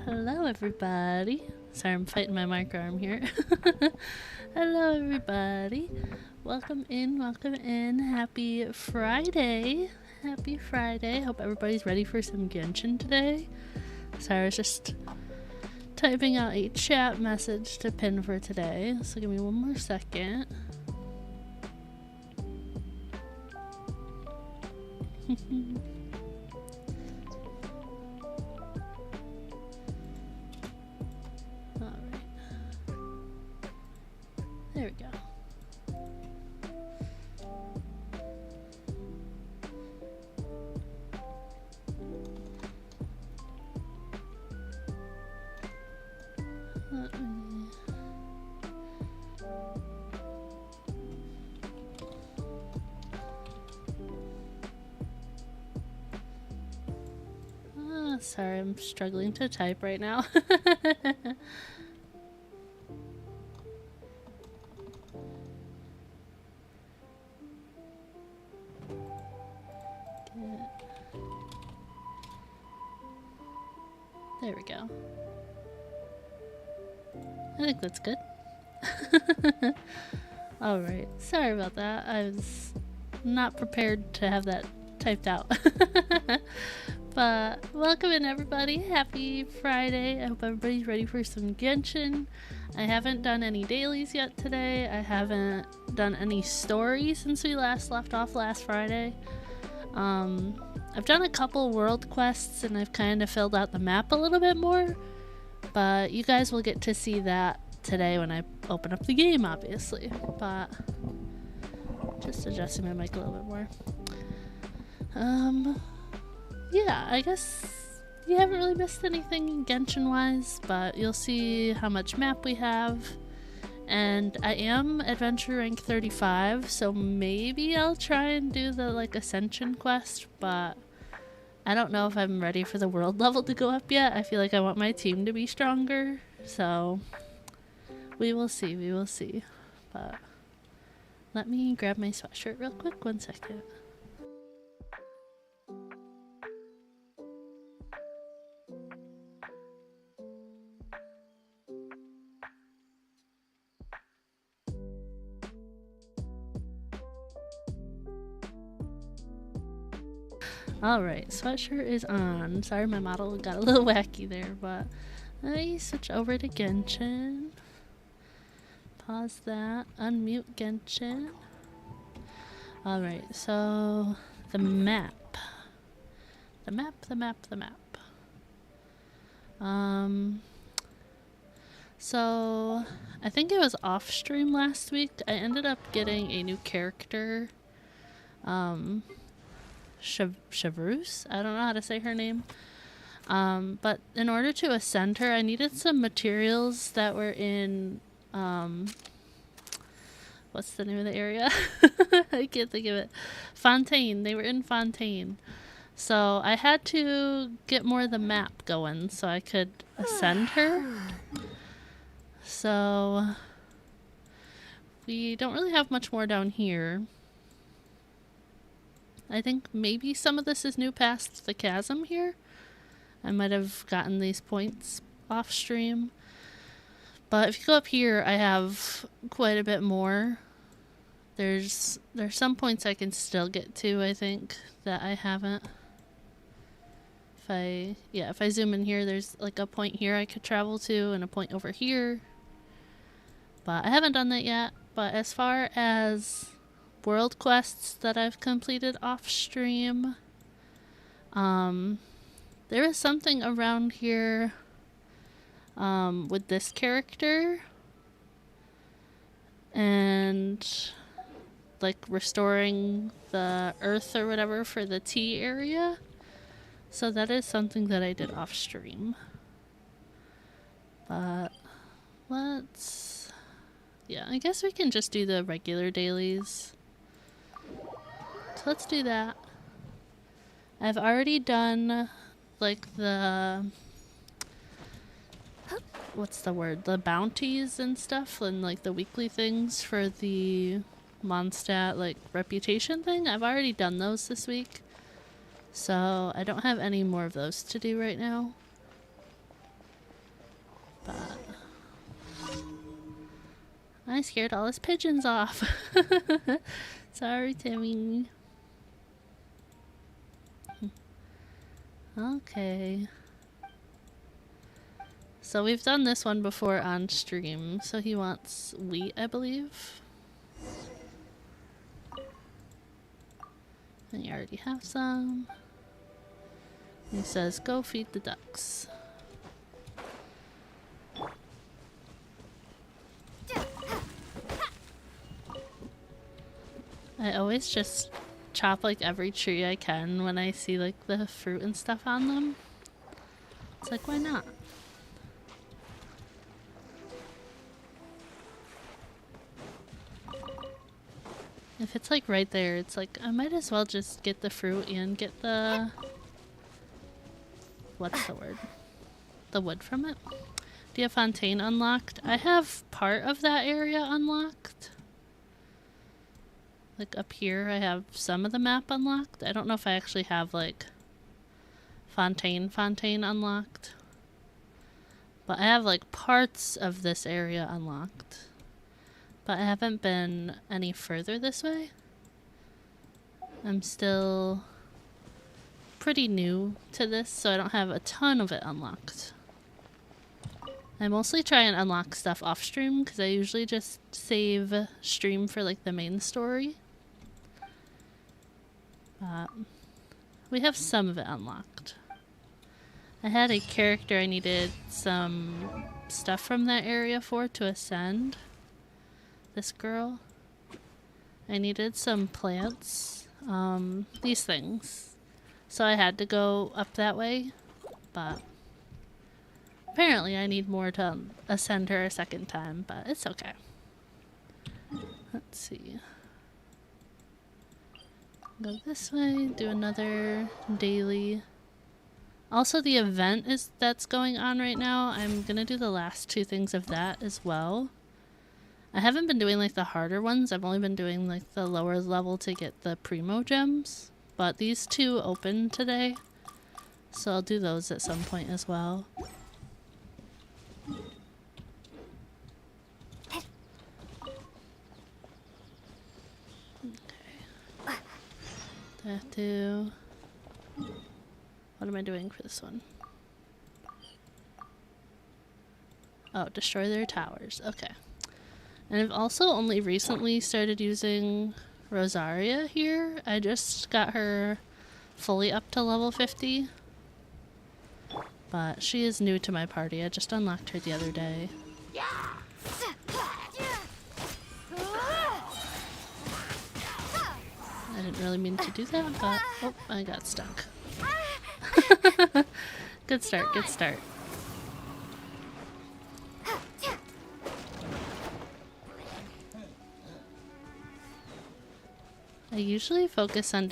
Hello everybody. Sorry, I'm fighting my mic arm here. Hello everybody. Welcome in, welcome in. Happy Friday. Happy Friday. Hope everybody's ready for some Genshin today. Sorry, I was just typing out a chat message to pin for today. So give me one more second. There we go. Sorry, I'm struggling to type right now. There we go. I think that's good. Alright, sorry about that. I was not prepared to have that typed out. But welcome in everybody. Happy Friday. I hope everybody's ready for some Genshin. I haven't done any dailies yet today. I haven't done any stories since we last left off last Friday. I've done a couple world quests and I've kind of filled out the map a little bit more, but you guys will get to see that today when I open up the game, obviously. But just adjusting my mic a little bit more. Yeah, I guess you haven't really missed anything Genshin wise, but you'll see how much map we have. And I am adventure rank 35, so maybe I'll try and do the ascension quest, but I don't know if I'm ready for the world level to go up yet. I feel like I want my team to be stronger, so we will see, we will see. But let me grab my sweatshirt real quick, 1 second. Alright, sweatshirt is on. Sorry my model got a little wacky there, but let me switch over to Genshin. Pause that. Unmute Genshin. Alright, so the map. The map. So I think it was off stream last week. I ended up getting a new character. Chevreuse? I don't know how to say her name. But in order to ascend her, I needed some materials that were in, what's the name of the area? I can't think of it. Fontaine. They were in Fontaine. So I had to get more of the map going so I could ascend her. So we don't really have much more down here. I think maybe some of this is new past the chasm here. I might have gotten these points off stream. But if you go up here, I have quite a bit more. There's some points I can still get to, I think, that I haven't. If I zoom in here, there's a point here I could travel to and a point over here. But I haven't done that yet. But as far as world quests that I've completed off stream, there is something around here with this character and restoring the earth or whatever for the tea area, so that is something that I did off stream. But I guess we can just do the regular dailies. So let's do that. I've already done the the bounties and stuff, and the weekly things for the Mondstadt reputation thing. I've already done those this week, so I don't have any more of those to do right now. I scared all his pigeons off. Sorry, Timmy. Okay. So we've done this one before on stream. So he wants wheat, I believe. And you already have some. He says, go feed the ducks. I always just chop like every tree I can when I see like the fruit and stuff on them. It's like, why not? If it's like right there, it's like I might as well just get the fruit and get the... what's the word? The wood from it. Do you have Fontaine unlocked? I have part of that area unlocked. Like up here, I have some of the map unlocked. I don't know if I actually have like Fontaine unlocked. But I have like parts of this area unlocked. But I haven't been any further this way. I'm still pretty new to this, so I don't have a ton of it unlocked. I mostly try and unlock stuff off stream because I usually just save stream for like the main story. We have some of it unlocked. I had a character I needed some stuff from that area for to ascend. This girl. I needed some plants. These things. So I had to go up that way, but apparently I need more to ascend her a second time, but it's okay. Let's see. Go this way, do another daily. Also the event that's going on right now, I'm gonna do the last 2 things of that as well. I haven't been doing like the harder ones, I've only been doing like the lower level to get the primo gems. But these 2 open today, so I'll do those at some point as well. Okay. Do I have to... what am I doing for this one? Oh, destroy their towers. Okay. And I've also only recently started using Rosaria here. I just got her fully up to level 50. But she is new to my party. I just unlocked her the other day. I didn't really mean to do that, but oh, I got stuck. Good start, good start. I usually focus on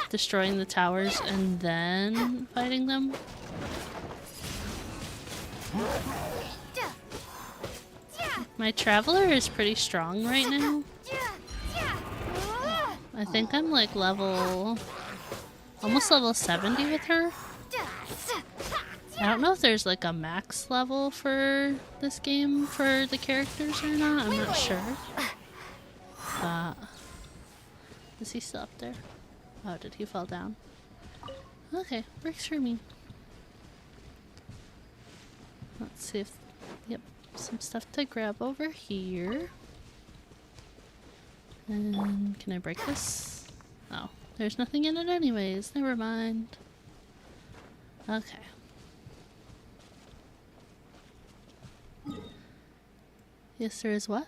destroying the towers and then fighting them. My traveler is pretty strong right now. I think I'm like almost level 70 with her. I don't know if there's like a max level for this game for the characters or not. I'm not sure. Is he still up there? Oh, did he fall down? Okay, works for me. Let's see if... yep, some stuff to grab over here. And can I break this? Oh, there's nothing in it anyways. Never mind. Okay. Yes, there is what?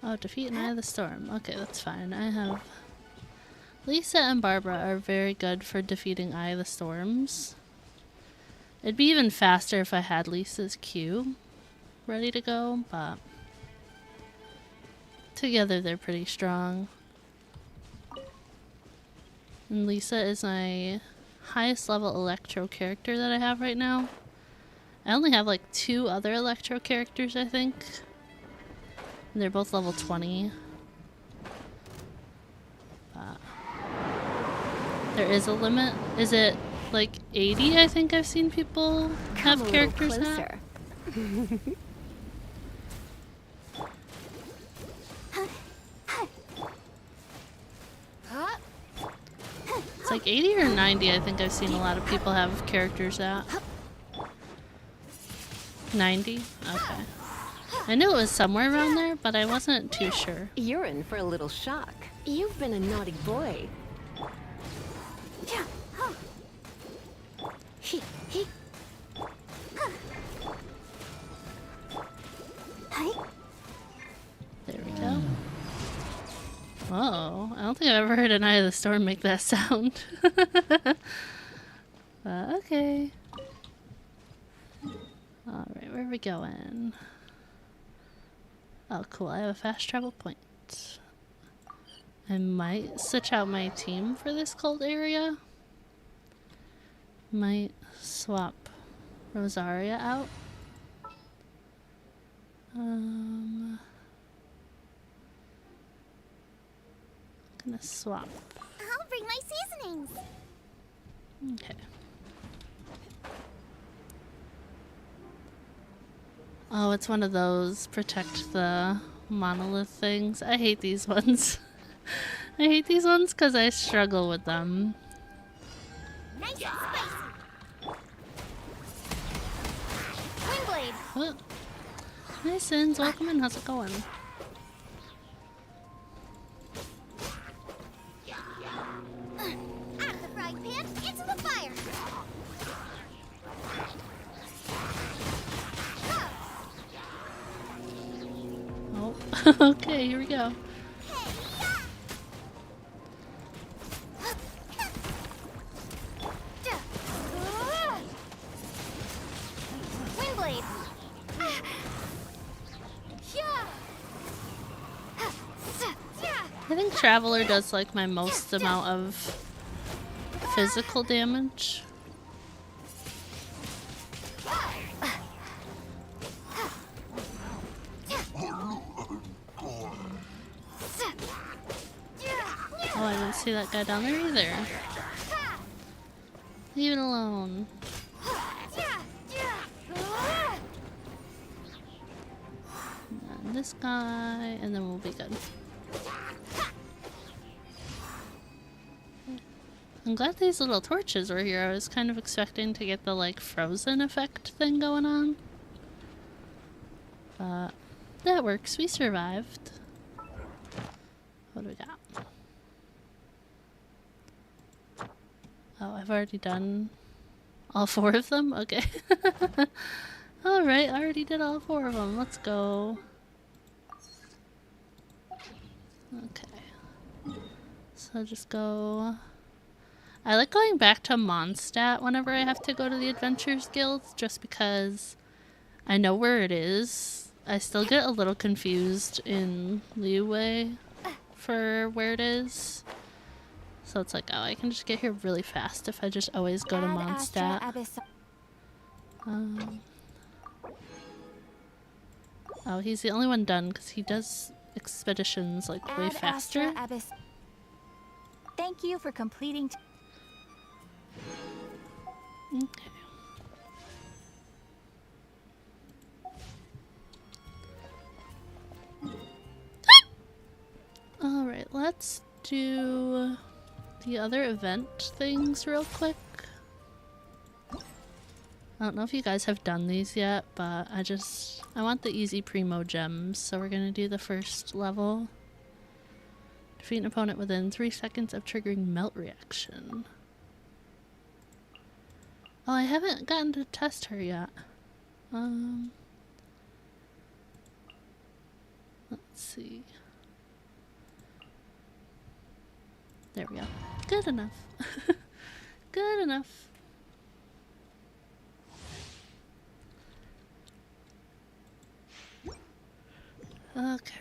Oh, defeat an Eye of the Storm. Okay, that's fine. I have... Lisa and Barbara are very good for defeating Eye of the Storms. It'd be even faster if I had Lisa's Q ready to go, but... together they're pretty strong. And Lisa is my highest level Electro character that I have right now. I only have like 2 other Electro characters, I think. And they're both level 20. There is a limit. Is it like 80? I think I've seen people have characters at. It's like 80 or 90, I think I've seen a lot of people have characters at. 90? Okay. I knew it was somewhere around there, but I wasn't too sure. You're in for a little shock. You've been a naughty boy. There we go. Oh, I don't think I've ever heard an Eye of the Storm make that sound. Okay. Alright, where are we going? Oh, cool. I have a fast travel point. I might switch out my team for this cold area. Might swap Rosaria out. I'm gonna swap. I'll bring my seasonings. Okay. Oh, it's one of those protect the monolith things. I hate these ones. I hate these ones because I struggle with them. Nice and spicy. Windblade. Oh. Hi, Sins. Welcome in. How's it going? Out of the frying pan, into the fire. Oh, okay, here we go. Windblade. I think Traveler does like my most amount of physical damage. Oh, I didn't see that guy down there either. Leave it alone. And this guy, and then we'll be good. I'm glad these little torches were here. I was kind of expecting to get the like frozen effect thing going on. But that works. We survived. What do we got? Oh, I've already done all 4 of them? Okay. Alright, I already did all 4 of them. Let's go. Okay. So just go... I like going back to Mondstadt whenever I have to go to the Adventurers Guild, just because I know where it is. I still get a little confused in Liyue for where it is. So it's like, oh, I can just get here really fast if I just always go to Mondstadt. Oh, he's the only one done because he does expeditions like way faster. Thank you for completing. Okay. Alright, let's do the other event things real quick. I don't know if you guys have done these yet, but I want the easy primo gems, so we're gonna do the first level. Defeat an opponent within 3 seconds of triggering melt reaction. Oh, I haven't gotten to test her yet. Let's see. There we go. Good enough. Good enough. Okay.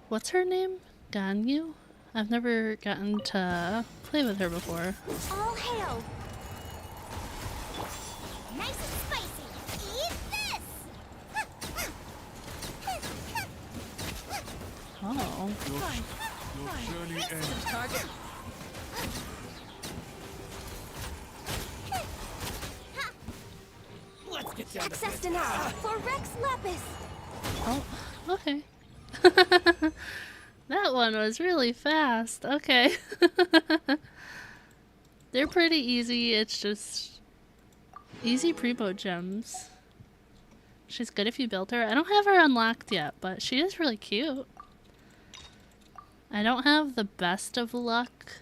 What's her name? Ganyu? I've never gotten to play with her before. All hail. Nice and spicy. Oh. Your journey ends. Target. Let's get down to Access business. denied for Rex Lapis. Oh, okay. That one was really fast. Okay. They're pretty easy. It's just easy primo gems. She's good if you build her. I don't have her unlocked yet, but she is really cute. I don't have the best of luck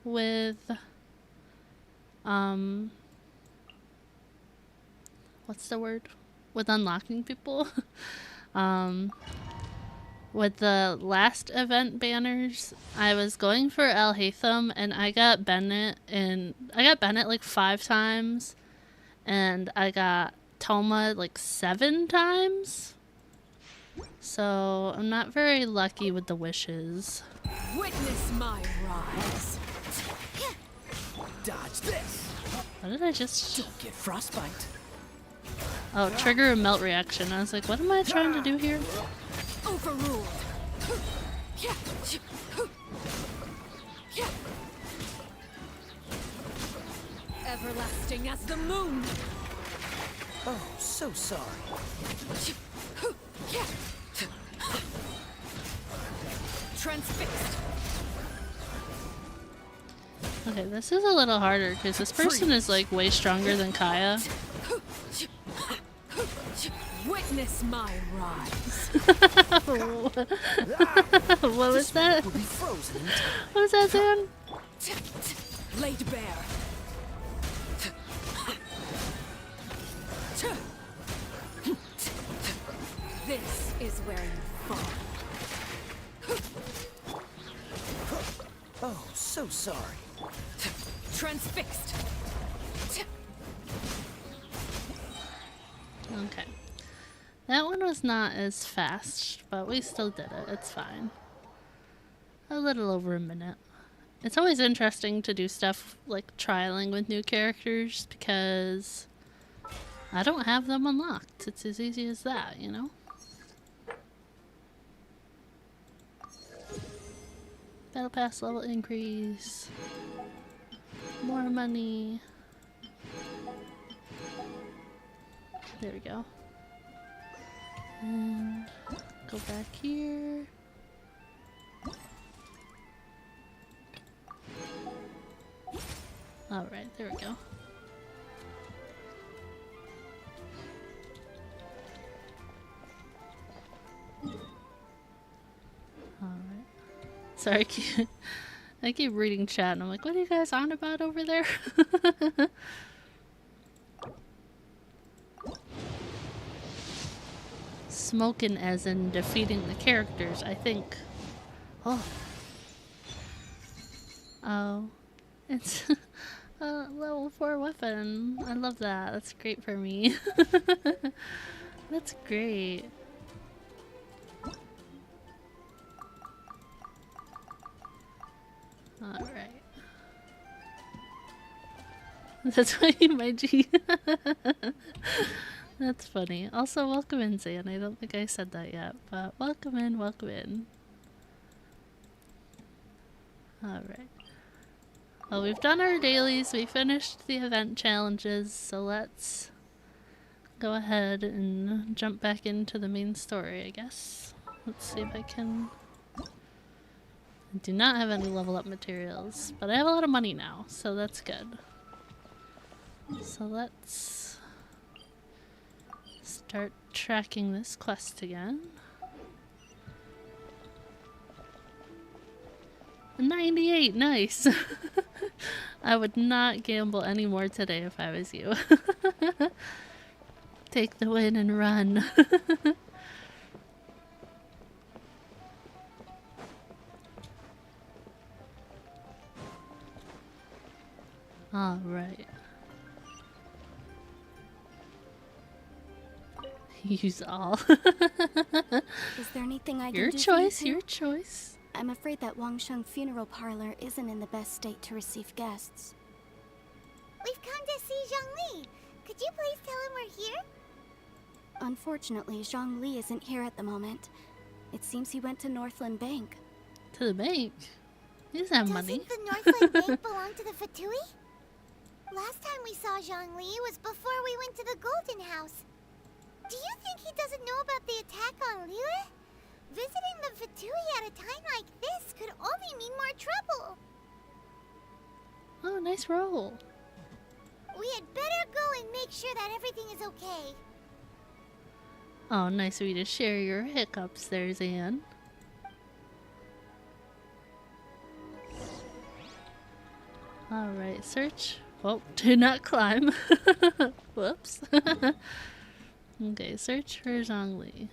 with what's the word? With unlocking people. With the last event banners, I was going for El Hatham and I got Bennett like 5 times and I got Toma like 7 times. So I'm not very lucky with the wishes. Witness my rise. Dodge this. What did I just... Don't get frostbite. Oh, trigger a melt reaction. I was like, what am I trying to do here? Overruled. Everlasting as the moon. Oh, so sorry. Transfixed. Okay, this is a little harder because this person is like way stronger than Kaya. Witness my rise. What was that? Will be frozen in time. What was that, Dan? Laid bare. This is where you fall. Oh, so sorry. Transfixed. Okay. That one was not as fast, but we still did it. It's fine. A little over a minute. It's always interesting to do stuff like trialing with new characters because I don't have them unlocked. It's as easy as that, you know? Battle pass level increase. More money. There we go. And go back here. Alright, there we go. Alright. Sorry, I keep reading chat and I'm like, what are you guys on about over there? Smoking as in defeating the characters, I think. Oh. Oh. It's a level 4 weapon. I love that. That's great for me. That's great. Alright. That's why you my G. That's funny. Also, welcome in, Zan. I don't think I said that yet, but welcome in, welcome in. Alright. Well, we've done our dailies, we finished the event challenges, so let's go ahead and jump back into the main story, I guess. Let's see if I can... I do not have any level up materials, but I have a lot of money now, so that's good. So let's start tracking this quest again. 98, nice! I would not gamble any more today if I was you. Take the win and run. Alright. Use all. Is there anything I can Your do choice, for you your two? choice. I'm afraid that Wangsheng Funeral Parlor isn't in the best state to receive guests. We've come to see Zhongli. Could you please tell him we're here? Unfortunately, Zhongli isn't here at the moment. It seems he went to Northland Bank. To the bank? He doesn't have money. Doesn't the Northland Bank belong to the Fatui? Last time we saw Zhongli was before we went to the Golden House. Do you think he doesn't know about the attack on Liyue? Visiting the Fatui at a time like this could only mean more trouble. Oh, nice roll. We had better go and make sure that everything is okay. Oh, nice of you to share your hiccups there, Zan. Alright, search. Oh, do not climb. Whoops. Okay, search for Zhongli.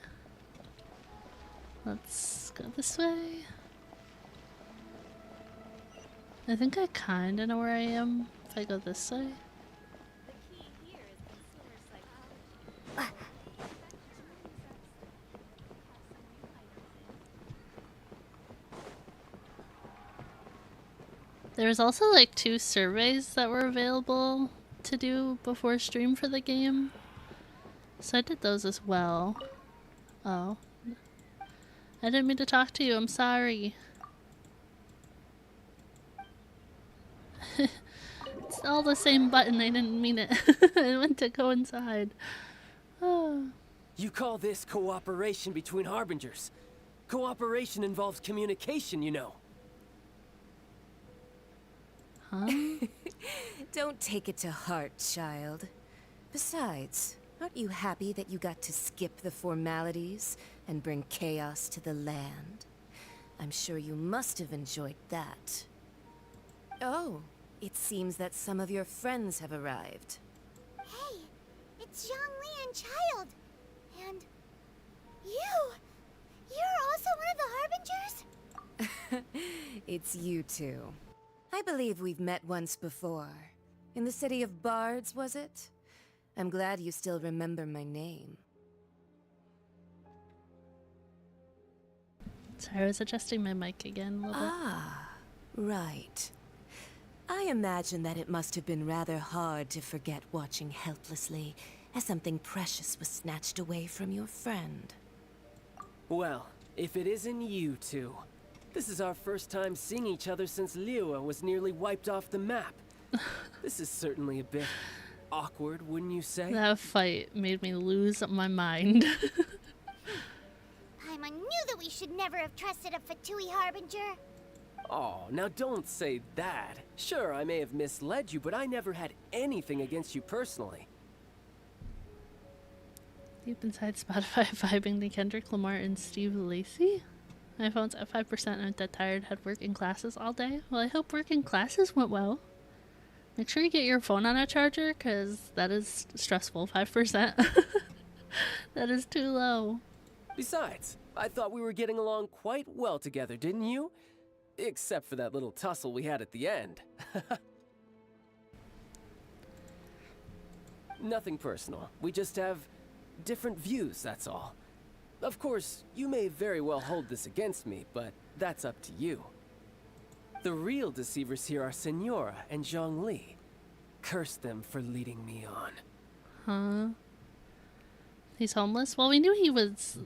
Let's go this way. I think I kinda know where I am if I go this way. There was also like 2 surveys that were available to do before stream for the game. So I did those as well. Oh. I didn't mean to talk to you, I'm sorry. It's all the same button, I didn't mean it. I went to go inside. Oh. You call this cooperation between harbingers? Cooperation involves communication, you know. Huh? Don't take it to heart, child. Besides, aren't you happy that you got to skip the formalities and bring chaos to the land? I'm sure you must have enjoyed that. Oh, it seems that some of your friends have arrived. Hey, it's Zhongli and Child. And you! You're also one of the Harbingers? It's you two. I believe we've met once before. In the city of Bards, was it? I'm glad you still remember my name. Sorry, I was adjusting my mic again a little bit. Ah, right. I imagine that it must have been rather hard to forget watching helplessly as something precious was snatched away from your friend. Well, if it isn't you two. This is our first time seeing each other since Liyue was nearly wiped off the map. This is certainly a bit awkward, wouldn't you say? That fight made me lose my mind. Paimon knew that we should never have trusted a Fatui Harbinger. Oh, now don't say that. Sure, I may have misled you, but I never had anything against you personally. Deep inside Spotify, vibing to Kendrick Lamar and Steve Lacy. My phone's at 5% and I'm dead tired. Had work and classes all day. Well, I hope work and classes went well. Make sure you get your phone on a charger, because that is stressful. 5%. That is too low. Besides, I thought we were getting along quite well together, didn't you? Except for that little tussle we had at the end. Nothing personal. We just have different views, that's all. Of course, you may very well hold this against me, but that's up to you. The real deceivers here are Senora and Zhongli. Curse them for leading me on. Huh? He's homeless? Well, we knew he was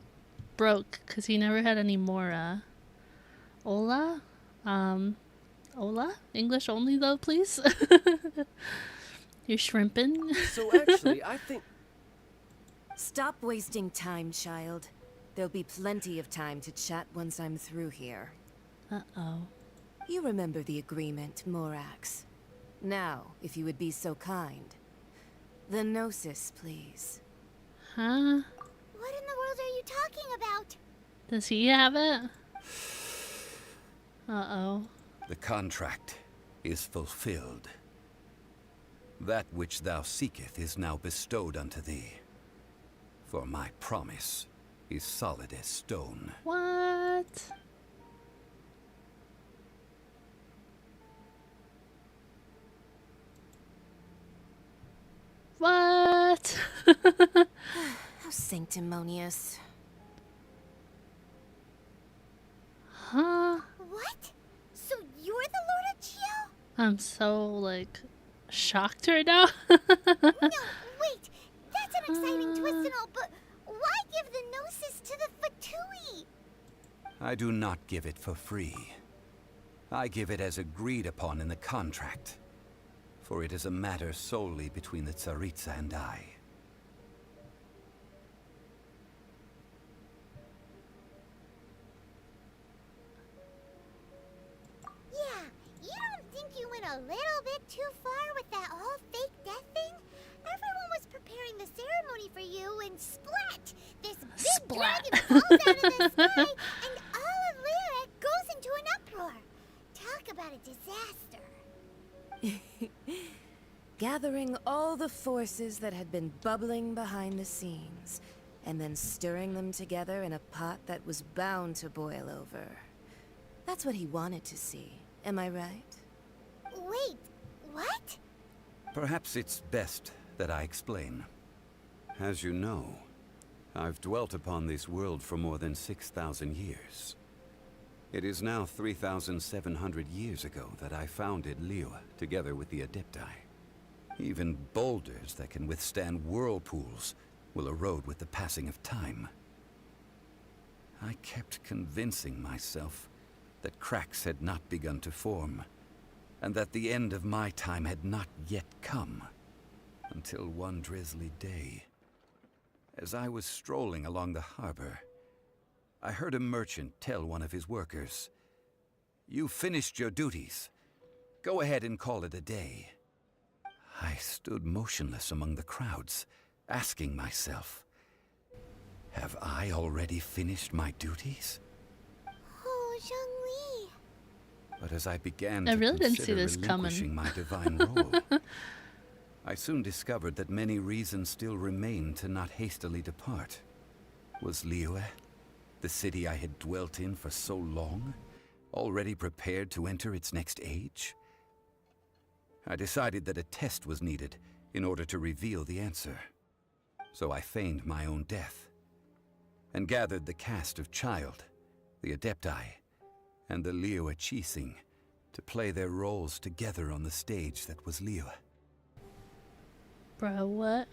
broke because he never had any more, Ola? Ola? English only, though, please? You're shrimping? So actually, I think... Stop wasting time, child. There'll be plenty of time to chat once I'm through here. Uh-oh. You remember the agreement, Morax. Now, if you would be so kind. The Gnosis, please. Huh? What in the world are you talking about? Does he have it? Uh-oh. The contract is fulfilled. That which thou seeketh is now bestowed unto thee. For my promise is solid as stone. What? What? How sanctimonious. Huh? What? So you're the Lord of Chio? I'm so, like, shocked right now. No, wait. That's an exciting twist and all, but why give the Gnosis to the Fatui? I do not give it for free. I give it as agreed upon in the contract, for it is a matter solely between the Tsaritsa and I. Yeah, you don't think you went a little bit too far with that whole fake death thing? Everyone was preparing the ceremony for you, and splat! This big dragon falls out of the sky, and all of Lyra goes into an uproar. Talk about a disaster. Gathering all the forces that had been bubbling behind the scenes, and then stirring them together in a pot that was bound to boil over. That's what he wanted to see, am I right? Wait, what? Perhaps it's best that I explain. As you know, I've dwelt upon this world for more than 6,000 years. It is now 3,700 years ago that I founded Liyue, together with the Adepti. Even boulders that can withstand whirlpools will erode with the passing of time. I kept convincing myself that cracks had not begun to form, and that the end of my time had not yet come. Until one drizzly day, as I was strolling along the harbor, I heard a merchant tell one of his workers, "You finished your duties. Go ahead and call it a day." I stood motionless among the crowds, asking myself, have I already finished my duties? Oh, Zhongli. But as I began I to really didn't see consider this coming. relinquishing my divine role, I soon discovered that many reasons still remained to not hastily depart. Was Liyue, the city I had dwelt in for so long, already prepared to enter its next age? I decided that a test was needed in order to reveal the answer. So I feigned my own death, and gathered the cast of Child, the Adepti, and the Liyue Qixing to play their roles together on the stage that was Liyue. Bro, what?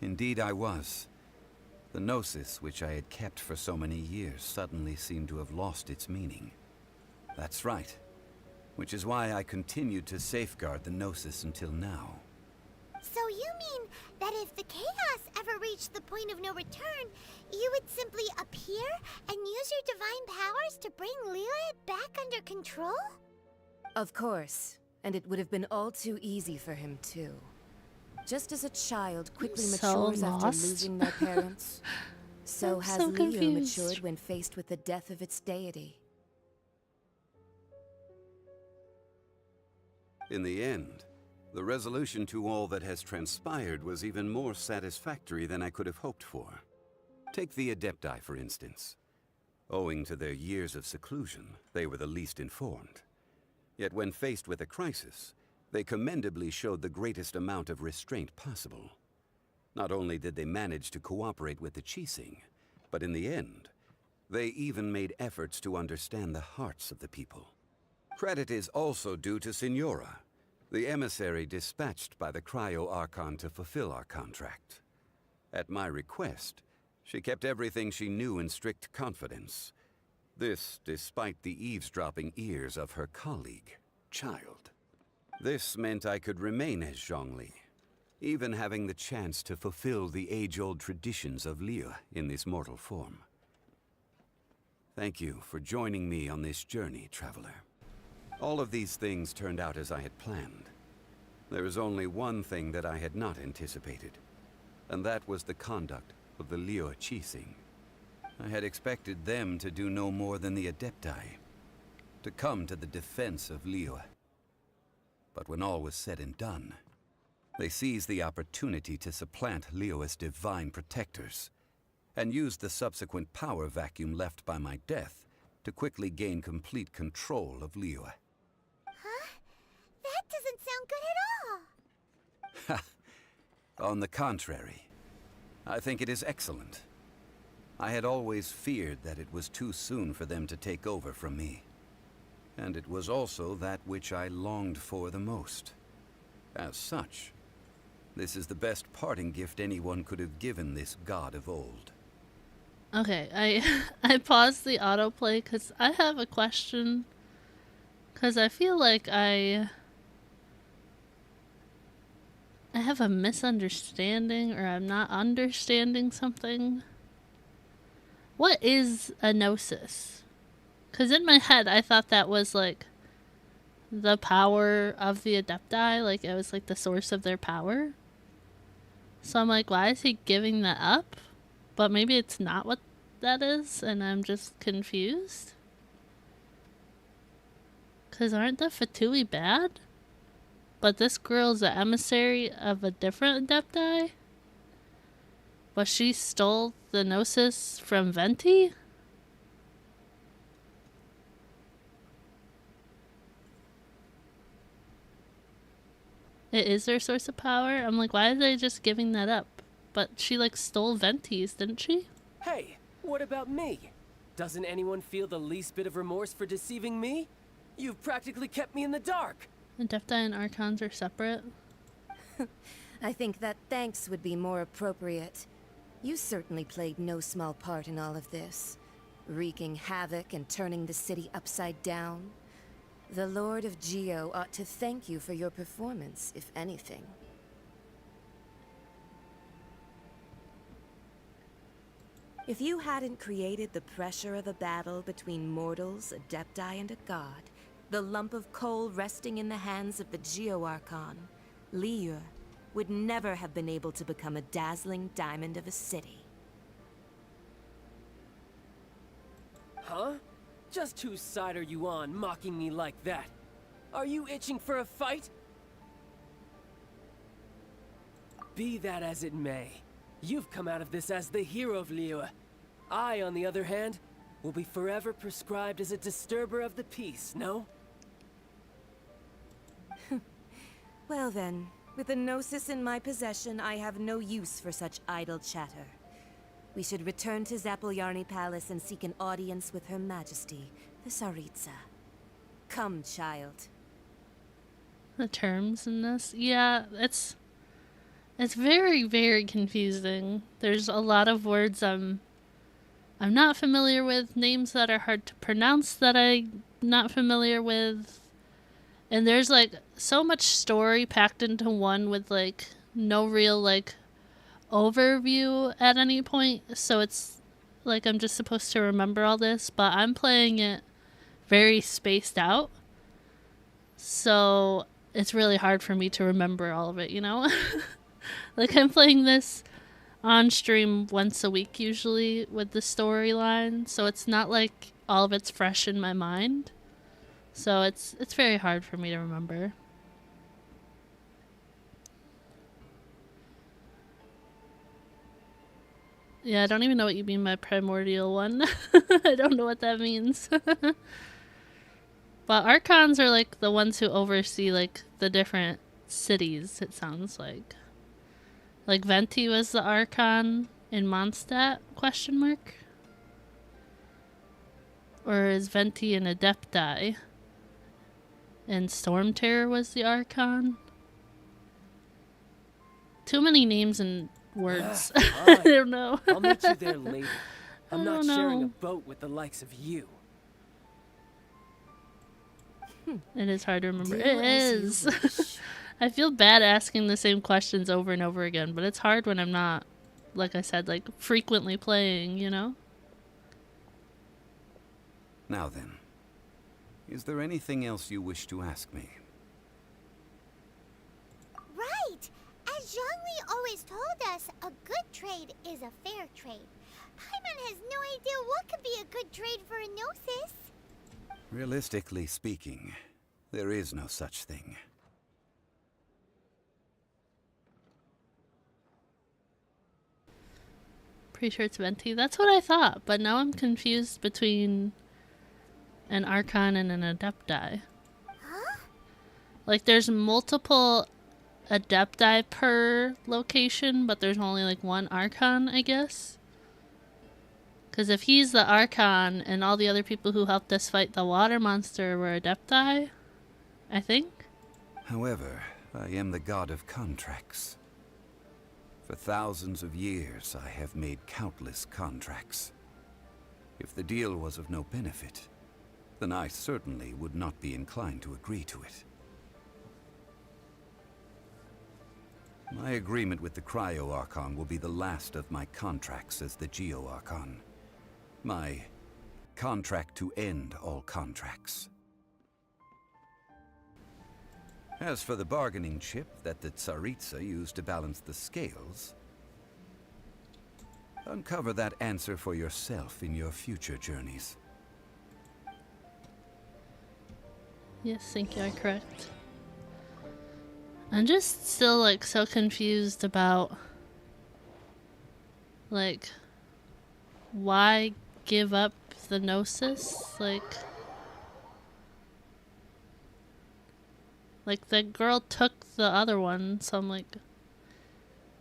Indeed I was. The gnosis, which I had kept for so many years, suddenly seemed to have lost its meaning. That's right. Which is why I continued to safeguard the gnosis until now. So you mean that if the chaos ever reached the point of no return, you would simply appear and use your divine powers to bring Liyue back under control? Of course, and it would have been all too easy for him too. Just as a child quickly so matures after lost. losing their parents, so I'm has so Liyue confused. matured when faced with the death of its deity. In the end, the resolution to all that has transpired was even more satisfactory than I could have hoped for. Take the Adepti, for instance. Owing to their years of seclusion, they were the least informed. Yet when faced with a crisis, they commendably showed the greatest amount of restraint possible. Not only did they manage to cooperate with the Qixing, but in the end, they even made efforts to understand the hearts of the people. Credit is also due to Signora, the emissary dispatched by the Cryo-Archon to fulfill our contract. At my request, she kept everything she knew in strict confidence. This despite the eavesdropping ears of her colleague, Child. This meant I could remain as Zhongli, even having the chance to fulfill the age-old traditions of Liyue in this mortal form. Thank you for joining me on this journey, traveler. All of these things turned out as I had planned. There is only one thing that I had not anticipated, and that was the conduct of the Liyue Qixing. I had expected them to do no more than the Adepti, to come to the defense of Liyue. But when all was said and done, they seized the opportunity to supplant Liyue as divine protectors, and used the subsequent power vacuum left by my death to quickly gain complete control of Liyue. Huh? That doesn't sound good at all. On the contrary, I think it is excellent. I had always feared that it was too soon for them to take over from me. And it was also that which I longed for the most. As such, this is the best parting gift anyone could have given this god of old. Okay, I paused the autoplay because I have a question. Because I feel like I have a misunderstanding or I'm not understanding something. What is a gnosis? Because in my head, I thought that was like the power of the Adepti. Like it was like the source of their power. So I'm like, why is he giving that up? But maybe it's not what that is, and I'm just confused. Because aren't the Fatui bad? But this girl's an emissary of a different Adepti? But she stole the Gnosis from Venti? It is their source of power? I'm like, why are they just giving that up? But she, like, stole Venti's, didn't she? Hey, what about me? Doesn't anyone feel the least bit of remorse for deceiving me? You've practically kept me in the dark. Adepti and Archons are separate. I think that thanks would be more appropriate. You certainly played no small part in all of this, wreaking havoc and turning the city upside down. The Lord of Geo ought to thank you for your performance, if anything. If you hadn't created the pressure of a battle between mortals, Adepti, and a god, the lump of coal resting in the hands of the Geo Archon, Liu, would never have been able to become a dazzling diamond of a city. Huh? Just whose side are you on, mocking me like that? Are you itching for a fight? Be that as it may, you've come out of this as the hero of Liu. I, on the other hand, will be forever prescribed as a disturber of the peace, no? Well then, with the Gnosis in my possession, I have no use for such idle chatter. We should return to Zapolyarny Palace and seek an audience with Her Majesty, the Tsaritsa. Come, child. The terms in this? Yeah, it's very, very confusing. There's a lot of words I'm not familiar with, names that are hard to pronounce that I'm not familiar with. And there's like so much story packed into one with like no real like overview at any point. So it's like I'm just supposed to remember all this, but I'm playing it very spaced out. So it's really hard for me to remember all of it, you know? Like I'm playing this on stream once a week usually with the storyline, so it's not like all of it's fresh in my mind. So it's very hard for me to remember. Yeah, I don't even know what you mean by primordial one. I don't know what that means. But Archons are like the ones who oversee like the different cities, it sounds like. Like Venti was the Archon in Mondstadt, question mark? Or is Venti an Adepti? And Storm Terror was the Archon? Too many names and words. I don't know. I'll meet you there later. I'm I not don't sharing a know. boat with the likes of you. It is hard to remember. Do It as you is. wish. I feel bad asking the same questions over and over again, but it's hard when I'm not, like I said, like frequently playing, you know? Now then, is there anything else you wish to ask me? Right! As Zhongli always told us, a good trade is a fair trade. Paimon has no idea what could be a good trade for a Gnosis. Realistically speaking, there is no such thing. Pretty sure it's Venti. That's what I thought, but now I'm confused between an Archon and an Adepti. Huh? Like, there's multiple Adepti per location, but there's only like one Archon, I guess. Because if he's the Archon and all the other people who helped us fight the water monster were Adepti, I think. However, I am the god of contracts. For thousands of years, I have made countless contracts. If the deal was of no benefit, then I certainly would not be inclined to agree to it. My agreement with the Cryo Archon will be the last of my contracts as the Geo Archon. My contract to end all contracts. As for the bargaining chip that the Tsaritsa used to balance the scales, uncover that answer for yourself in your future journeys. Yes, think you are correct. I'm just still like so confused about like why give up the Gnosis? Like the girl took the other one, so I'm like,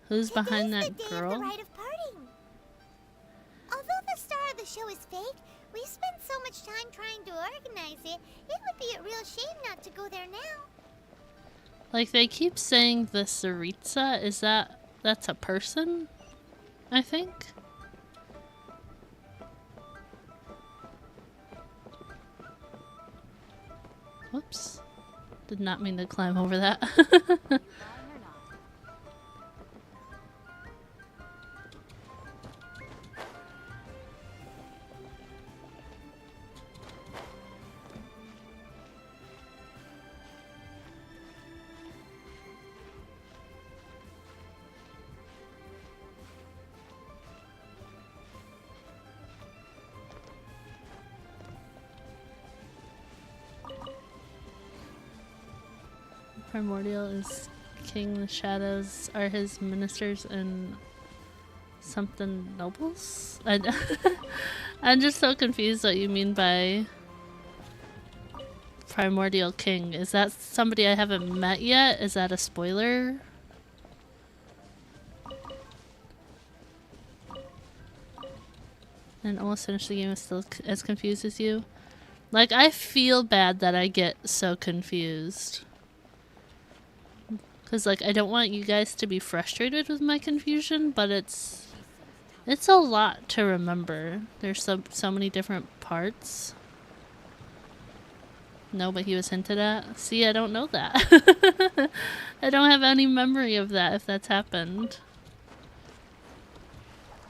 who's behind that Today's the day girl? of the rite of parting. Although the star of the show is fake, we spent so much time trying to organize it, it would be a real shame not to go there now. Like they keep saying the Tsaritsa, that's a person? I think. Whoops. Did not mean to climb over that. Primordial is king, the shadows are his ministers, and something nobles? I'm just so confused what you mean by primordial king. Is that somebody I haven't met yet? Is that a spoiler? And almost finished the game, is still as confused as you. Like, I feel bad that I get so confused. Because, like, I don't want you guys to be frustrated with my confusion, but it's a lot to remember. There's so many different parts. No, but he was hinted at. See, I don't know that. I don't have any memory of that, if that's happened.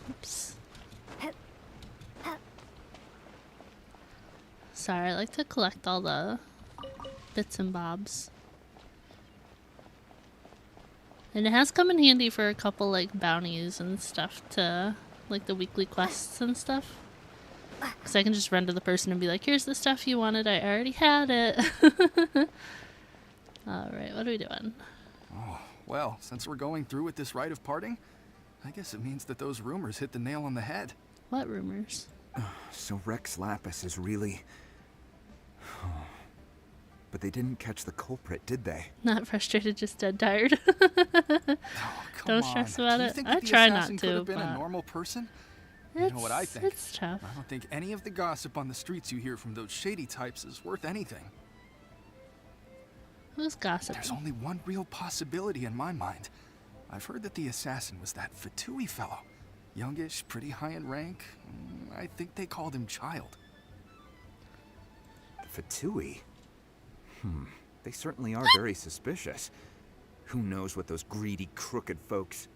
Oops. Sorry, I like to collect all the bits and bobs. And it has come in handy for a couple, like, bounties and stuff to, like, the weekly quests and stuff. Because I can just run to the person and be like, here's the stuff you wanted, I already had it. Alright, what are we doing? Oh, well, since we're going through with this rite of parting, I guess it means that those rumors hit the nail on the head. What rumors? So Rex Lapis is really... But they didn't catch the culprit, did they? Not frustrated, just dead tired. Don't stress about it. I try not to, could have been but a normal person? You know what I think? It's tough. I don't think any of the gossip on the streets you hear from those shady types is worth anything. Who's gossiping? There's only one real possibility in my mind. I've heard that the assassin was that Fatui fellow. Youngish, pretty high in rank. I think they called him Child. Fatui? They certainly are very suspicious. Who knows what those greedy, crooked folks...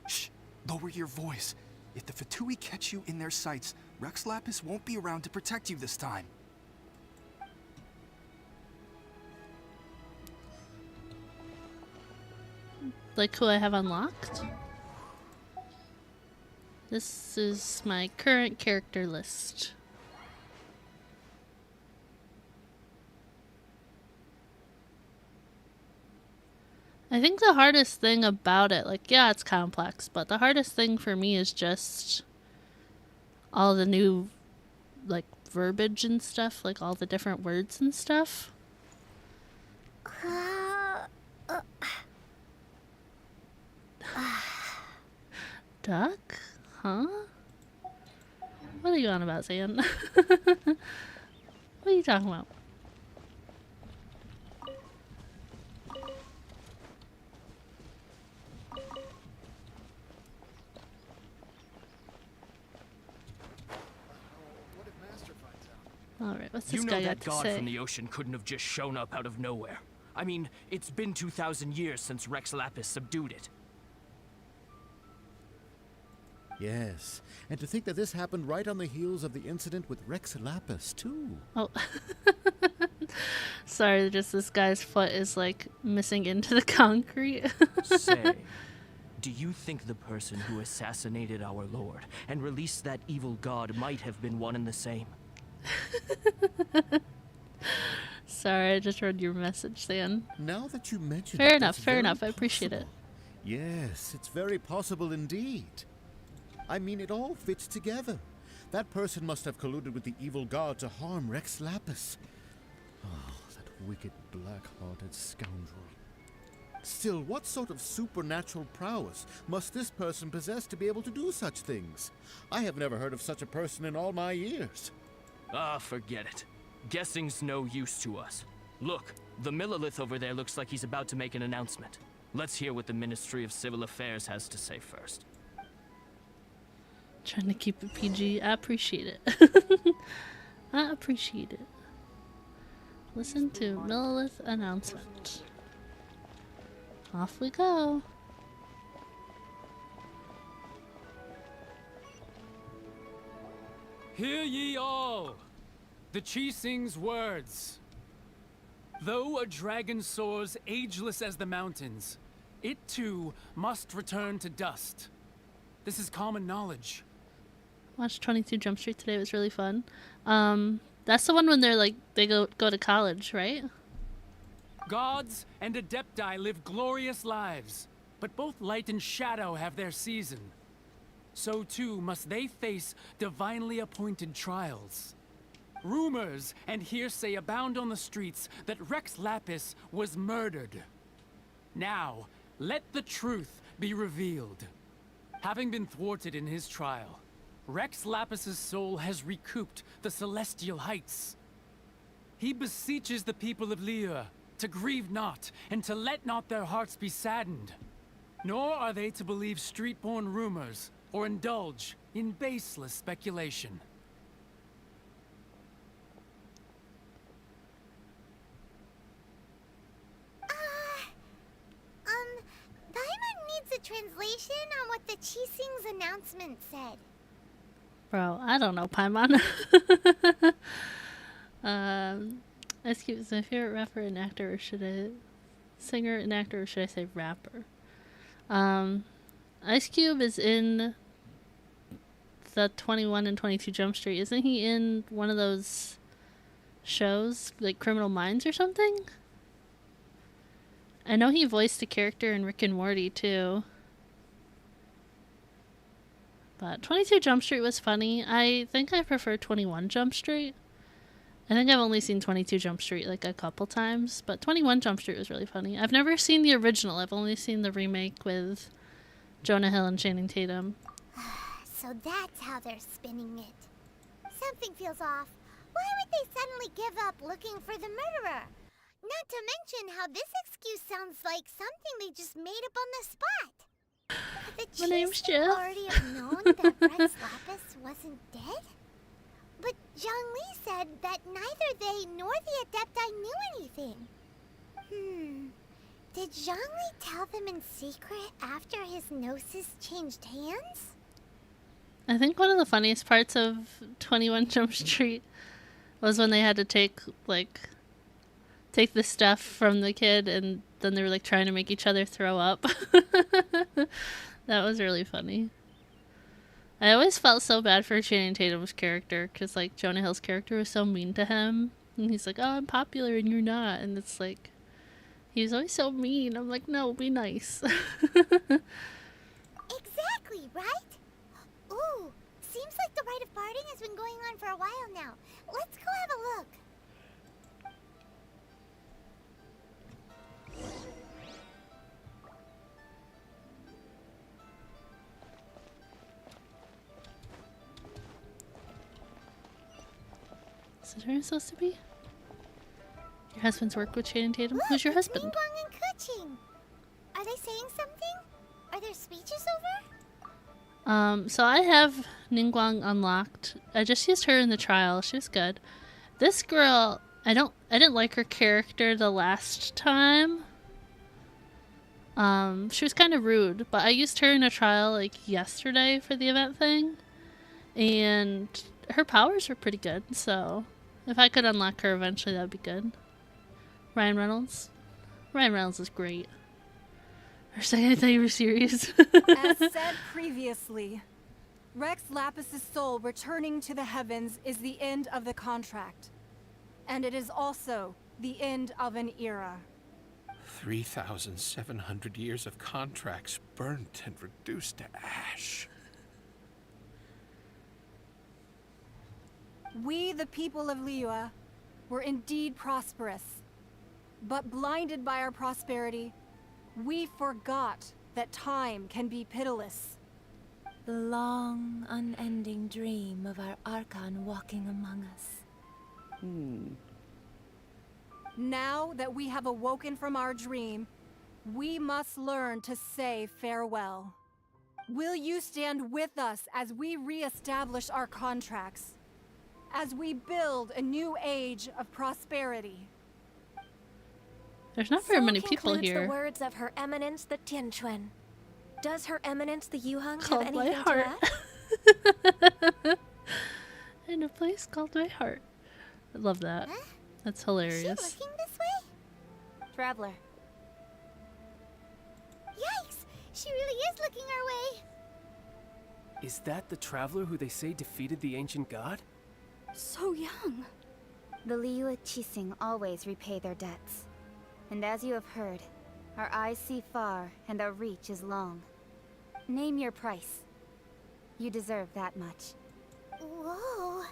Shh! Lower your voice. If the Fatui catch you in their sights, Rex Lapis won't be around to protect you this time. Like who I have unlocked? This is my current character list. I think the hardest thing about it, like, yeah, it's complex, but the hardest thing for me is just all the new, like, verbiage and stuff, like all the different words and stuff. Duck? Huh? What are you on about, Zan? What are you talking about? Alright, what's this You guy know got that to god say? from the ocean couldn't have just shown up out of nowhere. I mean, it's been 2,000 years since Rex Lapis subdued it. Yes, and to think that this happened right on the heels of the incident with Rex Lapis, too. Oh. Sorry, just this guy's foot is like missing into the concrete. Say, do you think the person who assassinated our lord and released that evil god might have been one and the same? Sorry, I just read your message, Stan. Now that you mention Fair it, enough, that's fair very enough. I appreciate it. possible. Yes, it's very possible indeed. I mean, it all fits together. That person must have colluded with the evil god to harm Rex Lapis. Oh, that wicked, black-hearted scoundrel. Still, what sort of supernatural prowess must this person possess to be able to do such things? I have never heard of such a person in all my years. Ah, forget it. Guessing's no use to us. Look, the Millilith over there looks like he's about to make an announcement. Let's hear what the Ministry of Civil Affairs has to say first. Trying to keep it PG. I appreciate it. I appreciate it. Listen to Millilith announcement. Off we go. Hear ye all! The Chising's words. Though a dragon soars ageless as the mountains, it too must return to dust. This is common knowledge. Watched 22 Jump Street today. It was really fun. That's the one when they're like, they go to college, right? Gods and Adepti live glorious lives, but both light and shadow have their season. So too must they face divinely appointed trials. Rumors and hearsay abound on the streets that Rex Lapis was murdered. Now, let the truth be revealed. Having been thwarted in his trial, Rex Lapis's soul has recouped the celestial heights. He beseeches the people of Liyue to grieve not and to let not their hearts be saddened. Nor are they to believe street-born rumors or indulge in baseless speculation. Paimon needs a translation on what the Chising's announcement said. Bro, I don't know Paimon. Excuse me, my favorite rapper and actor, or should I... Singer and actor, or should I say rapper? Ice Cube is in the 21 and 22 Jump Street. Isn't he in one of those shows, like Criminal Minds or something? I know he voiced a character in Rick and Morty too. But 22 Jump Street was funny. I think I prefer 21 Jump Street. I think I've only seen 22 Jump Street like a couple times, but 21 Jump Street was really funny. I've never seen the original. I've only seen the remake with Jonah Hill and Channing Tatum. So that's how they're spinning it. Something feels off. Why would they suddenly give up looking for the murderer? Not to mention how this excuse sounds like something they just made up on the spot. The My name's Chising Jeff. already have known that Rex Lapis wasn't dead? But Zhongli said that neither they nor the Adepti knew anything. Did Zhongli tell them in secret after his gnosis changed hands? I think one of the funniest parts of 21 Jump Street was when they had to take the stuff from the kid and then they were like trying to make each other throw up. That was really funny. I always felt so bad for Channing Tatum's character because like Jonah Hill's character was so mean to him. And he's like, oh, I'm popular and you're not. And it's like, he's always so mean. I'm like, no, be nice. Exactly, right? Ooh, seems like the rite of parting has been going on for a while now. Let's go have a look. Is it where I'm supposed to be? Your husband's work with Channing Tatum? Who's your husband? Ningguang and Keqing. Are they saying something? Are there speeches over? So I have Ningguang unlocked. I just used her in the trial. She was good. This girl, I didn't like her character the last time. She was kind of rude, but I used her in a trial like yesterday for the event thing, and her powers were pretty good, so if I could unlock her eventually, that'd be good. Ryan Reynolds. Ryan Reynolds is great. Or second, I thought you were serious. As said previously, Rex Lapis' soul returning to the heavens is the end of the contract. And it is also the end of an era. 3,700 years of contracts burnt and reduced to ash. We, the people of Liyue, were indeed prosperous. But blinded by our prosperity, we forgot that time can be pitiless. The long, unending dream of our Archon walking among us. Now that we have awoken from our dream, we must learn to say farewell. Will you stand with us as we re-establish our contracts? As we build a new age of prosperity? There's not very many people concludes here. The words of Her Eminence the Tianquan. Does Her Eminence the Yuheng Called have my anything heart. to add? In a place called my heart. I love that. Huh? That's Is she hilarious. looking this way? Traveler. Yikes! She really is looking our way. Is that the traveler who they say defeated the ancient god? So young. The Liyue Qixing always repay their debts. And as you have heard, our eyes see far and our reach is long. Name your price. You deserve that much. Whoa.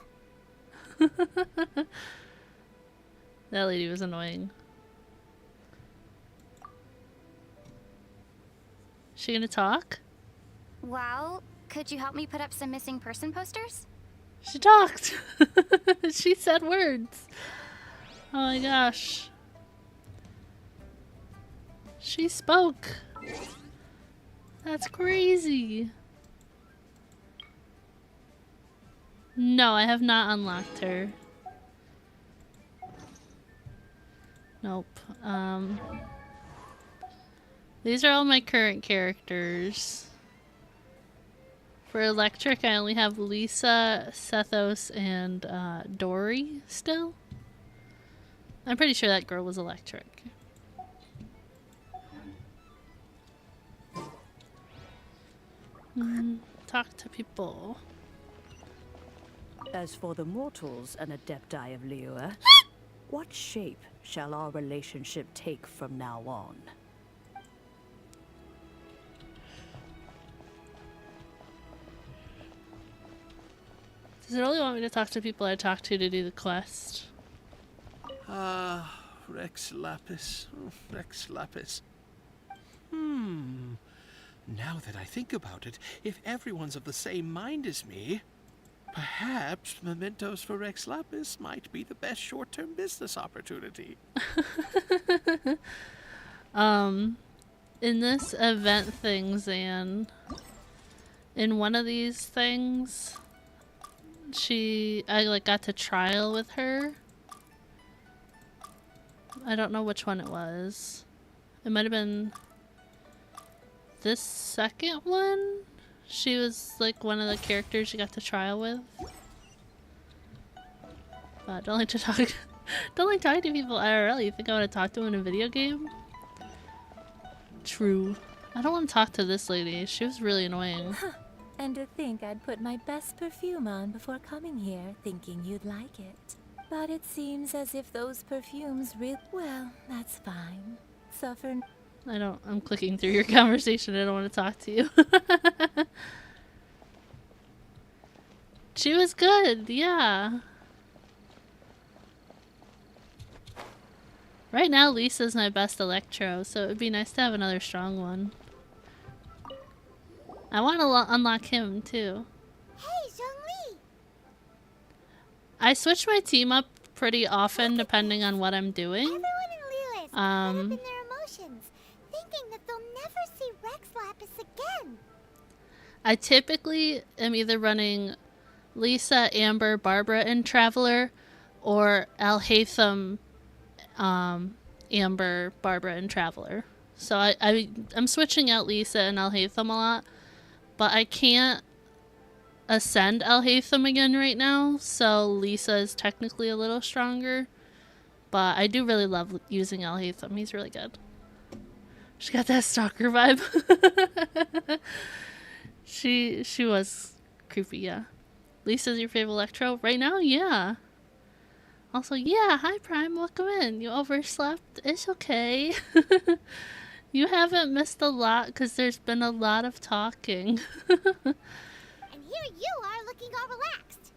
That lady was annoying. She gonna talk? Well, could you help me put up some missing person posters? She talked. She said words. Oh my gosh. She spoke. That's crazy. No, I have not unlocked her. Nope. These are all my current characters. For Electric, I only have Lisa, Sethos, and Dory still. I'm pretty sure that girl was Electric. Talk to people. As for the mortals and adepti of Liyue, what shape shall our relationship take from now on? Does it only want me to talk to people I talked to do the quest? Ah, Rex Lapis. Oh, Rex Lapis. Now that I think about it, if everyone's of the same mind as me, perhaps mementos for Rex Lapis might be the best short-term business opportunity. In this event thing, Zan, in one of these things, I got to trial with her. I don't know which one it was. It might have been this second one. She was like one of the characters you got to trial with. But don't like to talk. Don't like talking to people IRL. You think I want to talk to them in a video game? True. I don't want to talk to this lady. She was really annoying. And to think I'd put my best perfume on before coming here, thinking you'd like it. But it seems as if those perfumes well, that's fine. Suffer. I'm clicking through your conversation. I don't want to talk to you. She was good, yeah. Right now, Lisa's my best Electro, so it would be nice to have another strong one. I want to unlock him, too. Hey, Zhongli! I switch my team up pretty often, depending on what I'm doing. Everyone in Liyue is caught up in their emotions, thinking that they'll never see Rex Lapis again. I typically am either running Lisa, Amber, Barbara, and Traveler, or Alhaitham, Amber, Barbara, and Traveler. So I'm switching out Lisa and Alhaitham a lot, but I can't ascend Alhaitham again right now, so Lisa is technically a little stronger. But I do really love using Alhaitham. He's really good. She got that stalker vibe. She was creepy, yeah. Lisa's your favorite Electro? Right now? Yeah. Also, yeah, hi Prime, welcome in. You overslept? It's okay. You haven't missed a lot because there's been a lot of talking. And here you are looking all relaxed.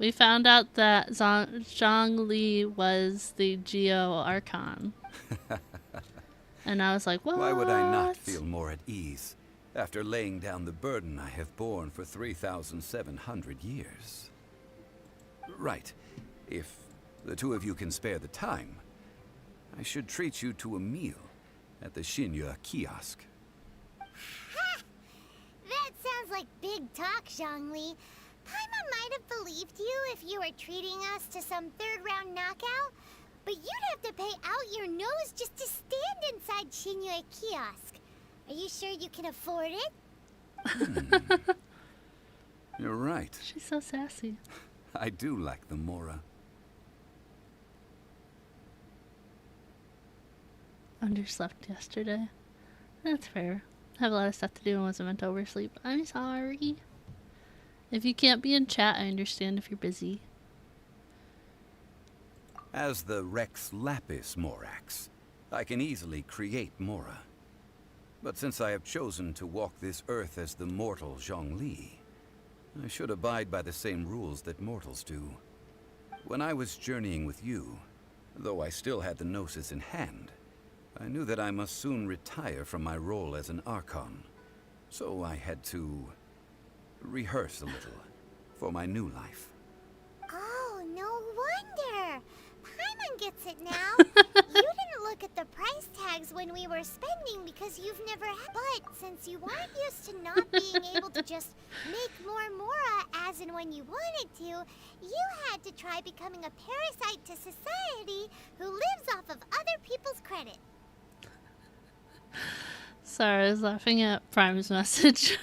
We found out that Zhongli was the Geo Archon. And I was like, what? Why would I not feel more at ease after laying down the burden I have borne for 3,700 years? Right. If the two of you can spare the time, I should treat you to a meal at the Shinya kiosk. Ha! That sounds like big talk, Zhongli. Paimon might have believed you if you were treating us to some third-round knockout, but you'd have to pay out your nose just to stand inside Shinya kiosk. Are you sure you can afford it? You're right. She's so sassy. I do like the Mora. Underslept yesterday. That's fair. I have a lot of stuff to do and wasn't meant to oversleep. I'm sorry. If you can't be in chat, I understand if you're busy. As the Rex Lapis Morax, I can easily create Mora. But since I have chosen to walk this earth as the mortal Zhongli, I should abide by the same rules that mortals do. When I was journeying with you, though I still had the Gnosis in hand, I knew that I must soon retire from my role as an Archon. So I had to rehearse a little for my new life. Oh, no wonder. Paimon gets it now. You didn't look at the price tags when we were spending because you've never had. But since you weren't used to not being able to just make more Mora as and when you wanted to, you had to try becoming a parasite to society who lives off of other people's credit. Sorry, I was laughing at Prime's message.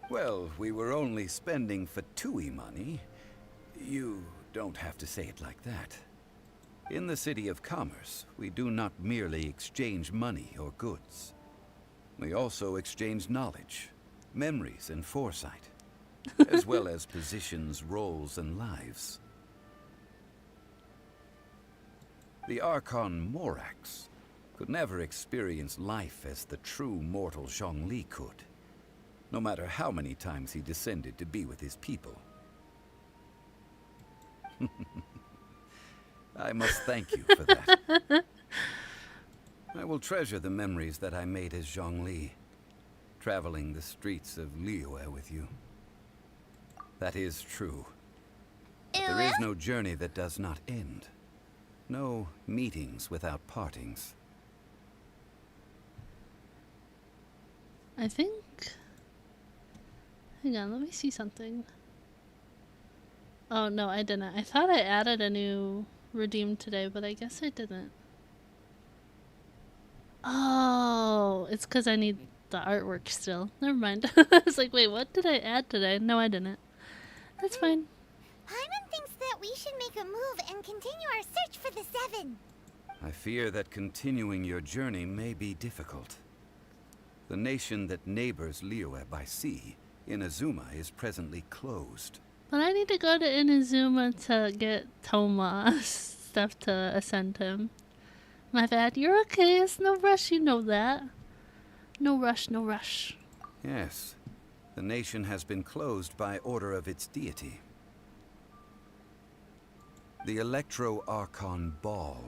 Well, we were only spending Fatui money. You don't have to say it like that. In the City of Commerce, we do not merely exchange money or goods. We also exchange knowledge, memories, and foresight, as well as positions, roles, and lives. The Archon Morax could never experience life as the true mortal Zhongli could, no matter how many times he descended to be with his people. I must thank you for that. I will treasure the memories that I made as Zhongli, traveling the streets of Liyue with you. That is true. But there is no journey that does not end. No meetings without partings. I think... Hang on, let me see something. Oh, no, I didn't. I thought I added a new redeem today, but I guess I didn't. Oh, it's because I need the artwork still. Never mind. I was like, wait, what did I add today? No, I didn't. That's fine. Paimon thinks that we should make a move and continue our search for the Seven. I fear that continuing your journey may be difficult. The nation that neighbors Liyue by sea, Inazuma, is presently closed. But I need to go to Inazuma to get Toma stuff to ascend him. My bad. You're okay. It's no rush. You know that. No rush, no rush. Yes. The nation has been closed by order of its deity. The Electro-Archon Ball.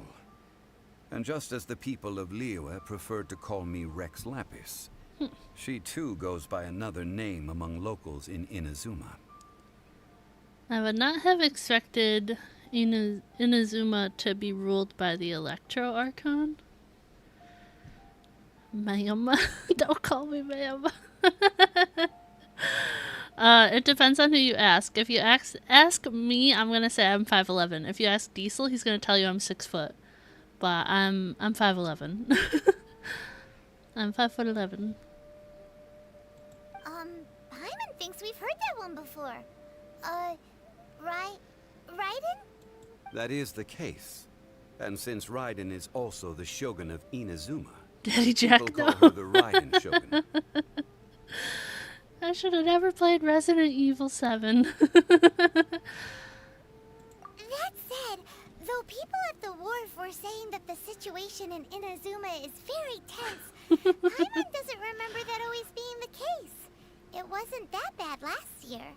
And just as the people of Liyue preferred to call me Rex Lapis, she too goes by another name among locals in Inazuma. I would not have expected Inazuma to be ruled by the Electro-Archon. Ma'am. Don't call me ma'am. It depends on who you ask. If you ask me, I'm gonna say I'm 5'11". If you ask Diesel, he's gonna tell you I'm 6 foot. But I'm 5'11". I'm 5'11". Paimon thinks we've heard that one before. Raiden? That is the case. And since Raiden is also the Shogun of Inazuma, Daddy Jack, people call her the Raiden Shogun. I should have never played Resident Evil 7. That said, though people at the wharf were saying that the situation in Inazuma is very tense, Paimon doesn't remember that always being the case. It wasn't that bad last year.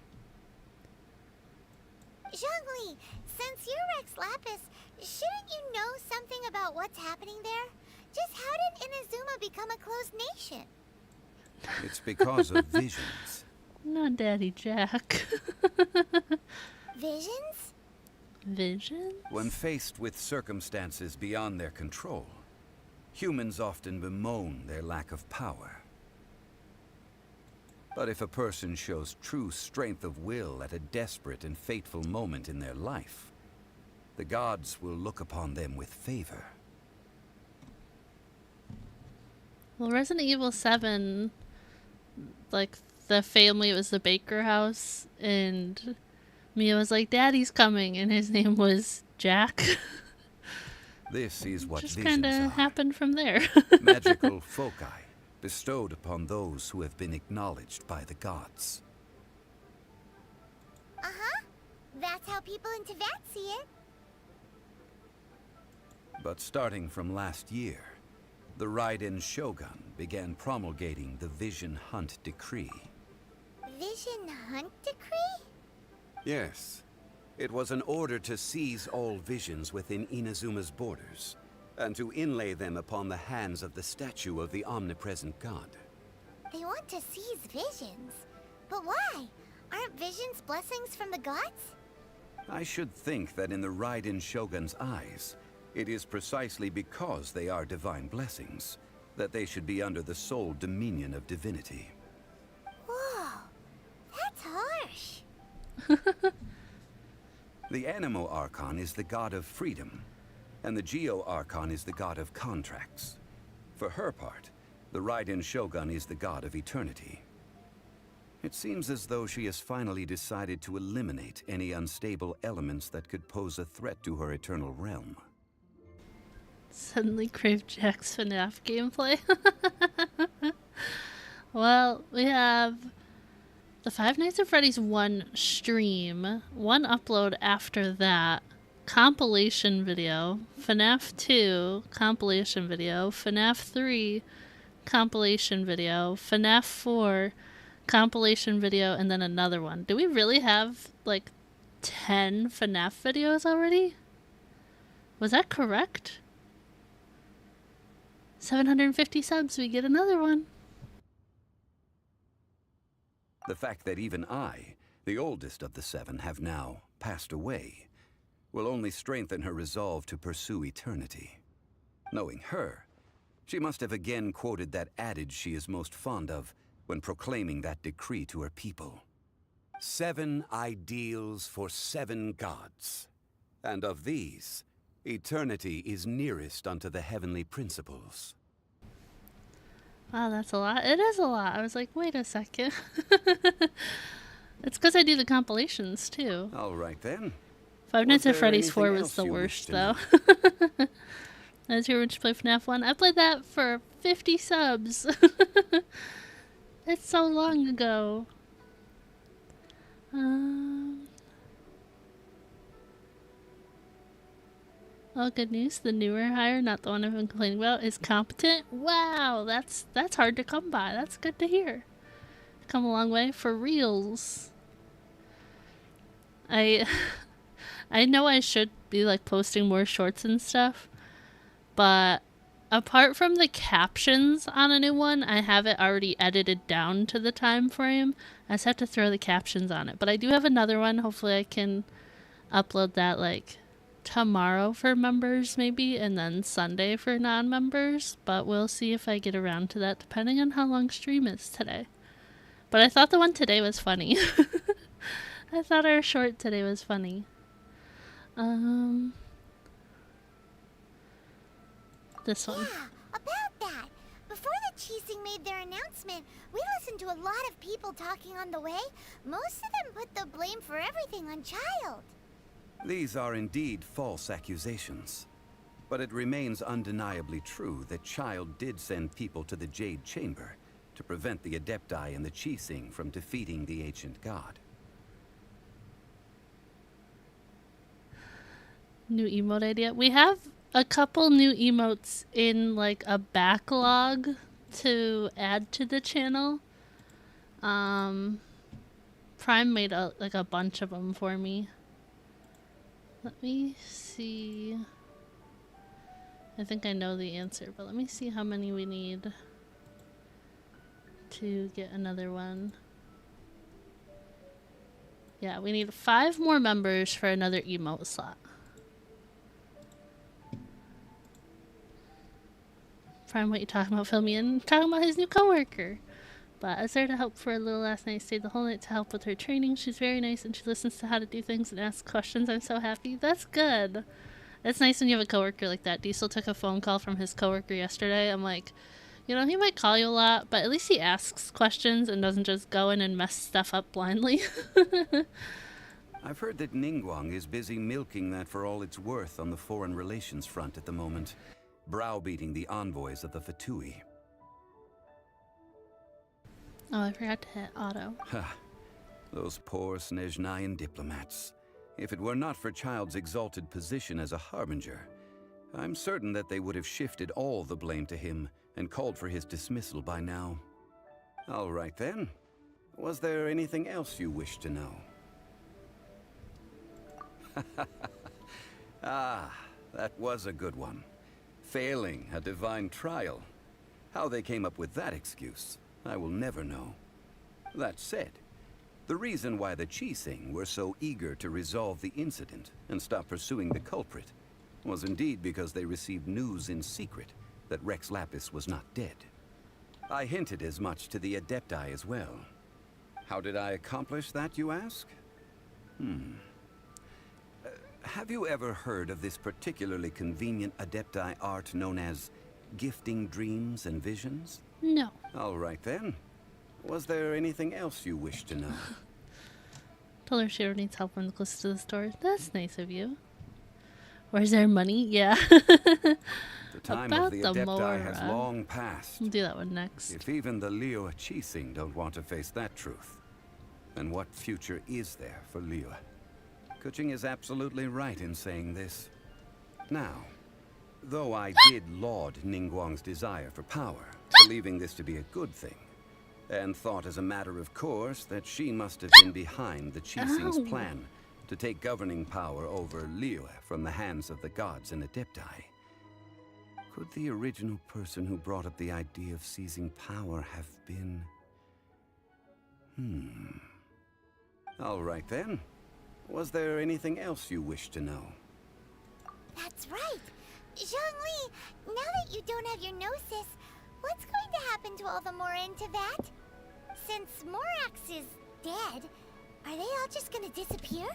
Zhongli, since you're Rex Lapis, shouldn't you know something about what's happening there? Just how did Inazuma become a closed nation? It's because of visions. Not Daddy Jack. Visions? Visions? When faced with circumstances beyond their control, humans often bemoan their lack of power. But if a person shows true strength of will at a desperate and fateful moment in their life, the gods will look upon them with favor. Well, Resident Evil 7, like, the family, it was the Baker house, and Mia was like, Daddy's coming, and his name was Jack. This is what Just visions kind of are. happened from there. Magical foci bestowed upon those who have been acknowledged by the gods. Uh-huh. That's how people in Teyvat see it. But starting from last year, the Raiden Shogun began promulgating the Vision Hunt Decree. Vision Hunt Decree? Yes. It was an order to seize all visions within Inazuma's borders, and to inlay them upon the hands of the statue of the omnipresent god. They want to seize visions. But why? Aren't visions blessings from the gods? I should think that in the Raiden Shogun's eyes, it is precisely because they are divine blessings that they should be under the sole dominion of divinity. Whoa, that's harsh. The Animo Archon is the god of freedom, and the Geo Archon is the god of contracts. For her part, the Raiden Shogun is the god of eternity. It seems as though she has finally decided to eliminate any unstable elements that could pose a threat to her eternal realm. Suddenly crave Jack's FNAF gameplay. Well, we have the Five Nights at Freddy's 1 stream, 1 upload after that, compilation video, FNAF 2 compilation video, FNAF 3 compilation video, FNAF 4 compilation video, and then another one. Do we really have like 10 FNAF videos already? Was that correct? 750 subs, we get another one. The fact that even I, the oldest of the 7, have now passed away, will only strengthen her resolve to pursue eternity. Knowing her, she must have again quoted that adage she is most fond of when proclaiming that decree to her people. 7 ideals for 7 gods, and of these, eternity is nearest unto the heavenly principles. Wow, that's a lot. It is a lot. I was like, wait a second. It's because I do the compilations, too. All right, then. Five Nights at there Freddy's 4 anything was else the you wish worst, to though. know? I was here when you play FNAF 1. I played that for 50 subs. It's so long ago. Oh, good news. The newer hire, not the one I've been complaining about, is competent. Wow, that's hard to come by. That's good to hear. Come a long way for reals. I know I should be like posting more shorts and stuff, but apart from the captions on a new one, I have it already edited down to the time frame. I just have to throw the captions on it. But I do have another one. Hopefully I can upload that like tomorrow for members maybe, and then Sunday for non-members. But we'll see if I get around to that depending on how long stream is today. But I thought the one today was funny. I thought our short today was funny. This one. Yeah, about that. Before the Cheesing made their announcement, we listened to a lot of people talking on the way. Most of them put the blame for everything on Child. These are indeed false accusations. But it remains undeniably true that Child did send people to the Jade Chamber to prevent the Adepti and the Cheesing from defeating the ancient god. New emote idea. We have a couple new emotes in like a backlog to add to the channel. Prime made a bunch of them for me. Let me see. I think I know the answer, but let me see how many we need to get another one. Yeah, we need 5 more members for another emote slot. Prime, what you talking about, Filmy? And talking about his new coworker. But I was there to help for a little last night. Stayed the whole night to help with her training. She's very nice and she listens to how to do things and asks questions. I'm so happy. That's good. It's nice when you have a coworker like that. Diesel took a phone call from his coworker yesterday. I'm like, you know, he might call you a lot, but at least he asks questions and doesn't just go in and mess stuff up blindly. I've heard that Ningguang is busy milking that for all it's worth on the foreign relations front at the moment, browbeating the envoys of the Fatui. Oh, I forgot to hit auto. Ha! Those poor Snezhnayan diplomats. If it were not for Child's exalted position as a harbinger, I'm certain that they would have shifted all the blame to him and called for his dismissal by now. All right then. Was there anything else you wish to know? Ah, that was a good one. Failing a divine trial. How they came up with that excuse, I will never know. That said, the reason why the Cheesing were so eager to resolve the incident and stop pursuing the culprit was indeed because they received news in secret that Rex Lapis was not dead. I hinted as much to the Adepti as well. How did I accomplish that, you ask? Have you ever heard of this particularly convenient Adepti art known as gifting dreams and visions? No. All right then. Was there anything else you wish to know? Told her she needs help when close to the store. That's nice of you. Where's there money? Yeah. The time About of the Adepti has long passed. We'll do that one next. If even the Liyue Cheesing don't want to face that truth, then what future is there for Liyue? Kuching is absolutely right in saying this. Now, though I did laud Ningguang's desire for power, believing this to be a good thing, and thought as a matter of course that she must have been behind the Cheesing's plan to take governing power over Liyue from the hands of the gods and Adepti. Could the original person who brought up the idea of seizing power have been... All right then. Was there anything else you wish to know? That's right. Zhongli, now that you don't have your gnosis, what's going to happen to all the Mora in Teyvat? Since Morax is dead, are they all just gonna disappear?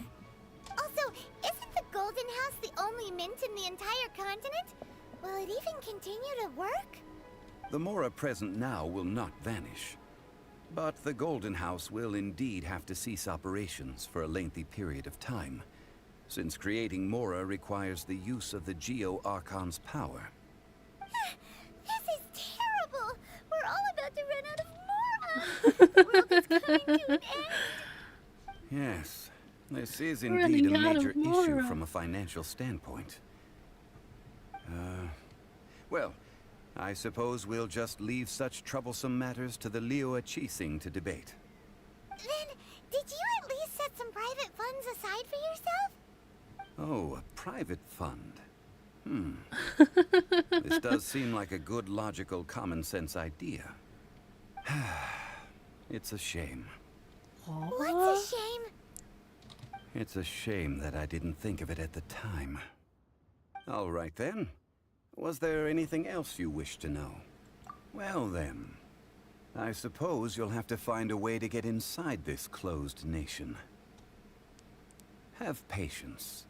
Also, isn't the Golden House the only mint in the entire continent? Will it even continue to work? The Mora present now will not vanish. But the Golden House will indeed have to cease operations for a lengthy period of time, since creating Mora requires the use of the Geo-Archon's power. This is terrible! We're all about to run out of Mora! The world is coming to an end! Yes, this is indeed a Running out major of issue Mora. from a financial standpoint. Well, I suppose we'll just leave such troublesome matters to the Liyue Cheesing to debate. Then, did you at least set some private funds aside for yourself? Oh, a private fund. This does seem like a good, logical, common-sense idea. It's a shame. What's a shame? It's a shame that I didn't think of it at the time. All right then. Was there anything else you wish to know? Well then. I suppose you'll have to find a way to get inside this closed nation. Have patience.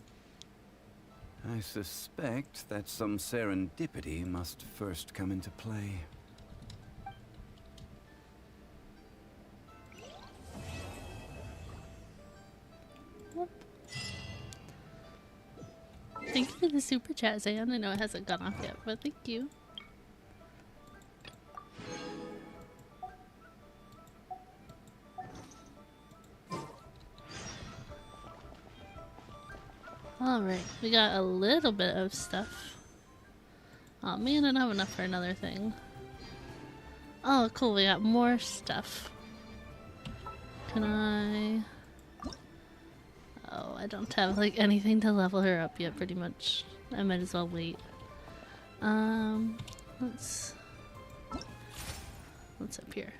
I suspect that some serendipity must first come into play. Thank you for the super chat, Zan. I know it hasn't gone off yet, but thank you. Alright, we got a little bit of stuff. Oh man, I don't have enough for another thing. Oh cool, we got more stuff. Can I... Oh, I don't have like anything to level her up yet, pretty much. I might as well wait. What's up here?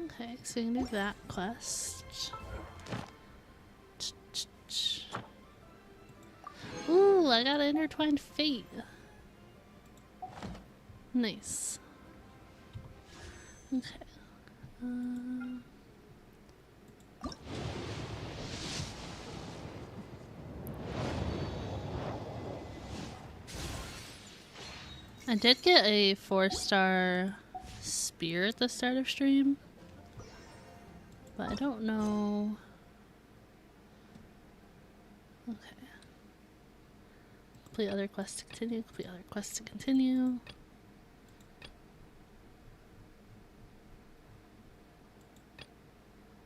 Okay, so we can do that quest. Ooh, I got an intertwined fate. Nice. Okay. I did get a 4-star spear at the start of stream, but I don't know. Okay. Complete other quests to continue. Complete other quests to continue.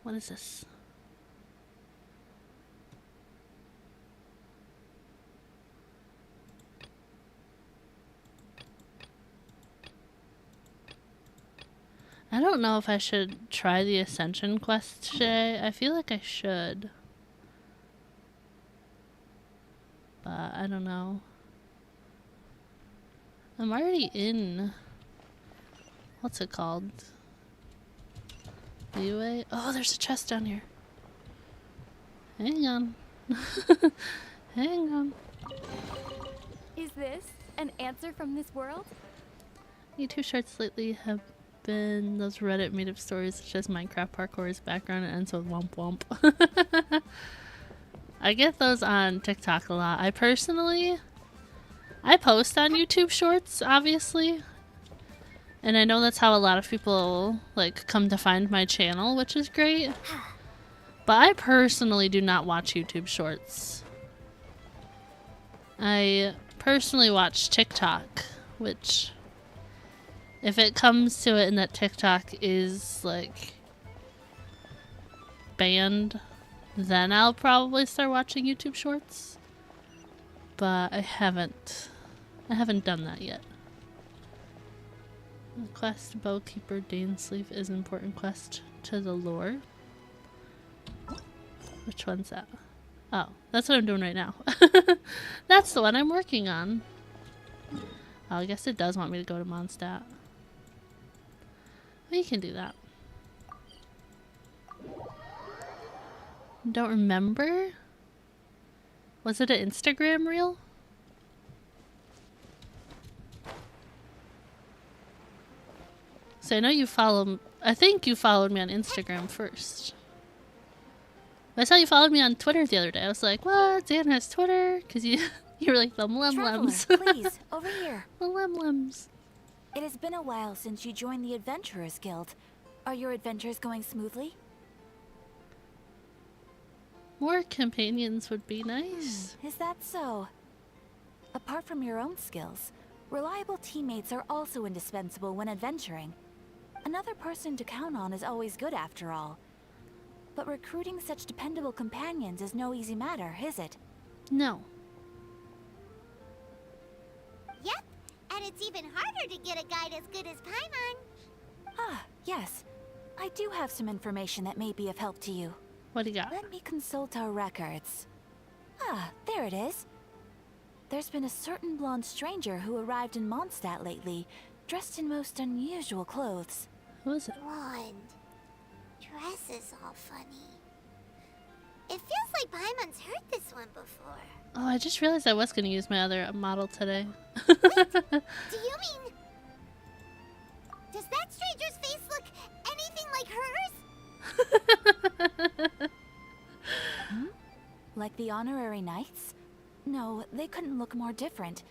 What is this? I don't know if I should try the Ascension quest today. I feel like I should. But I don't know. I'm already in... What's it called? Leeway? Oh, there's a chest down here. Hang on. Hang on. Is this an answer from this world? YouTube shorts lately have been those Reddit made-up stories such as Minecraft parkour's background and ends with womp womp. I get those on TikTok a lot. I post on YouTube shorts, obviously. And I know that's how a lot of people like come to find my channel, which is great. But I personally do not watch YouTube shorts. I personally watch TikTok, which if it comes to it and that TikTok is like banned, then I'll probably start watching YouTube shorts. But I haven't done that yet. The quest Bowkeeper Dainsleaf is an important quest to the lore. Which one's that? Oh, that's what I'm doing right now. That's the one I'm working on. Oh, I guess it does want me to go to Mondstadt. We can do that. Don't remember? Was it an Instagram reel? So I know you follow... I think you followed me on Instagram first. I saw you followed me on Twitter the other day. I was like, what? Dan has Twitter? Because you were like the mlemlems. Traveler, please, over here. The mlemlems. It has been a while since you joined the Adventurers Guild. Are your adventures going smoothly? More companions would be nice. Is that so? Apart from your own skills, reliable teammates are also indispensable when adventuring. Another person to count on is always good after all. But recruiting such dependable companions is no easy matter, is it? No. Yep, and it's even harder to get a guide as good as Paimon. Ah, yes. I do have some information that may be of help to you. What do you got? Let me consult our records. Ah, there it is. There's been a certain blonde stranger who arrived in Mondstadt lately, dressed in most unusual clothes. Who is it? Blonde. Dress is all funny. It feels like Paimon's heard this one before. Oh, I just realized I was going to use my other model today. Do you mean... Does that stranger's face look anything like hers? Hmm? Like the honorary knights? No, they couldn't look more different.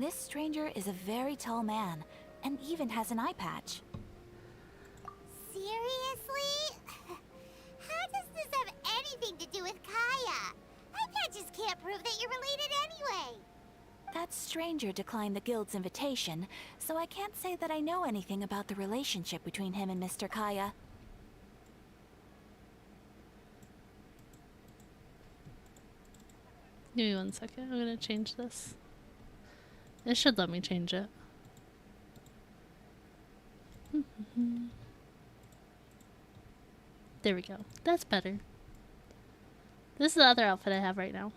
This stranger is a very tall man, and even has an eye patch. Seriously? How does this have anything to do with Kaya? Eye patches can't prove that you're related anyway. That stranger declined the guild's invitation, so I can't say that I know anything about the relationship between him and Mr. Kaya. Give me 1 second. I'm going to change this. It should let me change it. There we go. That's better. This is the other outfit I have right now,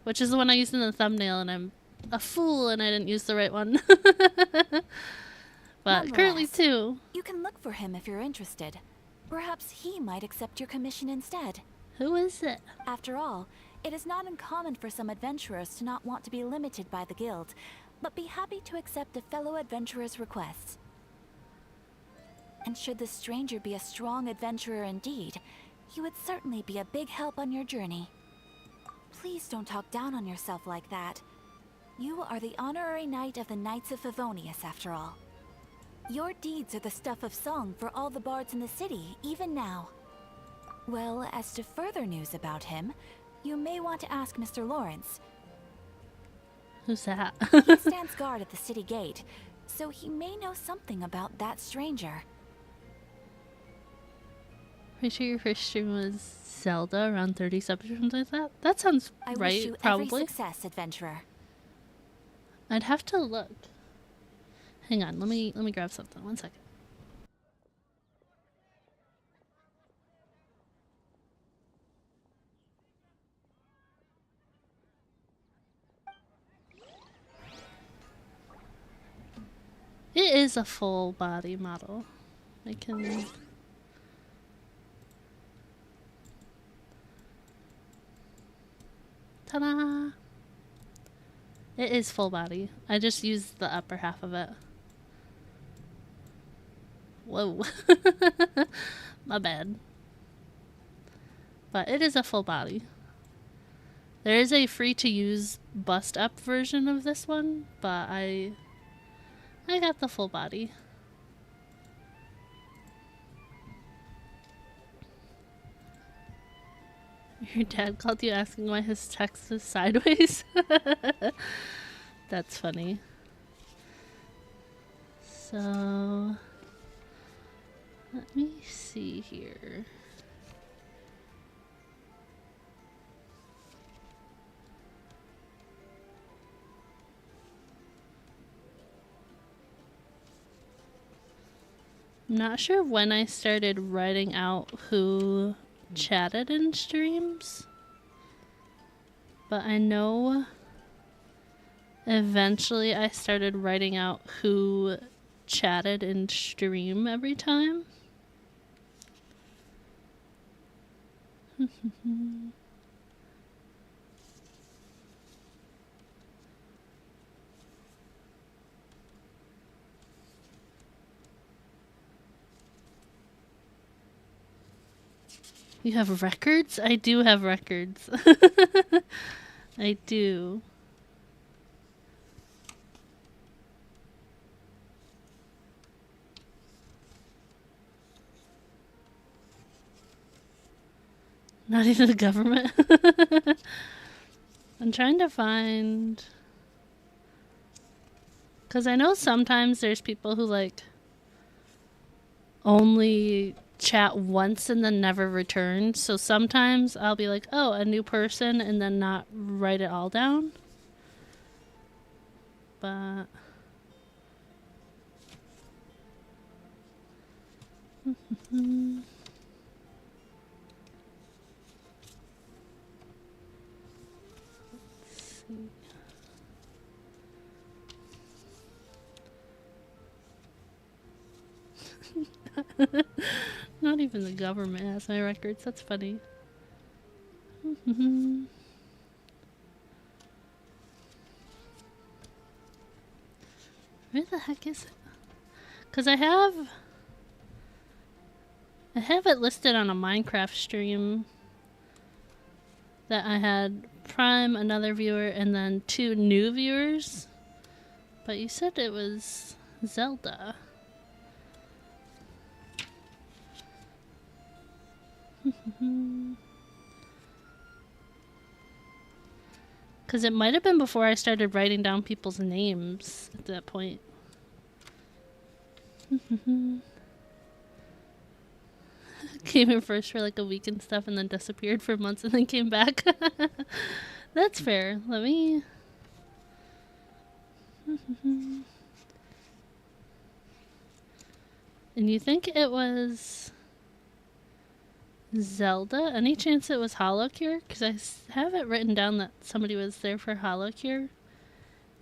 which is the one I used in the thumbnail, and I'm a fool and I didn't use the right one. But currently too. You can look for him if you're interested. Perhaps he might accept your commission instead. Who is it? After all, it is not uncommon for some adventurers to not want to be limited by the guild, but be happy to accept a fellow adventurer's requests. And should the stranger be a strong adventurer indeed, he would certainly be a big help on your journey. Please don't talk down on yourself like that. You are the honorary knight of the Knights of Favonius, after all. Your deeds are the stuff of song for all the bards in the city, even now. Well, as to further news about him, you may want to ask Mr. Lawrence. Who's that? He stands guard at the city gate, so he may know something about that stranger. Pretty sure your first stream was Zelda, around 30 subs or something like that? That sounds I right, wish you probably. every success, adventurer. I'd have to look. Hang on, let me grab something. 1 second. It is a full body model. I can... Ta-da! It is full body. I just used the upper half of it. Whoa. My bad. But it is a full body. There is a free to use bust up version of this one, but I got the full body. Your dad called you asking why his text is sideways? That's funny. So, let me see here. I'm not sure when I started writing out who chatted in streams, but I know eventually I started writing out who chatted in stream every time. You have records? I do have records. I do. Not even the government. I'm trying to find... Because I know sometimes there's people who, like, only chat once and then never return. So sometimes I'll be like, oh, a new person, and then not write it all down. But... Not even the government has my records. That's funny. Where the heck is it? Because I have it listed on a Minecraft stream that I had Prime, another viewer, and then 2 new viewers. But you said it was Zelda. Because it might have been before I started writing down people's names at that point. Came in first for like a week and stuff and then disappeared for months and then came back. That's fair. Let me... And you think it was Zelda? Any chance it was Holocure? Because I have it written down that somebody was there for Holocure.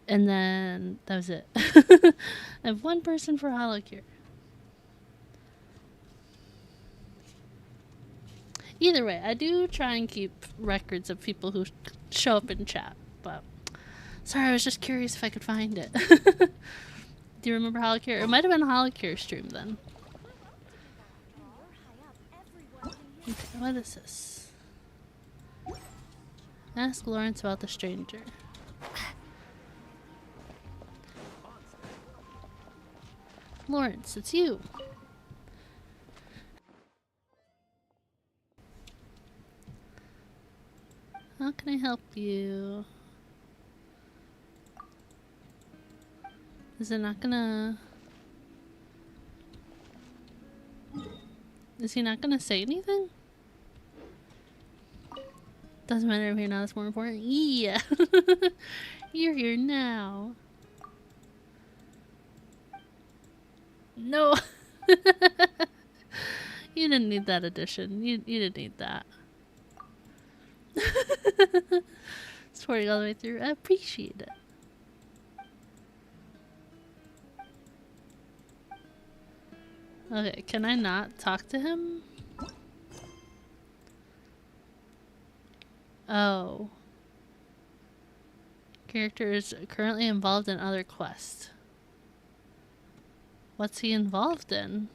And then that was it. I have 1 person for Holocure. Either way, I do try and keep records of people who show up in chat. But sorry, I was just curious if I could find it. Do you remember Holocure? It might have been a Holocure stream then. Okay, what is this? Ask Lawrence about the stranger. Lawrence, it's you. How can I help you? Is it not gonna... Is he not gonna say anything? Doesn't matter if you're not, it's more important. Yeah! You're here now. No! You didn't need that addition. You didn't need that. Supporting all the way through. I appreciate it. Okay, can I not talk to him? Oh. Character is currently involved in other quests. What's he involved in?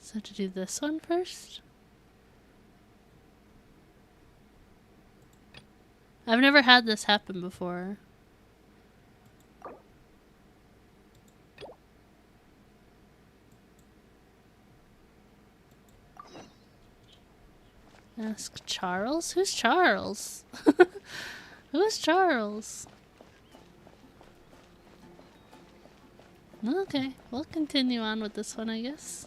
So to do this one first? I've never had this happen before. Ask Charles? Who's Charles? Who's Charles? Okay, we'll continue on with this one, I guess.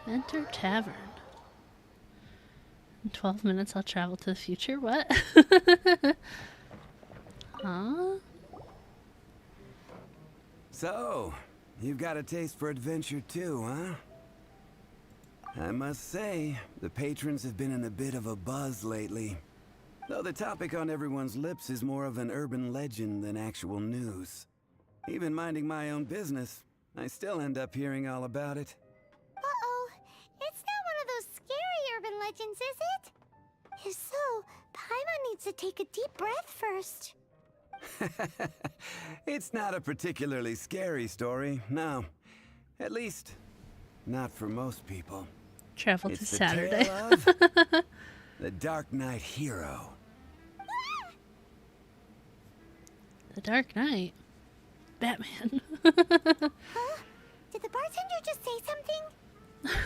Enter tavern. In 12 minutes I'll travel to the future? What? Huh? So, you've got a taste for adventure too, huh? I must say, the patrons have been in a bit of a buzz lately. Though the topic on everyone's lips is more of an urban legend than actual news. Even minding my own business, I still end up hearing all about it. Uh-oh. It's not one of those scary urban legends, is it? If so, Paimon needs to take a deep breath first. It's not a particularly scary story, no. At least, not for most people. Travel it's to the Saturday. Tale of the Dark Knight Hero. The Dark Knight? Batman. Huh? Did the bartender just say something?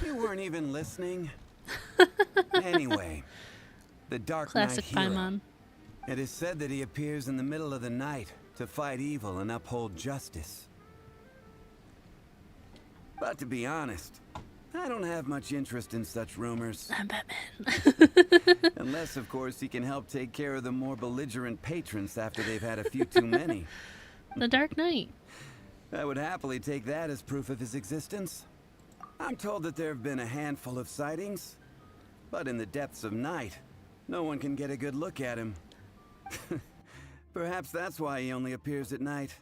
You weren't even listening. Anyway, the Dark Classic Knight Hero. Paimon. It is said that he appears in the middle of the night to fight evil and uphold justice. But to be honest, I don't have much interest in such rumors. I'm Batman. Unless, of course, he can help take care of the more belligerent patrons after they've had a few too many. The Dark Knight. I would happily take that as proof of his existence. I'm told that there have been a handful of sightings. But in the depths of night, no one can get a good look at him. Perhaps that's why he only appears at night.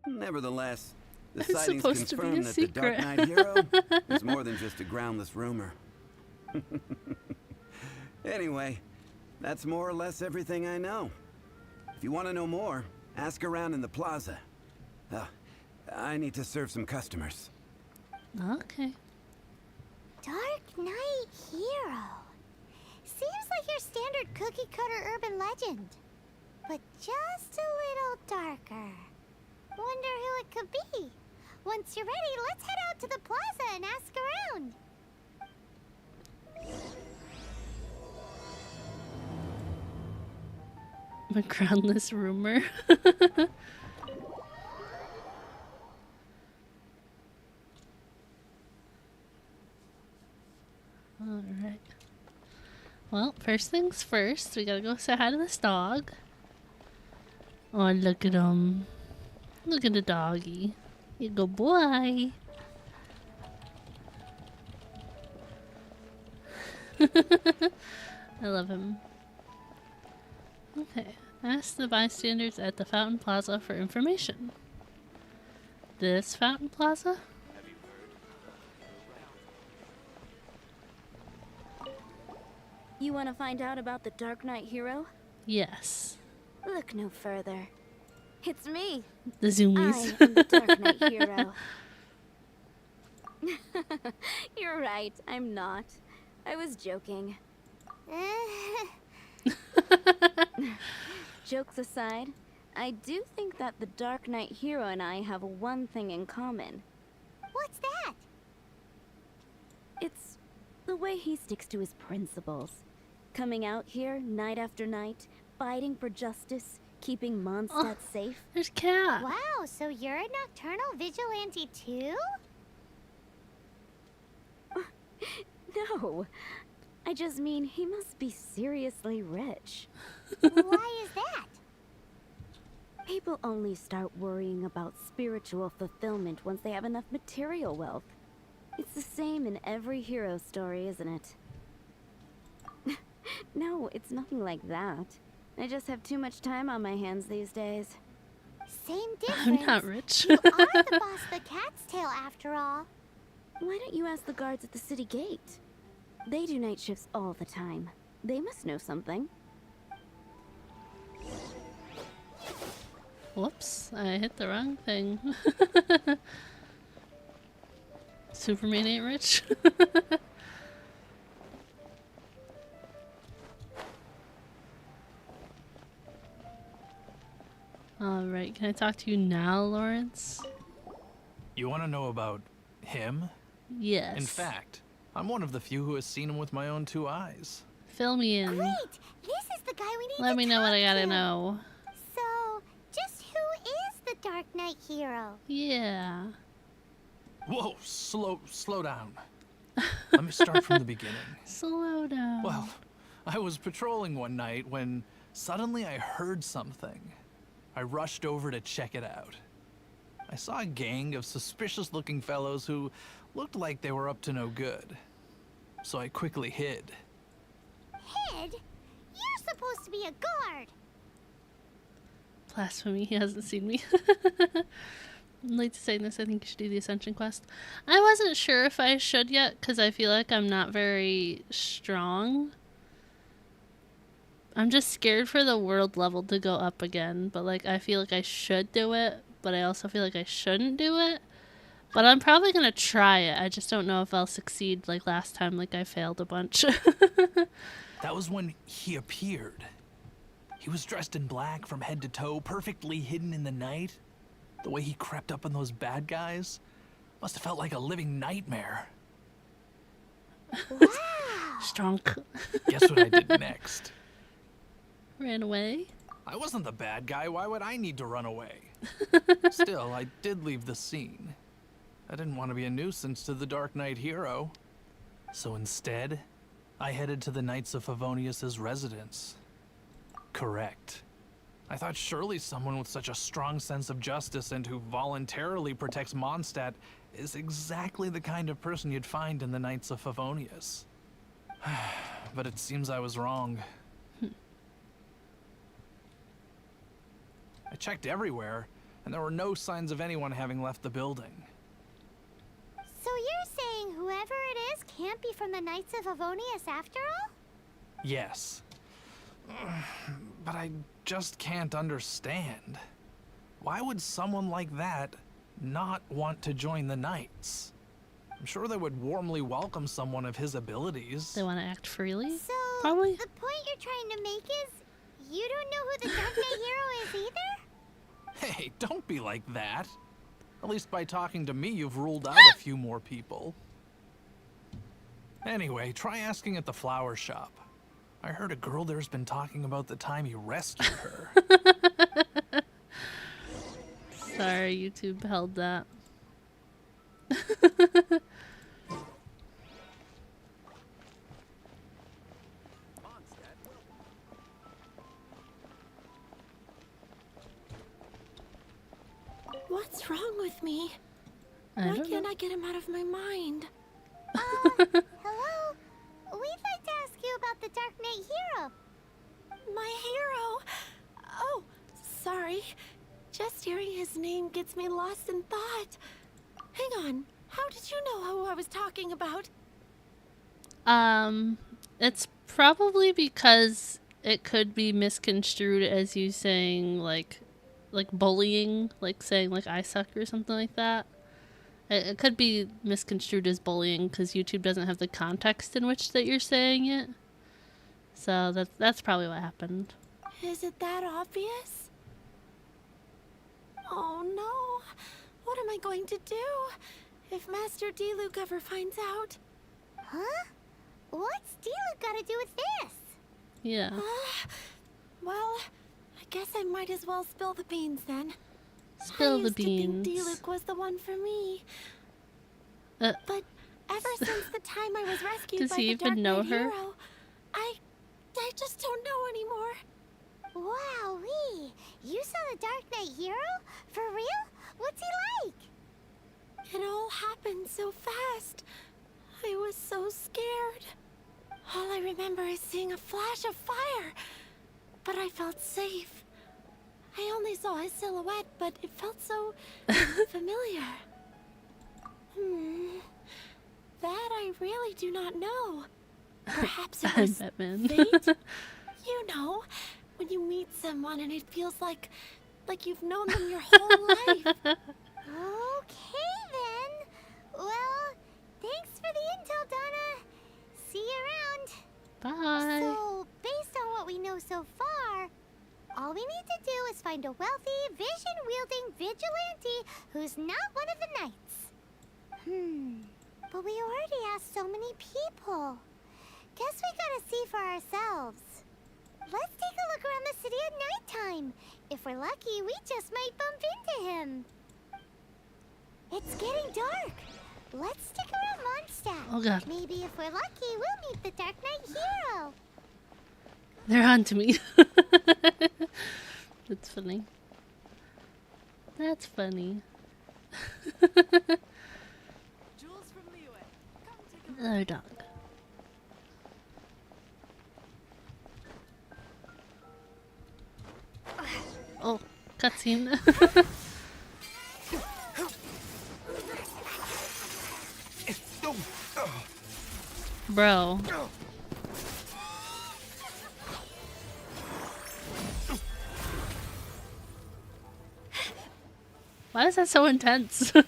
Nevertheless, the It's sightings supposed to be confirm a that the Dark secret. Knight Hero is more than just a groundless rumor. Anyway, that's more or less everything I know. If you want to know more, ask around in the plaza. I need to serve some customers. Okay. Dark Knight Hero. Seems like your standard cookie-cutter urban legend. But just a little darker. Wonder who it could be. Once you're ready, let's head out to the plaza and ask around. A groundless rumor. Alright. Well, first things first, we gotta go say hi to this dog. Oh, look at him. Look at the doggy. You go boy. I love him. Okay. Ask the bystanders at the Fountain Plaza for information. This Fountain Plaza? You want to find out about the Dark Knight Hero? Yes. Look no further. It's me. The zoomies. I am the Dark Knight Hero. You're right, I'm not. I was joking. Jokes aside, I do think that the Dark Knight Hero and I have one thing in common. What's that? It's the way he sticks to his principles. Coming out here night after night, fighting for justice, keeping Mondstadt safe. There's Cat. Wow, so you're a nocturnal vigilante too? No, I just mean he must be seriously rich. Why is that? People only start worrying about spiritual fulfillment once they have enough material wealth. It's the same in every hero story, isn't it? No, it's nothing like that. I just have too much time on my hands these days. Same difference. I'm not rich. You are the boss of the Cat's Tail, after all. Why don't you ask the guards at the city gate? They do night shifts all the time. They must know something. Whoops, I hit the wrong thing. Superman ain't rich. Alright, can I talk to you now, Lawrence? You want to know about him? Yes. In fact, I'm one of the few who has seen him with my own 2 eyes. Fill me in. Great! This is the guy we need Let me know what I gotta know. So, just who is the Dark Knight Hero? Yeah. Whoa, slow down. Let me start from the beginning. Slow down. Well, I was patrolling one night when suddenly I heard something. I rushed over to check it out. I saw a gang of suspicious-looking fellows who looked like they were up to no good. So I quickly hid. Hid? You're supposed to be a guard. Blasphemy, he hasn't seen me. I'm late to saying this, I think you should do the Ascension quest. I wasn't sure if I should yet, because I feel like I'm not very strong. I'm just scared for the world level to go up again, but like I feel like I should do it, but I also feel like I shouldn't do it. But I'm probably gonna try it. I just don't know if I'll succeed like last time, like I failed a bunch. That was when he appeared. He was dressed in black from head to toe, perfectly hidden in the night. The way he crept up on those bad guys must have felt like a living nightmare. Wow. Strong. Guess what I did next? Ran away? I wasn't the bad guy. Why would I need to run away? Still, I did leave the scene. I didn't want to be a nuisance to the Dark Knight Hero. So instead, I headed to the Knights of Favonius' residence. Correct. I thought surely someone with such a strong sense of justice and who voluntarily protects Mondstadt is exactly the kind of person you'd find in the Knights of Favonius. But it seems I was wrong. I checked everywhere, and there were no signs of anyone having left the building. So you're saying whoever it is can't be from the Knights of Avonius after all? Yes. But I just can't understand. Why would someone like that not want to join the Knights? I'm sure they would warmly welcome someone of his abilities. They want to act freely? So, probably. the point you're trying to make is you don't know who the Dark Knight hero is either? Hey, don't be like that. At least by talking to me, you've ruled out a few more people. Anyway, try asking at the flower shop. I heard a girl there's been talking about the time you rescued her. Sorry, YouTube held that. What's wrong with me? I Why don't can't know. I get him out of my mind? Hello? We'd like to ask you about the Dark Knight hero. My hero? Oh, sorry. Just hearing his name gets me lost in thought. Hang on. How did you know who I was talking about? It's probably because it could be misconstrued as you saying like bullying, like saying like I suck or something like that. It could be misconstrued as bullying because YouTube doesn't have the context in which that you're saying it. So that's probably what happened. Is it that obvious? Oh no. What am I going to do if Master D-Luke ever finds out? Huh? What's D-Luke got to do with this? Yeah. Well, I guess I might as well spill the beans then. Spill the I used to think beans. D-Luke was the one for me. But ever since the time I was rescued Does by he the even Dark know Knight her? hero, I just don't know anymore. Wowee! You saw the Dark Knight hero? For real? What's he like? It all happened so fast. I was so scared. All I remember is seeing a flash of fire, but I felt safe. I only saw his silhouette, but it felt so familiar. That I really do not know. Perhaps it was Batman. fate? You know, when you meet someone and it feels like you've known them your whole life. Okay then. Well, thanks for the intel, Donna. See you around. Bye. So, based on what we know so far, all we need to do is find a wealthy, vision-wielding vigilante who's not one of the knights. But we already asked so many people. Guess we gotta see for ourselves. Let's take a look around the city at nighttime. If we're lucky, we just might bump into him. It's getting dark. Let's stick around Mondstadt. Oh, God. Maybe if we're lucky, we'll meet the Dark Knight hero. They're on to me. That's funny. That's funny. Another dog. Oh, cutscene. Bro. Why is that so intense? The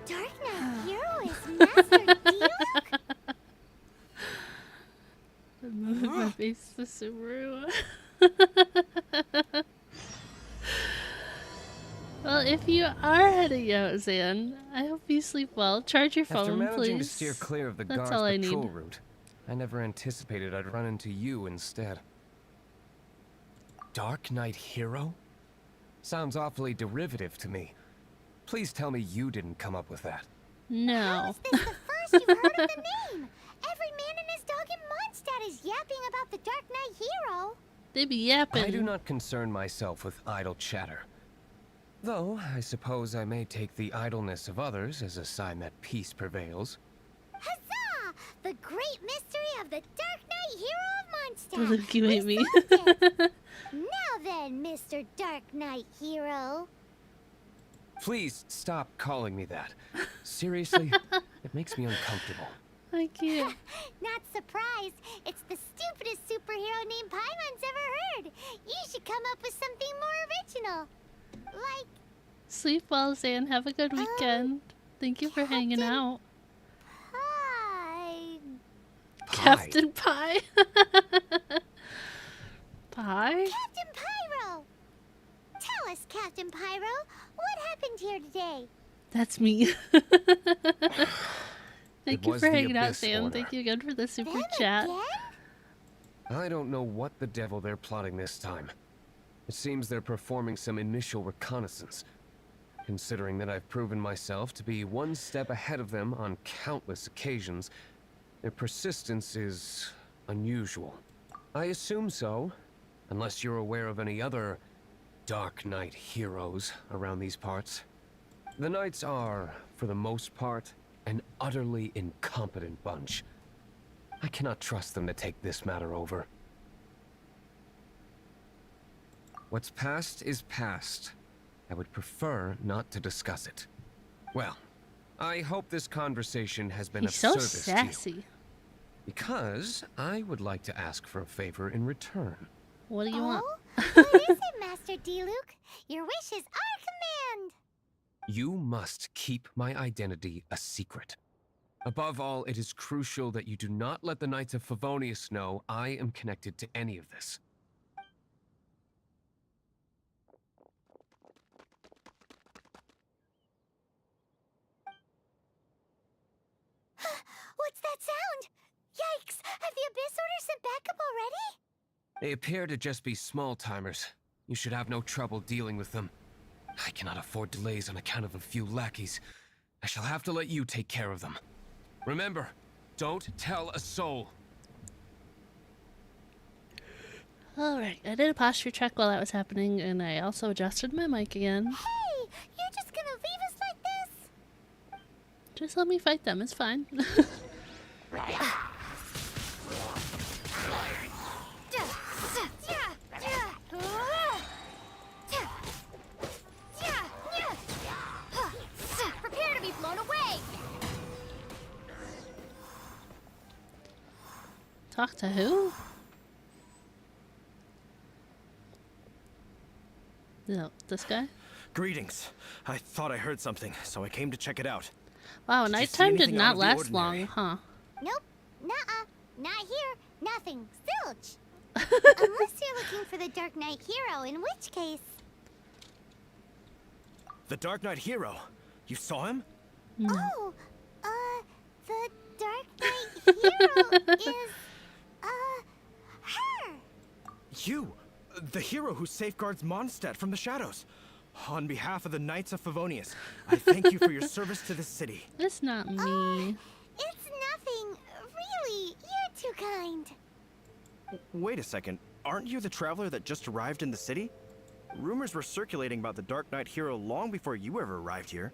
Dark Knight hero is Master D-Luke? I'm moving my face to Subaru. Well, if you are heading out, Zan, I hope you sleep well. Charge your phone, After managing please. to steer clear of the That's guard's all I patrol need. route, I never anticipated I'd run into you instead. Dark Knight hero? Sounds awfully derivative to me. Please tell me you didn't come up with that. No. This is the first you've heard of the name. Every man and his dog in Mondstadt is yapping about the Dark Knight hero. They be yapping. I do not concern myself with idle chatter. Though, I suppose I may take the idleness of others as a sign that peace prevails. Huzzah! The great mystery of the Dark Knight Hero of Mondstadt! Luke, you hate me. Now then, Mr. Dark Knight Hero. Please stop calling me that. Seriously, it makes me uncomfortable. I can't. Not surprised. It's the stupidest superhero name Paimon's ever heard. You should come up with something more original. Like... Sleep well, Zan. Have a good weekend. Thank you for hanging out. Pie. Captain Pie. Pie? Captain Pyro! Tell us, Captain Pyro, what happened here today? That's me. Thank you was for the hanging out, Abyss Sam. Order. Thank you again for the super chat. I don't know what the devil they're plotting this time. It seems they're performing some initial reconnaissance. Considering that I've proven myself to be one step ahead of them on countless occasions, their persistence is unusual. I assume so, unless you're aware of any other Dark Knight heroes around these parts. The Knights are, for the most part, an utterly incompetent bunch. I cannot trust them to take this matter over. What's past is past. I would prefer not to discuss it. Well, I hope this conversation has been of He's so service to you. sassy. Because I would like to ask for a favor in return. What do you want? What is it, Master D-Luke? Your wish is our command. You must keep my identity a secret. Above all, it is crucial that you do not let the Knights of Favonius know I am connected to any of this. What's that sound? Yikes! Have the Abyss Order sent backup already? They appear to just be small-timers. You should have no trouble dealing with them. I cannot afford delays on account of a few lackeys. I shall have to let you take care of them. Remember, don't tell a soul. Alright, I did a posture check while that was happening, and I also adjusted my mic again. Hey, you're just gonna leave us like this? Just let me fight them, it's fine. Prepare to be blown away! Talk to who? No, this guy? Greetings. I thought I heard something, so I came to check it out. Wow, Did you see nighttime did anything out not of the last ordinary? long, huh? Nope. Nuh-uh. Not here. Nothing. Zilch. Unless you're looking for the Dark Knight Hero, in which case... The Dark Knight Hero. You saw him? Oh, the Dark Knight Hero is, her! You! The hero who safeguards Mondstadt from the shadows. On behalf of the Knights of Favonius, I thank you for your service to this city. It's not me. It's nothing. Really, you're too kind. Wait a second. Aren't you the traveler that just arrived in the city? Rumors were circulating about the Dark Knight Hero long before you ever arrived here.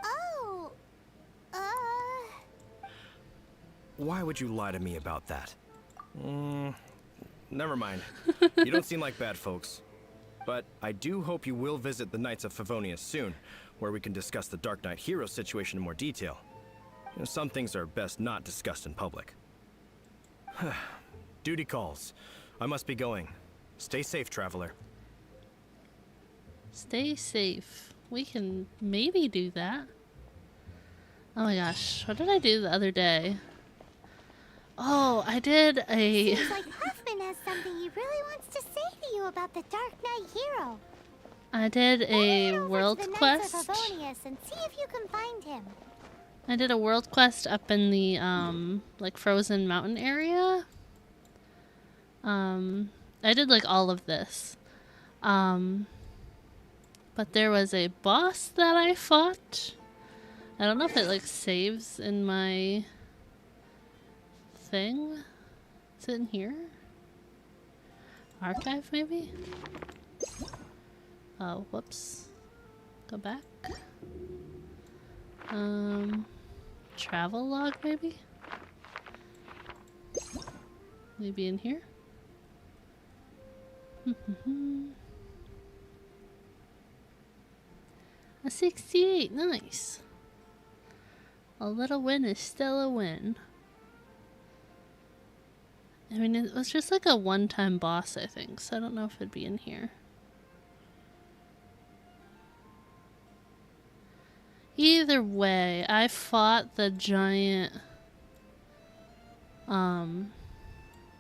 Oh, Why would you lie to me about that? Never mind. You don't seem like bad folks. But I do hope you will visit the Knights of Favonius soon, where we can discuss the Dark Knight Hero situation in more detail. You know, some things are best not discussed in public. Duty calls. I must be going. Stay safe, traveler. Stay safe. We can maybe do that. Oh my gosh, what did I do the other day? Oh, I did a... seems like Huffman has something he really wants to say to you about the Dark Knight Hero. I did a Head over world to the quest. Knights of Favonius and see if you can find him. I did a world quest up in the like frozen mountain area. I did like all of this. But there was a boss that I fought. I don't know if it like saves in my thing. Is it in here? Archive maybe? Oh, whoops. Go back. Travel log maybe? Maybe in here? A 68, nice. A little win is still a win. I mean, it was just like a one-time boss, I think, so I don't know if it'd be in here. Either way, I fought the giant,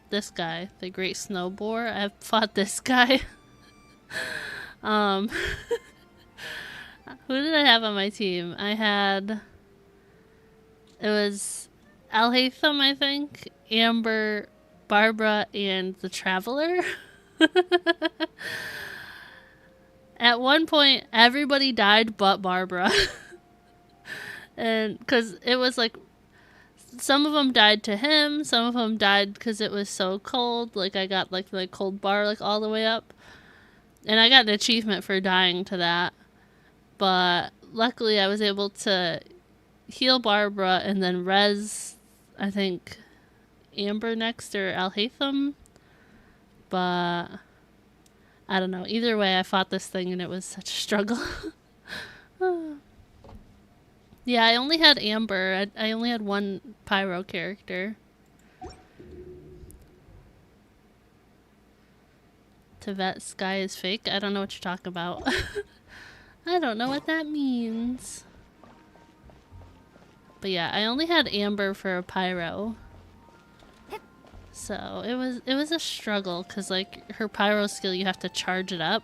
this guy, the great snow boar. I fought this guy. Who did I have on my team? I had, it was Alhaitham, I think, Amber, Barbara, and the Traveler. At one point, everybody died but Barbara. And because it was like, some of them died to him, some of them died because it was so cold. Like, I got like the cold bar like all the way up. And I got an achievement for dying to that. But luckily I was able to heal Barbara and then res, I think, Amber next or Alhaitham. But I don't know. Either way, I fought this thing and it was such a struggle. Yeah, I only had Amber. I only had one Pyro character. Tevet sky is fake? I don't know what you're talking about. I don't know what that means. But yeah, I only had Amber for a Pyro. So it was a struggle because like her Pyro skill, you have to charge it up.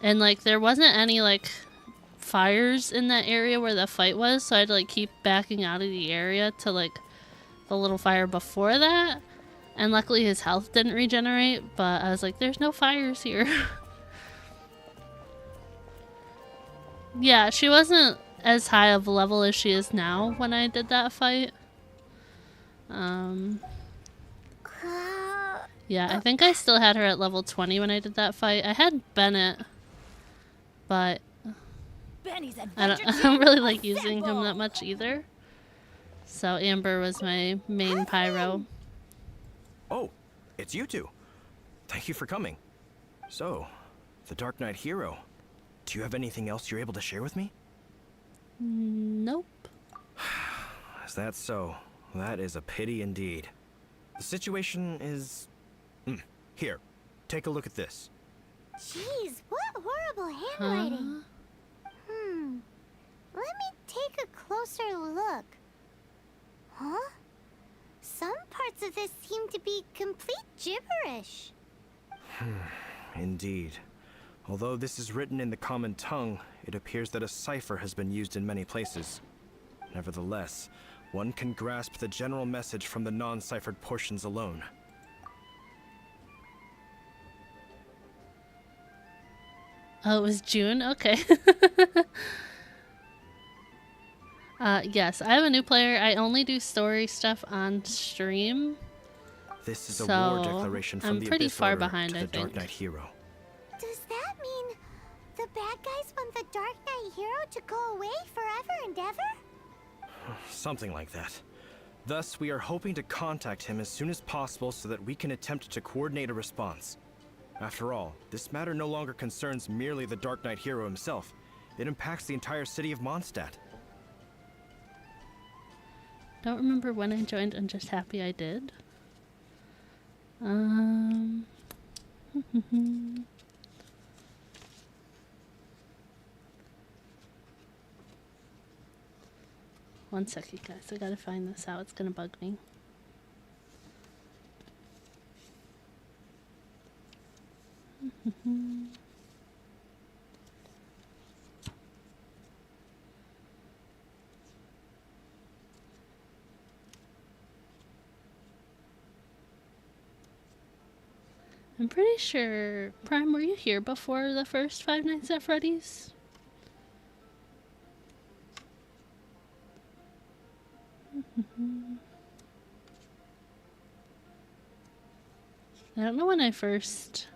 And like there wasn't any like fires in that area where the fight was, so I had to like keep backing out of the area to like the little fire before that. And luckily his health didn't regenerate, but I was like, there's no fires here. Yeah, she wasn't as high of a level as she is now when I did that fight. Yeah, I think I still had her at level 20 when I did that fight. I had Bennett, but I don't really like using him that much either. So Amber was my main Pyro. Oh, it's you two. Thank you for coming. So, the Dark Knight hero. Do you have anything else you're able to share with me? Nope. Is that so? That is a pity indeed. The situation is... Here, take a look at this. Jeez, what horrible handwriting. Let me take a closer look. Huh? Some parts of this seem to be complete gibberish. Indeed. Although this is written in the common tongue, it appears that a cipher has been used in many places. Nevertheless, one can grasp the general message from the non-ciphered portions alone. Oh, it was June? Okay. Yes, I have a new player. I only do story stuff on stream. This is a war declaration from the pretty Abyss far Order behind, to I the think. Dark Knight hero. Does that mean the bad guys want the Dark Knight hero to go away forever and ever? Something like that. Thus, we are hoping to contact him as soon as possible so that we can attempt to coordinate a response. After all, this matter no longer concerns merely the Dark Knight hero himself. It impacts the entire city of Mondstadt. Don't remember when I joined. I'm just happy I did. One second, guys. I gotta find this out. It's gonna bug me. I'm pretty sure, Prime, were you here before the first Five Nights at Freddy's? I don't know when I first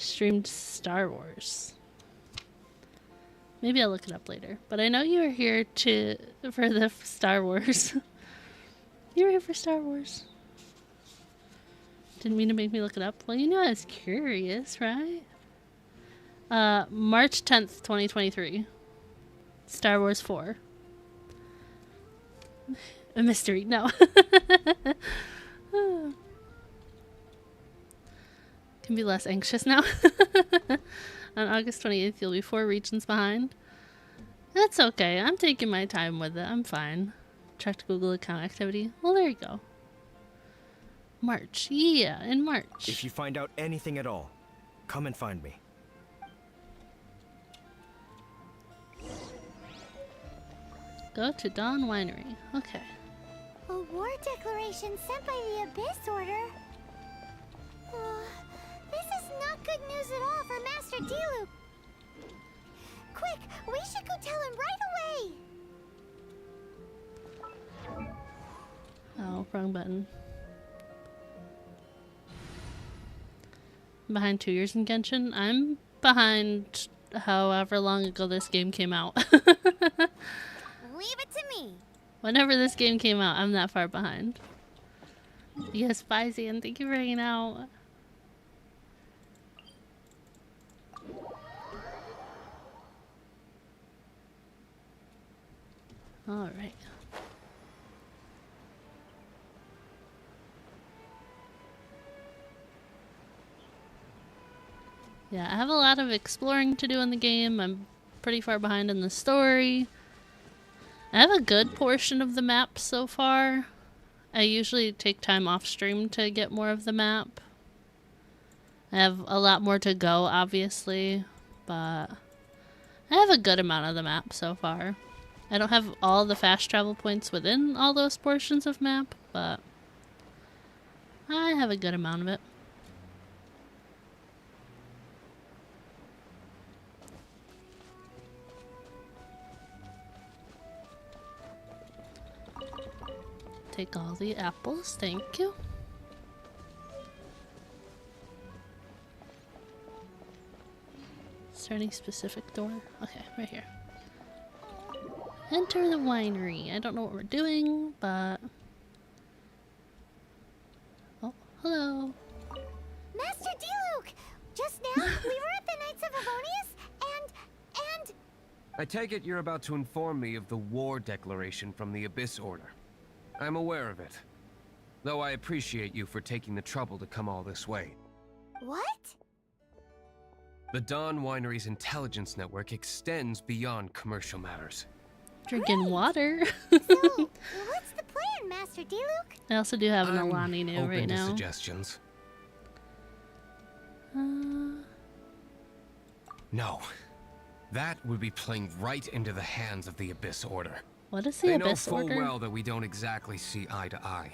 streamed Star Wars. Maybe I'll look it up later. But I know you were here for the Star Wars. You were here for Star Wars. Didn't mean to make me look it up. Well, you know I was curious, right? March 10th, 2023. Star Wars 4. A mystery, no. Can be less anxious now. On August 28th, you'll be 4 regions behind. That's okay. I'm taking my time with it. I'm fine. Checked Google account activity. Well, there you go. March. Yeah, in March. If you find out anything at all, come and find me. Go to Dawn Winery. Okay. A war declaration sent by the Abyss Order? Oh, this is not good news at all for Master Diluc. Quick, we should go tell him right away! Oh, wrong button. I'm behind 2 years in Genshin. I'm behind however long ago this game came out. Leave it to me. Whenever this game came out, I'm that far behind. Yes, bye, Zan. Thank you for hanging out. Alright. Yeah, I have a lot of exploring to do in the game. I'm pretty far behind in the story. I have a good portion of the map so far. I usually take time off stream to get more of the map. I have a lot more to go, obviously, but I have a good amount of the map so far. I don't have all the fast travel points within all those portions of map, but I have a good amount of it. Take all the apples, thank you. Is there any specific door? Okay, right here. Enter the winery. I don't know what we're doing, but... Oh, hello. Master Diluc! Just now, we were at the Knights of Favonius, and... I take it you're about to inform me of the war declaration from the Abyss Order. I'm aware of it, though I appreciate you for taking the trouble to come all this way. What? The Dawn Winery's intelligence network extends beyond commercial matters. Drinking water. So, what's the plan, Master Diluc? I also do have an Alani new right now. Suggestions. No. That would be playing right into the hands of the Abyss Order. What is the Abyss Order? They know full Order? well that we don't exactly see eye to eye.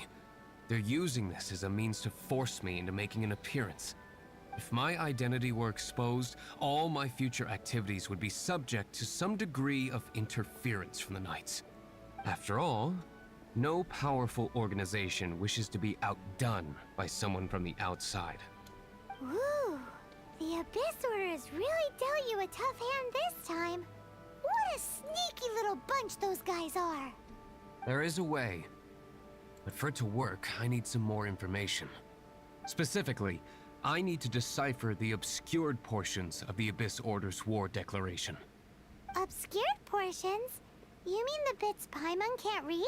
They're using this as a means to force me into making an appearance. If my identity were exposed, all my future activities would be subject to some degree of interference from the Knights. After all, no powerful organization wishes to be outdone by someone from the outside. Ooh, the Abyss Order has really dealt you a tough hand this time. What a sneaky little bunch those guys are. There is a way, but for it to work, I need some more information. Specifically, I need to decipher the obscured portions of the Abyss Order's war declaration. Obscured portions? You mean the bits Paimon can't read?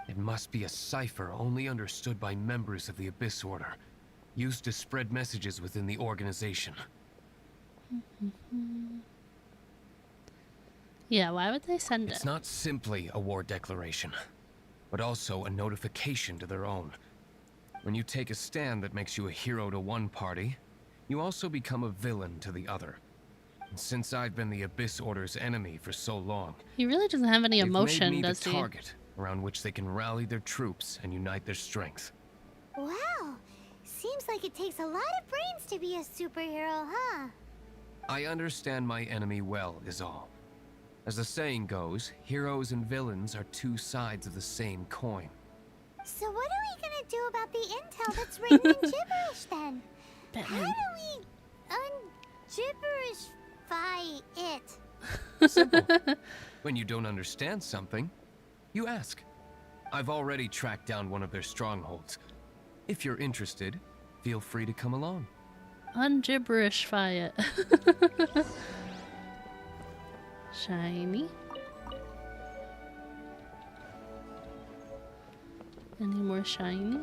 It must be a cipher only understood by members of the Abyss Order, used to spread messages within the organization. Yeah, why would they send it? It's not simply a war declaration, but also a notification to their own. When you take a stand that makes you a hero to one party, you also become a villain to the other. And since I've been the Abyss Order's enemy for so long, He really doesn't have any emotion, they've made me does the he? target around which they can rally their troops and unite their strength. Wow, seems like it takes a lot of brains to be a superhero, huh? I understand my enemy well, is all. As the saying goes, heroes and villains are two sides of the same coin. So what are we gonna do about the intel that's written in gibberish then? How do we Gibberish it. Simple. When you don't understand something, you ask. I've already tracked down one of their strongholds. If you're interested, feel free to come along. Ungibberish it. Shiny. Any more shiny?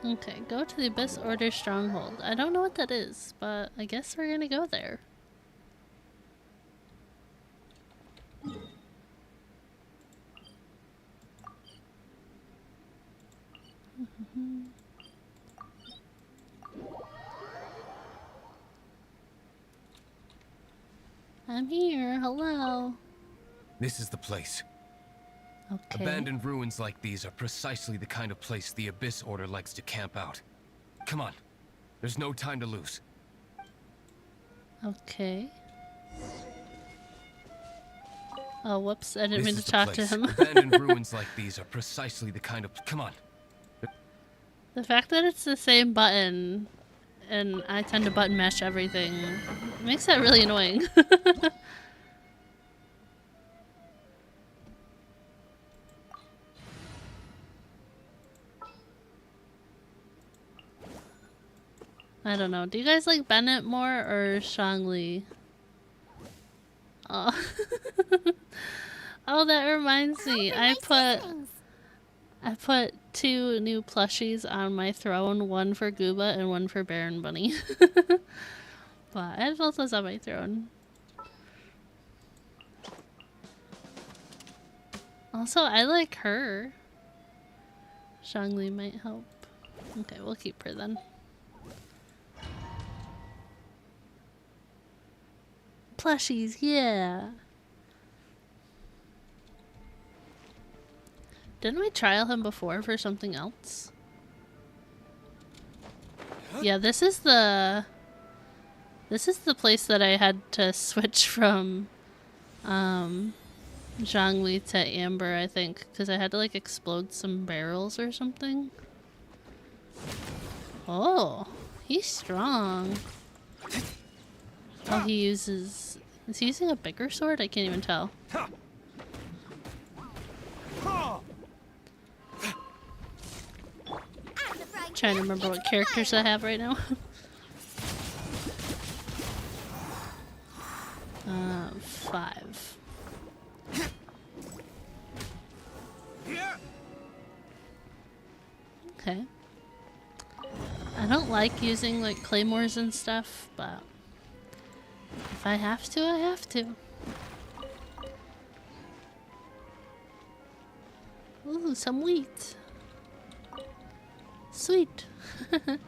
Okay, go to the Abyss Order Stronghold. I don't know what that is, but I guess we're gonna go there. I'm here, hello. This is the place. Okay. Abandoned ruins like these are precisely the kind of place the Abyss Order likes to camp out. Come on, there's no time to lose. Okay. Oh, whoops, I didn't mean to the talk to place. him. Abandoned ruins like these are precisely the kind of... Come on. The fact that it's the same button, and I tend to button mash everything, makes that really annoying. I don't know. Do you guys like Bennett more or Shangli? Oh. Oh, that reminds me. I put 2 new plushies on my throne, one for Gooba and one for Baron Bunny. But I have both those on my throne. Also, I like her. Shangli might help. Okay, we'll keep her then. Plushies, yeah. Didn't we trial him before for something else? Yeah, this is the place that I had to switch from Zhongli to Amber, I think, because I had to like explode some barrels or something. Oh, he's strong. Oh, is he using a bigger sword? I can't even tell. Trying to remember what characters I have right now. 5. Okay. I don't like using like claymores and stuff, but if I have to, I have to. Ooh, some wheat. Sweet. Hey,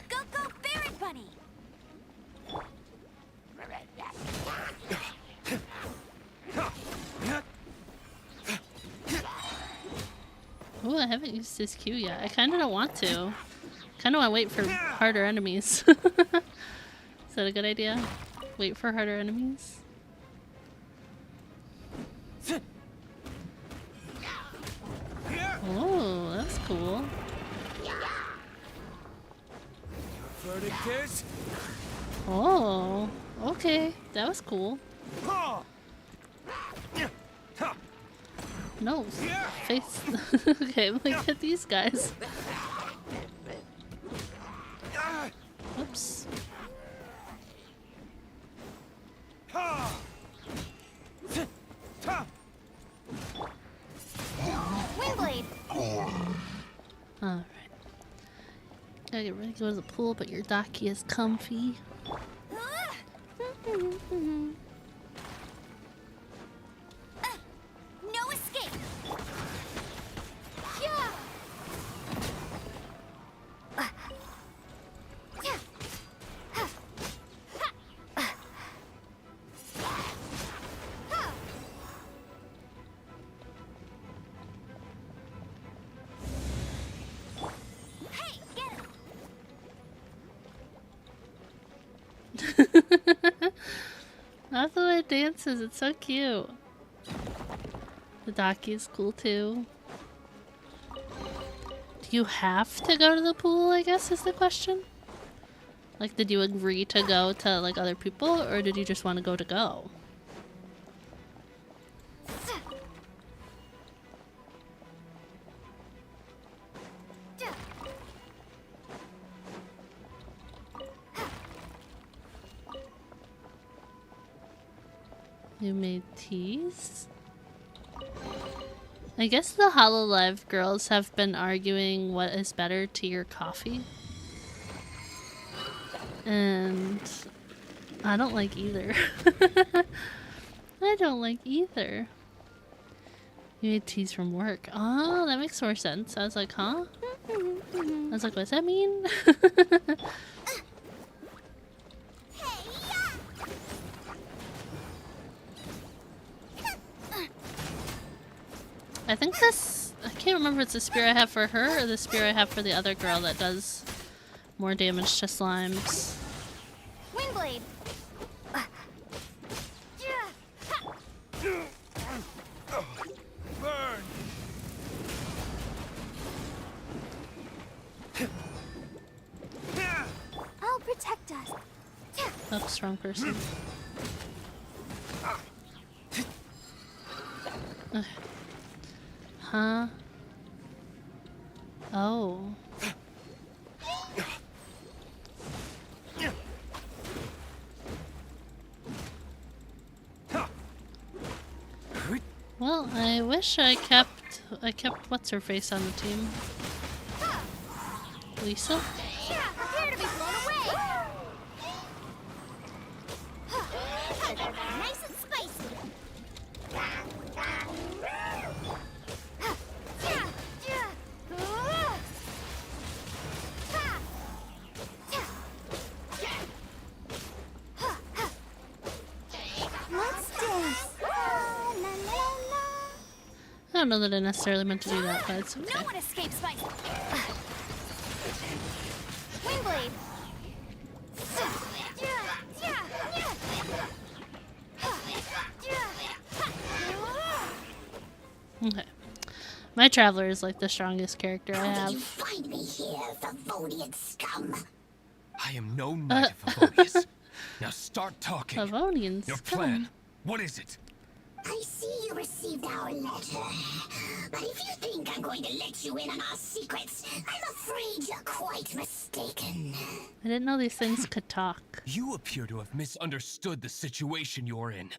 go Baron Bunny! Ooh, I haven't used his Q yet. I kind of don't want to. Kind of want to wait for harder enemies. Is that a good idea? Wait for harder enemies? Oh, that's cool. Oh, okay. That was cool. No, face. Okay, look at these guys. Oops. Windblade! Alright. Gotta get ready to go to the pool, but your docky is comfy. No escape! Yeah. That's the way it dances. It's so cute. The docky is cool too. you have to go to the pool, I guess is the question. Like, did you agree to go to, like, other people, or did you just want to go? You made teas? I guess the Hololive girls have been arguing what is better, tea or coffee. And I don't like either. I don't like either. You made teas from work. Oh, that makes more sense. I was like, huh? I was like, what does that mean? I think this... I can't remember if it's the spear I have for her or the spear I have for the other girl that does more damage to slimes. Windblade. Burn. I'll protect us. Oh, strong person. Okay. Huh? Oh. Well, I wish I kept what's her face on the team. Lisa? Prepare to be blown away. Nice and spicy. Let's dance. I don't know that I necessarily meant to do that, but it's okay. No one escapes my Windblade. Okay. My Traveler is like the strongest character I How did you have. find me here, Favonian scum? I am no knight of Favonius. Now start talking. Favonians. Your plan. What is it? I see you received our letter. But if you think I'm going to let you in on our secrets, I'm afraid you're quite mistaken. I didn't know these things could talk. You appear to have misunderstood the situation you're in.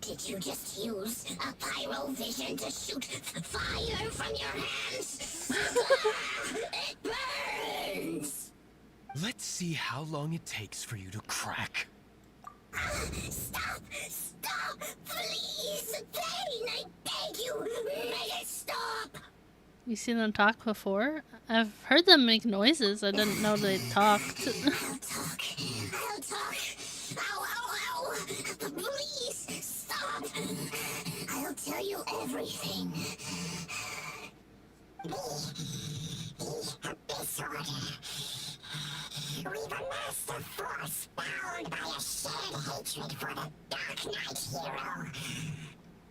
Did you just use a pyro vision to shoot fire from your hands? It burns! Let's see how long it takes for you to crack. Stop! Stop! Please! Pain! I beg you! Make it stop! You seen them talk before? I've heard them make noises. I didn't know they talked. I'll talk. I'll talk. Ow, ow, ow! Please! Stop! I'll tell you everything. Disorder. We've amassed a force bound by a shared hatred for the Dark Knight hero.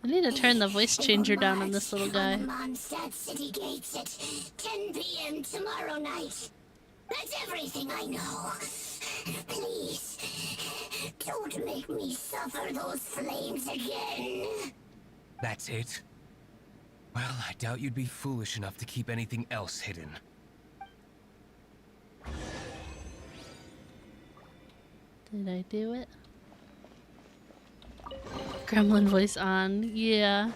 I need to turn the voice changer down on this little guy. Mondstadt City Gates at 10 p.m. tomorrow night. That's everything I know. Please, don't make me suffer those flames again. That's it? Well, I doubt you'd be foolish enough to keep anything else hidden. Did I do it? Gremlin voice on. Yeah.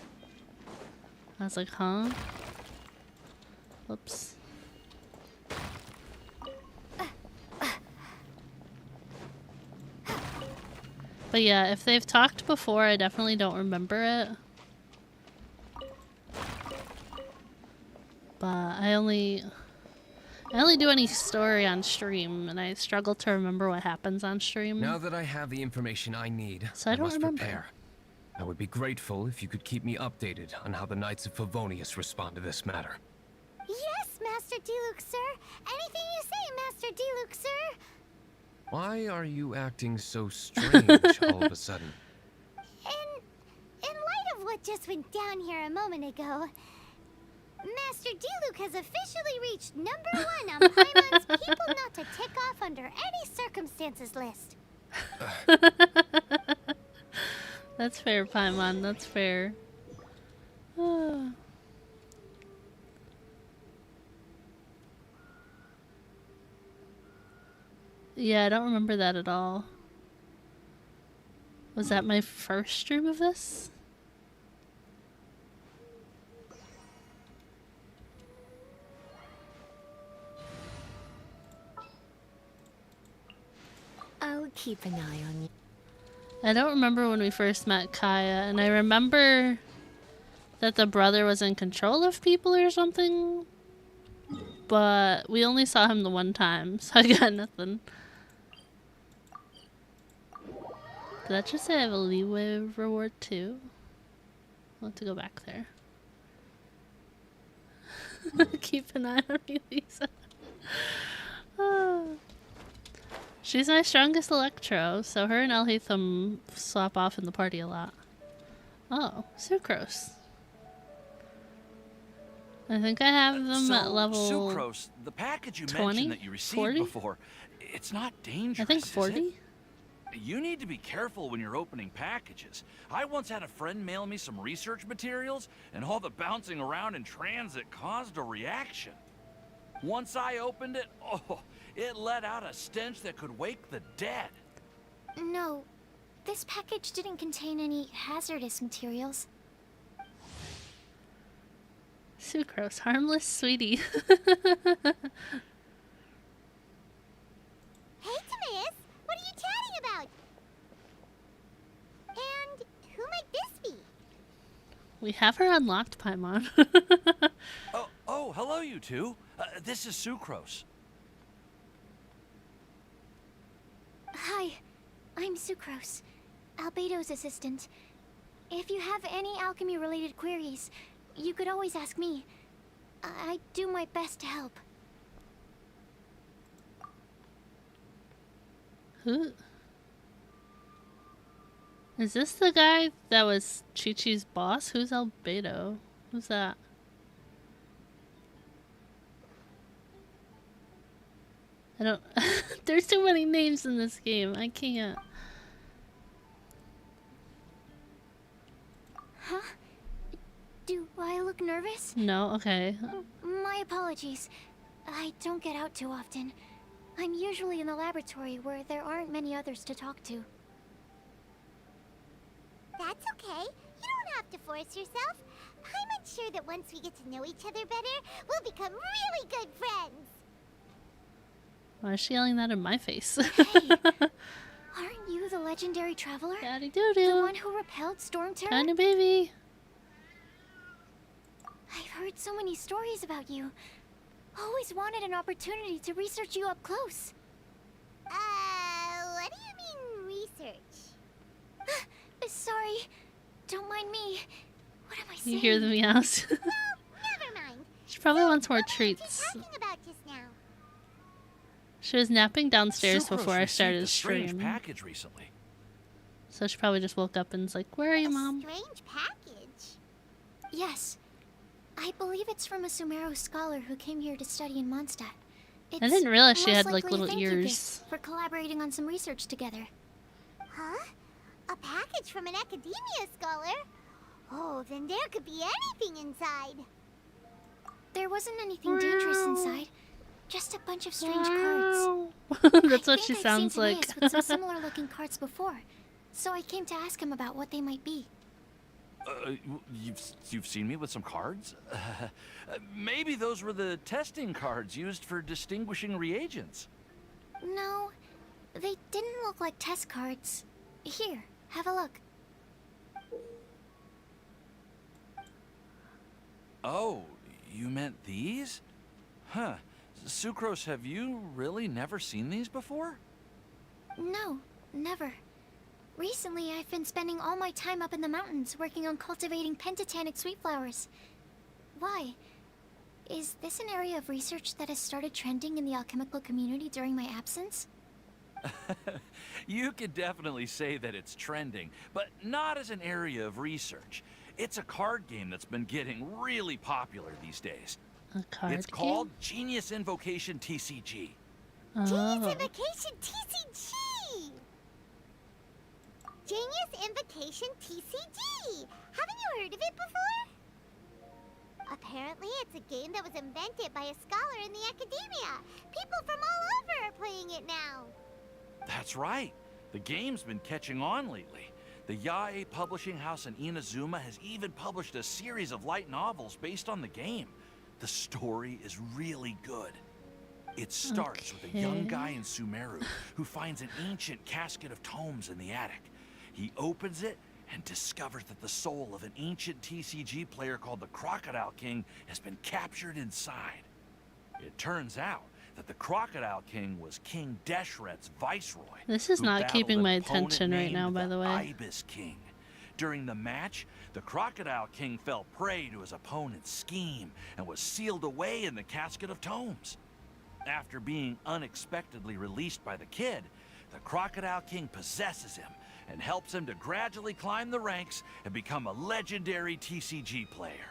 I was like, huh? Whoops. But yeah, if they've talked before, I definitely don't remember it. But I only do any story on stream, and I struggle to remember what happens on stream. Now that I have the information I need, So I don't must remember. prepare. I would be grateful if you could keep me updated on how the Knights of Favonius respond to this matter. Yes, Master Diluc, sir. Anything you say, Master Diluc, sir. Why are you acting so strange all of a sudden? In light of of what just went down here a moment ago. Master Diluc has officially reached #1 on Paimon's people not to tick off under any circumstances list. That's fair, Paimon. That's fair. Yeah, I don't remember that at all. Was that my first stream of this? I'll keep an eye on you. I don't remember when we first met Kaya, and I remember that the brother was in control of people or something, but we only saw him the one time, so I got nothing. Did that just say I have a leeway reward too? I'll have to go back there. Keep an eye on me, Lisa. She's my strongest Electro, so her and Elhatham swap off in the party a lot. Oh, Sucrose. I think I have them at level Sucrose, the package you 20? mentioned that you received 40? before, it's not dangerous. I think is 40? it? You need to be careful when you're opening packages. I once had a friend mail me some research materials, and all the bouncing around in transit caused a reaction. Once I opened it, it let out a stench that could wake the dead. No, this package didn't contain any hazardous materials. Sucrose, harmless sweetie. Hey, Timaeus, what are you chatting about? And who might this be? We have her unlocked, Paimon. Oh, hello, you two. This is Sucrose. Hi, I'm Sucrose, Albedo's assistant. If you have any alchemy-related queries, you could always ask me. I do my best to help. Who? Is this the guy that was Chi-Chi's boss? Who's Albedo? Who's that? I don't... There's too many names in this game. I can't. Huh? Do I look nervous? No? Okay. My apologies. I don't get out too often. I'm usually in the laboratory where there aren't many others to talk to. That's okay. You don't have to force yourself. I'm sure that once we get to know each other better, we'll become really good friends. Why is she yelling that in my face? Aren't you the legendary traveler? Daddy doo-doo. The one who repelled Storm Terror? Tiny baby. I've heard so many stories about you. Always wanted an opportunity to research you up close. What do you mean, research? Sorry. Don't mind me. What am I saying? You hear the meows? Well, never mind. She probably wants more treats. Talking about just now. She was napping downstairs Sucrose before I started the received a strange stream. package recently. So she probably just woke up and was like, "Where are you, Mom?" Strange package. Yes. I believe it's from a Sumeru scholar who came here to study in Mondstadt. I didn't realize she most had, like, likely a little thank you ears. gift for collaborating on some research together. Huh? A package from an academia scholar? Oh, then there could be anything inside. There wasn't anything dangerous inside. Just a bunch of strange cards. That's what she I've sounds seen like. Timaeus with some similar looking cards before, so I came to ask him about what they might be. You've seen me with some cards? Maybe those were the testing cards used for distinguishing reagents. No, they didn't look like test cards. Here, have a look. Oh, you meant these? Huh. Sucrose, have you really never seen these before? No, never. Recently, I've been spending all my time up in the mountains working on cultivating pentatonic sweet flowers. Why? Is this an area of research that has started trending in the alchemical community during my absence? You could definitely say that it's trending, but not as an area of research. It's a card game that's been getting really popular these days. A card It's called Genius Invocation TCG. Genius Invocation TCG! Genius Invocation TCG! Haven't you heard of it before? Apparently, it's a game that was invented by a scholar in the academia. People from all over are playing it now. That's right. The game's been catching on lately. The Yae publishing house in Inazuma has even published a series of light novels based on the game. The story is really good. It starts with a young guy in Sumeru who finds an ancient casket of tomes in the attic. He opens it and discovers that the soul of an ancient TCG player called the Crocodile King has been captured inside. It turns out that the Crocodile King was King Deshret's viceroy. This is who not battled keeping an my opponent attention right named now, by the way. Ibis King. During the match, the Crocodile King fell prey to his opponent's scheme and was sealed away in the casket of tomes. After being unexpectedly released by the kid, the Crocodile King possesses him and helps him to gradually climb the ranks and become a legendary TCG player.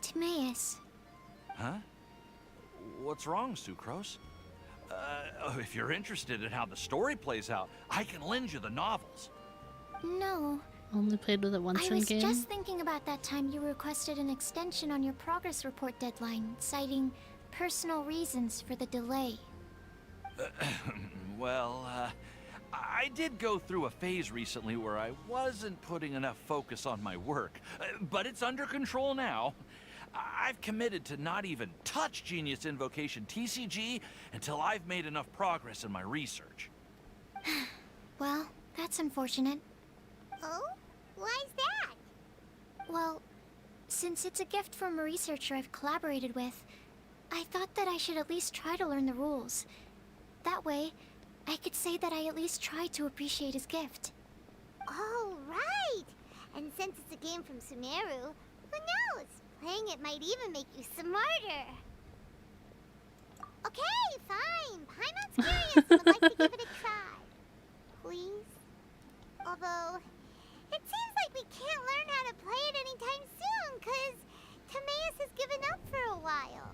Timaeus. Huh? What's wrong, Sucrose? If you're interested in how the story plays out, I can lend you the novels. No. Only played with it once I in was game. just thinking about that time you requested an extension on your progress report deadline, citing personal reasons for the delay. Well, I did go through a phase recently where I wasn't putting enough focus on my work, but it's under control now. I've committed to not even touch Genius Invocation TCG until I've made enough progress in my research. Well, that's unfortunate. Oh? Why's that? Well, since it's a gift from a researcher I've collaborated with, I thought that I should at least try to learn the rules. That way, I could say that I at least tried to appreciate his gift. Oh, right! And since it's a game from Sumeru, who knows? Playing it might even make you smarter. Okay, fine. Paimon's curious and would like to give it a try. Please? Although, it seems like we can't learn how to play it anytime soon, because Timaeus has given up for a while.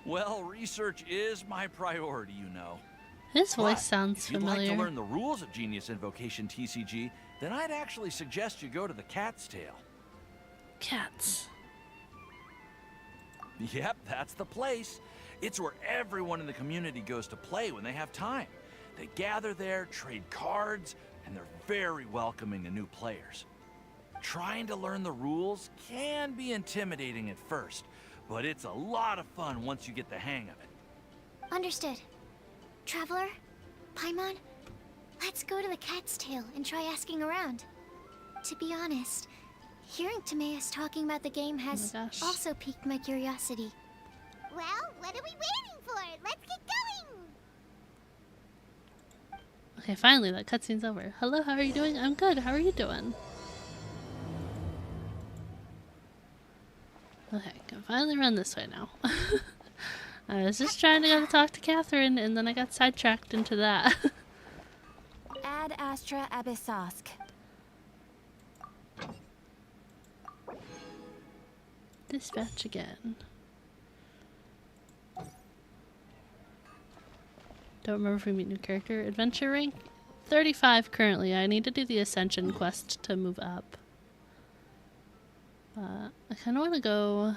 Well, research is my priority, you know. His voice But sounds if you'd familiar. like to learn the rules of Genius Invocation TCG, then I'd actually suggest you go to the Cat's Tail. Cats. Yep, that's the place. It's where everyone in the community goes to play when they have time. They gather there, trade cards, and they're very welcoming to new players. Trying to learn the rules can be intimidating at first, but it's a lot of fun once you get the hang of it. Understood. Traveler, Paimon, let's go to the Cat's Tail and try asking around. To be honest, hearing Timaeus talking about the game has also piqued my curiosity. Well, what are we waiting for? Let's get going! Okay, finally, that cutscene's over. Hello, how are you doing? I'm good. How are you doing? Okay, can finally run this way now. I was just trying to go to talk to Catherine, and then I got sidetracked into that. Ad Astra Abyssosk. Dispatch again. Don't remember if we meet new character. Adventure rank 35 currently. I need to do the Ascension quest to move up. I kind of want to go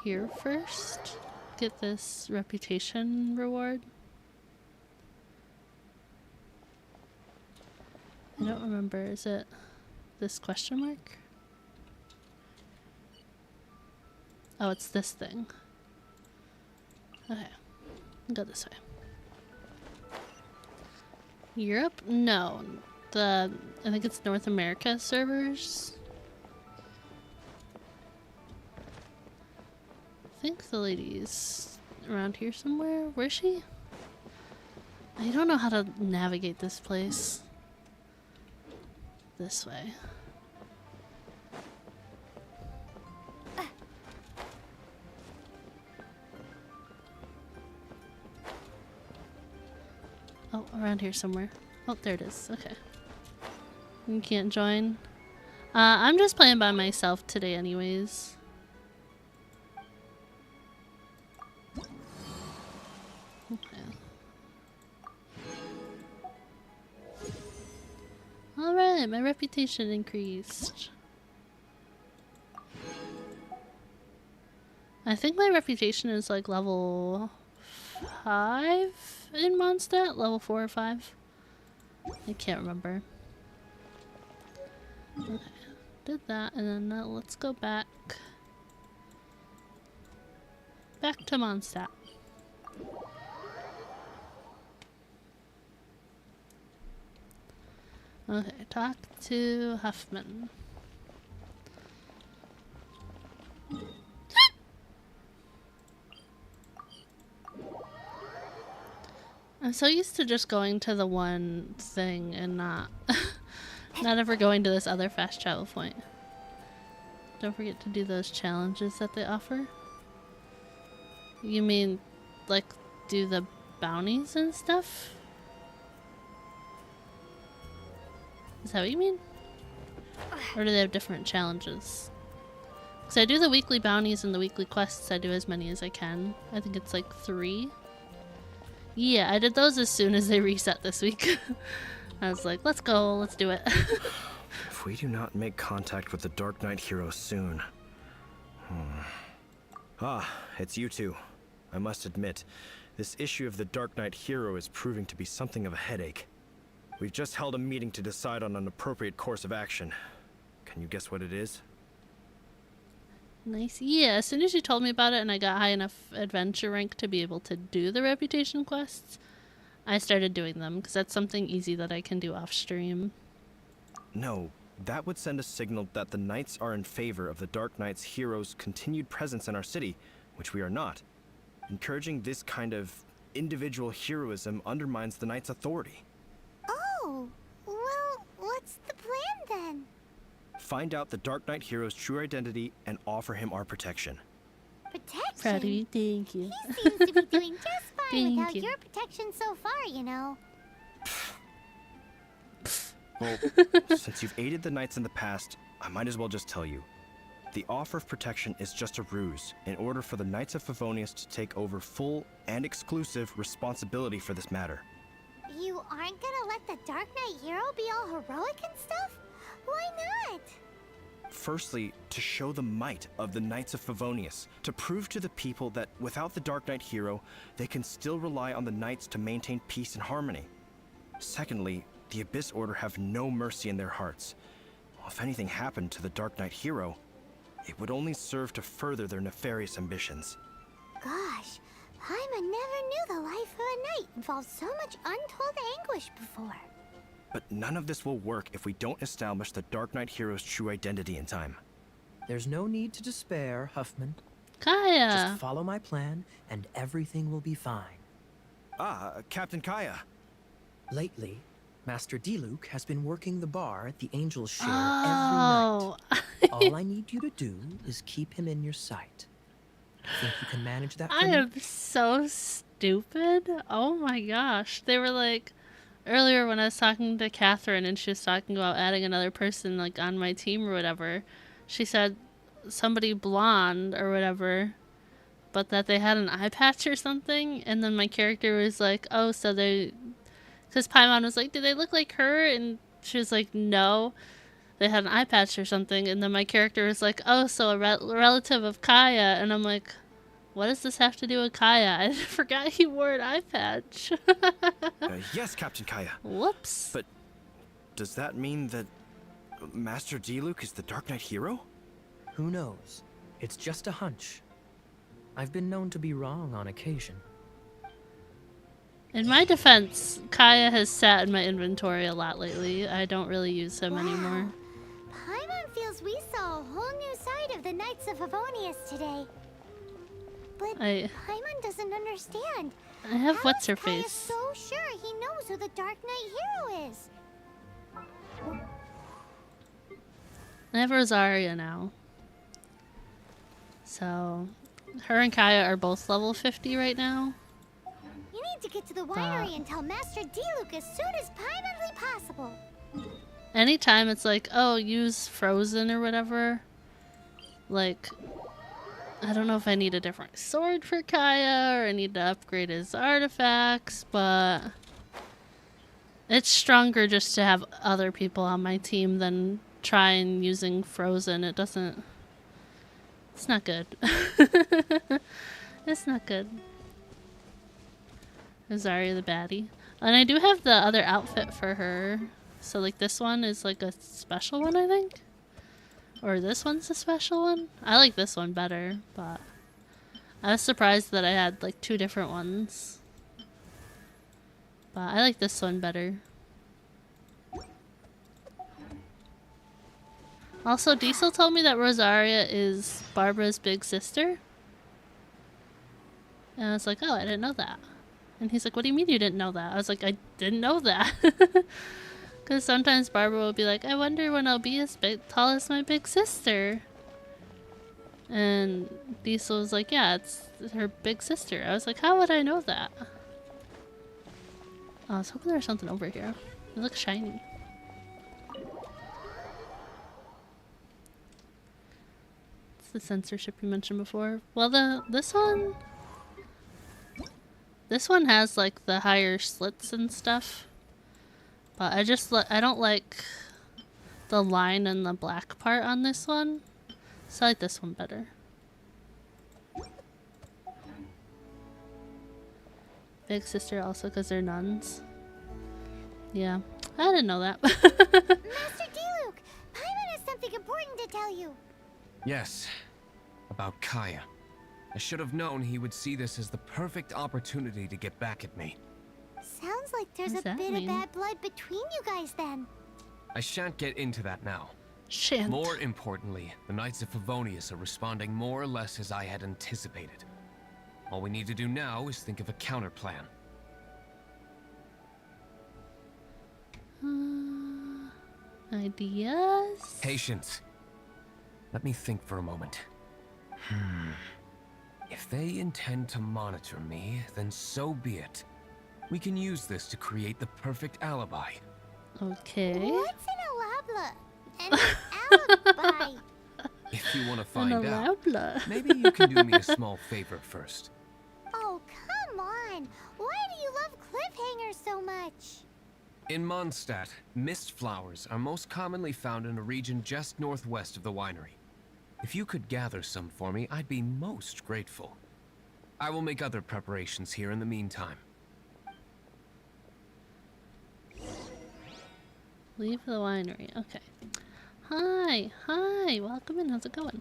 here first. Get this reputation reward. I don't remember. Is it this question mark? Oh, it's this thing. Okay. Go this way. Europe? No. I think it's North America servers. I think the lady's around here somewhere. Where's she? I don't know how to navigate this place. This way. Oh, around here somewhere. Oh, there it is. Okay. You can't join. I'm just playing by myself today anyways. Okay. Alright, my reputation increased. I think my reputation is like level 5 in Mondstadt? Level 4 or 5? I can't remember. Okay, did that, and then now let's go back. Back to Mondstadt. Okay, talk to Huffman. I'm so used to just going to the one thing and not not ever going to this other fast travel point. Don't forget to do those challenges that they offer. You mean like do the bounties and stuff? Is that what you mean? Or do they have different challenges? Because I do the weekly bounties and the weekly quests. I do as many as I can. I think it's like 3. Yeah, I did those as soon as they reset this week. I was like, let's go, let's do it. If we do not make contact with the Dark Knight hero soon... Ah, it's you two. I must admit, this issue of the Dark Knight hero is proving to be something of a headache. We've just held a meeting to decide on an appropriate course of action. Can you guess what it is? Nice. Yeah, as soon as you told me about it and I got high enough adventure rank to be able to do the reputation quests, I started doing them because that's something easy that I can do off stream. No, that would send a signal that the Knights are in favor of the Dark Knight's hero's continued presence in our city, which we are not. Encouraging this kind of individual heroism undermines the Knights' authority. Oh, well, what's the plan then? Find out the Dark Knight hero's true identity and offer him our protection. Protection? Proud of you, thank you. He seems to be doing just fine Thank without you. your protection so far, you know. Well, since you've aided the Knights in the past, I might as well just tell you. The offer of protection is just a ruse in order for the Knights of Favonius to take over full and exclusive responsibility for this matter. You aren't gonna let the Dark Knight hero be all heroic and stuff? Why not? Firstly, to show the might of the Knights of Favonius, to prove to the people that without the Dark Knight hero, they can still rely on the Knights to maintain peace and harmony. Secondly, the Abyss Order have no mercy in their hearts. If anything happened to the Dark Knight hero, it would only serve to further their nefarious ambitions. Gosh, Paimon never knew the life of a knight involved so much untold anguish before. But none of this will work if we don't establish the Dark Knight hero's true identity in time. There's no need to despair, Huffman. Kaya! Just follow my plan, and everything will be fine. Ah, Captain Kaya. Lately, Master Diluc has been working the bar at the Angel's Share Oh. every night. All I need you to do is keep him in your sight. Think you can manage that for I me? am so stupid. Oh my gosh. They were like, earlier when I was talking to Catherine and she was talking about adding another person like on my team or whatever, she said somebody blonde or whatever, but that they had an eye patch or something. And then my character was like, oh, so they, because Paimon was like, do they look like her? And she was like, no, they had an eye patch or something. And then my character was like, oh, so a relative of Kaya. And I'm like, what does this have to do with Kaya? I forgot he wore an eye patch. Yes, Captain Kaya. Whoops. But does that mean that Master Diluc is the Dark Knight hero? Who knows? It's just a hunch. I've been known to be wrong on occasion. In my defense, Kaya has sat in my inventory a lot lately. I don't really use him anymore. Paimon feels we saw a whole new side of the Knights of Favonius today. But Paimon doesn't understand. I have How what's her is Kaya face. so sure he knows who the Dark Knight hero is? I have Rosaria now. So, her and Kaya are both level 50 right now. You need to get to the winery and tell Master Diluc as soon as Paimonly possible. anytime it's like, oh, use frozen or whatever, like, I don't know if I need a different sword for Kaya or I need to upgrade his artifacts, but it's stronger just to have other people on my team than trying using frozen. It doesn't, it's not good. It's not good. Is Zarya the baddie? And I do have the other outfit for her. So like this one is like a special one, I think. Or this one's a special one. I like this one better, but I was surprised that I had like 2 different ones. But I like this one better. Also, Diesel told me that Rosaria is Barbara's big sister. And I was like, oh, I didn't know that. And he's like, what do you mean you didn't know that? I was like, I didn't know that. Because sometimes Barbara will be like, I wonder when I'll be as tall as my big sister. And Diesel was like, yeah, it's her big sister. I was like, how would I know that? Oh, I was hoping there was something over here. It looks shiny. It's the censorship you mentioned before. Well, this one has like the higher slits and stuff. But I don't like the line and the black part on this one. So I like this one better. Big sister also because they're nuns. Yeah, I didn't know that. Master D-Luke, Paimon has something important to tell you. Yes, about Kaya. I should have known he would see this as the perfect opportunity to get back at me. Sounds like there's a bit of bad blood between you guys then. I shan't get into that now. Shan't. More importantly, the Knights of Favonius are responding more or less as I had anticipated. All we need to do now is think of a counter plan. Ideas? Patience. Let me think for a moment. If they intend to monitor me, then so be it. We can use this to create the perfect alibi. Okay. What's an alibi? If you want to find out, alabla. maybe you can do me a small favor first. Oh, come on. Why do you love cliffhangers so much? In Mondstadt, mist flowers are most commonly found in a region just northwest of the winery. If you could gather some for me, I'd be most grateful. I will make other preparations here in the meantime. Leave the winery. Okay. Hi. Hi. Welcome in. How's it going?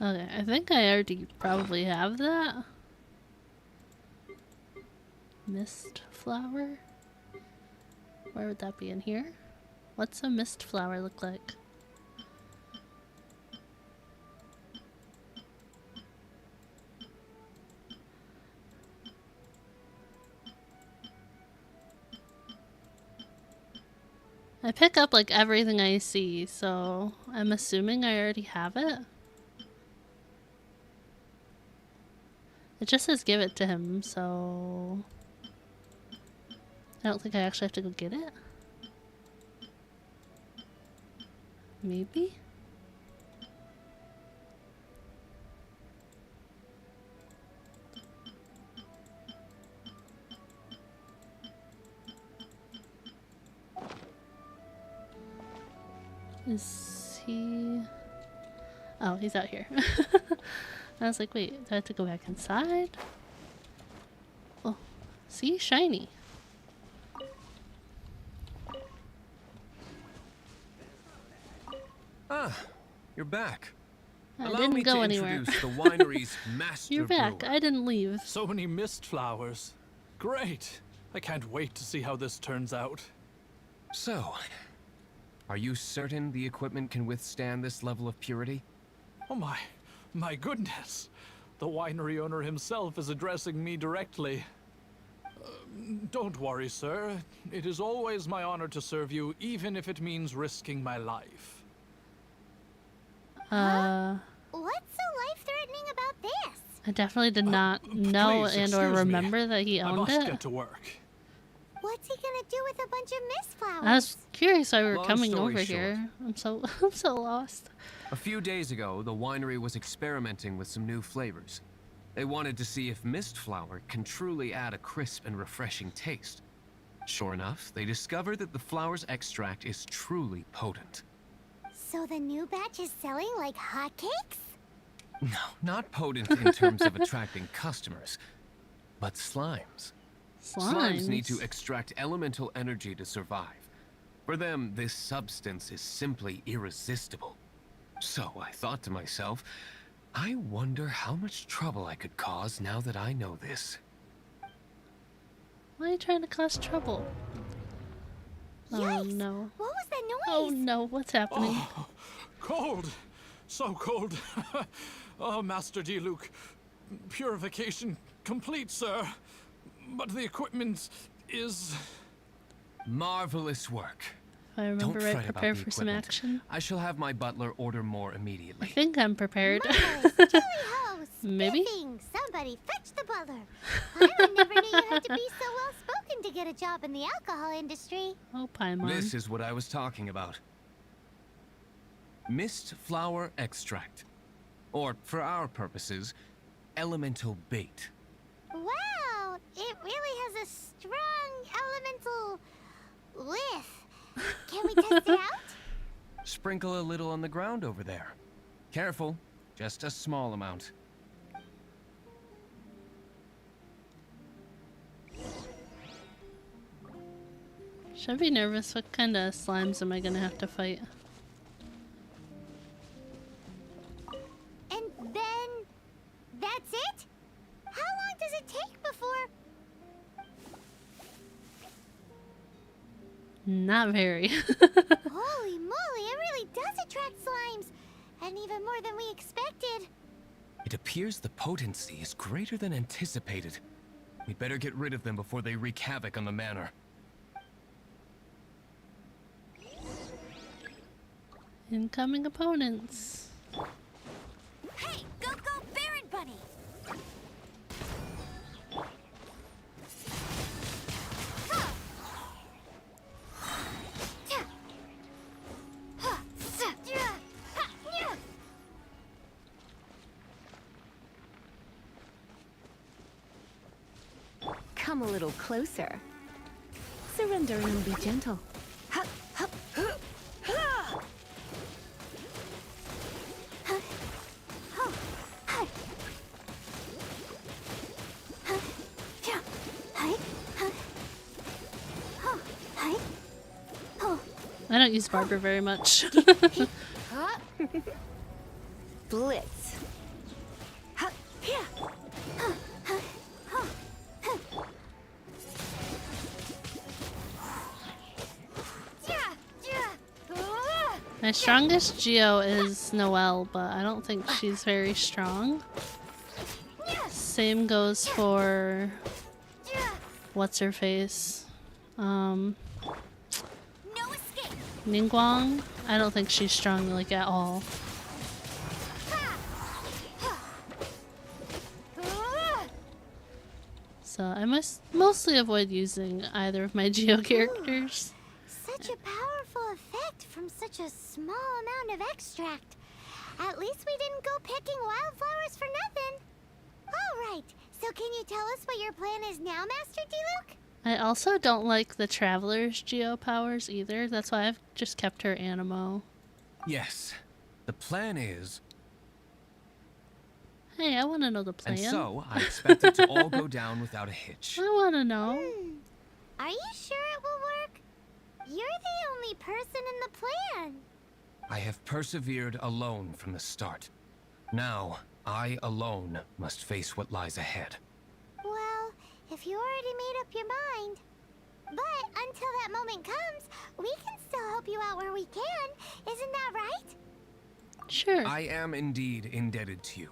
Okay. I think I already probably have that. Mist flower? Where would that be? In here? What's a mist flower look like? I pick up like everything I see, so I'm assuming I already have it. It just says give it to him, so I don't think I actually have to go get it. Maybe? Is he... Oh, he's out here. I was like, wait, do I have to go back inside? Oh, see? Shiny. Ah, you're back. I Allow didn't me go to anywhere. introduce the winery's master You're back. brewer. I didn't leave. So many mist flowers. Great. I can't wait to see how this turns out. So, are you certain the equipment can withstand this level of purity? Oh my goodness. The winery owner himself is addressing me directly. Don't worry, sir. It is always my honor to serve you, even if it means risking my life. What's so life-threatening about this? I definitely did not know please, and or excuse me. remember that he I owned must it. get to work. What's he gonna do with a bunch of mist flowers? I was curious why we were Long coming story over short. here. I'm so lost. A few days ago, the winery was experimenting with some new flavors. They wanted to see if mist flower can truly add a crisp and refreshing taste. Sure enough, they discovered that the flower's extract is truly potent. So the new batch is selling like hotcakes? No, not potent in terms of attracting customers, but slimes. Slimes need to extract elemental energy to survive. For them, this substance is simply irresistible. So I thought to myself, I wonder how much trouble I could cause now that I know this. Why are you trying to cause trouble? Oh no. What was that noise? Oh no, what's happening? Oh, cold. So cold. Oh, Master D-Luke. Purification complete, sir. But the equipment is... Marvelous work. If I remember Don't right, fret about prepare the for some equipment. action. I shall have my butler order more I immediately. think I'm prepared. Ho, Maybe? spiffing. Somebody fetch the butler. I never knew you had to be so well spoken to get a job in the alcohol industry. Oh, Paimon. This is what I was talking about. Mist flower extract. Or, for our purposes, elemental bait. Wow, it really has a strong elemental whiff. Can we test it out? Sprinkle a little on the ground over there. Careful, just a small amount. Should I be nervous? What kind of slimes am I gonna have to fight? And then that's it? How long does it take before? Not very. Holy moly, it really does attract slimes. And even more than we expected. It appears the potency is greater than anticipated. We'd better get rid of them before they wreak havoc on the manor. Incoming opponents. Hey, go Baron Bunny! Come a little closer. Surrender and be gentle. I don't use Barber very much. Blitz. My strongest Geo is Noelle, but I don't think she's very strong. Same goes for what's her face? Ningguang. I don't think she's strong like at all. So I must mostly avoid using either of my Geo characters. Such a powerful effect from such a small amount of extract. At least we didn't go picking wildflowers for nothing. All right, so can you tell us what your plan is now, Master D-Luke? I also don't like the Traveler's Geo powers either. That's why I've just kept her Animo. Yes, the plan is... Hey, I want to know the plan. And so, I expect it to all go down without a hitch. I want to know. Are you sure it will work? You're the only person in the plan. I have persevered alone from the start. Now, I alone must face what lies ahead. Well, if you already made up your mind. But until that moment comes, we can still help you out where we can. Isn't that right? Sure. I am indeed indebted to you.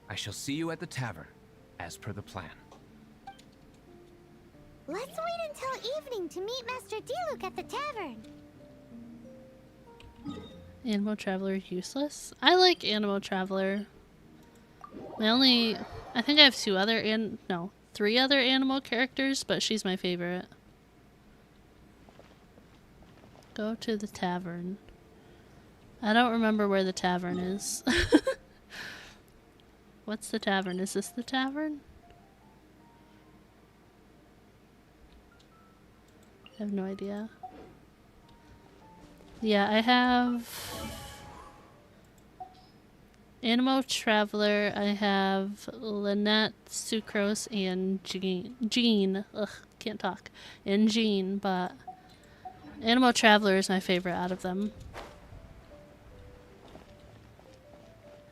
I shall see you at the tavern, as per the plan. Let's wait until evening to meet Master D-Luke at the tavern. Animo Traveler useless? I like Animo Traveler. I think I have three other animal characters, but she's my favorite. Go to the tavern. I don't remember where the tavern is. What's the tavern? Is this the tavern? I have no idea. Yeah, I have Animo Traveler, I have Lynette, Sucrose, and Jean. Ugh, can't talk. And Jean, but Animo Traveler is my favorite out of them.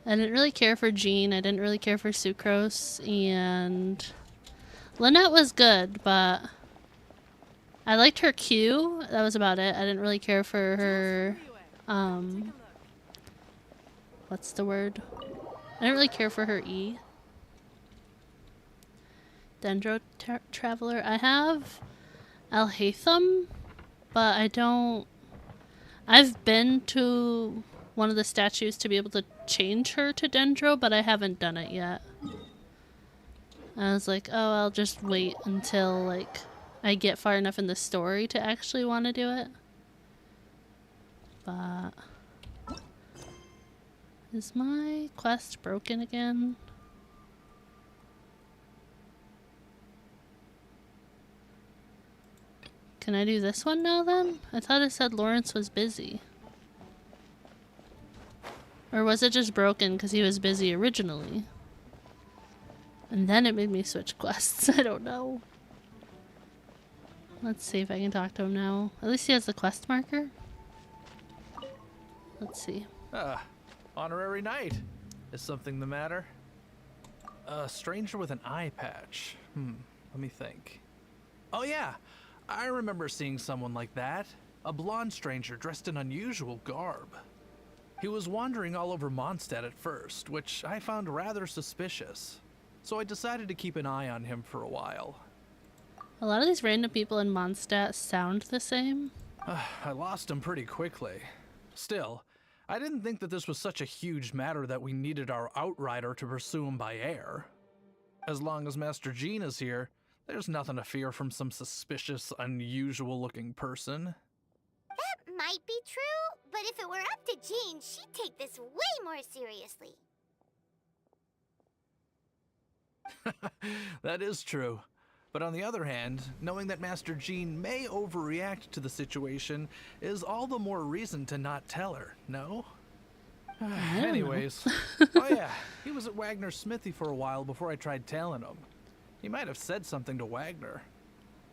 I didn't really care for Jean, I didn't really care for Sucrose, and Lynette was good, but I liked her Q. That was about it. I didn't really care for her, what's the word? I didn't really care for her E. Dendro Traveler. I have Alhaitham, but I don't... I've been to one of the statues to be able to change her to Dendro, but I haven't done it yet. I was like, oh, I'll just wait until, like, I get far enough in the story to actually want to do it. But... is my quest broken again? Can I do this one now then? I thought it said Lawrence was busy. Or was it just broken because he was busy originally? And then it made me switch quests. I don't know. Let's see if I can talk to him now. At least he has the quest marker. Let's see. Honorary knight. Is something the matter? A stranger with an eye patch. Let me think. Oh yeah, I remember seeing someone like that. A blonde stranger dressed in unusual garb. He was wandering all over Mondstadt at first, which I found rather suspicious. So I decided to keep an eye on him for a while. A lot of these random people in Mondstadt sound the same. I lost him pretty quickly. Still, I didn't think that this was such a huge matter that we needed our outrider to pursue him by air. As long as Master Jean is here, there's nothing to fear from some suspicious, unusual-looking person. That might be true, but if it were up to Jean, she'd take this way more seriously. That is true. But on the other hand, knowing that Master Jean may overreact to the situation is all the more reason to not tell her, no? Anyways, oh yeah, he was at Wagner's smithy for a while before I tried tailing him. He might have said something to Wagner.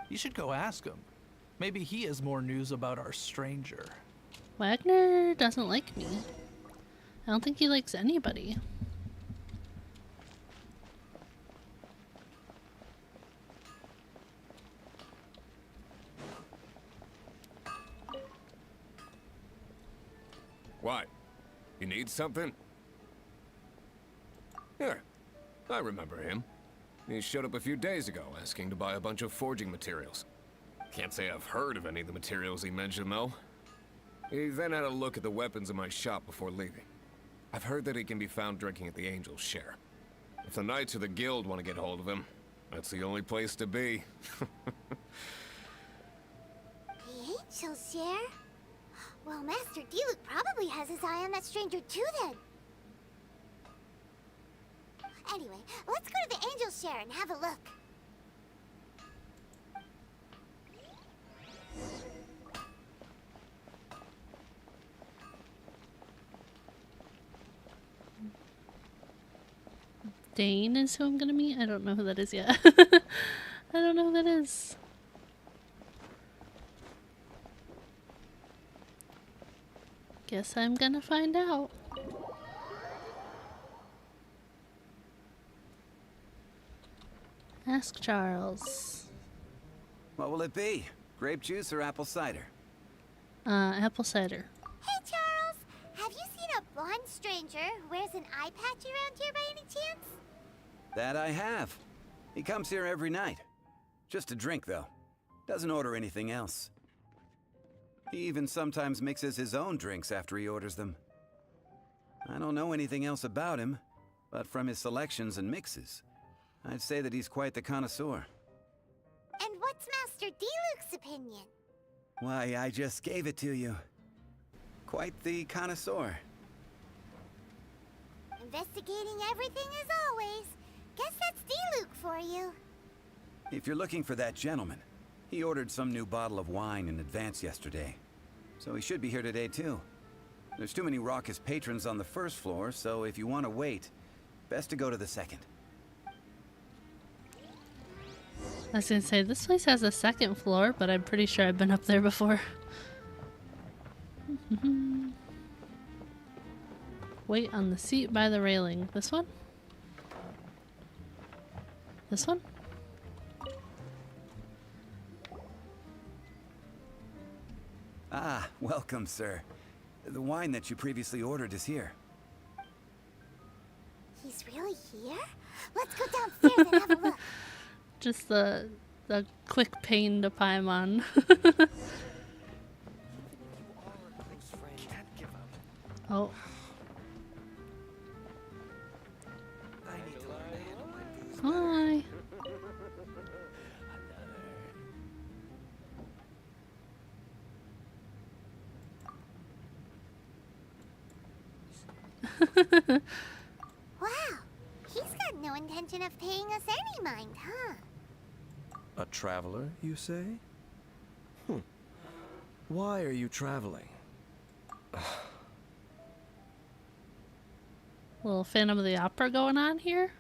You should go ask him. Maybe he has more news about our stranger. Wagner doesn't like me. I don't think he likes anybody. What? You need something? Here. I remember him. He showed up a few days ago asking to buy a bunch of forging materials. Can't say I've heard of any of the materials he mentioned, though. He then had a look at the weapons in my shop before leaving. I've heard that he can be found drinking at the Angel's Share. If the Knights of the Guild want to get hold of him, that's the only place to be. The Angel's Share? Well, Master Diluc probably has his eye on that stranger too, then. Anyway, let's go to the Angel's Share and have a look. Dane is who I'm gonna meet? I don't know who that is yet. I don't know who that is. Guess I'm gonna find out. Ask Charles. What will it be? Grape juice or apple cider? Apple cider. Hey, Charles! Have you seen a blonde stranger who wears an eye patch around here by any chance? That I have. He comes here every night. Just to drink, though. Doesn't order anything else. He even sometimes mixes his own drinks after he orders them. I don't know anything else about him. But from his selections and mixes, I'd say that he's quite the connoisseur. And what's Master D-Luke's opinion? Why, I just gave it to you. Quite the connoisseur. Investigating everything as always. Guess that's D-Luke for you. If you're looking for that gentleman, he ordered some new bottle of wine in advance yesterday. So he should be here today too. There's too many raucous patrons on the first floor, so if you want to wait, best to go to the second. I was gonna say, this place has a second floor, but I'm pretty sure I've been up there before. Wait on the seat by the railing. This one? This one? Ah, welcome, sir. The wine that you previously ordered is here. He's really here? Let's go downstairs and have a look. Just the quick pain to Paimon. Oh. Hi. Wow, he's got no intention of paying us any mind, huh? A traveler, you say? Why are you traveling? Little Phantom of the Opera going on here?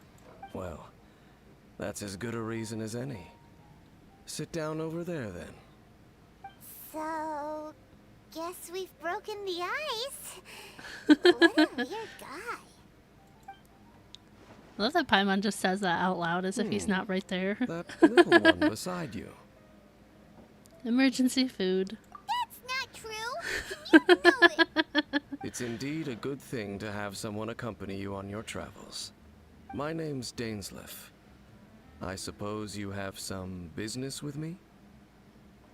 Well, that's as good a reason as any. Sit down over there, then. So, guess we've broken the ice. What a weird guy. I love that Paimon just says that out loud as if he's not right there. That little one beside you. Emergency food. That's not true. You know it. It's indeed a good thing to have someone accompany you on your travels. My name's Dainsleif. I suppose you have some business with me?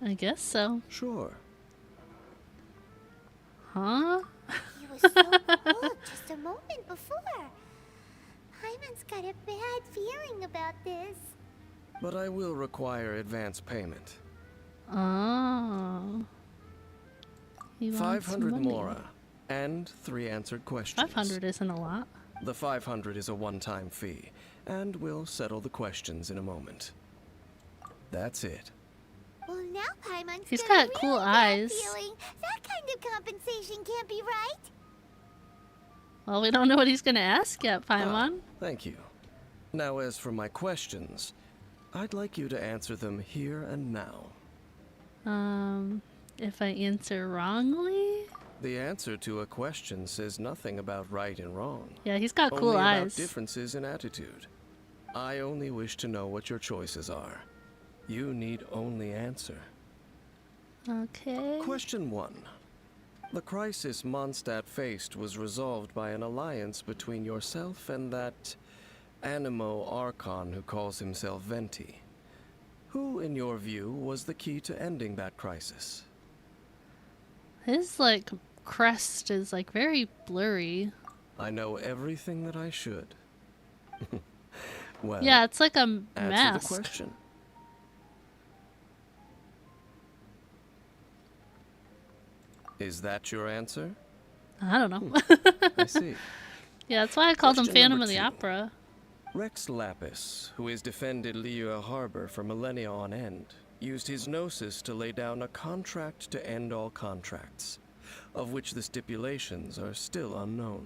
I guess so. Sure. Huh? He was so cold just a moment before. Paimon's got a bad feeling about this. But I will require advance payment. Oh. He wants 500 money. mora and 3 answered questions. 500 isn't a lot. The 500 is a one-time fee, and we'll settle the questions in a moment. That's it. Well, now Paimon's He's got a got cool really bad eyes. feeling. That kind of compensation can't be right. Well, we don't know what he's gonna ask yet, Paimon. Thank you. Now, as for my questions, I'd like you to answer them here and now. If I answer wrongly? The answer to a question says nothing about right and wrong. Yeah, he's got cool only eyes. About differences in attitude. I only wish to know what your choices are. You need only answer. Okay. Question 1. The crisis Mondstadt faced was resolved by an alliance between yourself and that Animo Archon who calls himself Venti. Who, in your view, was the key to ending that crisis? His, like, crest is, like, very blurry. I know everything that I should. Well, Yeah, it's like a answer mask. the question. Is that your answer? I don't know. I see. Yeah, that's why I called him Question Phantom number of the 2. Opera. Rex Lapis, who has defended Liyue Harbor for millennia on end, used his gnosis to lay down a contract to end all contracts, of which the stipulations are still unknown.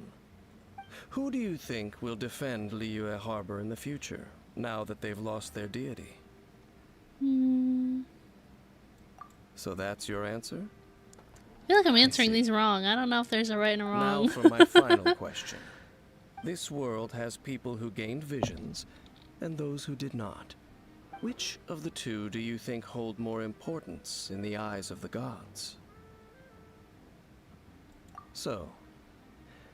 Who do you think will defend Liyue Harbor in the future, now that they've lost their deity? So that's your answer? I feel like I'm answering these wrong. I don't know if there's a right and a wrong. Now for my final question. This world has people who gained visions, and those who did not. Which of the two do you think hold more importance in the eyes of the gods? So,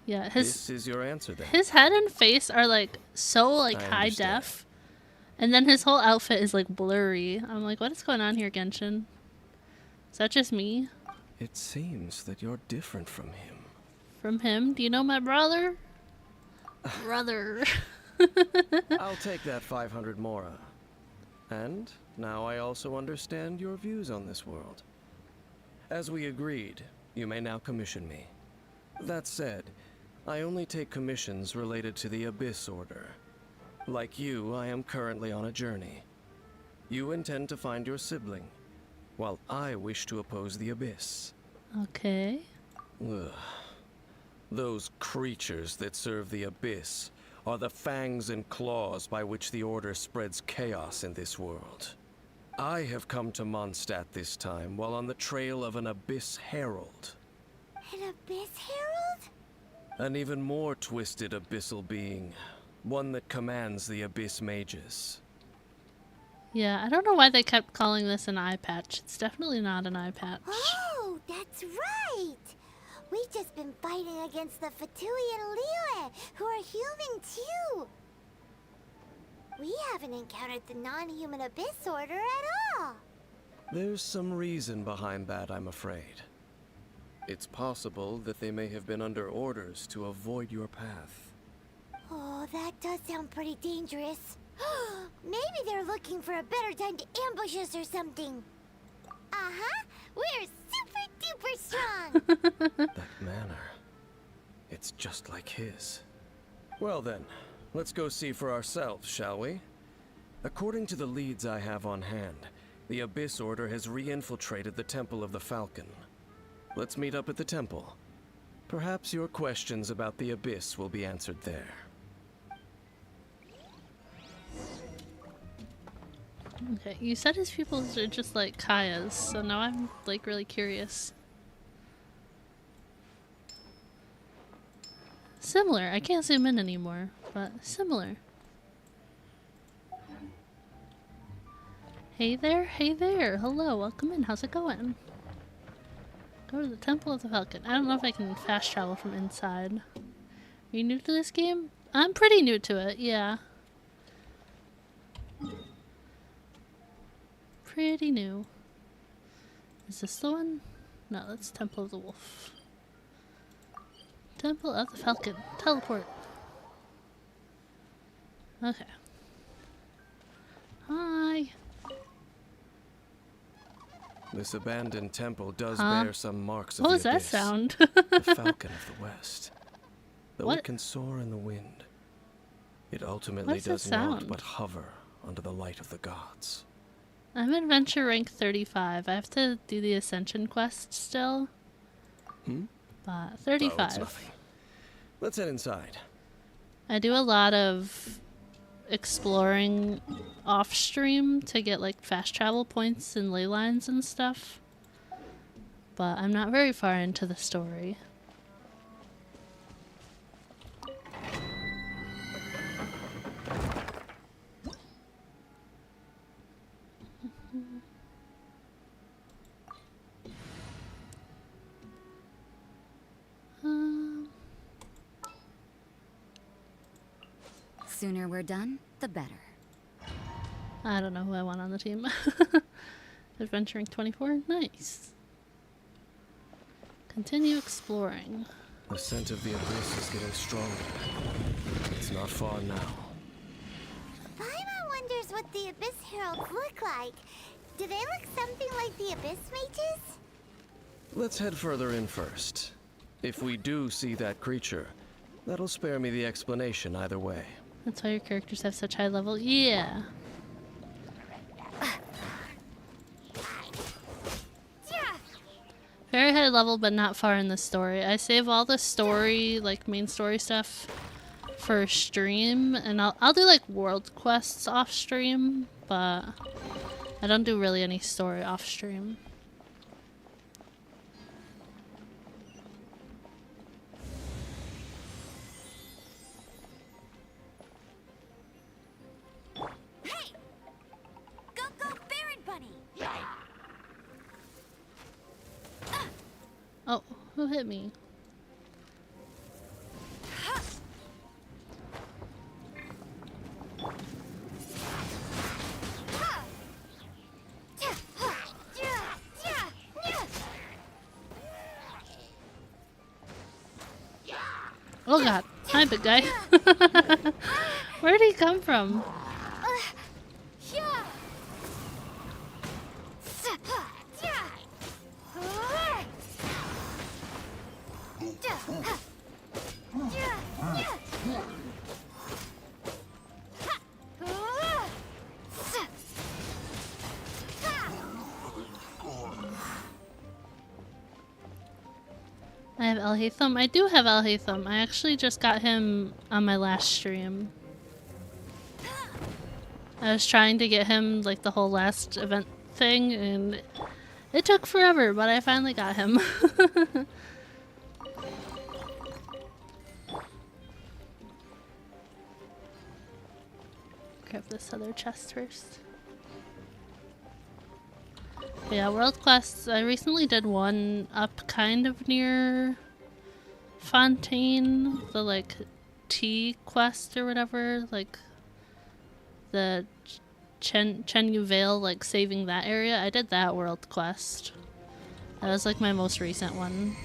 Yeah, this is your answer then. his head and face are like so like I high understand. def, and then his whole outfit is like blurry. I'm like, what is going on here, Genshin? Is that just me? It seems that you're different from him. From him? Do you know my brother? Brother. I'll take that 500 mora. And now I also understand your views on this world. As we agreed, you may now commission me. That said, I only take commissions related to the Abyss Order. Like you, I am currently on a journey. You intend to find your sibling, while I wish to oppose the Abyss. Okay. Ugh. Those creatures that serve the Abyss are the fangs and claws by which the Order spreads chaos in this world. I have come to Mondstadt this time while on the trail of an Abyss Herald. An Abyss Herald? An even more twisted abyssal being. One that commands the Abyss Mages. Yeah, I don't know why they kept calling this an eye patch. It's definitely not an eye patch. Oh, that's right! We've just been fighting against the Fatui and Liyue, who are human too! We haven't encountered the non-human Abyss Order at all! There's some reason behind that, I'm afraid. It's possible that they may have been under orders to avoid your path. Oh, that does sound pretty dangerous. Maybe they're looking for a better time to ambush us or something. Uh-huh, we're super duper strong! That manner, it's just like his. Well then, let's go see for ourselves, shall we? According to the leads I have on hand, the Abyss Order has re-infiltrated the Temple of the Falcon. Let's meet up at the temple. Perhaps your questions about the Abyss will be answered there. Okay, you said his pupils are just like Kaya's, so now I'm like really curious. Similar. I can't zoom in anymore, but similar. Hey there, hello, welcome in, how's it going? Go to the Temple of the Falcon. I don't know if I can fast travel from inside. Are you new to this game? I'm pretty new to it, yeah. Pretty new. Is this the one? No, that's Temple of the Wolf. Temple of the Falcon. Teleport. Okay. Hi. This abandoned temple does bear some marks of what the was that Abyss. sound? The Falcon of the West. Though What? it can soar in the wind, it ultimately What's that does not sound? but hover under the light of the gods. I'm adventure rank 35. I have to do the Ascension quest still. Hmm? But Oh, 35. it's nothing. Let's head inside. I do a lot of exploring off stream to get like fast travel points and ley lines and stuff. But I'm not very far into the story. Sooner we're done, the better. I don't know who I want on the team. Adventuring 24? Nice. Continue exploring. The scent of the Abyss is getting stronger. It's not far now. Paimon wonders what the Abyss Heralds look like. Do they look something like the Abyss Mages? Let's head further in first. If we do see that creature, that'll spare me the explanation either way. That's why your characters have such high level. Yeah. Very high level, but not far in the story. I save all the story, like main story stuff, for stream, and I'll do like world quests off stream, but I don't do really any story off stream. Oh, who hit me? Oh god. Hi, big guy. Where did he come from? I have Alhaitham. I do have Alhaitham. I actually just got him on my last stream. I was trying to get him like the whole last event thing and it took forever, but I finally got him. Grab this other chest first. But yeah, world quests. I recently did one up kind of near Fontaine, the like tea quest or whatever, like the Chen Yu Vale, like saving that area. I did that world quest. That was like my most recent one.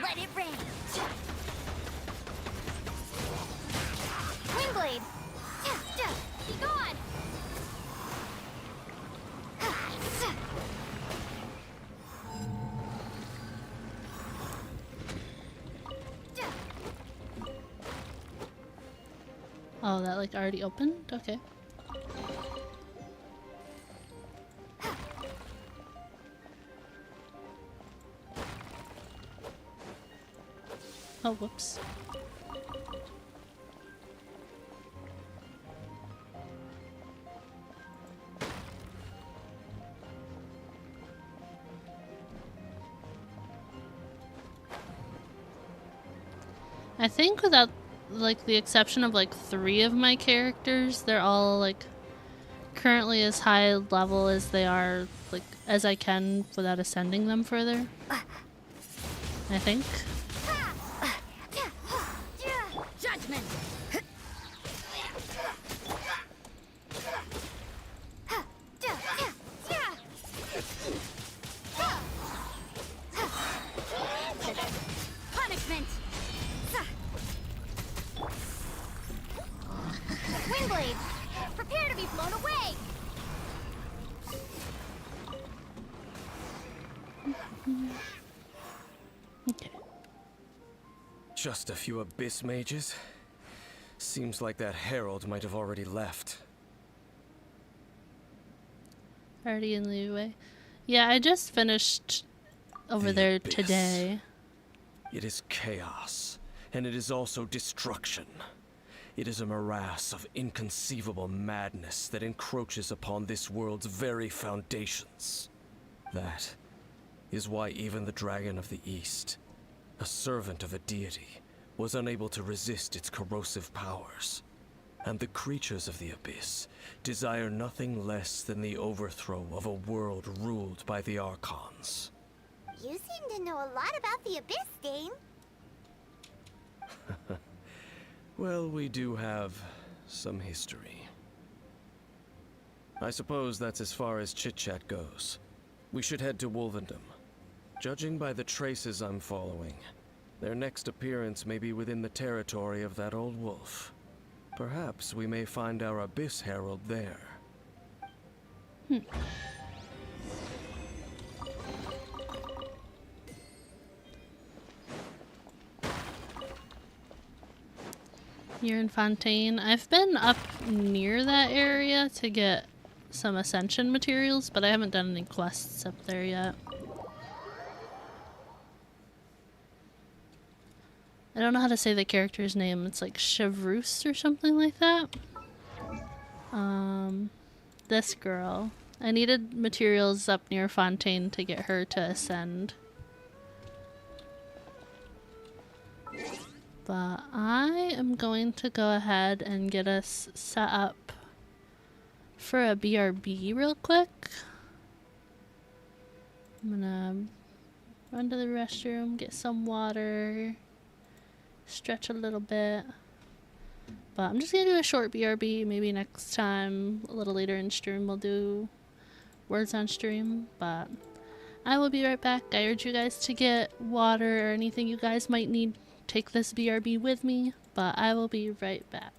Let it rain. Windblade. Be gone. Oh, that like already opened? Okay. Oh, whoops. I think without like the exception of like 3 of my characters, they're all like currently as high level as they are, like as I can without ascending them further. I think. Judgment. Punishment. Windblade. Prepare to be blown away. Okay. Just a few abyss mages? Seems like that herald might have already left. Already in the way. Yeah, I just finished over there abyss. today. It is chaos, and it is also destruction. It is a morass of inconceivable madness that encroaches upon this world's very foundations. That is why even the Dragon of the East, a servant of a deity, was unable to resist its corrosive powers. And the creatures of the Abyss desire nothing less than the overthrow of a world ruled by the Archons. You seem to know a lot about the Abyss, Dane. Well, we do have some history. I suppose that's as far as chit-chat goes. We should head to Wolvendom. Judging by the traces I'm following, their next appearance may be within the territory of that old wolf. Perhaps we may find our Abyss Herald there. Here in Fontaine. I've been up near that area to get some ascension materials, but I haven't done any quests up there yet. I don't know how to say the character's name. It's like Chevreuse or something like that. This girl. I needed materials up near Fontaine to get her to ascend. But I am going to go ahead and get us set up for a BRB real quick. I'm gonna run to the restroom, get some water, stretch a little bit. But I'm just gonna do a short BRB. Maybe next time, a little later in stream, we'll do words on stream. But I will be right back. I urge you guys to get water or anything you guys might need. Take this BRB with me, but I will be right back.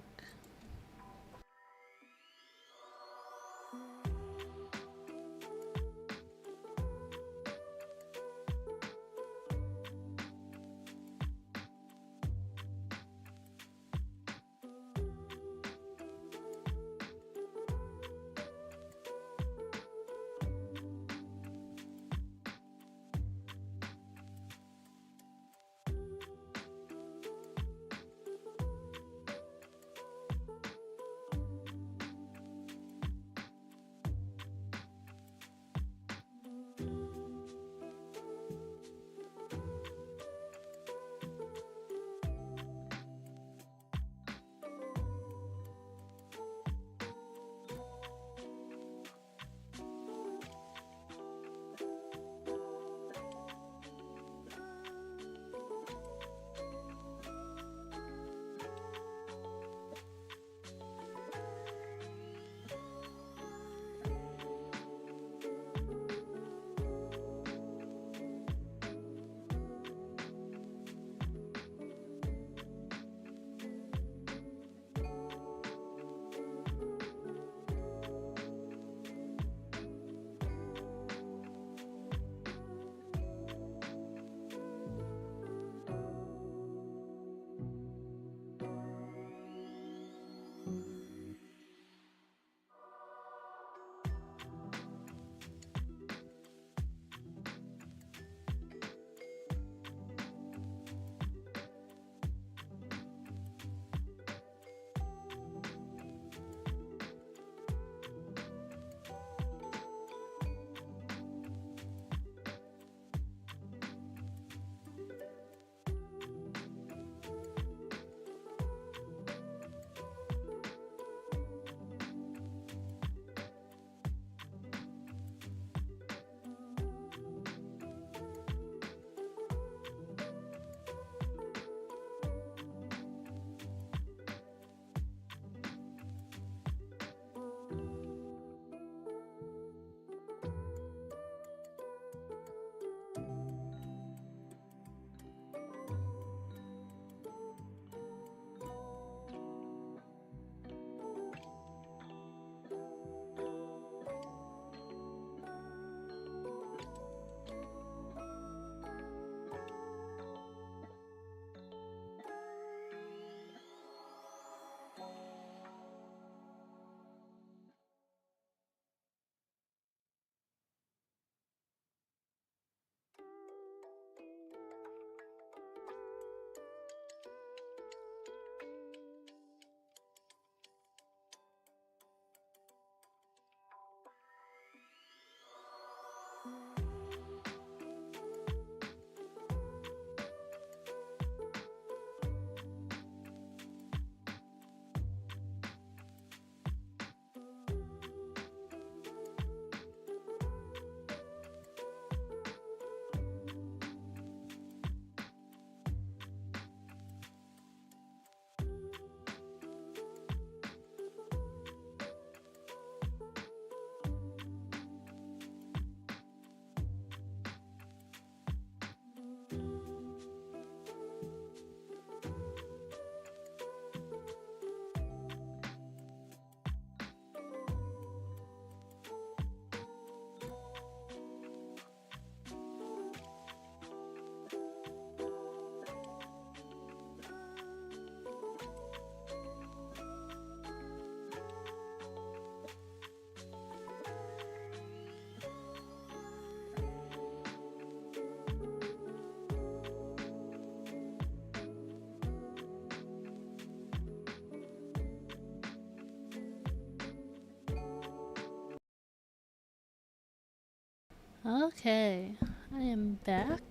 Okay, I am back.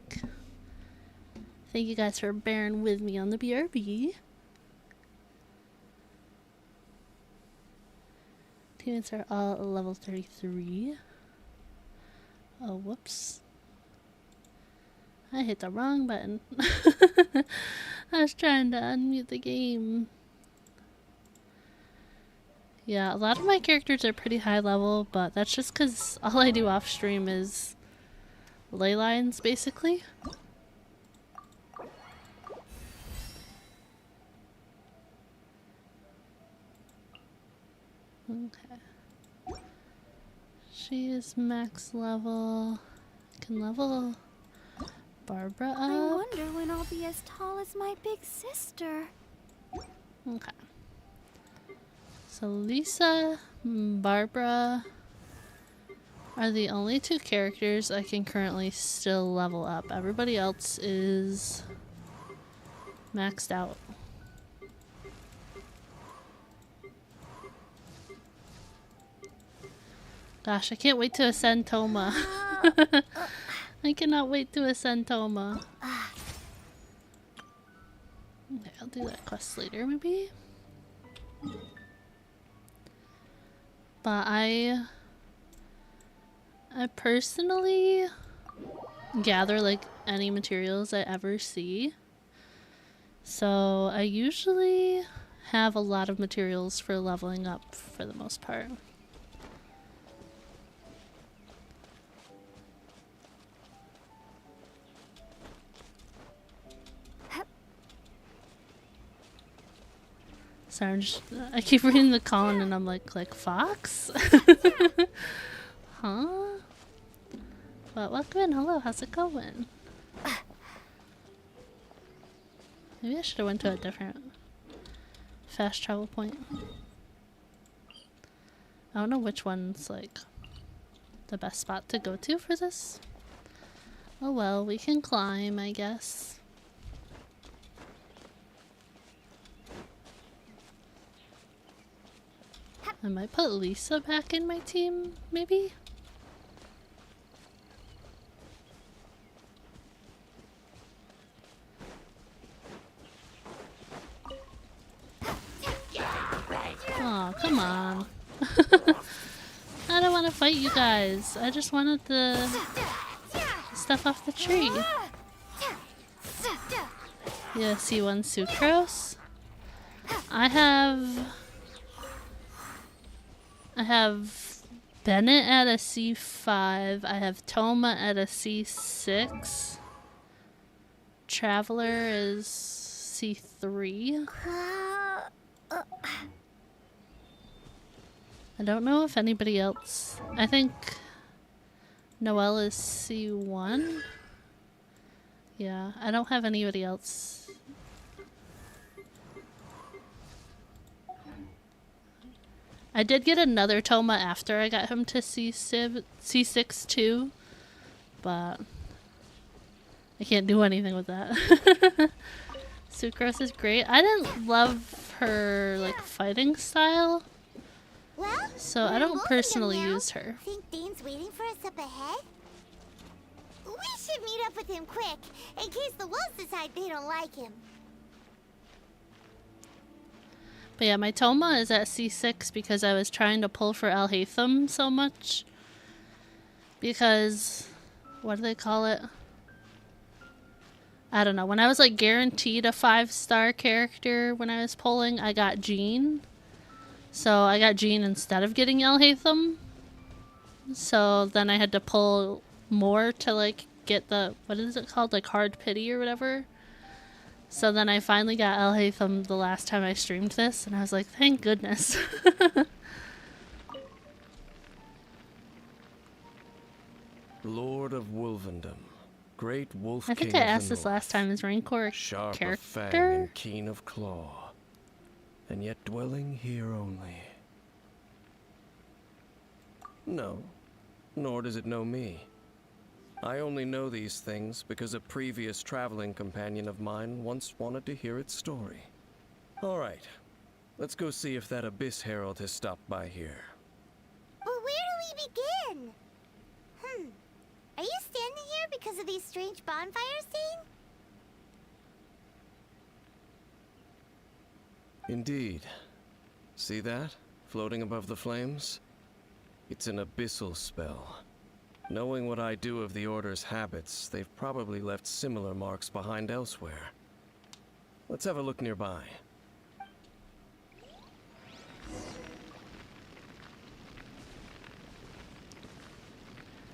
Thank you guys for bearing with me on the BRB. Teammates are all level 33. Oh, whoops. I hit the wrong button. I was trying to unmute the game. Yeah, a lot of my characters are pretty high level, but that's just because all I do off stream is ley lines, basically. Okay. She is max level. Can level Barbara up. I wonder when I'll be as tall as my big sister. Okay. So Lisa, Barbara are the only two characters I can currently still level up. Everybody else is maxed out. Gosh, I can't wait to ascend Toma. I cannot wait to ascend Toma. Okay, I'll do that quest later, maybe. But I personally gather like any materials I ever see. So I usually have a lot of materials for leveling up for the most part. Sorry, I keep reading the column and I'm like Fox? Huh? But welcome in, hello, how's it going? Maybe I should have went to a different fast travel point. I don't know which one's like the best spot to go to for this. Oh well, we can climb, I guess. I might put Lisa back in my team, maybe? Oh, come on. I don't want to fight you guys. I just wanted the stuff off the tree. Yeah, C1 Sucrose. I have Bennett at a C5. I have Toma at a C6. Traveler is C3. I don't know if anybody else... I think Noelle is C1. Yeah, I don't have anybody else. I did get another Toma after I got him to C6 too, but I can't do anything with that. Sucrose is great. I didn't love her like fighting style, Well, so I don't personally use her. Think Dane's waiting for us up ahead? We should meet up with him quick, in case the wolves decide they don't like him. But yeah, my Toma is at C6 because I was trying to pull for Alhaitham so much. Because, what do they call it? I don't know. When I was like guaranteed a 5-star character when I was pulling, I got Jean. So I got Jean instead of getting Alhaitham. So then I had to pull more to like get the, what is it called? Like hard pity or whatever. So then I finally got Alhaitham the last time I streamed this, and I was like, thank goodness. Lord of Wolvendom, great wolf king. I think I asked this last time, is Rancor a sharp of fang character? and keen of claw, and yet dwelling here only. No, nor does it know me. I only know these things because a previous traveling companion of mine once wanted to hear its story. All right, let's go see if that Abyss Herald has stopped by here. But where do we begin? Are you standing here because of these strange bonfires, Dane? Indeed. See that? Floating above the flames? It's an abyssal spell. Knowing what I do of the Order's habits, they've probably left similar marks behind elsewhere. Let's have a look nearby.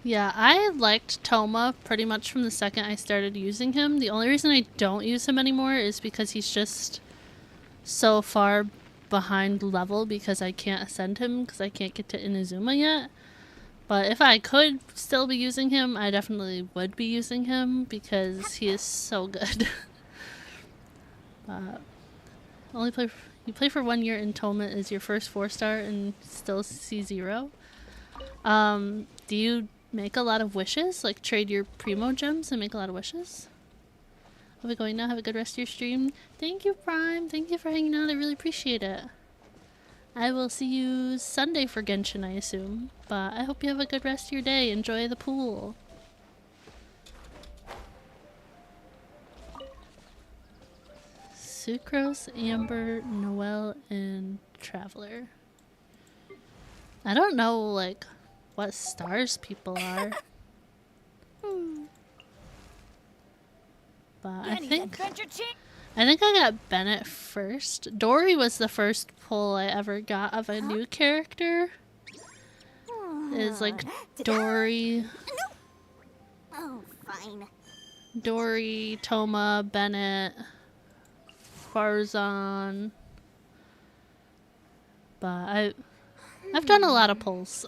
Yeah, I liked Toma pretty much from the second I started using him. The only reason I don't use him anymore is because he's just so far behind level because I can't ascend him because I can't get to Inazuma yet. But if I could still be using him, I definitely would be using him because he is so good. You play for 1 year and Toma is your first 4-star and still C0. Do you make a lot of wishes? Like trade your Primo gems and make a lot of wishes? I'll be going now. Have a good rest of your stream. Thank you, Prime. Thank you for hanging out. I really appreciate it. I will see you Sunday for Genshin, I assume. But I hope you have a good rest of your day. Enjoy the pool. Sucrose, Amber, Noelle, and Traveler. I don't know, like, what stars people are. But I think I got Bennett first. Dory was the first pull I ever got of a new character. It's like Dory. Oh, fine. Dory, Toma, Bennett, Farzan. But I've done a lot of pulls.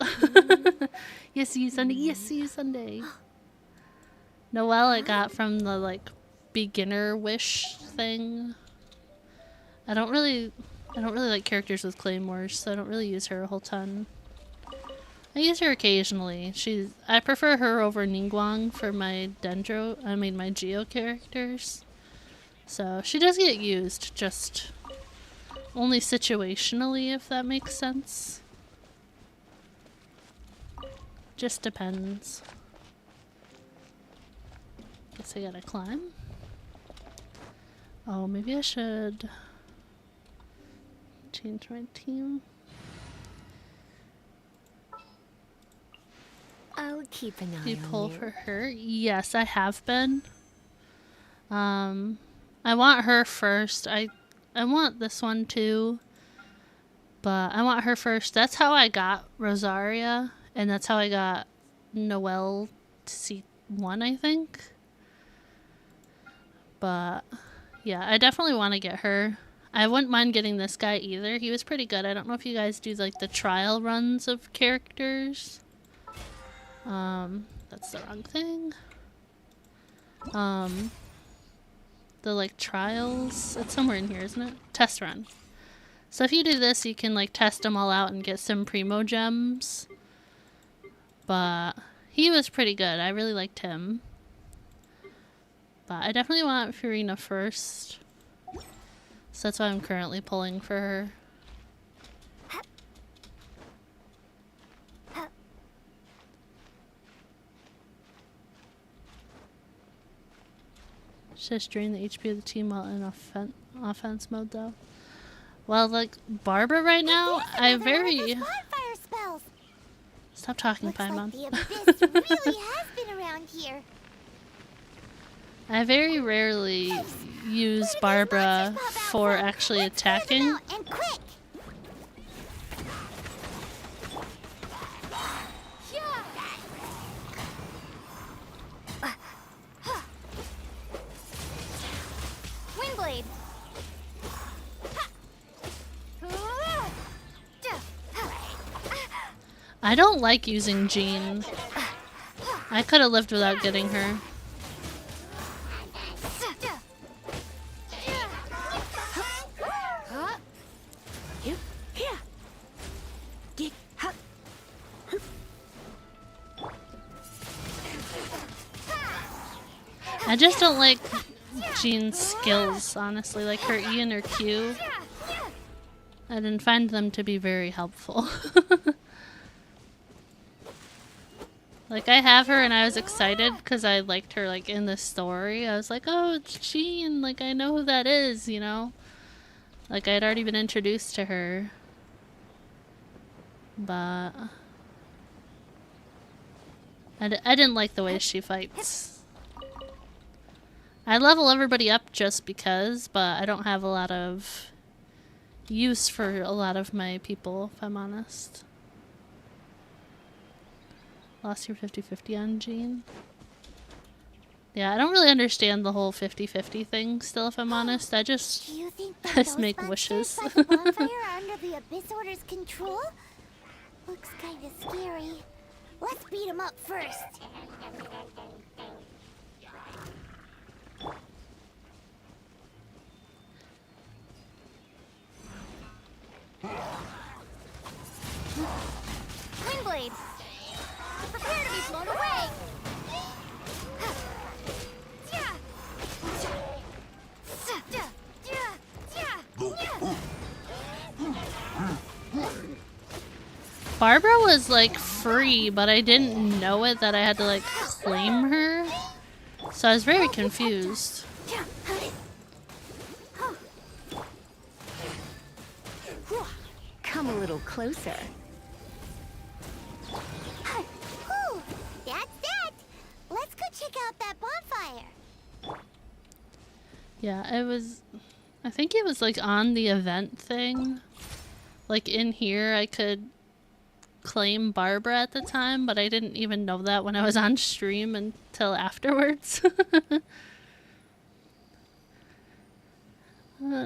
Yes, see you Sunday. Yes, see you Sunday. Noelle I got from the like beginner wish thing. I don't really like characters with claymores, so I don't really use her a whole ton. I use her occasionally. I prefer her over Ningguang for my my Geo characters. So she does get used, just only situationally, if that makes sense. Just depends. Guess I gotta climb. Oh, maybe I should change my team. I'll keep an eye You on pull you. for her? Yes, I have been. I want her first. I want this one too. But I want her first. That's how I got Rosaria. And that's how I got Noelle to C1, I think. But yeah, I definitely want to get her. I wouldn't mind getting this guy either. He was pretty good. I don't know if you guys do like the trial runs of characters. That's the wrong thing. The like trials. It's somewhere in here, isn't it? Test run. So if you do this, you can like test them all out and get some Primo gems. But he was pretty good. I really liked him. But I definitely want Furina first. So that's why I'm currently pulling for her. Just drain the HP of the team while in offense mode though. Well, like Barbara right now, Stop talking, Paimon. The abyss really has been around here. I very rarely use Barbara for actually attacking. And quick! Windblade. I don't like using Jean. I could have lived without getting her. I just don't like Jean's skills, honestly. Like her E and her Q. I didn't find them to be very helpful. Like, I have her and I was excited because I liked her, like, in the story. I was like, oh, it's Jean. Like, I know who that is, you know? Like, I had already been introduced to her. But I didn't like the way she fights. I level everybody up just because, but I don't have a lot of use for a lot of my people, if I'm honest. Lost your 50-50 on Jean. Yeah, I don't really understand the whole 50-50 thing still, if I'm honest. I just make wishes. By the bonfire are under the Abyss Order's control? Looks kinda scary. Let's beat him up first. Windblade! Prepare to be blown away! Barbara was like free, but I didn't know it that I had to like claim her. So I was very confused. Come a little closer. Whew, that's that. Let's go check out that bonfire. Yeah, it was... I think it was like on the event thing. Like in here I could claim Barbara at the time, but I didn't even know that when I was on stream until afterwards.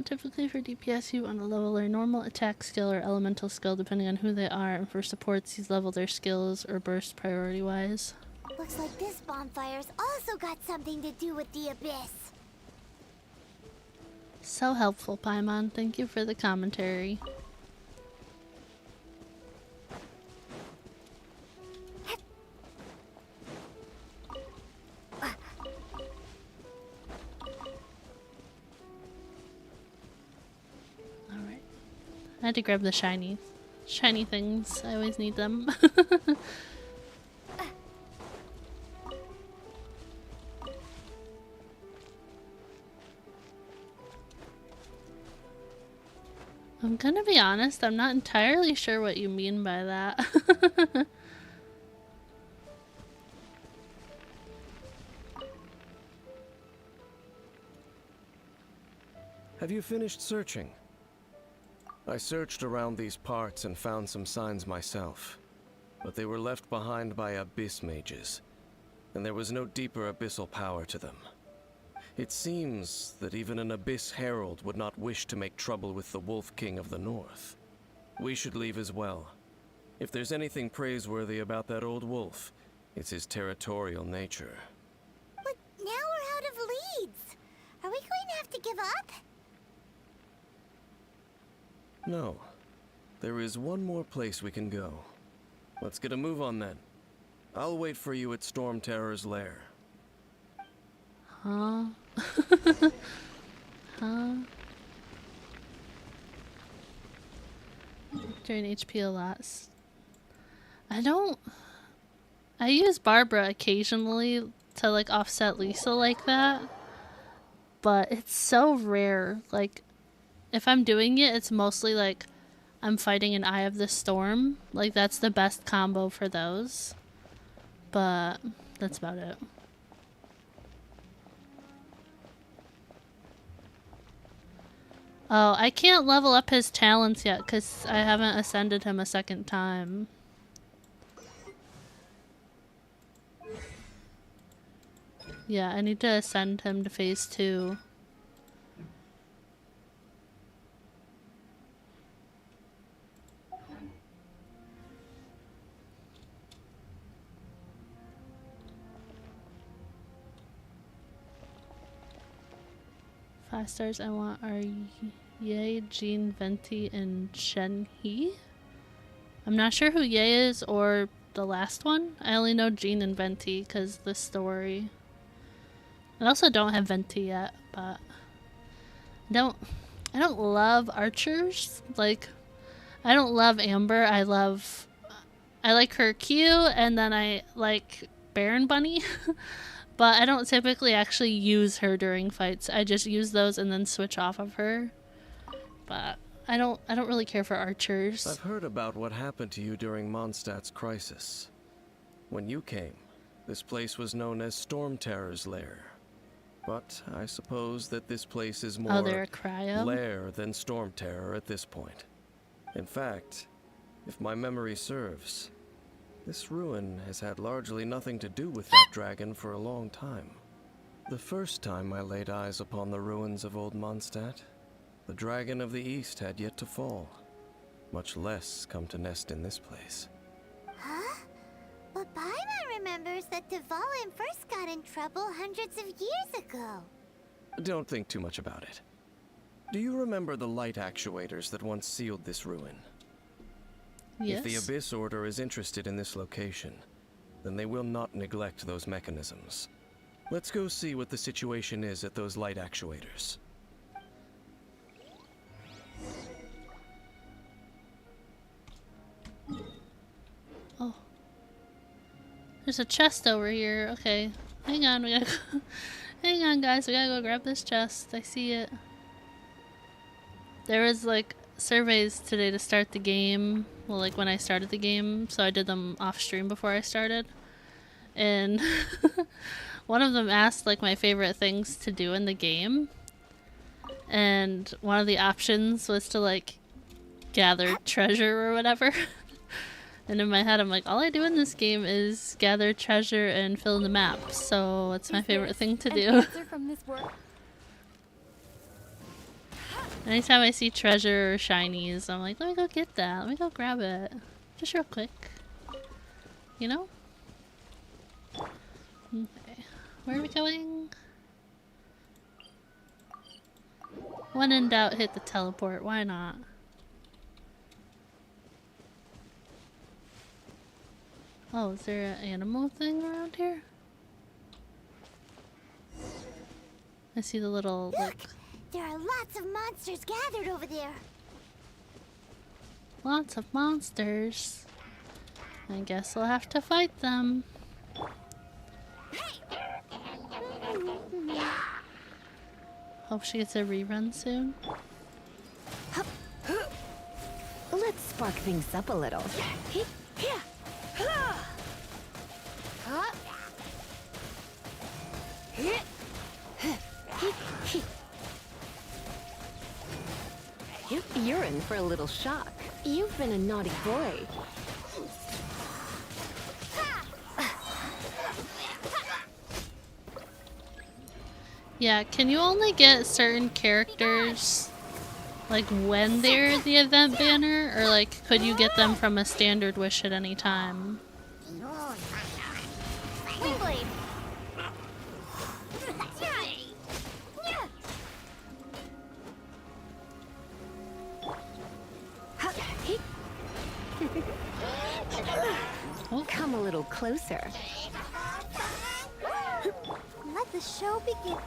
Typically for DPS you want to level their normal attack skill or elemental skill depending on who they are, and for supports you level their skills or burst priority wise. Looks like this bonfire's also got something to do with the Abyss. So helpful, Paimon. Thank you for the commentary. Alright. I had to grab the shiny things. I always need them. I'm gonna be honest, I'm not entirely sure what you mean by that. Have you finished searching? I searched around these parts and found some signs myself, but they were left behind by abyss mages, and there was no deeper abyssal power to them. It seems that even an Abyss Herald would not wish to make trouble with the Wolf King of the North. We should leave as well. If there's anything praiseworthy about that old wolf, it's his territorial nature. But now we're out of leads. Are we going to have to give up? No. There is one more place we can go. Let's get a move on then. I'll wait for you at Storm Terror's lair. Huh? Huh? Drain HP a lot. I use Barbara occasionally to like offset Lisa like that, but it's so rare. Like, if I'm doing it, it's mostly like I'm fighting an Eye of the Storm. Like, that's the best combo for those, but that's about it. Oh, I can't level up his talents yet because I haven't ascended him a second time. Yeah, I need to ascend him to phase 2. Five stars I want are Ye, Jean, Venti, and Shen He. I'm not sure who Ye is or the last one. I only know Jean and Venti because the story. I also don't have Venti yet, but I don't love archers. Like, I don't love Amber. I like her Q, and then I like Baron Bunny. But I don't typically actually use her during fights. I just use those and then switch off of her. But I don't really care for archers. I've heard about what happened to you during Mondstadt's crisis. When you came, this place was known as Storm Terror's lair. But I suppose that this place is more they're a cryo? lair than Storm Terror at this point. In fact, if my memory serves, This ruin has had largely nothing to do with that dragon for a long time. The first time I laid eyes upon the ruins of Old Mondstadt, the dragon of the East had yet to fall, much less come to nest in this place. Huh? But Paimon remembers that Dvalin first got in trouble hundreds of years ago. Don't think too much about it. Do you remember the light actuators that once sealed this ruin? Yes. If the Abyss Order is interested in this location, then they will not neglect those mechanisms. Let's go see what the situation is at those light actuators. Oh. There's a chest over here. Okay. Hang on, we gotta go. Hang on, guys. We gotta go grab this chest. I see it. There was, like, surveys today to start the game. Well, like, when I started the game. So I did them off stream before I started. And one of them asked, like, my favorite things to do in the game. And one of the options was to, like, gather treasure or whatever. And in my head, I'm like, all I do in this game is gather treasure and fill in the map. So it's my favorite thing to do. From this work? Anytime I see treasure or shinies, I'm like, let me go get that. Let me go grab it. Just real quick. You know? Okay. Where are we going? When in doubt, hit the teleport. Why not? Oh, is there an animal thing around here? I see the little, like... There are lots of monsters gathered over there. Lots of monsters. I guess we'll have to fight them. Hope she gets a rerun soon. Let's spark things up a little. You're in for a little shock. You've been a naughty boy. Yeah, can you only get certain characters like when they're the event banner, or like could you get them from a standard wish at any time? Windblade. Come a little closer. Let the show begin.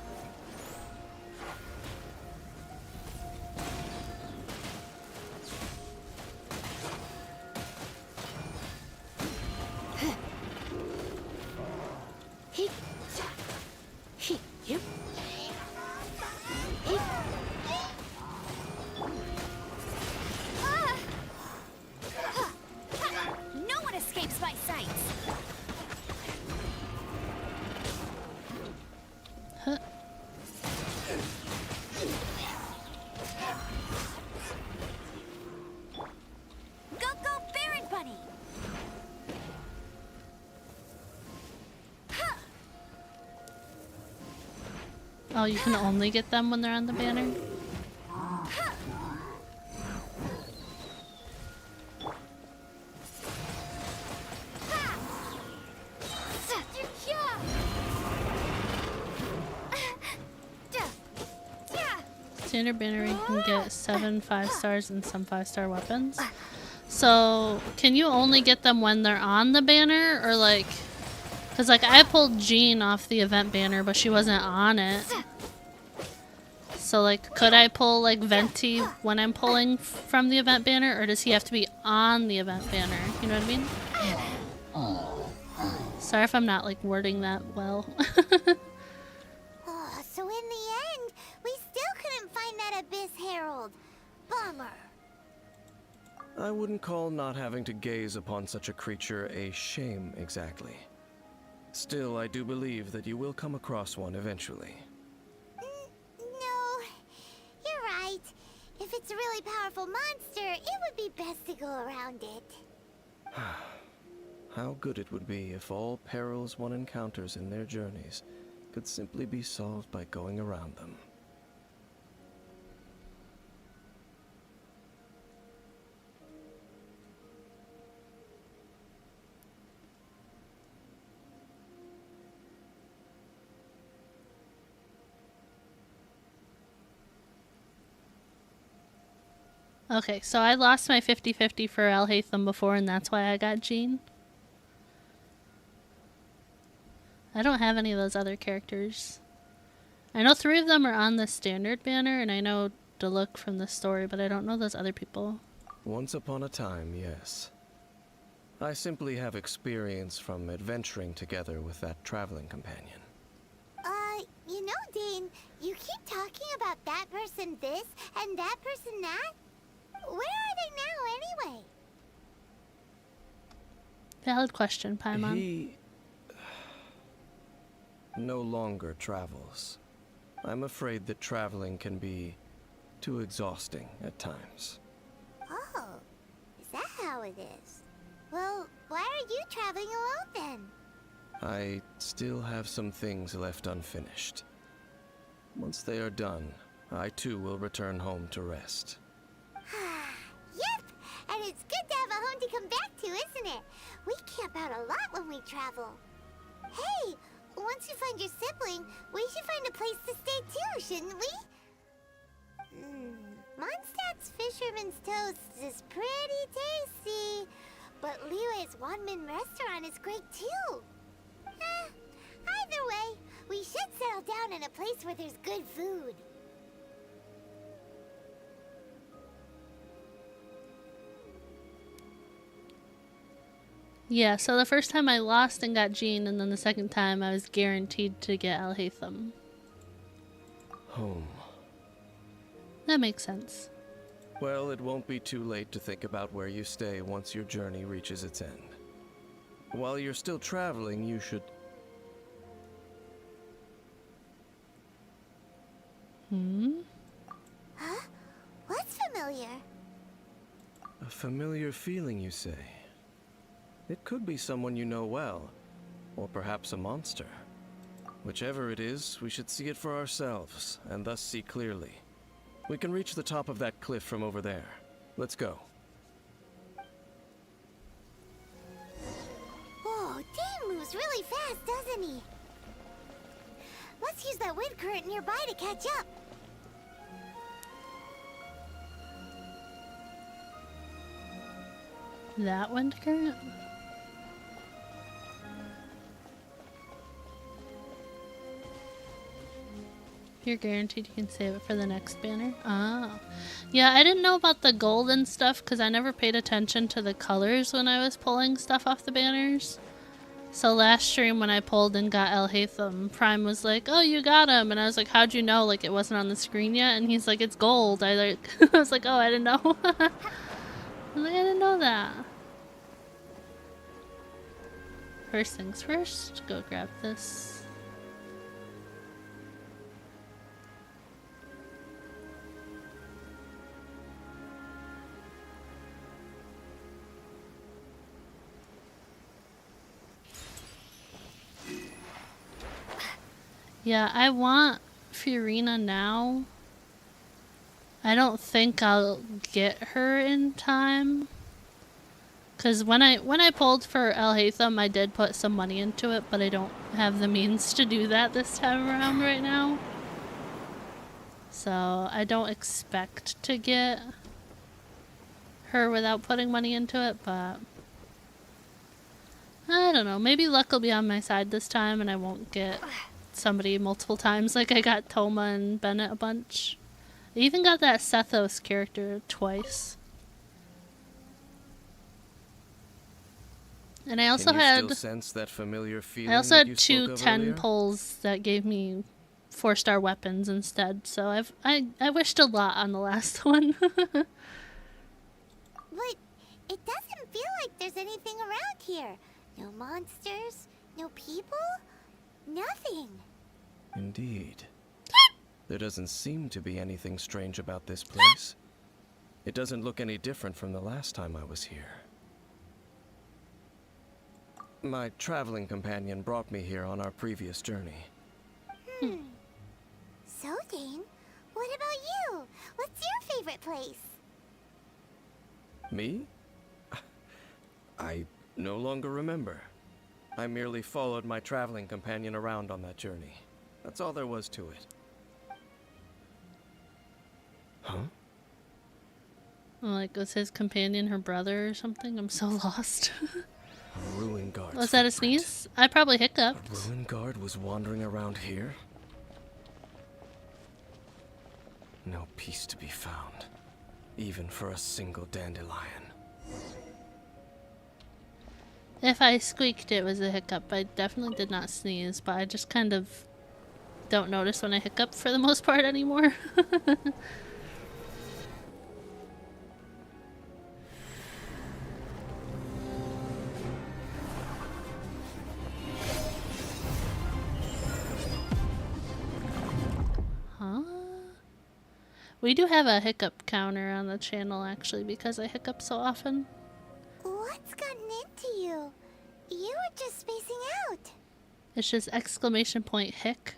No one escapes my sights. Huh. Go, Baron Bunny! Oh, you can only get them when they're on the banner? Standard banner, you can get 7 5-stars and some 5-star weapons. So, can you only get them when they're on the banner, or like... Because like, I pulled Jean off the event banner, but she wasn't on it. So like, could I pull like Venti when I'm pulling from the event banner, or does he have to be on the event banner? You know what I mean? Sorry if I'm not like wording that well. Oh, so in the end, we still couldn't find that Abyss Herald. Bummer. I wouldn't call not having to gaze upon such a creature a shame exactly. Still, I do believe that you will come across one eventually. No, you're right. If it's a really powerful monster, it would be best to go around it. how good it would be if all perils one encounters in their journeys could simply be solved by going around them. Okay, so I lost my 50-50 for Alhaitham before, and that's why I got Jean. I don't have any of those other characters. I know 3 of them are on the standard banner, and I know Diluc from the story, but I don't know those other people. Once upon a time, yes. I simply have experience from adventuring together with that traveling companion. You know, Dane, you keep talking about that person this and that person that. Where are they now, anyway? Valid question, Paimon. He no longer travels. I'm afraid that traveling can be too exhausting at times. Oh, is that how it is? Well, why are you traveling alone then? I still have some things left unfinished. Once they are done, I too will return home to rest. Yep, and it's good to have a home to come back to, isn't it? We camp out a lot when we travel. Hey, once you find your sibling, we should find a place to stay too, shouldn't we? Mondstadt's Fisherman's Toast is pretty tasty, but Liyue's one-man restaurant is great too. Either way, we should settle down in a place where there's good food. Yeah, so the first time I lost and got Jean, and then the second time I was guaranteed to get Alhaitham. Home. That makes sense. Well, it won't be too late to think about where you stay once your journey reaches its end. While you're still traveling, you should... Huh? What's familiar? A familiar feeling, you say? It could be someone you know well, or perhaps a monster. Whichever it is, we should see it for ourselves, and thus see clearly. We can reach the top of that cliff from over there. Let's go. Whoa, Dane moves really fast, doesn't he? Let's use that wind current nearby to catch up. That wind current? You're guaranteed you can save it for the next banner? Oh. Yeah, I didn't know about the gold and stuff because I never paid attention to the colors when I was pulling stuff off the banners. So last stream when I pulled and got Alhaitham, Prime was like, oh, you got him. And I was like, how'd you know? Like, it wasn't on the screen yet? And he's like, it's gold. I was like, oh, I didn't know. I was like, I didn't know that. First things first, go grab this. Yeah, I want Fiorina now. I don't think I'll get her in time. Cause when I pulled for Alhaitham, I did put some money into it, but I don't have the means to do that this time around right now. So I don't expect to get her without putting money into it, but I don't know. Maybe luck will be on my side this time and I won't get somebody multiple times like I got Toma and Bennett a bunch. I even got that Sethos character twice. And I also had still sense that familiar feeling I also that you had two spoke of 10 earlier? pulls that gave me 4-star weapons instead. So I wished a lot on the last one. But it doesn't feel like there's anything around here. No monsters, no people, nothing. Indeed. There doesn't seem to be anything strange about this place. It doesn't look any different from the last time I was here. My traveling companion brought me here on our previous journey. So, Dane, what about you? What's your favorite place? Me? I no longer remember. I merely followed my traveling companion around on that journey. That's all there was to it. Huh? Like, was his companion her brother or something? I'm so lost. A ruin guard. Was that a sneeze? I probably hiccuped. A ruin guard was wandering around here? No peace to be found, even for a single dandelion. If I squeaked, it was a hiccup. I definitely did not sneeze, but I just kind of don't notice when I hiccup for the most part anymore. Huh? We do have a hiccup counter on the channel, actually, because I hiccup so often. What's gotten into you? You were just spacing out. It's just exclamation point hic,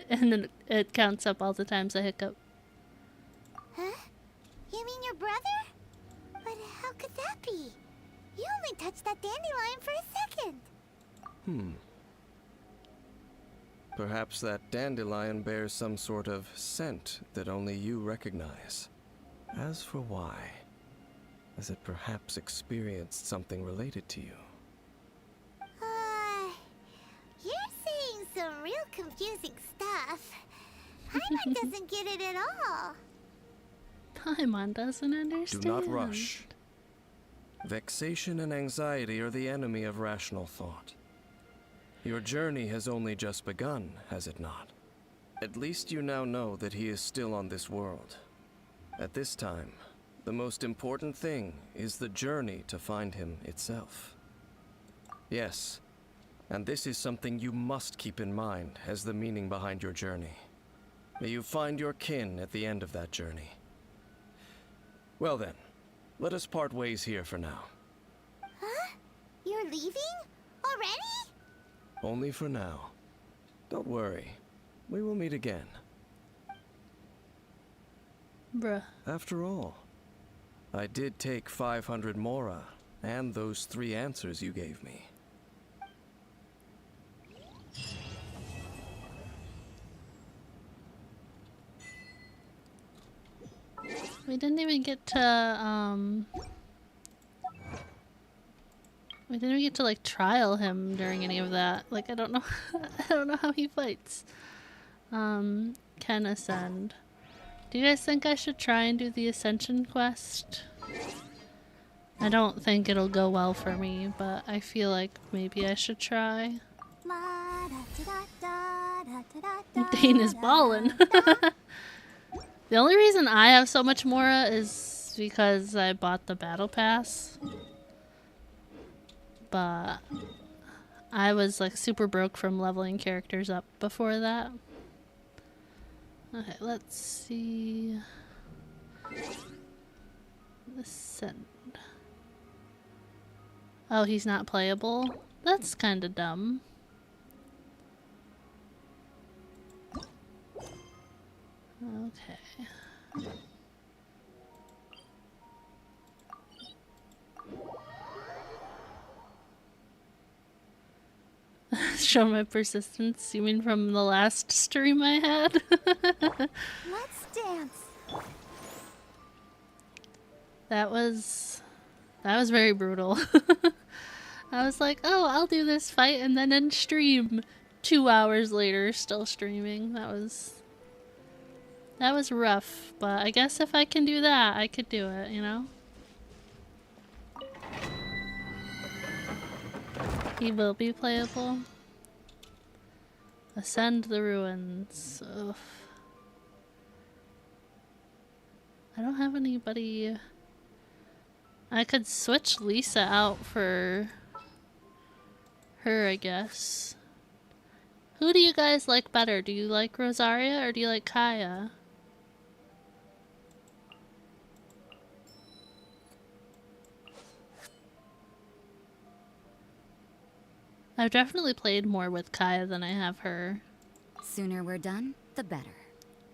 and then it counts up all the times I hiccup. Huh? You mean your brother? But how could that be? You only touched that dandelion for a second. Perhaps that dandelion bears some sort of scent that only you recognize. As for why, has it perhaps experienced something related to you? You're saying some real confusing stuff. Paimon doesn't get it at all. Paimon doesn't understand. Do not rush. Vexation and anxiety are the enemy of rational thought. Your journey has only just begun, has it not? At least you now know that he is still on this world. At this time, the most important thing is the journey to find him itself. Yes, and this is something you must keep in mind as the meaning behind your journey. May you find your kin at the end of that journey. Well then, let us part ways here for now. Huh? You're leaving? Already? Only for now. Don't worry. We will meet again. Bruh. After all, I did take 500 mora and those 3 answers you gave me. We didn't even get to, we didn't even get to, like, trial him during any of that. Like, I don't know, I don't know how he fights. Can ascend. Do you guys think I should try and do the ascension quest? I don't think it'll go well for me, but I feel like maybe I should try. Dane is ballin'. The only reason I have so much Mora is because I bought the battle pass. But I was like super broke from leveling characters up before that. Okay, let's see. Ascend. Oh, he's not playable? That's kind of dumb. Okay. Show my persistence? You mean from the last stream I had? Let's dance. That was very brutal. I was like, oh, I'll do this fight and then end stream. 2 hours later, still streaming. That was rough, but I guess if I can do that, I could do it, you know? He will be playable. Ascend the ruins. Ugh. I don't have anybody. I could switch Lisa out for her, I guess. Who do you guys like better? Do you like Rosaria or do you like Kaya? I've definitely played more with Kaya than I have her. Sooner we're done, the better.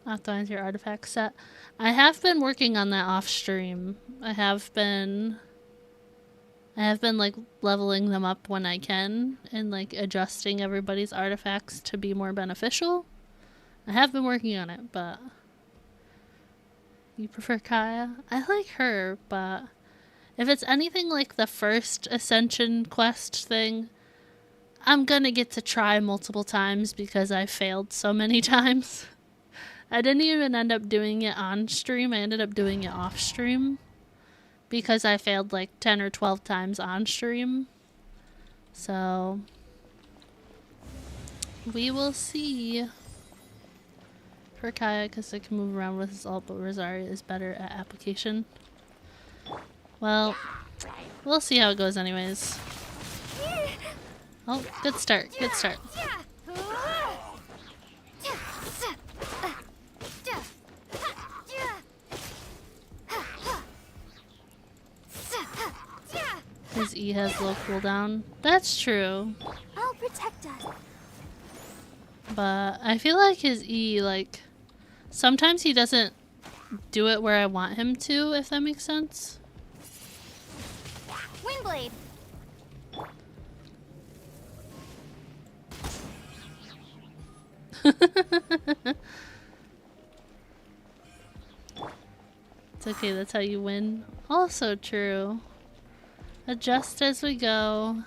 Optimize your artifact set. I have been working on that off stream. I have been like leveling them up when I can and like adjusting everybody's artifacts to be more beneficial. I have been working on it, but you prefer Kaya? I like her, but if it's anything like the first Ascension quest thing, I'm gonna get to try multiple times because I failed so many times. I didn't even end up doing it on stream. I ended up doing it off stream because I failed like 10 or 12 times on stream. So we will see for Kaya because I can move around with his ult, but Rosaria is better at application. Well, we'll see how it goes anyways. Oh, good start, good start. His E has low cooldown. That's true. I'll protect us. But I feel like his E, like, sometimes he doesn't do it where I want him to, if that makes sense. Windblade. It's okay, that's how you win. Also true. Adjust as we go.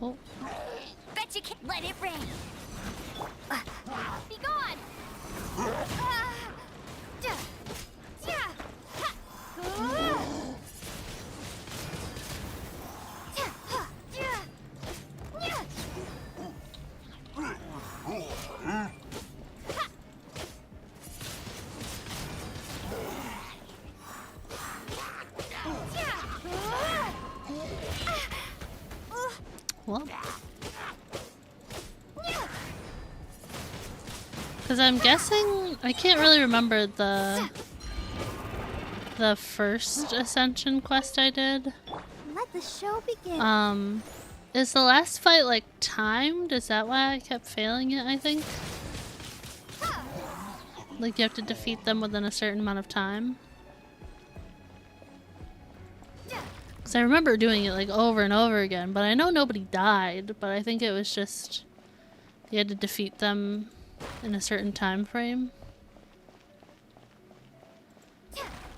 Oh. Bet you can't let it rain. Be gone. Well. Because I'm guessing, I can't really remember the first Ascension quest I did. Let the show begin. Is the last fight like timed? Is that why I kept failing it, I think? Like you have to defeat them within a certain amount of time? Because I remember doing it like over and over again, but I know nobody died, but I think it was just you had to defeat them in a certain time frame.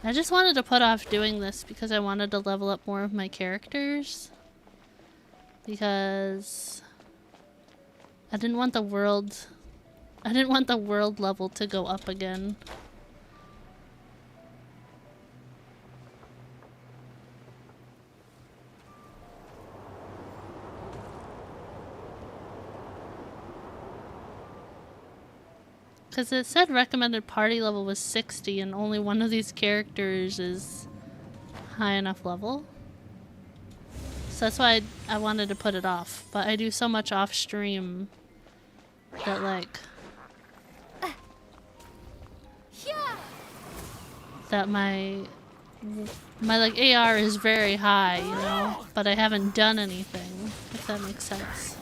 I just wanted to put off doing this because I wanted to level up more of my characters. Because I didn't want the world level to go up again. Because it said recommended party level was 60 and only one of these characters is high enough level. So that's why I wanted to put it off. But I do so much off stream that like... that my like AR is very high, you know? But I haven't done anything, if that makes sense.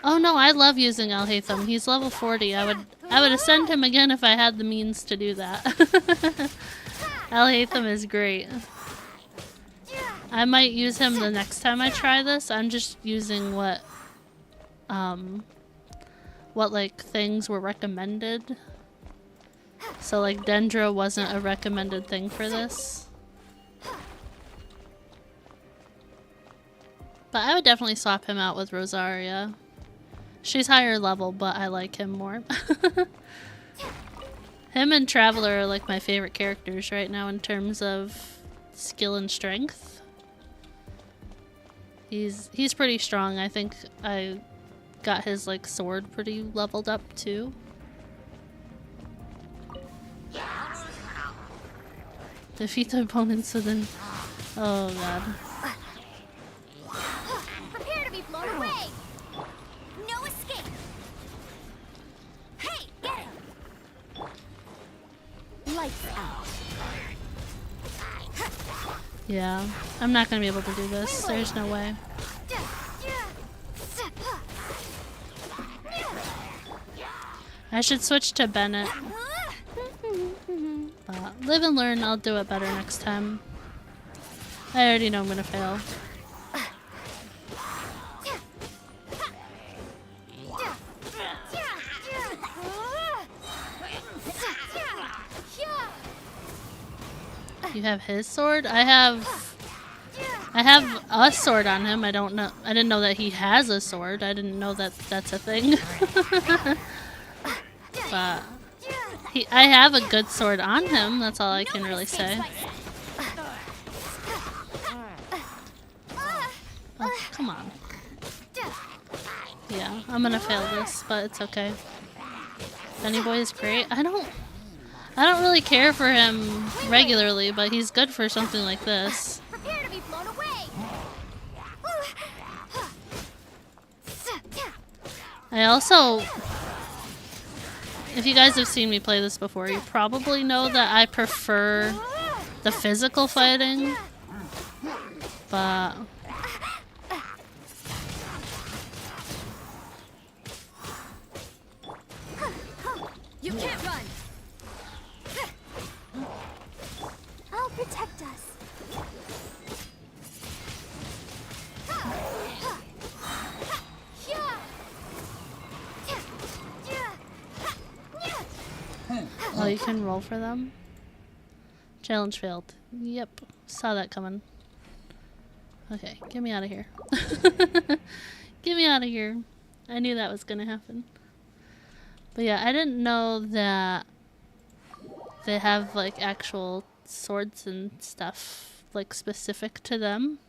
Oh no, I love using Alhaitham. He's level 40. I would ascend him again if I had the means to do that. Alhaitham is great. I might use him the next time I try this. I'm just using what like things were recommended. So like Dendro wasn't a recommended thing for this. But I would definitely swap him out with Rosaria. She's higher level, but I like him more. Him and Traveler are like my favorite characters right now in terms of skill and strength. He's pretty strong. I think I got his like sword pretty leveled up too. Defeat the opponents within... Oh god. Lights out. Yeah, I'm not gonna be able to do this. There's no way. I should switch to Bennett. Live and learn, I'll do it better next time. I already know I'm gonna fail. You have his sword? I have a sword on him. I didn't know that he has a sword. I didn't know that that's a thing. But I have a good sword on him. That's all I can really say. Oh, come on. Yeah, I'm gonna fail this, but it's okay. Benny Boy is great. I don't really care for him regularly, but he's good for something like this. Prepare to be blown away. I also, if you guys have seen me play this before, you probably know that I prefer the physical fighting, but You can't run. I'll protect us. oh, you can roll for them? Challenge failed. Yep, saw that coming. Okay, get me out of here. Get me out of here. I knew that was gonna happen. But yeah, I didn't know that they have like actual swords and stuff like specific to them.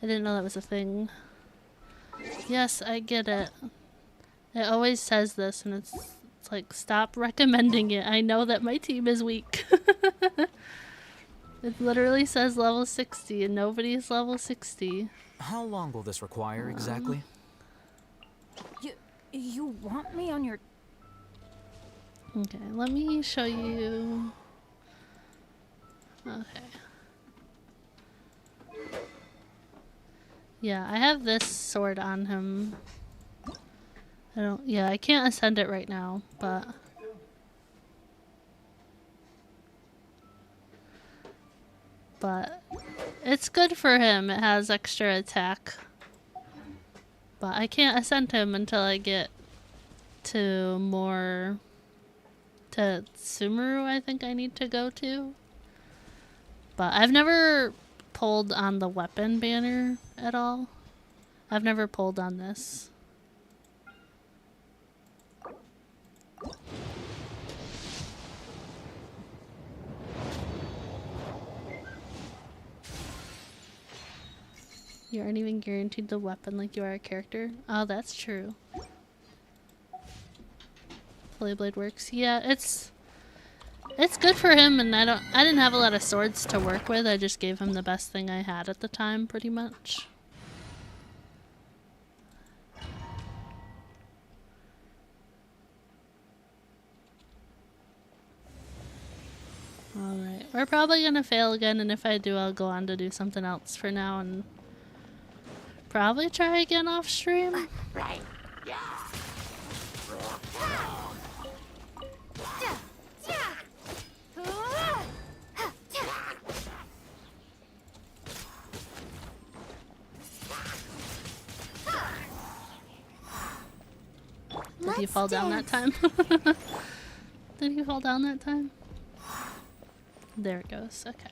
I didn't know that was a thing. Yes, I get it. It always says this and it's like, stop recommending it. I know that my team is weak. It literally says level 60 and nobody's level 60. How long will this require exactly? You want me on your... Okay, let me show you. Okay. Yeah, I have this sword on him. I can't ascend it right now, but it's good for him. It has extra attack. But I can't ascend him until I get to Sumeru, I think I need to go to. But I've never pulled on the weapon banner at all. I've never pulled on this. You aren't even guaranteed the weapon like you are a character. Oh, that's true. Blade works. Yeah, it's good for him, and I didn't have a lot of swords to work with. I just gave him the best thing I had at the time, pretty much. Alright, we're probably gonna fail again, and if I do, I'll go on to do something else for now and probably try again off stream. Did he fall down that time? Did he fall down that time? There it goes. Okay.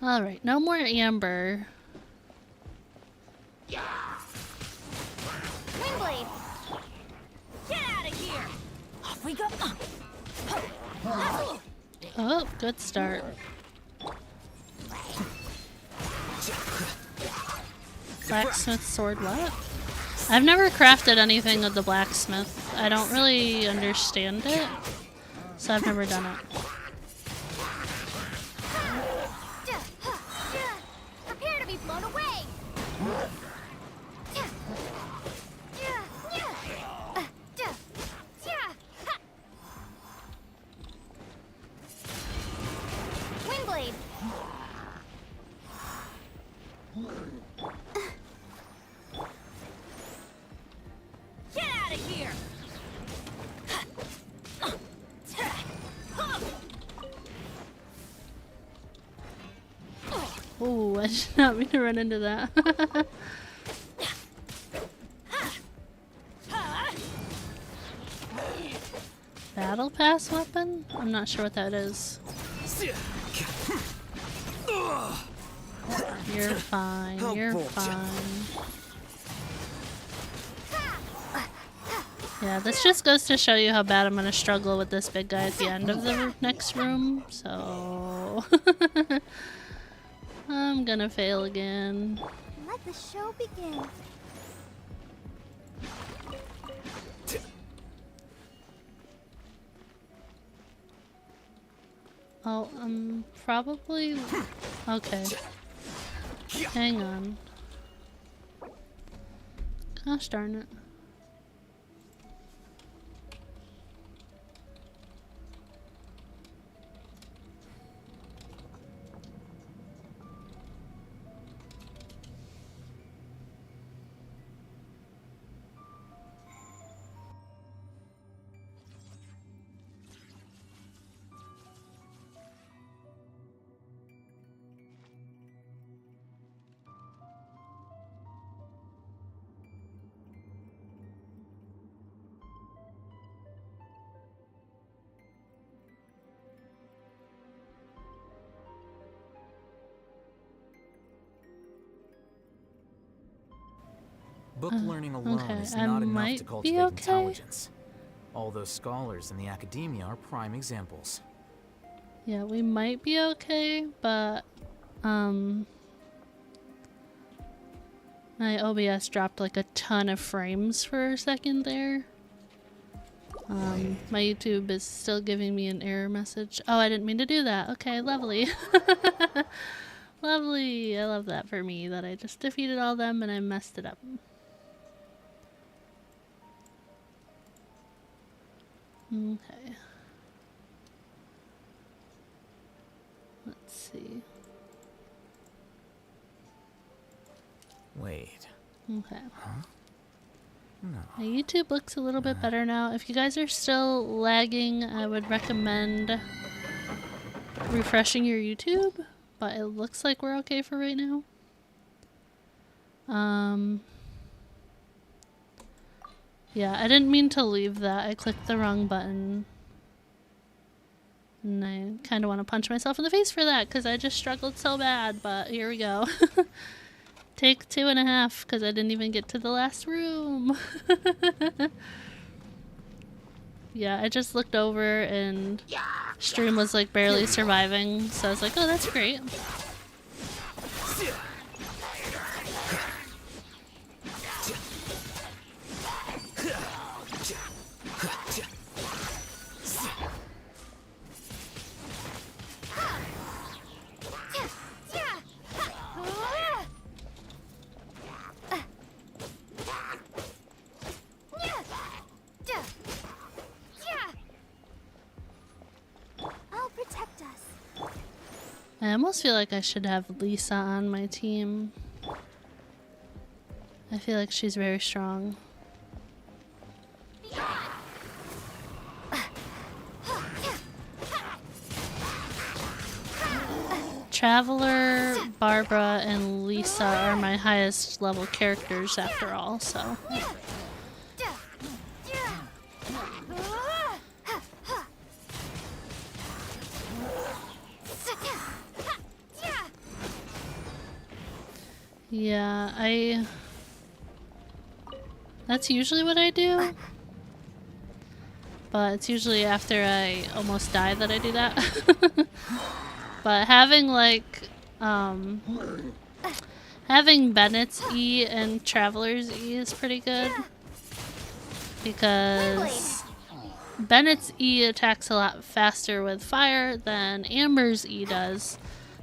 Alright, no more amber. Windblade! Get out of here! Off we go! Oh, good start. Blacksmith sword, what? I've never crafted anything with the blacksmith. I don't really understand it, so I've never done it. Prepare to be blown away! did not mean to run into that. Battle pass weapon? I'm not sure what that is. You're fine, you're fine. Yeah, this just goes to show you how bad I'm gonna struggle with this big guy at the end of the next room, so... I'm gonna fail again. Let the show begin. Oh, probably... Okay. Hang on. Gosh darn it. Book learning alone is not enough to cultivate intelligence. All those scholars in the academia are prime examples. Yeah, we might be okay, but my OBS dropped like a ton of frames for a second there. My YouTube is still giving me an error message. Oh, I didn't mean to do that. Okay, lovely. Lovely. I love that for me, that I just defeated all them and I messed it up. Okay. Let's see. Wait. Okay. Huh? No. My YouTube looks a little bit better now. If you guys are still lagging, I would recommend refreshing your YouTube, but it looks like we're okay for right now. Yeah, I didn't mean to leave that. I clicked the wrong button. And I kind of want to punch myself in the face for that, because I just struggled so bad, but here we go. Take 2.5, because I didn't even get to the last room. Yeah, I just looked over and stream was like barely surviving, so I was like, oh, that's great. I almost feel like I should have Lisa on my team. I feel like she's very strong. Traveler, Barbara, and Lisa are my highest level characters after all, so... Yeah, that's usually what I do. But it's usually after I almost die that I do that. But having like, having Bennett's E and Traveler's E is pretty good. Because Bennett's E attacks a lot faster with fire than Amber's E does.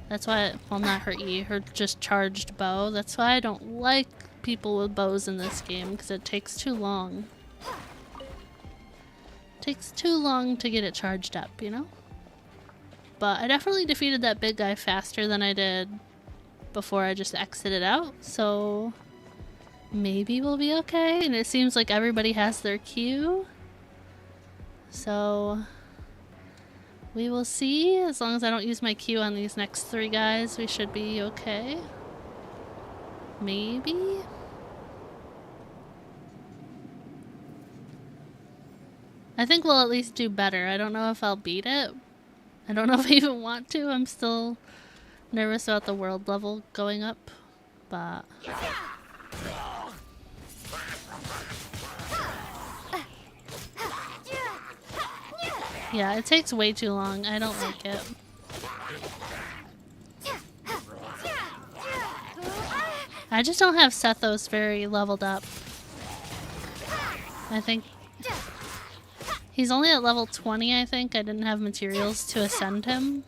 That's why, well, not her E, her just charged bow. That's why I don't like people with bows in this game, because it takes too long. It takes too long to get it charged up, you know? But I definitely defeated that big guy faster than I did before I just exited out, so maybe we'll be okay. And it seems like everybody has their Q. So... we will see. As long as I don't use my Q on these next 3 guys, we should be okay. Maybe? I think we'll at least do better. I don't know if I'll beat it. I don't know if I even want to. I'm still nervous about the world level going up, but... Yeah, it takes way too long. I don't like it. I just don't have Sethos very leveled up. I think he's only at level 20, I think. I didn't have materials to ascend him.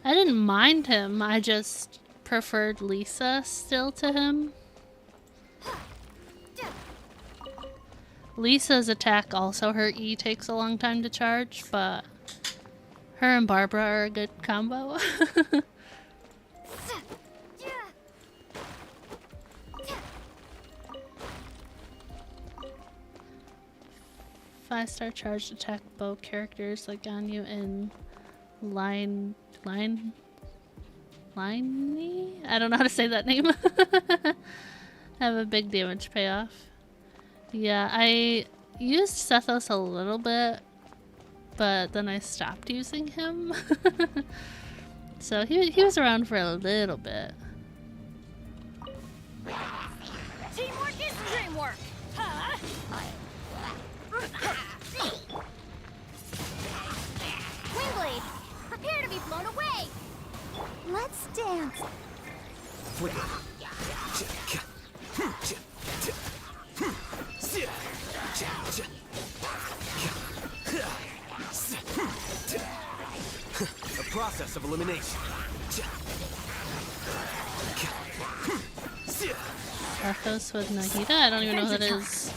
I didn't mind him, I just preferred Lisa still to him. Lisa's attack also, her E takes a long time to charge, but her and Barbara are a good combo. Five-star charged attack bow characters like Ganyu and Line? I don't know how to say that name. Have a big damage payoff. Yeah, I used Sethos a little bit, but then I stopped using him. So he was around for a little bit. Teamwork is dreamwork! Huh? Wingblade, prepare to be blown away! Let's dance. A process of elimination. Arthos with Nagita? I don't even know who that is.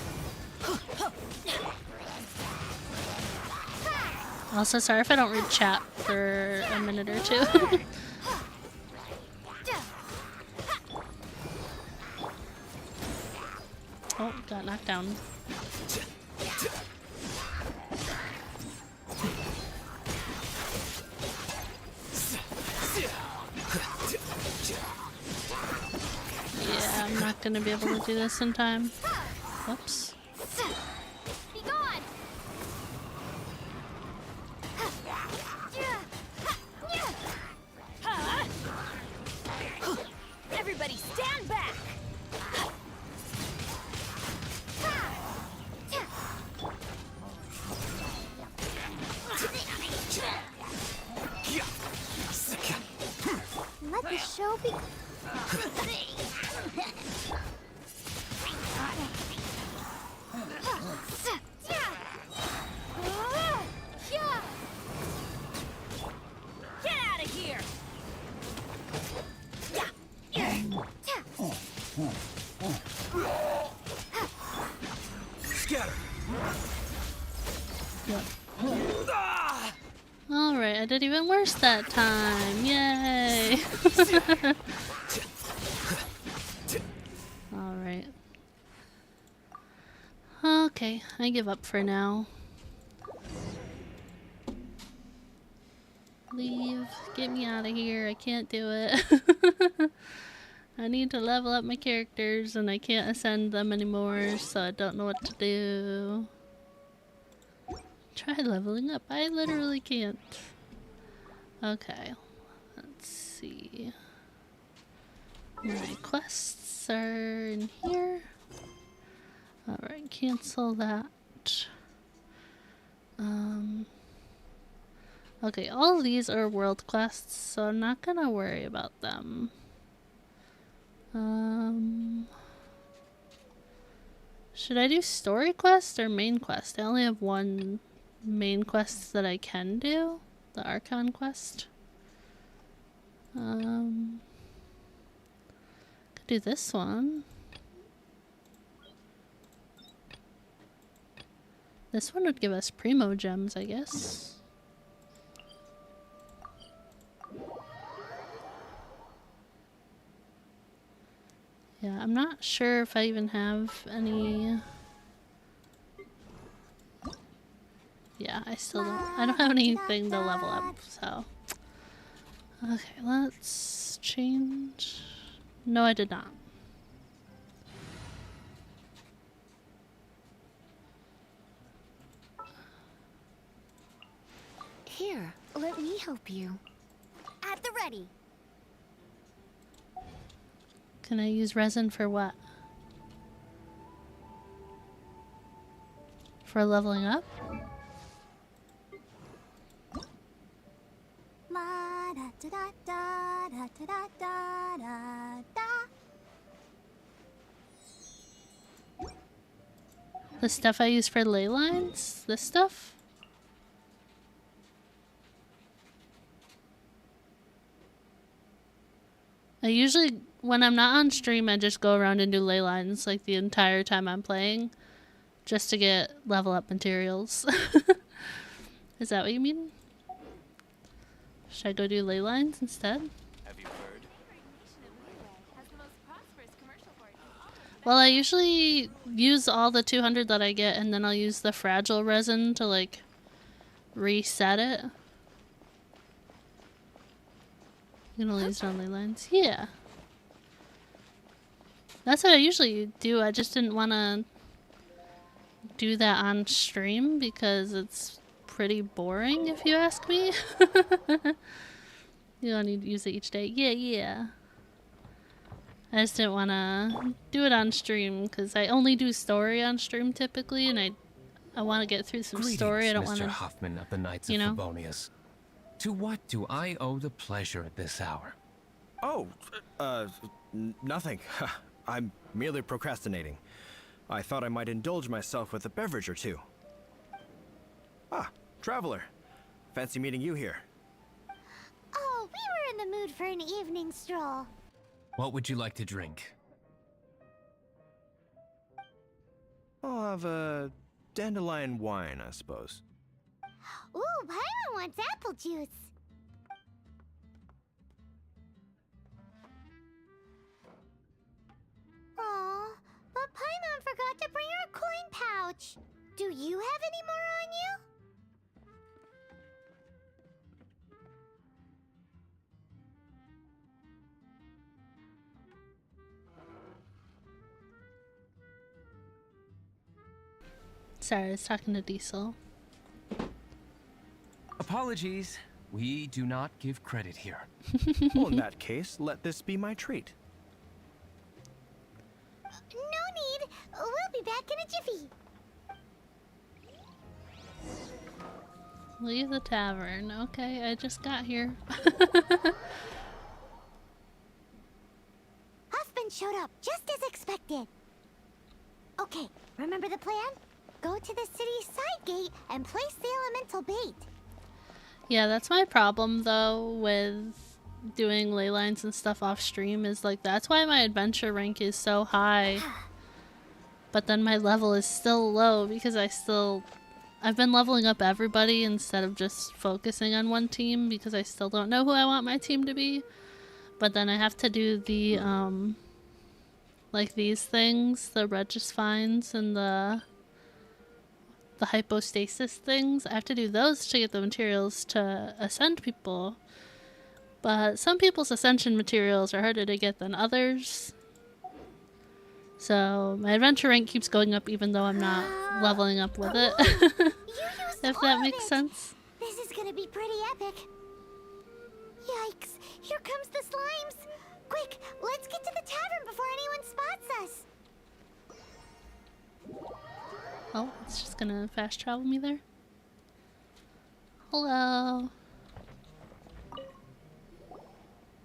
Also, sorry if I don't read chat for a minute or two. Oh, got knocked down. Yeah, I'm not gonna be able to do this in time. Whoops. Be gone! Everybody stand back! Let the show be. Get out of here! Scatter. Alright, I did even worse that time. Yay! Alright. Okay, I give up for now. Leave. Get me out of here. I can't do it. I need to level up my characters and I can't ascend them anymore, so I don't know what to do. Try leveling up. I literally can't. Okay. Let's see. My quests are in here. Alright, cancel that. Okay, all of these are world quests, so I'm not gonna worry about them. Should I do story quest or main quest? I only have one main quest that I can do. The Archon quest. Could do this one. This one would give us Primo gems, I guess. Yeah, I'm not sure if I even have any... Yeah, I still don't... I don't have anything to level up, so... Okay, let's change... No, I did not. Here, let me help you. At the ready. Can I use resin for what? For leveling up? La da da da da da da da da da. The stuff I use for ley lines? This stuff? I usually, when I'm not on stream, I just go around and do ley lines like the entire time I'm playing. Just to get level up materials. Is that what you mean? Should I go do ley lines instead? Have you heard? Well, I usually use all the 200 that I get, and then I'll use the fragile resin to, like, reset it. You gonna use it on ley lines? Yeah. That's what I usually do. I just didn't want to do that on stream because it's pretty boring, if you ask me. You don't need to use it each day. Yeah. I just didn't want to do it on stream because I only do story on stream typically, and I want to get through some story. I don't want to, Mr. Huffman of the Knights you of know? Favonius. To what do I owe the pleasure at this hour? Oh, nothing. I'm merely procrastinating. I thought I might indulge myself with a beverage or two. Ah, traveler. Fancy meeting you here. Oh, we were in the mood for an evening stroll. What would you like to drink? I'll have a dandelion wine, I suppose. Ooh, Paimon wants apple juice. Aw, but Paimon forgot to bring her coin pouch. Do you have any more on you? Sorry, I was talking to Diesel. Apologies. We do not give credit here. Well, in that case, let this be my treat. No need. We'll be back in a jiffy. Leave the tavern. Okay, I just got here. Huffman showed up just as expected. Okay, remember the plan? Go to the city's side gate and place the elemental bait. Yeah, that's my problem though with doing ley lines and stuff off stream, is like that's why my adventure rank is so high. But then my level is still low because I've been leveling up everybody instead of just focusing on one team because I still don't know who I want my team to be. But then I have to do the like these things, the Regis finds and the hypostasis things. I have to do those to get the materials to ascend people. But some people's ascension materials are harder to get than others. So my adventure rank keeps going up even though I'm not leveling up with it. If that makes sense. This is gonna be pretty epic. Yikes, here comes the slimes. Quick, let's get to the tavern before anyone spots us. Oh, it's just gonna fast travel me there. Hello.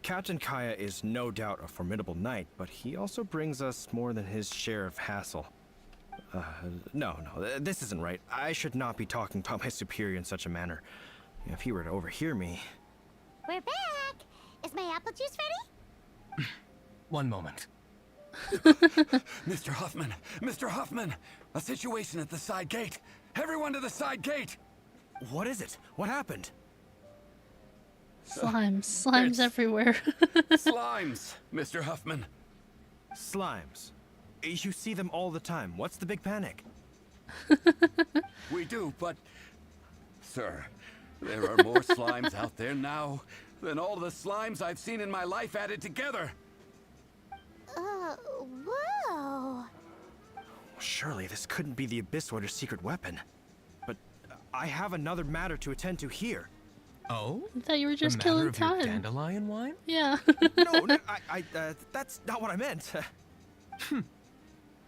Captain Kaya is no doubt a formidable knight, but he also brings us more than his share of hassle. No, this isn't right. I should not be talking about my superior in such a manner. If he were to overhear me... We're back! Is my apple juice ready? One moment. Mr. Huffman! Mr. Huffman! A situation at the side gate! Everyone to the side gate! What is it? What happened? Slimes everywhere. Slimes, Mr. Huffman. Slimes. You see them all the time. What's the big panic? We do, but... Sir, there are more slimes out there now than all the slimes I've seen in my life added together. Whoa. Surely this couldn't be the Abyss Order's secret weapon. But I have another matter to attend to here. Oh? I thought you were just the killing matter of your time. dandelion wine? Yeah. No, that's not what I meant.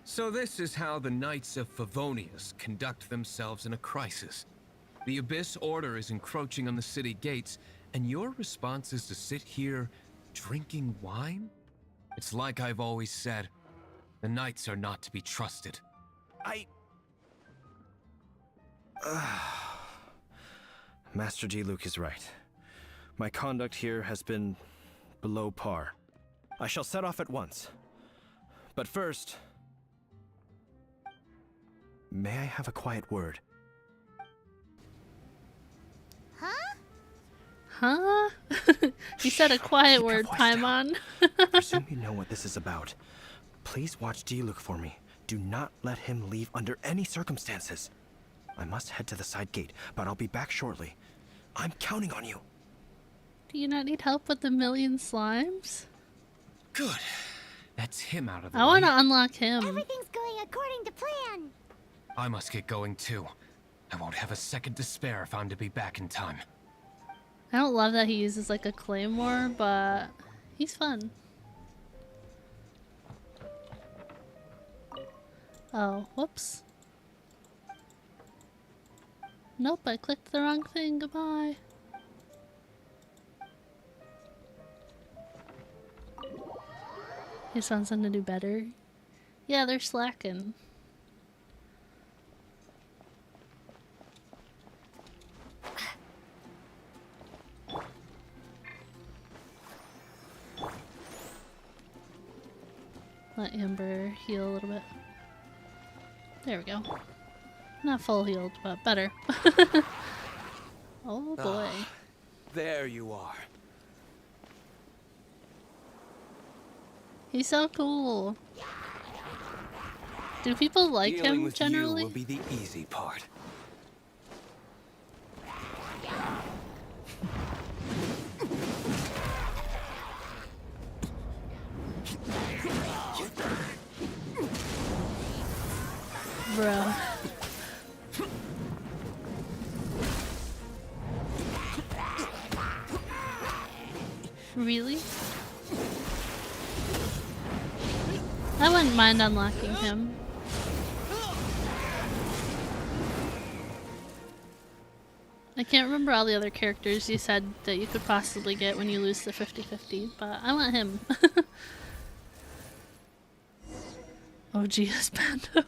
So this is how the Knights of Favonius conduct themselves in a crisis. The Abyss Order is encroaching on the city gates, and your response is to sit here drinking wine? It's like I've always said, the Knights are not to be trusted. Master Diluc is right. My conduct here has been below par. I shall set off at once. But first, may I have a quiet word? Huh? You said a quiet word, Paimon. I presume you know what this is about. Please watch Diluc for me. Do not let him leave under any circumstances. I must head to the side gate, but I'll be back shortly. I'm counting on you. Do you not need help with the million slimes? Good. That's him out of the I want to unlock him. Everything's going according to plan. I must get going too. I won't have a second to spare if I'm to be back in time. I don't love that he uses like a claymore, but he's fun. Oh, whoops. Nope, I clicked the wrong thing. Goodbye. He just wants them to do better. Yeah, they're slacking. Let Amber heal a little bit. There we go. Not full healed, but better. Oh boy. There you are. He's so cool. Do people like Dealing him with generally? you will be the easy part. Bruh. Really? I wouldn't mind unlocking him. I can't remember all the other characters you said that you could possibly get when you lose the 50-50, but I want him. Oh, GS Pando.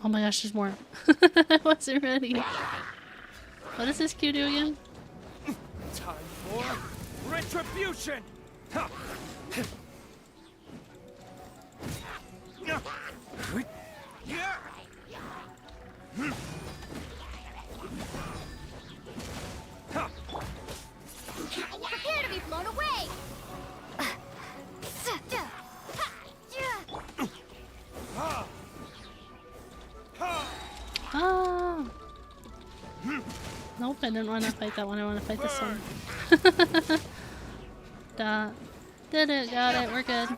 Oh my gosh, there's more. I wasn't ready. What does this Q do again? Time for retribution. Prepare to be blown away. Oh. Nope, I didn't want to fight that one. I want to fight this one. Duh. Did it, got it, we're good.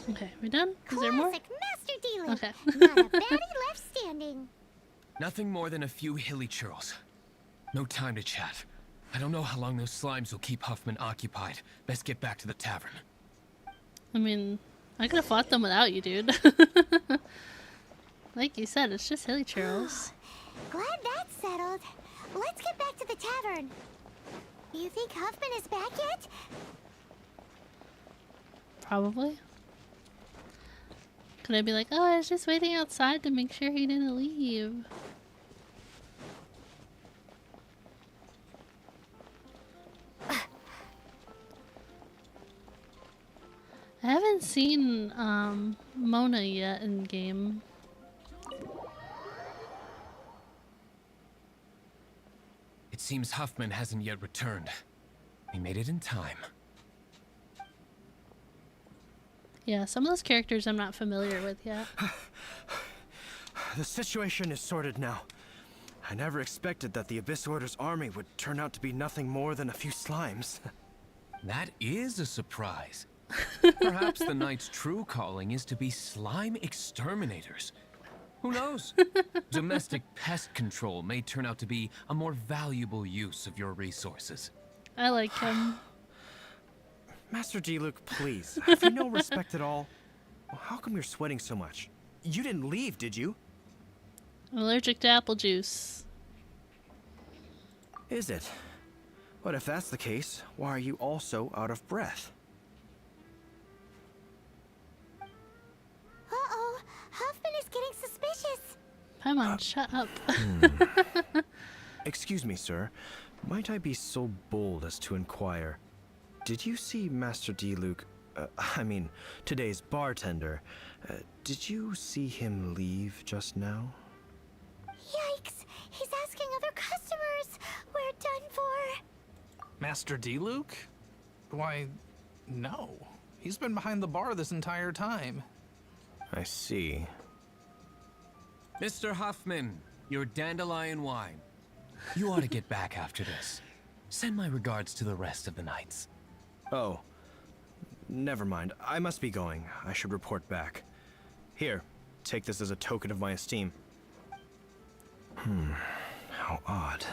Okay, we done? Is there more? Classic Master Diluc. Okay. Not a baddie left standing. Nothing more than a few hilly churls. No time to chat. I don't know how long those slimes will keep Huffman occupied. Best get back to the tavern. I mean, I could have fought them without you, dude. Like you said, it's just hilly churls. Glad that's settled. Let's get back to the tavern. You think Huffman is back yet? Probably. Could I be like, oh, I was just waiting outside to make sure he didn't leave? I haven't seen Mona yet in game. It seems Huffman hasn't yet returned. He made it in time. Yeah, some of those characters I'm not familiar with yet. The situation is sorted now. I never expected that the Abyss Order's army would turn out to be nothing more than a few slimes. That is a surprise. Perhaps the Knight's true calling is to be slime exterminators. Who knows? Domestic pest control may turn out to be a more valuable use of your resources. I like him. Master D-Luke, please. Have you no respect at all? How come you're sweating so much? You didn't leave, did you? I'm allergic to apple juice. Is it? But if that's the case, why are you also out of breath? Uh-oh, Huffman is getting suspicious. Paimon, shut up. Excuse me, sir. Might I be so bold as to inquire, did you see Master D-Luke, I mean, today's bartender, did you see him leave just now? Yikes, he's asking other customers. We're done for. Master D-Luke? Why, no. He's been behind the bar this entire time. I see. Mr. Huffman, your dandelion wine. You ought to get back after this. Send my regards to the rest of the knights. Oh, never mind. I must be going. I should report back. Here, take this as a token of my esteem. How odd.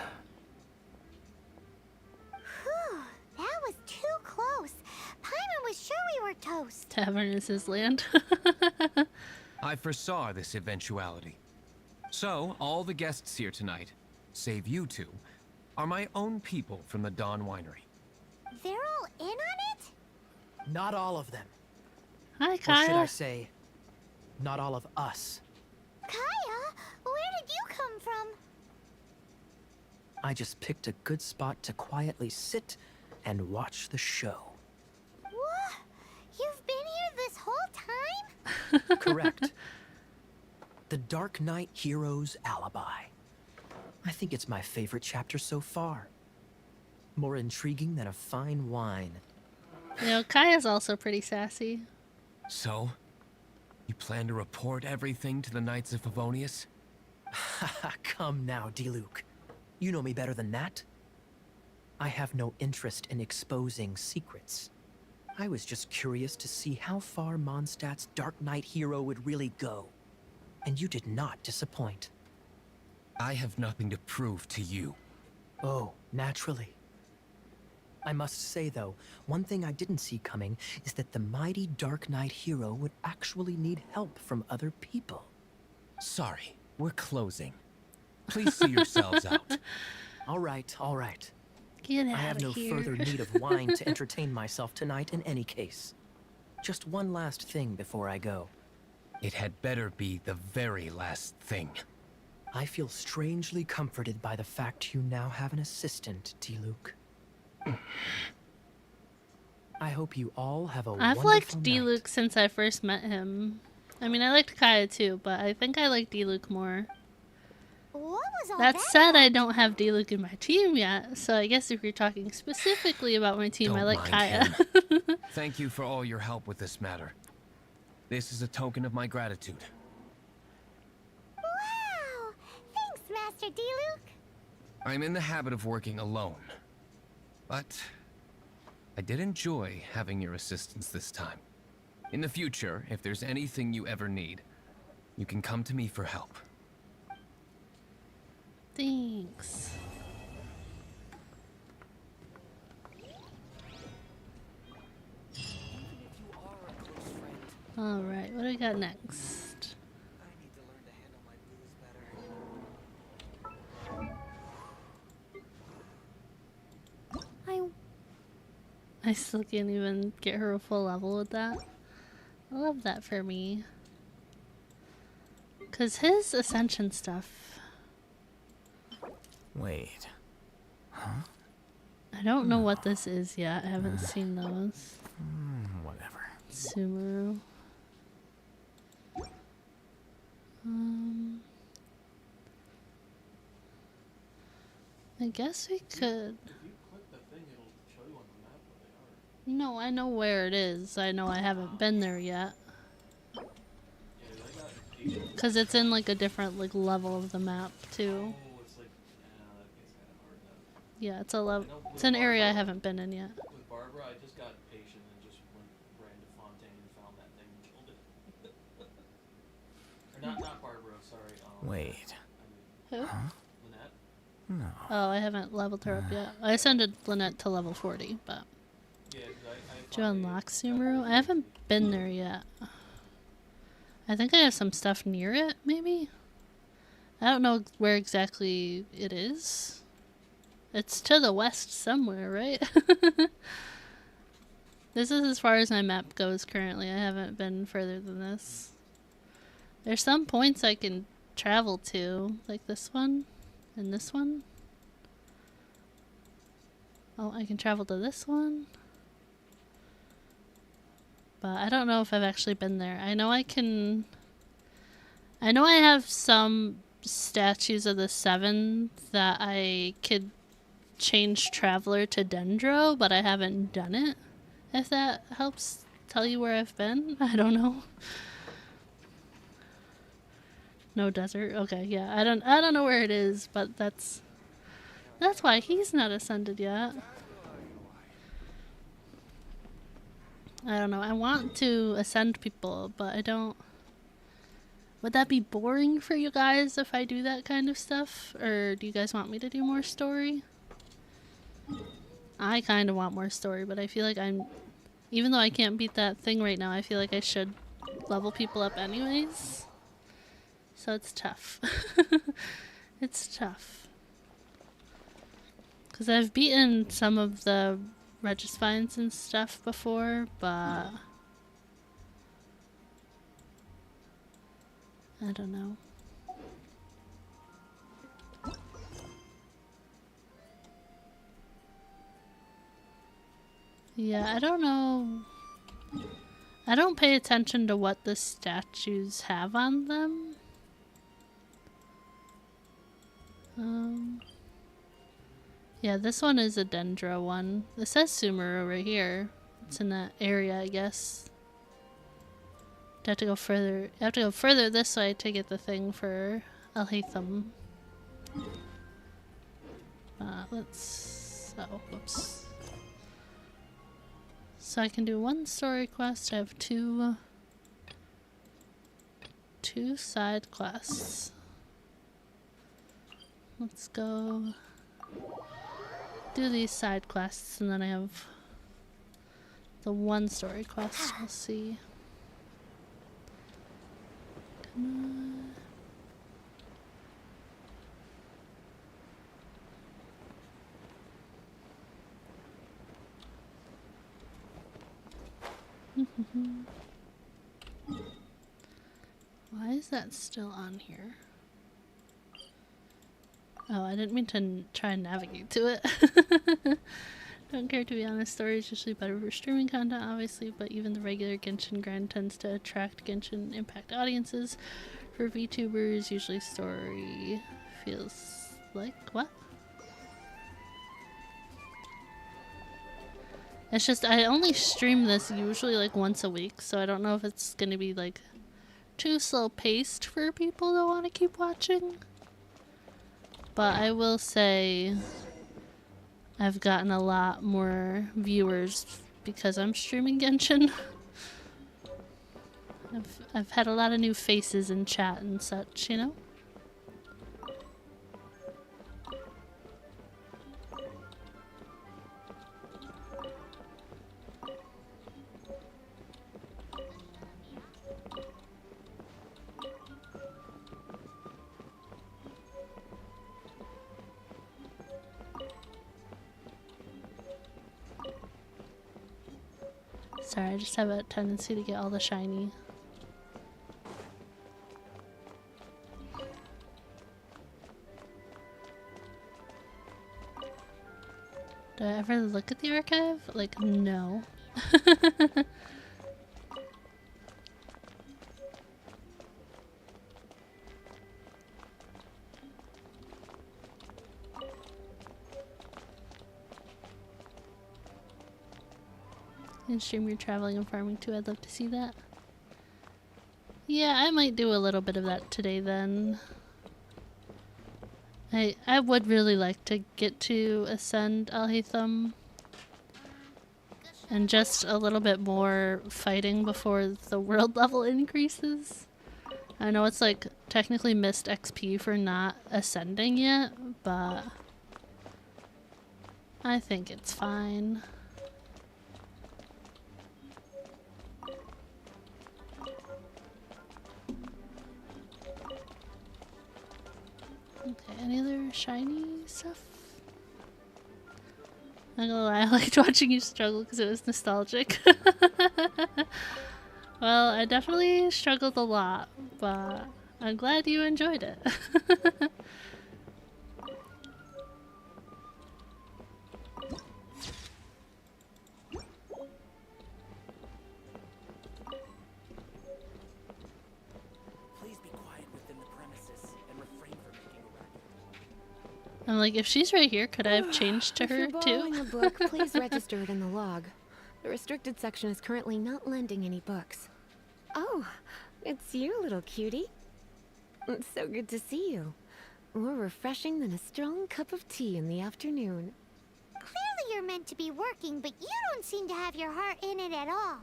Whew, that was too close. Paimon was sure we were toast. Tavern is his land. I foresaw this eventuality. So, all the guests here tonight, save you two, are my own people from the Dawn Winery. They're all in on it? Not all of them. Hi, Or Kaya. should I say, not all of us. Kaya, where did you come from? I just picked a good spot to quietly sit and watch the show. What? You've been here this whole time? Correct. The Dark Knight Hero's Alibi. I think it's my favorite chapter so far. More intriguing than a fine wine. You know, Kaya's also pretty sassy. So, you plan to report everything to the Knights of Favonius? Come now, D-Luke. You know me better than that. I have no interest in exposing secrets. I was just curious to see how far Mondstadt's Dark Knight hero would really go. And you did not disappoint. I have nothing to prove to you. Oh, naturally. I must say, though, one thing I didn't see coming is that the mighty Dark Knight hero would actually need help from other people. Sorry, we're closing. Please see yourselves out. All right, all right. Get out I have of no here. further need of wine to entertain myself tonight in any case. Just one last thing before I go. It had better be the very last thing. I feel strangely comforted by the fact you now have an assistant, D-Luke. I hope you all have a I've wonderful liked night. D-Luke since I first met him. I mean, I liked Kaya too, but I think I like D-Luke more. What was all That that? said, I don't have D-Luke in my team yet, so I guess if you're talking specifically about my team, I Don't like mind Kaya. him. Thank you for all your help with this matter. This is a token of my gratitude. Wow! Thanks, Master D-Luke. I'm in the habit of working alone. But I did enjoy having your assistance this time. In the future, if there's anything you ever need, you can come to me for help. Thanks. Alright, what do we got next? I still can't even get her a full level with that. I love that for me. Cause his ascension stuff. Wait. Huh? I don't know what this is yet. I haven't seen those. Whatever. Sumeru. I guess we could. No, I know where it is. I know I haven't been there yet. Cause it's in like a different like level of the map too. Yeah, it's a level. It's an area I haven't been in yet. With Barbara, I just got patient and just ran to Fontaine and found that thing and killed it. Or not Barbara, sorry. Wait. Who? Lynette? No. Oh, I haven't leveled her up yet. I ascended Lynette to level 40, but. Did you unlock Sumeru? I haven't been there yet. I think I have some stuff near it, maybe? I don't know where exactly it is. It's to the west somewhere, right? This is as far as my map goes currently. I haven't been further than this. There's some points I can travel to, like this one and this one. Oh, I can travel to this one. But I don't know if I've actually been there. I know I can... I know I have some statues of the Seven that I could change Traveler to Dendro, but I haven't done it. If that helps tell you where I've been. I don't know. No desert. Okay, yeah. I don't know where it is, but that's why he's not ascended yet. I don't know. I want to ascend people, but I don't. Would that be boring for you guys if I do that kind of stuff? Or do you guys want me to do more story? I kind of want more story, but I feel like even though I can't beat that thing right now, I feel like I should level people up anyways. So it's tough. It's tough. Because I've beaten some of the Regispines and stuff before, but I don't know. Yeah, I don't know. I don't pay attention to what the statues have on them. Yeah, this one is a Dendro one. This says Sumeru right here. It's in that area, I guess. I have to go further. I have to go further this way to get the thing for Alhaitham. Let's... Oh, whoops. So I can do one story quest. I have two side quests. Let's go do these side quests, and then I have the one story quest. We'll see. Come on. Why is that still on here? Oh, I didn't mean to try and navigate to it. Don't care, to be honest. Story is usually better for streaming content, obviously, but even the regular Genshin grind tends to attract Genshin Impact audiences. For VTubers, usually story feels like... What? It's just, I only stream this usually like once a week, so I don't know if it's gonna be like too slow paced for people that want to keep watching. But I will say I've gotten a lot more viewers because I'm streaming Genshin. I've had a lot of new faces in chat and such, you know? Sorry, I just have a tendency to get all the shiny. ever look at the archive? Like, no. And stream your traveling and farming too. I'd love to see that. Yeah, I might do a little bit of that today then. I would really like to get to ascend Alhaitham. And just a little bit more fighting before the world level increases. I know it's like technically missed XP for not ascending yet, but I think it's fine. Okay, any other shiny stuff? Not gonna lie, I liked watching you struggle because it was nostalgic. Well, I definitely struggled a lot, but I'm glad you enjoyed it. I'm like, if she's right here, could I have changed to her If you're too? borrowing a book, please register it in the log. The restricted section is currently not lending any books. Oh, it's you, little cutie. It's so good to see you. More refreshing than a strong cup of tea in the afternoon. Clearly you're meant to be working, but you don't seem to have your heart in it at all.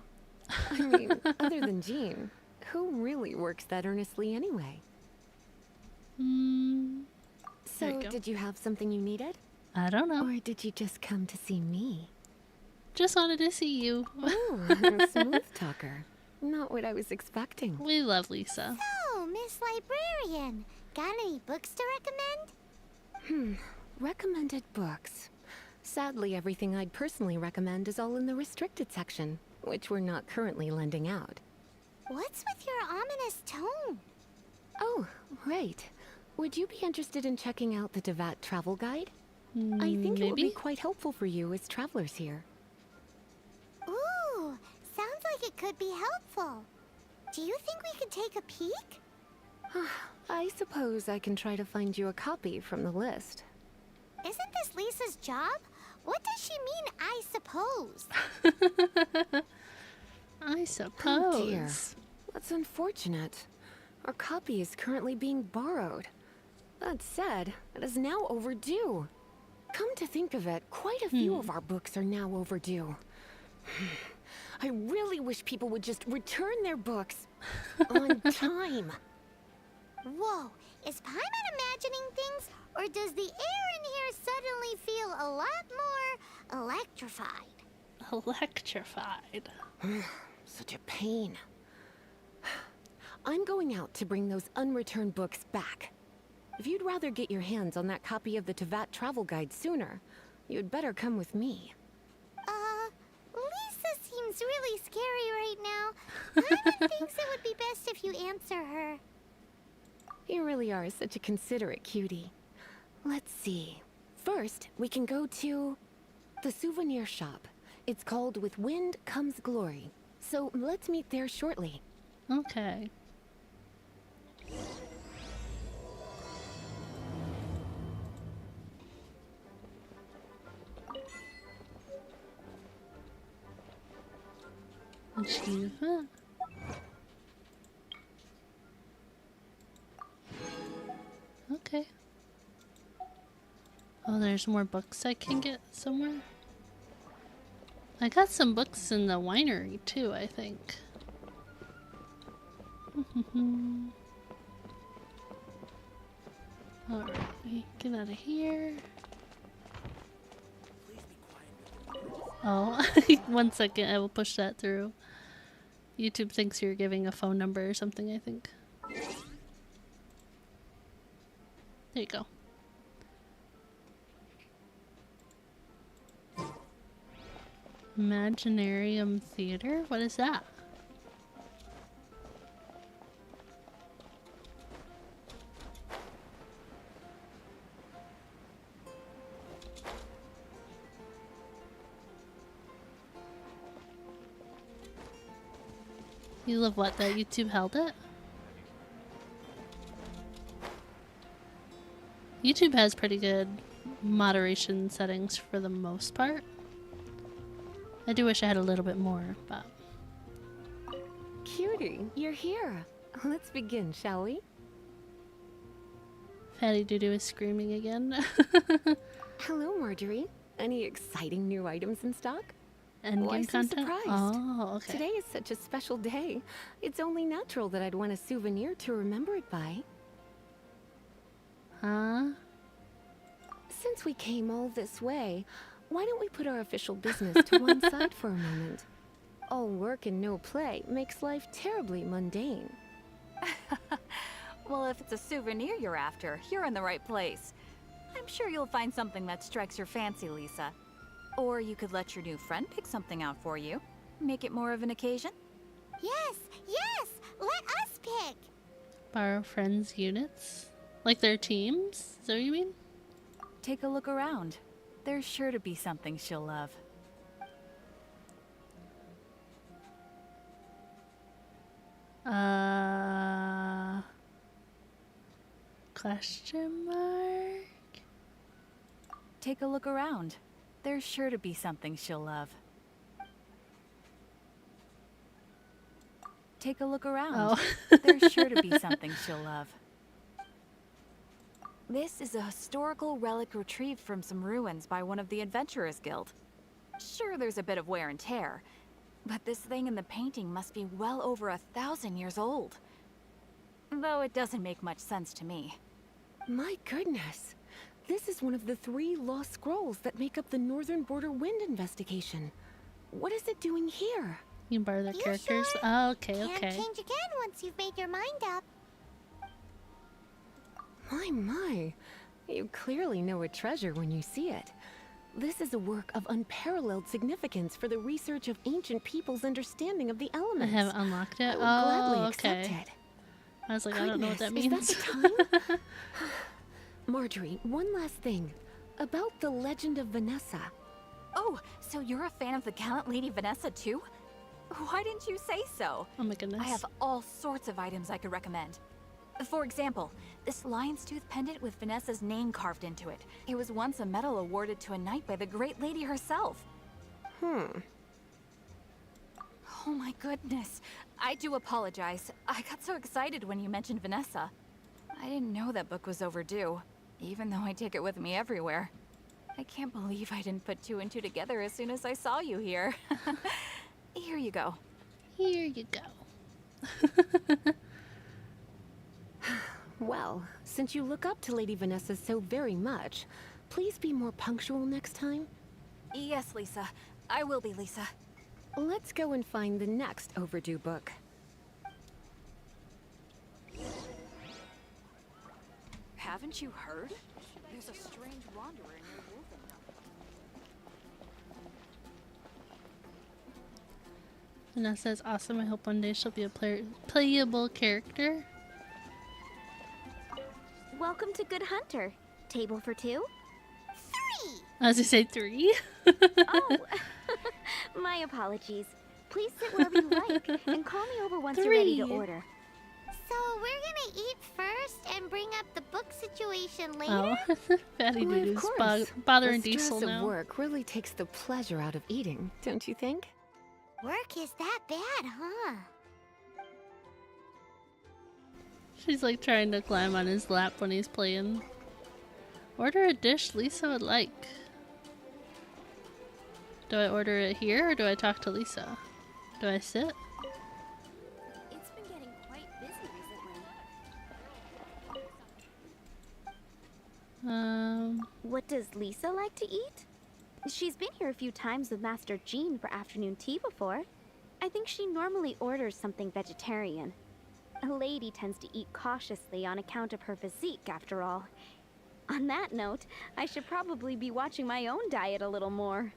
I mean, other than Jean, who really works that earnestly anyway? So, did you have something you needed? I don't know. Or did you just come to see me? Just wanted to see you. Oh, a smooth talker. Not what I was expecting. We love Lisa. So, Miss Librarian, got any books to recommend? Recommended books. Sadly, everything I'd personally recommend is all in the restricted section, which we're not currently lending out. What's with your ominous tone? Oh, right. Would you be interested in checking out the Devat travel guide? I think it would be quite helpful for you as travelers here. Ooh, sounds like it could be helpful. Do you think we could take a peek? I suppose I can try to find you a copy from the list. Isn't this Lisa's job? What does she mean, I suppose? I suppose. Oh dear. That's unfortunate. Our copy is currently being borrowed. That said, it is now overdue. Come to think of it, quite a few of our books are now overdue. I really wish people would just return their books on time. Whoa, is Paimon imagining things, or does the air in here suddenly feel a lot more electrified? Electrified. Such a pain. I'm going out to bring those unreturned books back. If you'd rather get your hands on that copy of the Tevat travel guide sooner, you'd better come with me. Lisa seems really scary right now. Paimon thinks it would be best if you answer her. You really are such a considerate cutie. Let's see. First, we can go to the souvenir shop. It's called With Wind Comes Glory. So let's meet there shortly. Okay. Achievement. Okay. Oh, there's more books I can get somewhere. I got some books in the winery too, I think. Alright, get out of here. Oh, 1 second, I will push that through. YouTube thinks you're giving a phone number or something, I think. There you go. Imaginarium Theater? What is that? You love what? That YouTube held it? YouTube has pretty good moderation settings for the most part. I do wish I had a little bit more, but... Cutie, you're here. Let's begin, shall we? Fatty Doodoo is screaming again. Hello, Marjorie. Any exciting new items in stock? Endgame so content? surprised? Oh, okay. Today is such a special day. It's only natural that I'd want a souvenir to remember it by. Huh? Since we came all this way, why don't we put our official business to one side for a moment? All work and no play makes life terribly mundane. Well, if it's a souvenir you're after, you're in the right place. I'm sure you'll find something that strikes your fancy, Lisa. Or you could let your new friend pick something out for you. Make it more of an occasion. Yes, yes! Let us pick! Borrow friends' units? Like their teams? Is that what you mean? Take a look around. There's sure to be something she'll love. Question mark? Take a look around. There's sure to be something she'll love. Take a look around. Oh. There's sure to be something she'll love. This is a historical relic retrieved from some ruins by one of the Adventurers Guild. Sure, there's a bit of wear and tear, but this thing in the painting must be well over 1,000 years old. Though it doesn't make much sense to me. My goodness. This is one of the 3 lost scrolls that make up the Northern Border Wind investigation. What is it doing here? You can borrow their You characters? sure? Oh, okay, Can't okay. change again once you've made your mind up. My. You clearly know a treasure when you see it. This is a work of unparalleled significance for the research of ancient people's understanding of the I elements. haven't unlocked it? I would gladly Oh, accept okay. it. I was like, I don't know what that Goodness, means. Is that the time? Marjorie, one last thing. About the legend of Vanessa. Oh, so you're a fan of the gallant Lady Vanessa too? Why didn't you say so? Oh my goodness. I have all sorts of items I could recommend. For example, this lion's tooth pendant with Vanessa's name carved into it. It was once a medal awarded to a knight by the great lady herself. Oh my goodness. I do apologize. I got so excited when you mentioned Vanessa. I didn't know that book was overdue, even though I take it with me everywhere. I can't believe I didn't put 2 and 2 together as soon as I saw you here. Here you go. Here you go. Well, since you look up to Lady Vanessa so very much, please be more punctual next time. Yes, Lisa. I will be, Lisa. Let's go and find the next overdue book. Haven't you heard? There's a strange wanderer in your wolven Vanessa is awesome. I hope one day she'll be a playable character. Welcome to Good Hunter. Table for 2? 3! I was gonna say 3. Oh, my apologies. Please sit wherever you like and call me over once you're ready to 3. order. So we're gonna eat first and bring up the book situation later? Oh, Fatty Why, of Doodoo's course. bothering The stress Diesel of now. work really takes the pleasure out of eating, don't you think? Work is that bad, huh? She's like trying to climb on his lap when he's playing. Order a dish Lisa would like. Do I order it here or do I talk to Lisa? Do I sit? It's been getting quite busy recently. What does Lisa like to eat? She's been here a few times with Master Jean for afternoon tea before. I think she normally orders something vegetarian. A lady tends to eat cautiously on account of her physique, after all. On that note, I should probably be watching my own diet a little more.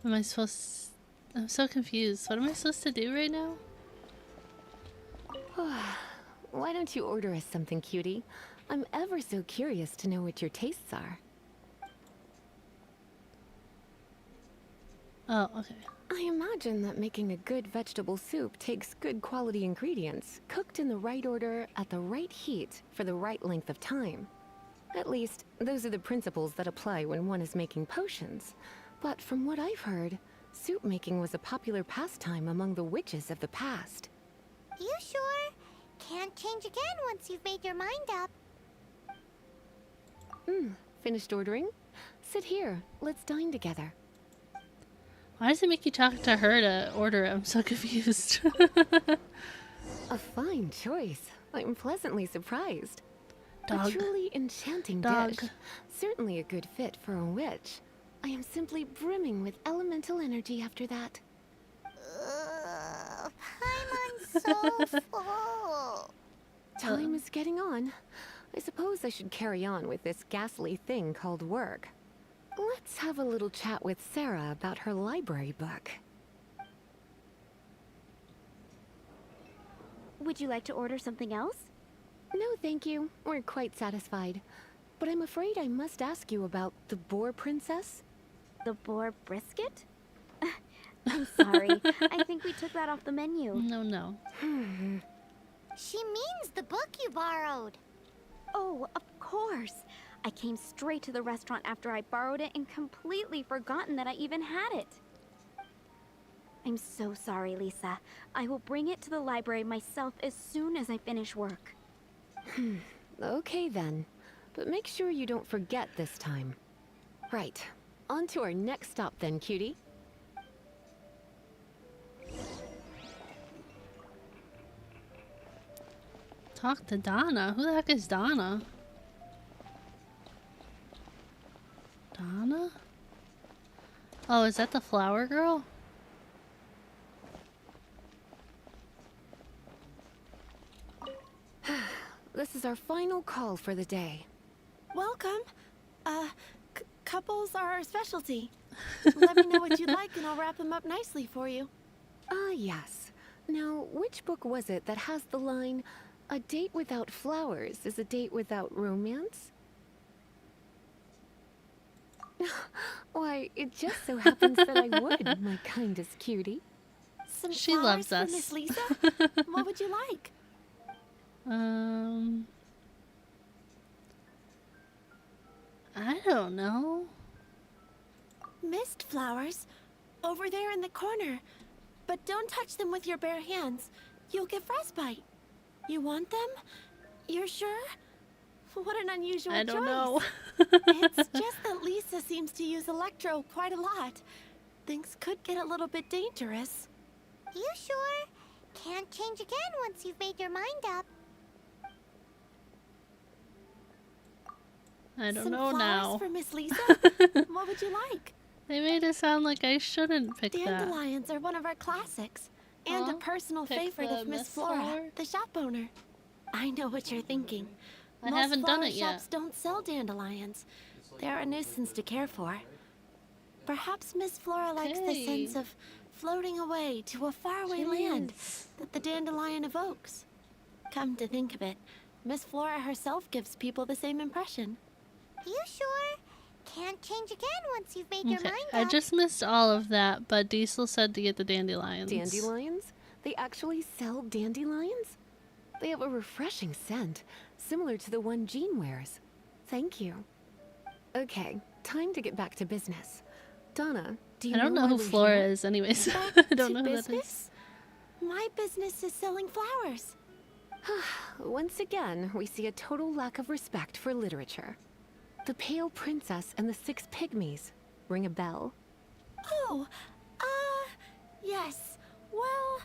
Am I supposed... I'm so confused. What am I supposed to do right now? Why don't you order us something, cutie? I'm ever so curious to know what your tastes are. Oh, okay. I imagine that making a good vegetable soup takes good quality ingredients, cooked in the right order, at the right heat, for the right length of time. At least, those are the principles that apply when one is making potions. But from what I've heard, soup making was a popular pastime among the witches of the past. You sure? Can't change again once you've made your mind up. Finished ordering? Sit here, let's dine together. Why does it make you talk to her to order it? I'm so confused. A fine choice. I'm pleasantly surprised. Dog. A truly enchanting Dog. dish. Certainly a good fit for a witch. I am simply brimming with elemental energy after that. Paimon's so full. Time is getting on. I suppose I should carry on with this ghastly thing called work. Let's have a little chat with Sarah about her library book. Would you like to order something else? No, thank you. We're quite satisfied. But I'm afraid I must ask you about the boar princess. The boar brisket? I'm sorry. I think we took that off the menu. No. She means the book you borrowed. Oh, of course. I came straight to the restaurant after I borrowed it and completely forgotten that I even had it. I'm so sorry, Lisa. I will bring it to the library myself as soon as I finish work. Okay then. But make sure you don't forget this time. Right. On to our next stop then, cutie. Talk to Donna. Who the heck is Donna? Donna? Oh, is that the flower girl? This is our final call for the day. Welcome. Couples are our specialty. Let me know what you'd like and I'll wrap them up nicely for you. Yes. Now, which book was it that has the line, "A date without flowers is a date without romance"? Why, it just so happens that I would, my kindest cutie. Some She flowers loves us. for Miss Lisa? What would you like? I don't know. Mist flowers. Over there in the corner. But don't touch them with your bare hands. You'll get frostbite. You want them? You're sure? What an unusual choice. I don't know. It's just that Lisa seems to use electro quite a lot. Things could get a little bit dangerous. You sure? Can't change again once you've made your mind up. I don't Some know flowers now. for Miss Lisa? What would you like? They made it sound like I shouldn't pick that. Dandelions are one of our classics. And a personal pick favorite the of Miss mist Flora, flower? the shop owner. I know what you're thinking. I Most haven't done flower it yet. shops don't sell dandelions. They're a nuisance to care for. Perhaps Miss Flora likes the Okay. sense of floating away to a faraway land that the dandelion evokes. Come to think of it, Miss Flora herself gives people the same impression. You sure? Can't change again once you've made your Okay, mind I up. just missed all of that, but Diesel said to get the dandelions. Dandelions? They actually sell dandelions? They have a refreshing scent, similar to the one Jean wears. Thank you. Okay, time to get back to business. Donna, do you I don't know why who we're Flora here? is anyways. Back I don't to know who that is. business? My business is selling flowers. Once again, we see a total lack of respect for literature. The Pale Princess and the Six Pygmies. Ring a bell? Oh, yes. Well,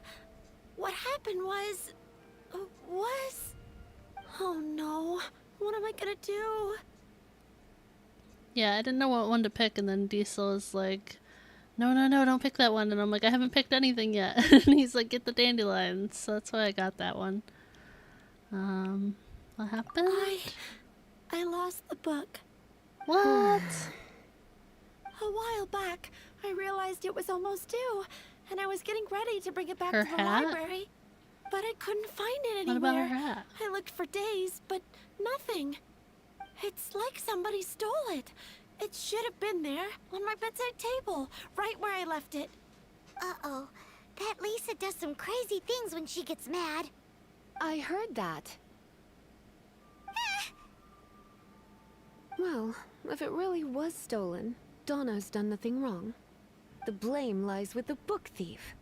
what happened was... Oh no, what am I gonna do? Yeah, I didn't know what one to pick, and then Diesel is like, no, don't pick that one. And I'm like, I haven't picked anything yet. And he's like, get the dandelions. So that's why I got that one. What happened? I lost the book. What? A while back, I realized it was almost due, and I was getting ready to bring it back Her to the hat? library. but I couldn't find it What about anywhere. her hat? I looked for days, but nothing. It's like somebody stole it. It should have been there, on my bedside table, right where I left it. Uh-oh. That Lisa does some crazy things when she gets mad. I heard that. Well, if it really was stolen, Donna's done nothing wrong. The blame lies with the book thief.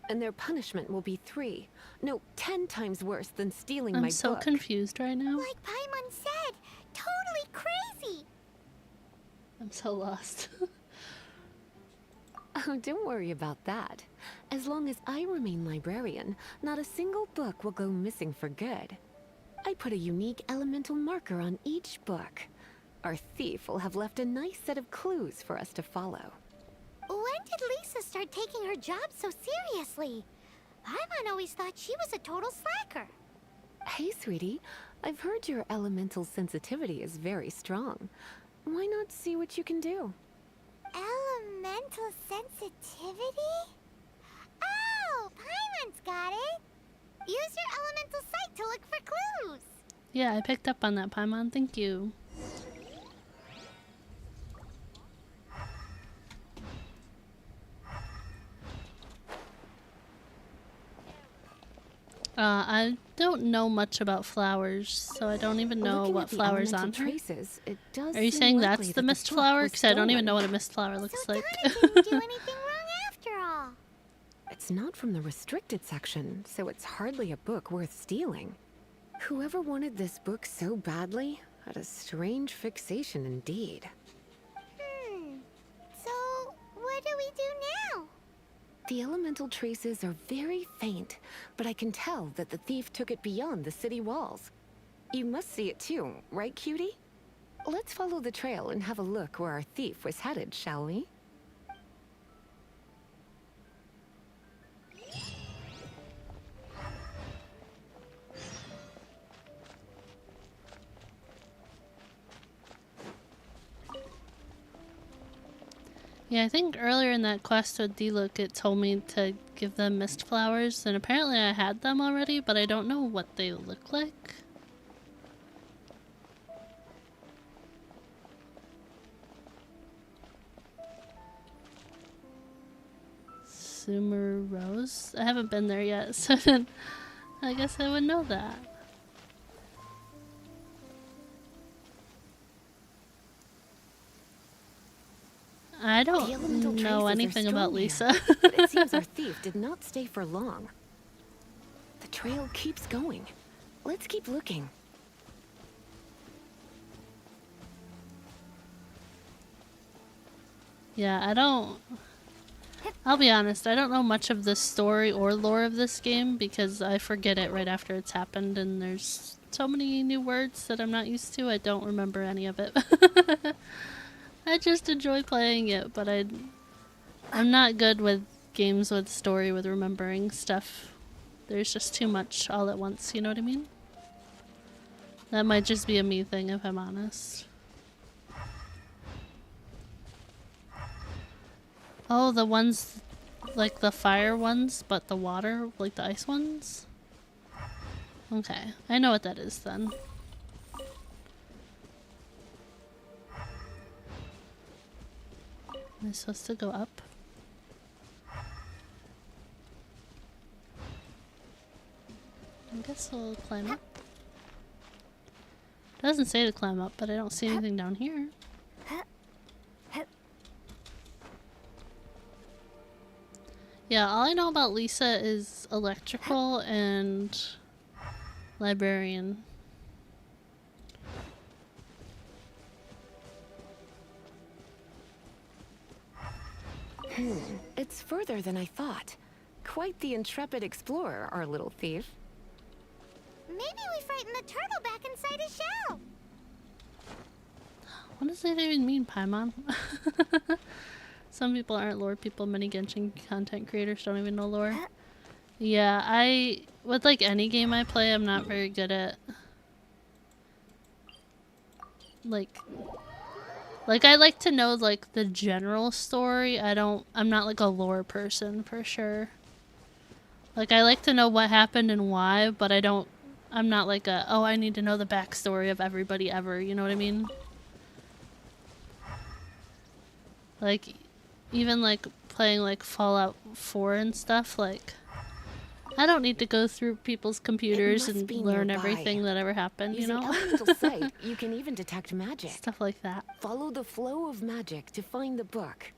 And their punishment will be 3, no, 10 times worse than stealing my book. I'm so confused right now. Like Paimon said, totally crazy. I'm so lost. Oh, don't worry about that. As long as I remain librarian, not a single book will go missing for good. I put a unique elemental marker on each book. Our thief will have left a nice set of clues for us to follow. When did Lisa start taking her job so seriously? Paimon always thought she was a total slacker. Hey, sweetie. I've heard your elemental sensitivity is very strong. Why not see what you can do? Elemental sensitivity? Oh, Paimon's got it. Use your elemental sight to look for clues. Yeah, I picked up on that, Paimon. Thank you. I don't know much about flowers, so I don't even know what flower's on her. Traces, it does Are you seem saying likely that's that the mist book flower? was Because I don't even stolen. know what a mist flower looks like. Didn't do anything wrong after all. It's not from the restricted section, so it's hardly a book worth stealing. Whoever wanted this book so badly had a strange fixation indeed. So, what do we do now? The elemental traces are very faint, but I can tell that the thief took it beyond the city walls. You must see it too, right, cutie? Let's follow the trail and have a look where our thief was headed, shall we? Yeah, I think earlier in that quest with Diluc, it told me to give them mist flowers, and apparently I had them already, but I don't know what they look like. Sumer Rose? I haven't been there yet, so then I guess I would know that. I don't know anything about Lisa. But it seems our thief did not stay for long. The trail keeps going. Let's keep looking. Yeah, I'll be honest, I don't know much of the story or lore of this game because I forget it right after it's happened, and there's so many new words that I'm not used to, I don't remember any of it. I just enjoy playing it, but I'm not good with games with story, with remembering stuff. There's just too much all at once, you know what I mean? That might just be a me thing if I'm honest. Oh, the ones, like the fire ones, but the water, like the ice ones? Okay, I know what that is then. Am I supposed to go up? I guess we'll climb up. It doesn't say to climb up, but I don't see anything down here. Yeah, all I know about Lisa is electrical and librarian. It's further than I thought. Quite the intrepid explorer, our little thief. Maybe we frightened the turtle back inside his shell. What does that even mean, Paimon? Some people aren't lore people. Many Genshin content creators don't even know lore. Yeah, with like any game I play, I'm not very good at like I like to know like the general story. I'm not like a lore person for sure. Like, I like to know what happened and why, but I'm not like oh, I need to know the backstory of everybody ever, you know what I mean? Like, even like playing like Fallout 4 and stuff, like, I don't need to go through people's computers and learn everything that ever happened, you know? Using elemental sight, you can even detect magic. Stuff like that. Follow the flow of magic to find the book.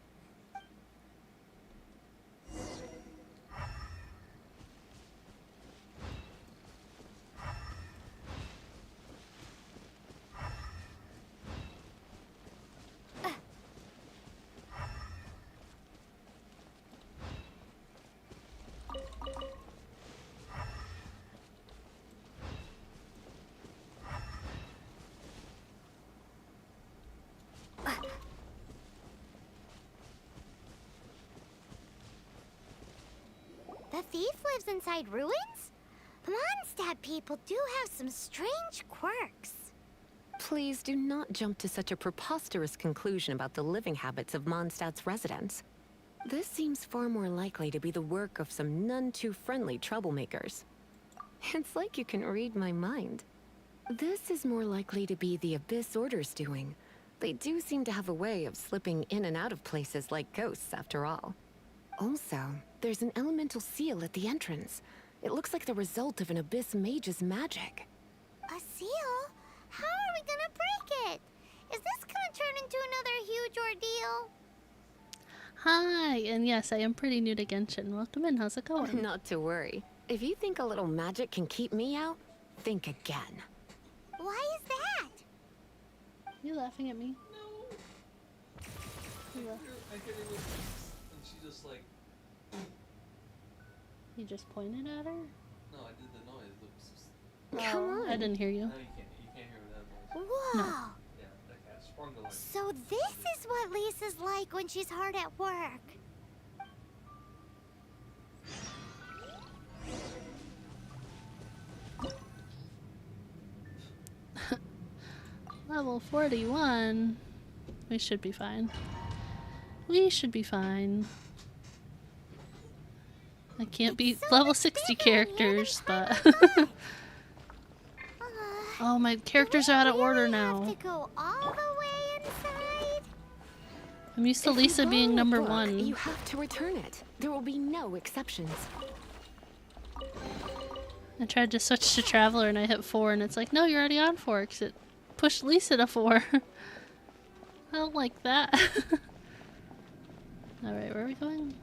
The thief lives inside ruins? Mondstadt people do have some strange quirks. Please do not jump to such a preposterous conclusion about the living habits of Mondstadt's residents. This seems far more likely to be the work of some none too friendly troublemakers. It's like you can read my mind. This is more likely to be the Abyss Order's doing. They do seem to have a way of slipping in and out of places like ghosts, after all. Also, there's an elemental seal at the entrance. It looks like the result of an Abyss mage's magic. A seal? How are we gonna break it? Is this gonna turn into another huge ordeal? Hi, and yes, I am pretty new to Genshin. Welcome in, how's it going? Not to worry. If you think a little magic can keep me out, think again. Why is that? You laughing at me? No. I hit her with and she just like... You just pointed at her? No, I did the noise. Come on. I didn't hear you. No, you can't hear that noise. Whoa! No. Yeah, that cat sprung the light. So this is what Lisa's like when she's hard at work. Level 41. We should be fine. We should be fine. I can't beat level 60 characters, but... Oh, my characters are out of order now. Have to go all the way inside? I'm used to Lisa being number Book, 1. You have to return it. There will be no exceptions. I tried to switch to Traveler and I hit 4 and it's like, no, you're already on 4 because it pushed Lisa to 4. I don't like that. Alright, where are we going?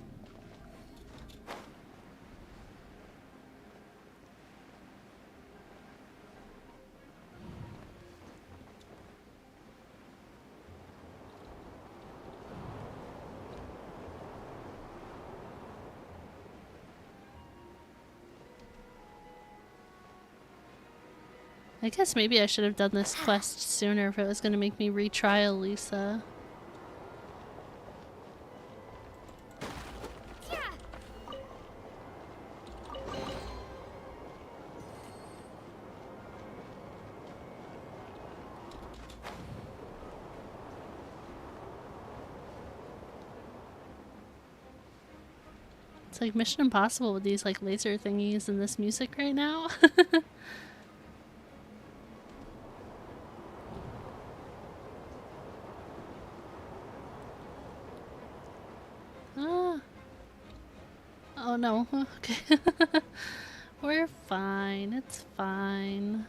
I guess maybe I should have done this quest sooner if it was going to make me retrial Lisa. It's like Mission Impossible with these like laser thingies and this music right now. Oh no, okay. We're fine, it's fine.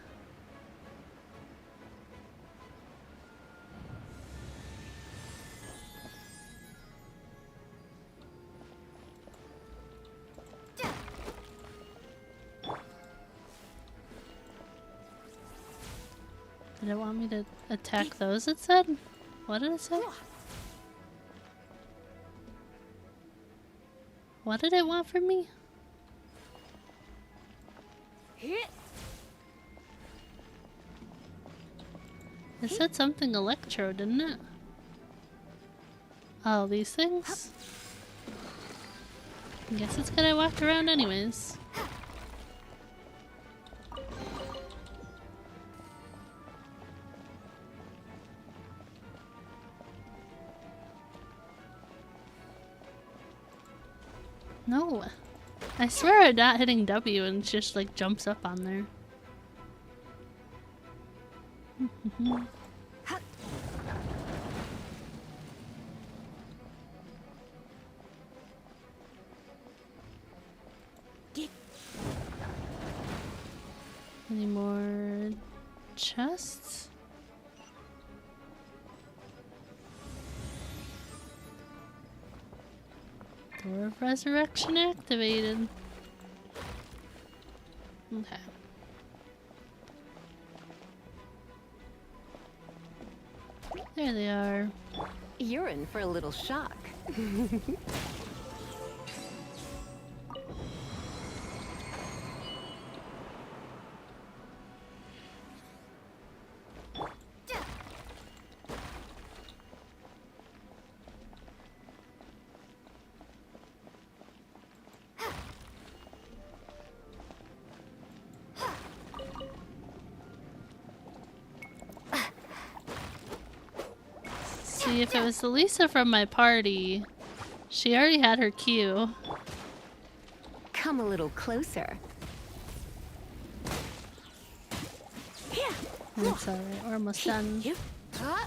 Did it want me to attack those, it said? What did it say? What did it want from me? It said something electro, didn't it? Oh, these things? I guess it's gonna walk around anyways. No. I swear I'm not hitting W and it just like jumps up on there. Any more chests? Door of Resurrection activated. Okay. There they are. You're in for a little shock. See, if it was Elisa from my party, she already had her cue. Come a little closer. It's alright, we're almost done. Ta-da!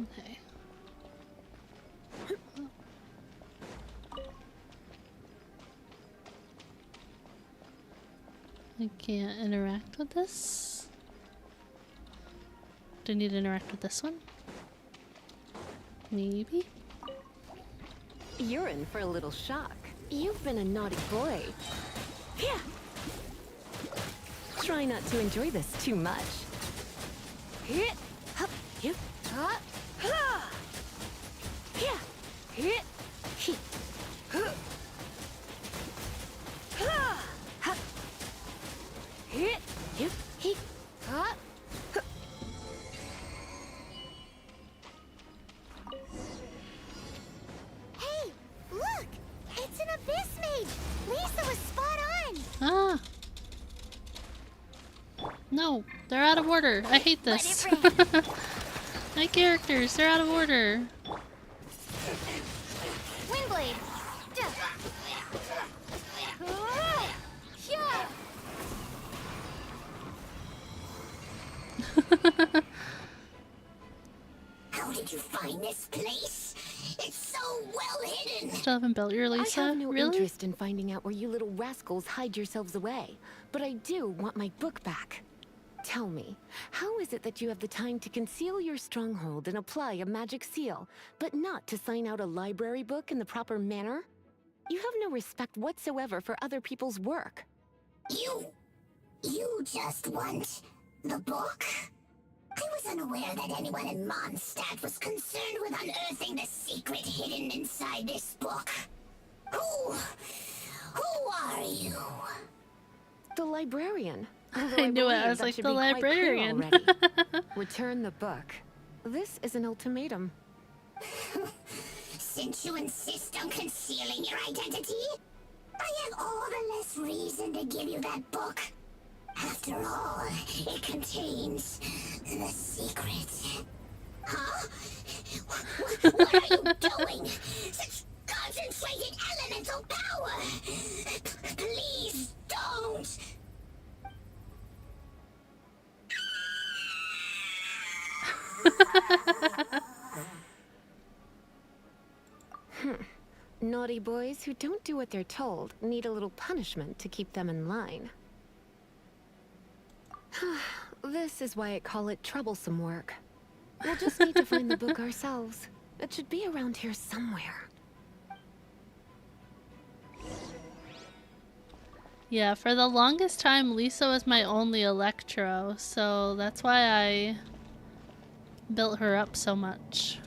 Okay. I can't interact with this. Do I need to interact with this one? Maybe? You're in for a little shock. You've been a naughty boy. Try not to enjoy this too much. Hey, look! It's an abyss mage! Lisa was spot on! Ah! No, they're out of order. I hate this. My characters, they're out of order. Windblade! How did you find this place? It's so well hidden. Still haven't built your Lisa? I have no really? interest in finding out where you little rascals hide yourselves away, but I do want my book back. Tell me, how is it that you have the time to conceal your stronghold and apply a magic seal, but not to sign out a library book in the proper manner? You have no respect whatsoever for other people's work. You just want the book? I was unaware that anyone in Mondstadt was concerned with unearthing the secret hidden inside this book. Who are you? The librarian. I knew it. I was like, the librarian. Return the book. This is an ultimatum. Since you insist on concealing your identity, I have all the less reason to give you that book. After all, it contains the secret. Huh? What are you doing? Such concentrated elemental power! Please don't! Naughty boys who don't do what they're told need a little punishment to keep them in line. This is why I call it troublesome work. We'll just need to find the book ourselves. It should be around here somewhere. Yeah, for the longest time, Lisa was my only Electro, so that's why I built her up so much.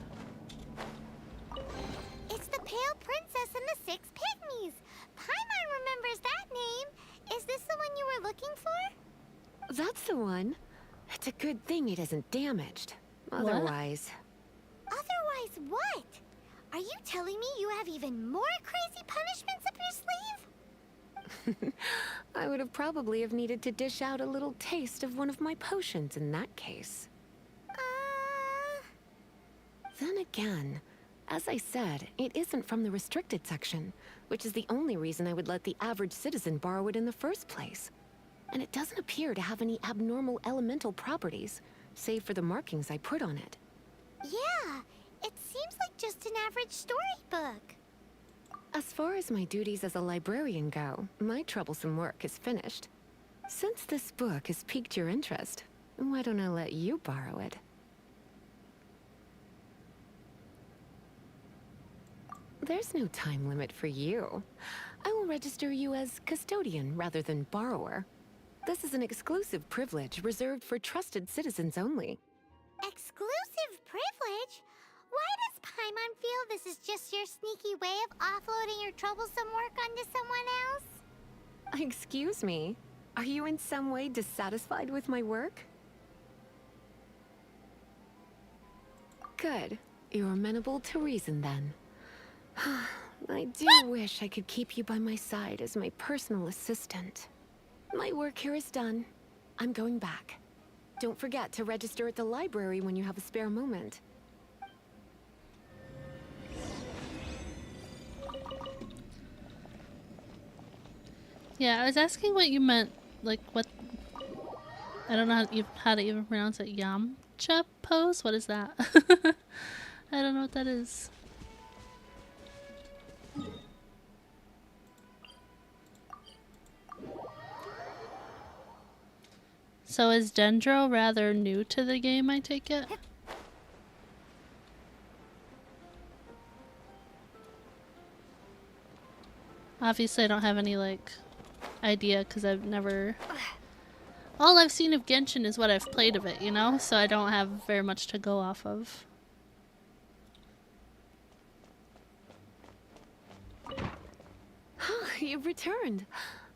It's the Pale Princess and the Six Pygmies! Paimon remembers that name! Is this the one you were looking for? That's the one. It's a good thing it isn't damaged. Otherwise... Otherwise what? Are you telling me you have even more crazy punishments up your sleeve? I would have probably have needed to dish out a little taste of one of my potions in that case. Then again, as I said, it isn't from the restricted section, which is the only reason I would let the average citizen borrow it in the first place. And it doesn't appear to have any abnormal elemental properties, save for the markings I put on it. Yeah, it seems like just an average storybook. As far as my duties as a librarian go, my troublesome work is finished. Since this book has piqued your interest, why don't I let you borrow it? There's no time limit for you. I will register you as custodian rather than borrower. This is an exclusive privilege reserved for trusted citizens only. Exclusive privilege? Why does Paimon feel this is just your sneaky way of offloading your troublesome work onto someone else? Excuse me, are you in some way dissatisfied with my work? Good. You're amenable to reason then. I do wish I could keep you by my side as my personal assistant. My work here is done. I'm going back. Don't forget to register at the library when you have a spare moment. Yeah, I was asking what you meant, like what... I don't know how to even pronounce it. Yamcha pose? What is that? I don't know what that is. So is Dendro rather new to the game, I take it? Obviously I don't have any, like, idea because I've never... All I've seen of Genshin is what I've played of it, you know? So I don't have very much to go off of. You've returned.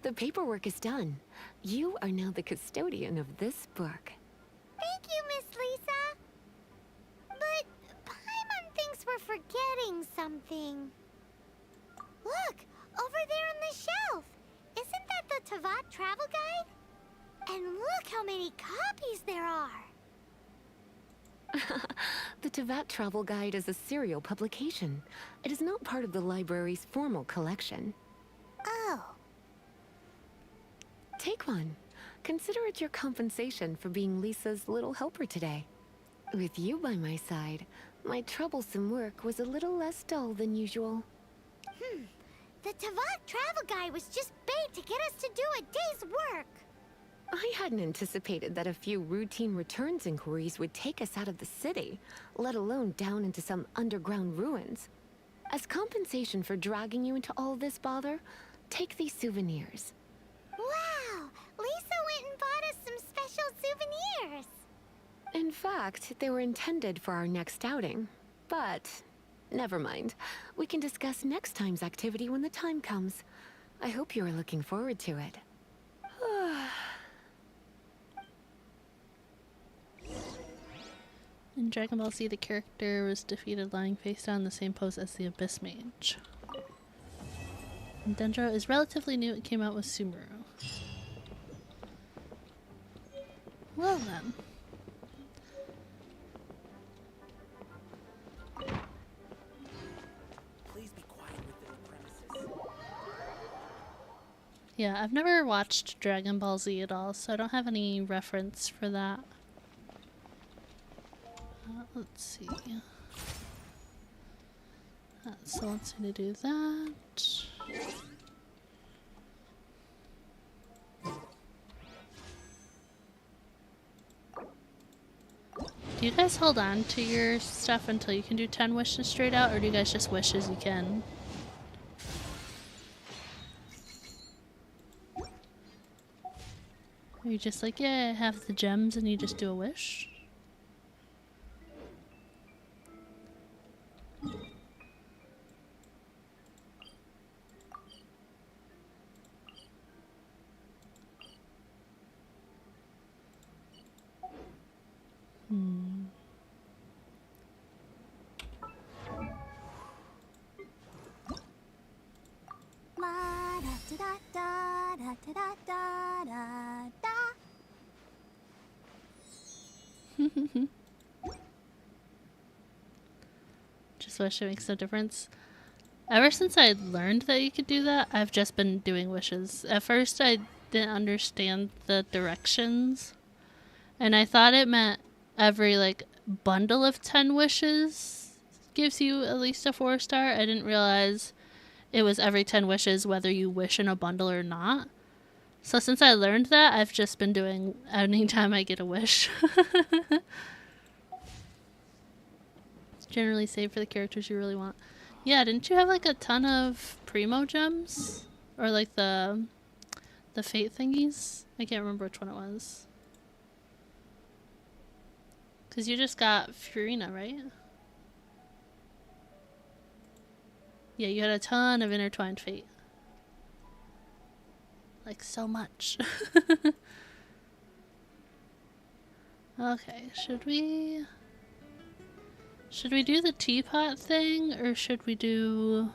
The paperwork is done. You are now the custodian of this book. Thank you, Miss Lisa. But Paimon thinks we're forgetting something. Look, over there on the shelf. Isn't that the Teyvat travel guide? And look how many copies there are. The Teyvat Travel Guide is a serial publication. It is not part of the library's formal collection. Oh. Take one. Consider it your compensation for being Lisa's little helper today. With you by my side, my troublesome work was a little less dull than usual. The Teyvat travel guide was just bait to get us to do a day's work. I hadn't anticipated that a few routine returns inquiries would take us out of the city, let alone down into some underground ruins. As compensation for dragging you into all this bother, take these souvenirs. Wow! Lisa went and bought us some special souvenirs! In fact, they were intended for our next outing. But, never mind. We can discuss next time's activity when the time comes. I hope you are looking forward to it. In Dragon Ball Z, the character was defeated lying face down in the same pose as the Abyss Mage. And Dendro is relatively new. It came out with Sumeru. Well then. Please be quiet with this premises. Yeah, I've never watched Dragon Ball Z at all, so I don't have any reference for that. Let's see. So let's need to do that. Do you guys hold on to your stuff until you can do 10 wishes straight out, or do you guys just wish as you can? Are you just like, yeah, I have the gems, and you just do a wish? Just wish it makes no difference. Ever since I learned that you could do that, I've just been doing wishes. At first I didn't understand the directions, and I thought it meant every like bundle of 10 wishes gives you at least a 4-star. I didn't realize it was every 10 wishes whether you wish in a bundle or not. So since I learned that, I've just been doing anytime I get a wish. Generally save for the characters you really want. Yeah, didn't you have like a ton of primo gems? Or like the fate thingies? I can't remember which one it was. Because you just got Furina, right? Yeah, you had a ton of intertwined fate. Like so much. Okay, should we do the teapot thing, or should we do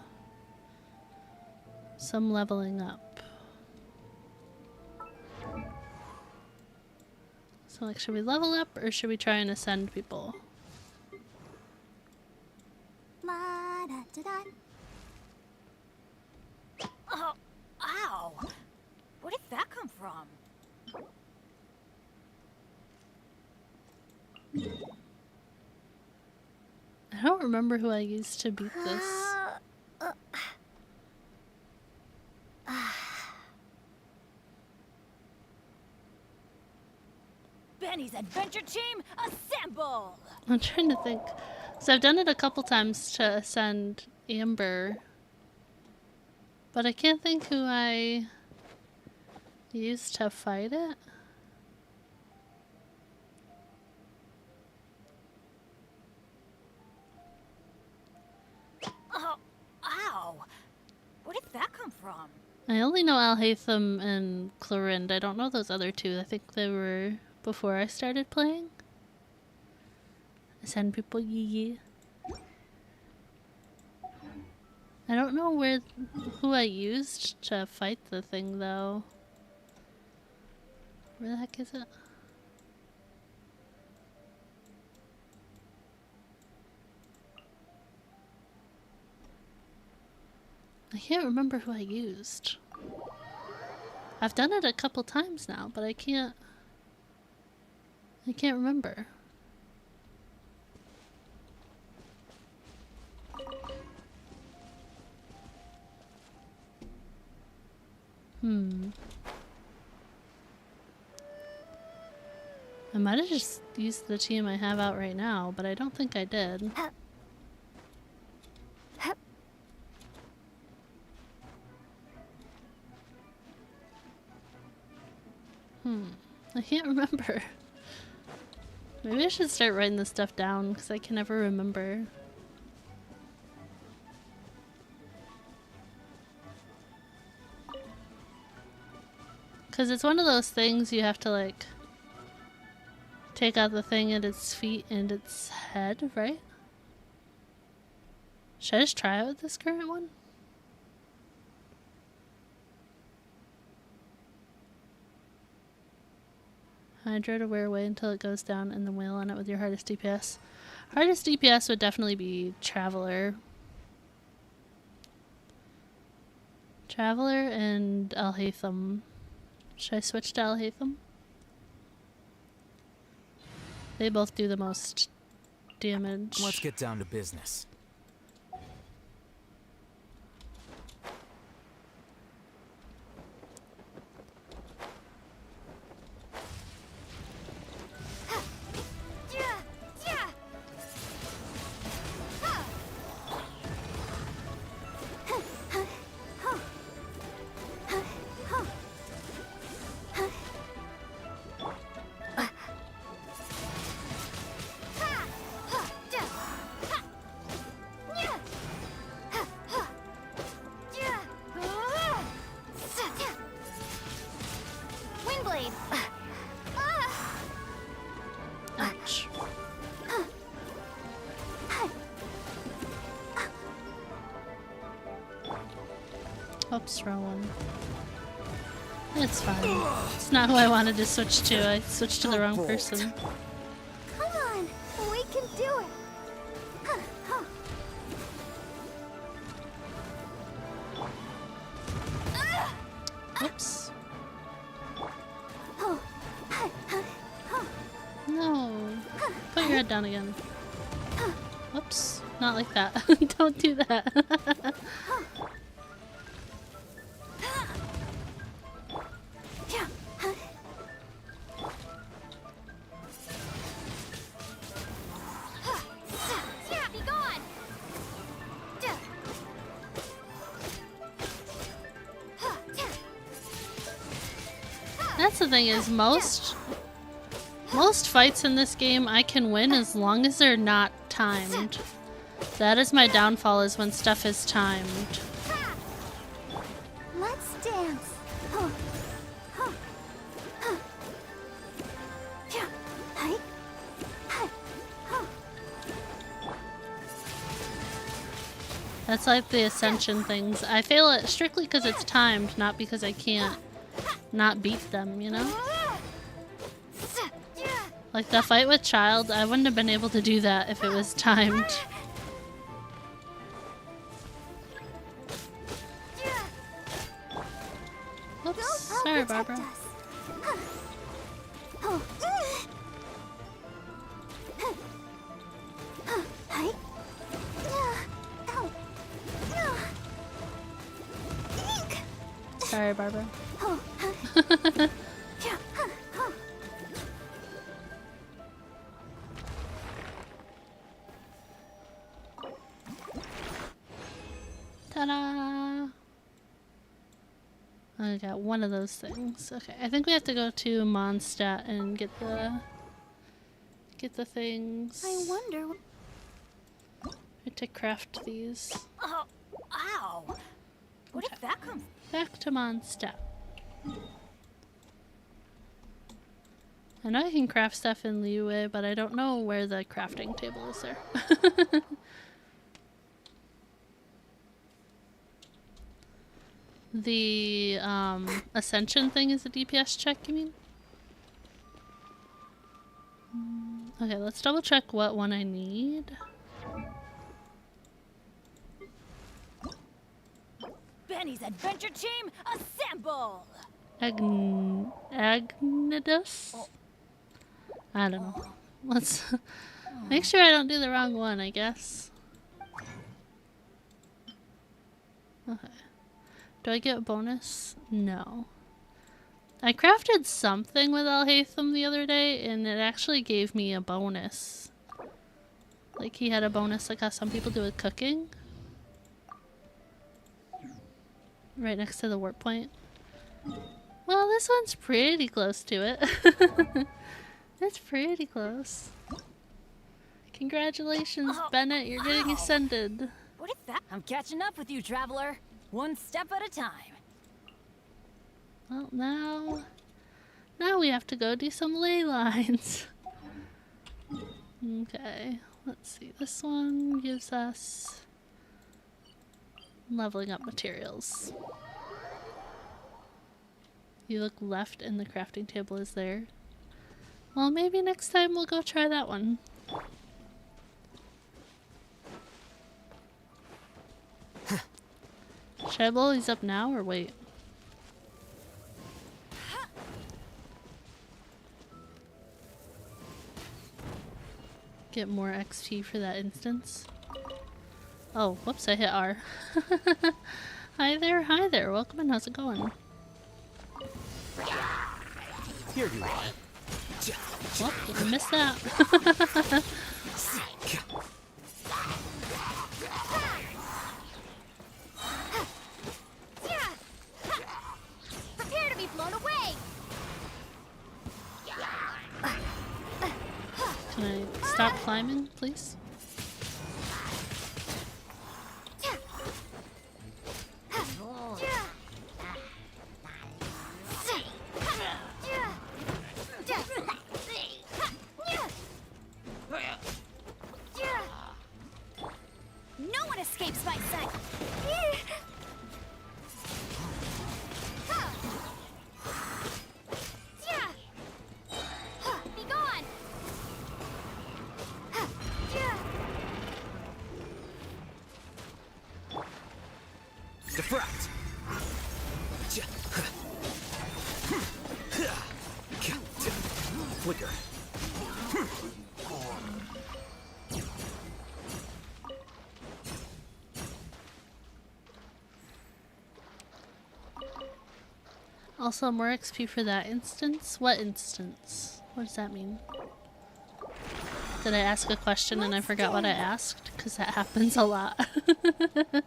some leveling up? So like, should we level up, or should we try and ascend people? Oh, ow! Where did that come from? I don't remember who I used to beat this. Benny's adventure team, assemble! I'm trying to think. So I've done it a couple times to ascend Amber, but I can't think who I used to fight it. Oh, ow! Where did that come from? I only know Alhaitham and Clorinde. I don't know those other two. I think they were before I started playing. Ascend people, yee. I don't know who I used to fight the thing though. Where the heck is it? I can't remember who I used. I've done it a couple times now, but I can't remember. I might have just used the team I have out right now, but I don't think I did. I can't remember. Maybe I should start writing this stuff down, because I can never remember. Because it's one of those things you have to, like, take out the thing at its feet and its head, right? Should I just try it with this current one? Hydra to wear away until it goes down and then wail on it with your hardest DPS. Hardest DPS would definitely be Traveler. Traveler and Alhaitham. Should I switch to Alhaitham? They both do the most damage. Let's get down to business. Oops, wrong one. It's fine. It's not who I wanted to switch to. I switched to the wrong person. Come upside down again. Whoops. Not like that. Don't do that. That's the thing is most fights in this game I can win as long as they're not timed. That is my downfall, is when stuff is timed. Let's dance. That's like the ascension things. I fail it strictly because it's timed, not because I can't not beat them, you know? Like the fight with Child, I wouldn't have been able to do that if it was timed. Oops, sorry, Barbara. Sorry, Barbara. Ta-da! I got one of those things. Okay, I think we have to go to Mondstadt and get the things. I wonder. I have to craft these. Oh, ow! What if that comes? Back to Mondstadt. I know I can craft stuff in Liyue, but I don't know where the crafting table is there. The ascension thing is a DPS check, you mean? Okay, let's double check what one I need. Benny's adventure team, assemble! Agnidus? I don't know. Let's make sure I don't do the wrong one, I guess. Okay. Do I get a bonus? No. I crafted something with Alhaitham the other day, and it actually gave me a bonus. Like, he had a bonus like how some people do with cooking. Right next to the warp point. Well, this one's pretty close to it. It's pretty close. Congratulations, Bennett, you're getting ascended. What is that? I'm catching up with you, traveler. One step at a time. Well, now we have to go do some ley lines. Okay, let's see. This one gives us leveling up materials. You look left and the crafting table is there. Well, maybe next time we'll go try that one. Should I blow these up now or wait? Get more XP for that instance. Oh, whoops, I hit R. Hi there, welcome and how's it going? Here you are. Well, did I miss that? Prepare to be blown away. Can I stop climbing, please? No one escapes my sight. Be gone. Defract. Flicker. Also, more XP for that instance? What instance? What does that mean? Did I ask a question and I forgot what I asked? Because that happens a lot. That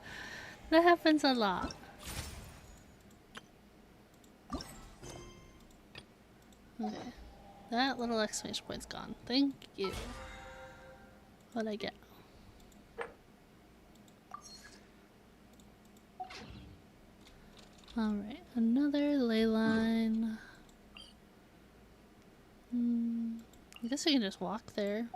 happens a lot. Okay. That little exclamation point's gone. Thank you. What'd I get? Alright, another ley line. I guess we can just walk there.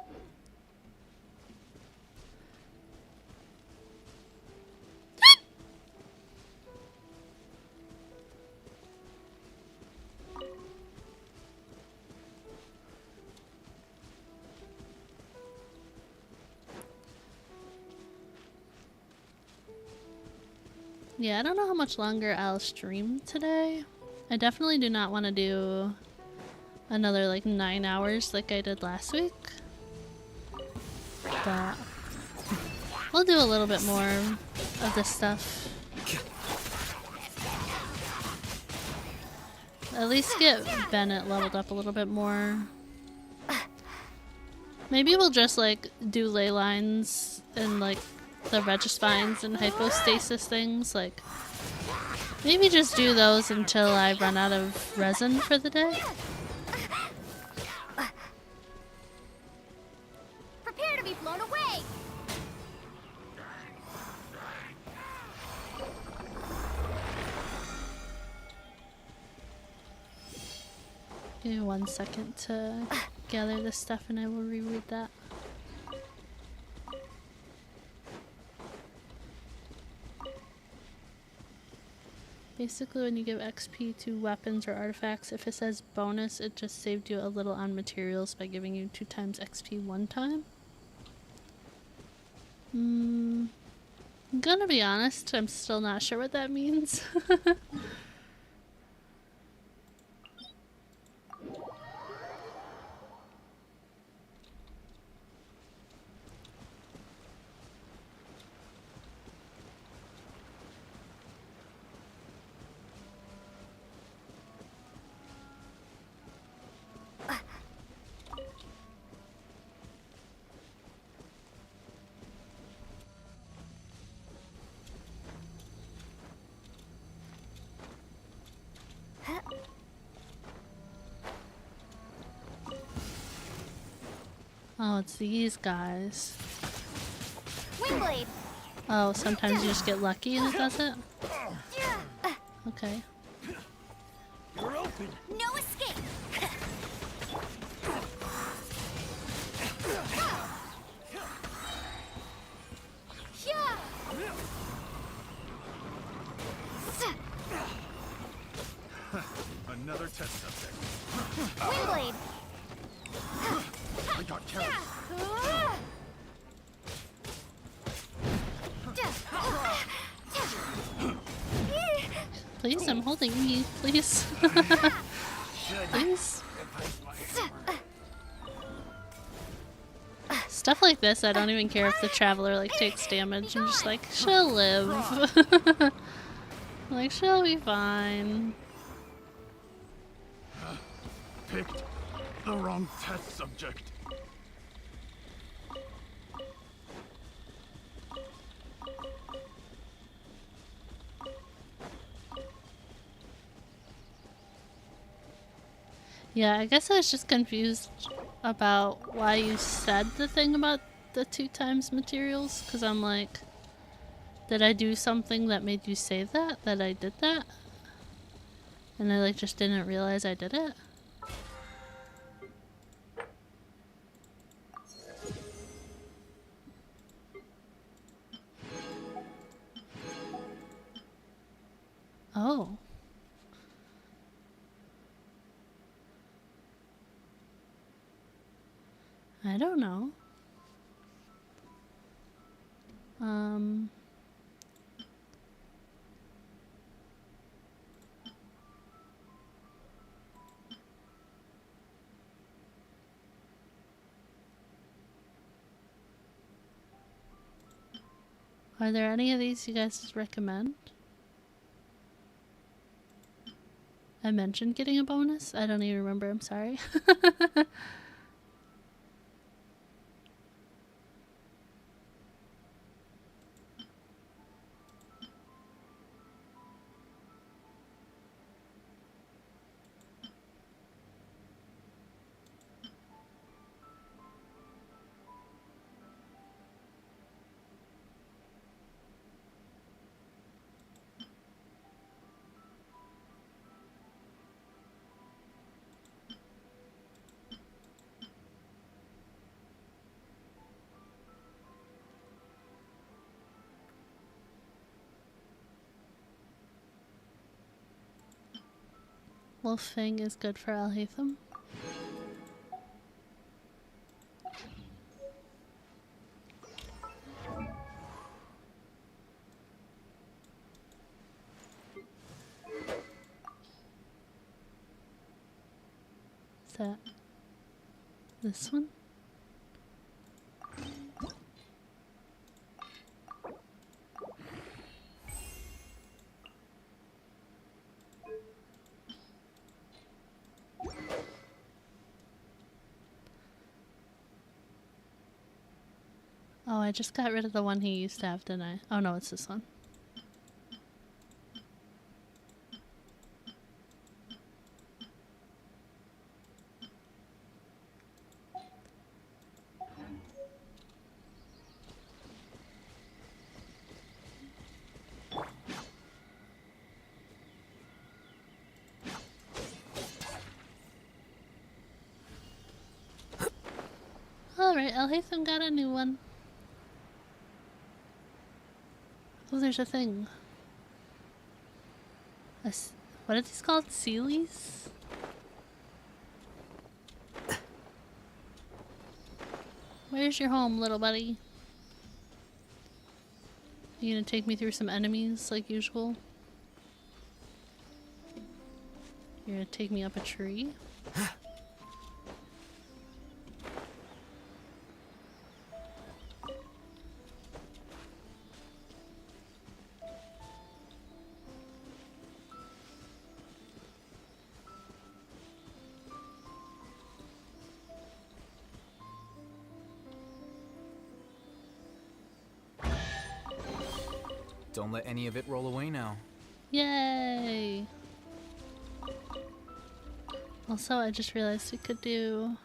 Yeah, I don't know how much longer I'll stream today. I definitely do not want to do another like 9 hours like I did last week. But we'll do a little bit more of this stuff. At least get Bennett leveled up a little bit more. Maybe we'll just like do ley lines and like the Regispines and hypostasis things, like maybe just do those until I run out of resin for the day. Prepare to be blown away! Give me 1 second to gather this stuff and I will reread that. Basically, when you give XP to weapons or artifacts, if it says bonus, it just saved you a little on materials by giving you 2 times XP 1 time. I'm gonna be honest, I'm still not sure what that means. Oh, it's these guys. Windblade! Oh, sometimes you just get lucky and it does it? Okay. You're open! No escape! Another test subject. Windblade! I got carried. Please, I'm holding you. Please. Please. Stuff like this, I don't even care if the traveler like takes damage. I'm just like, she'll live. Like, she'll be fine. Picked the wrong test subject. Yeah, I guess I was just confused about why you said the thing about the 2 times materials, because I'm like, did I do something that made you say that I did that? And I like just didn't realize I did it? Oh. I don't know. Are there any of these you guys recommend? I mentioned getting a bonus? I don't even remember, I'm sorry. Wolf Fang is good for Alhaitham. Is that this one? Oh, I just got rid of the one he used to have, didn't I? Oh no, it's this one. Alright, Alhaitham got a new one. Oh, there's a thing. What are these called? Sealies? Where's your home, little buddy? You gonna take me through some enemies like usual? You're gonna take me up a tree? Don't let any of it roll away now. Yay! Also, I just realized we could do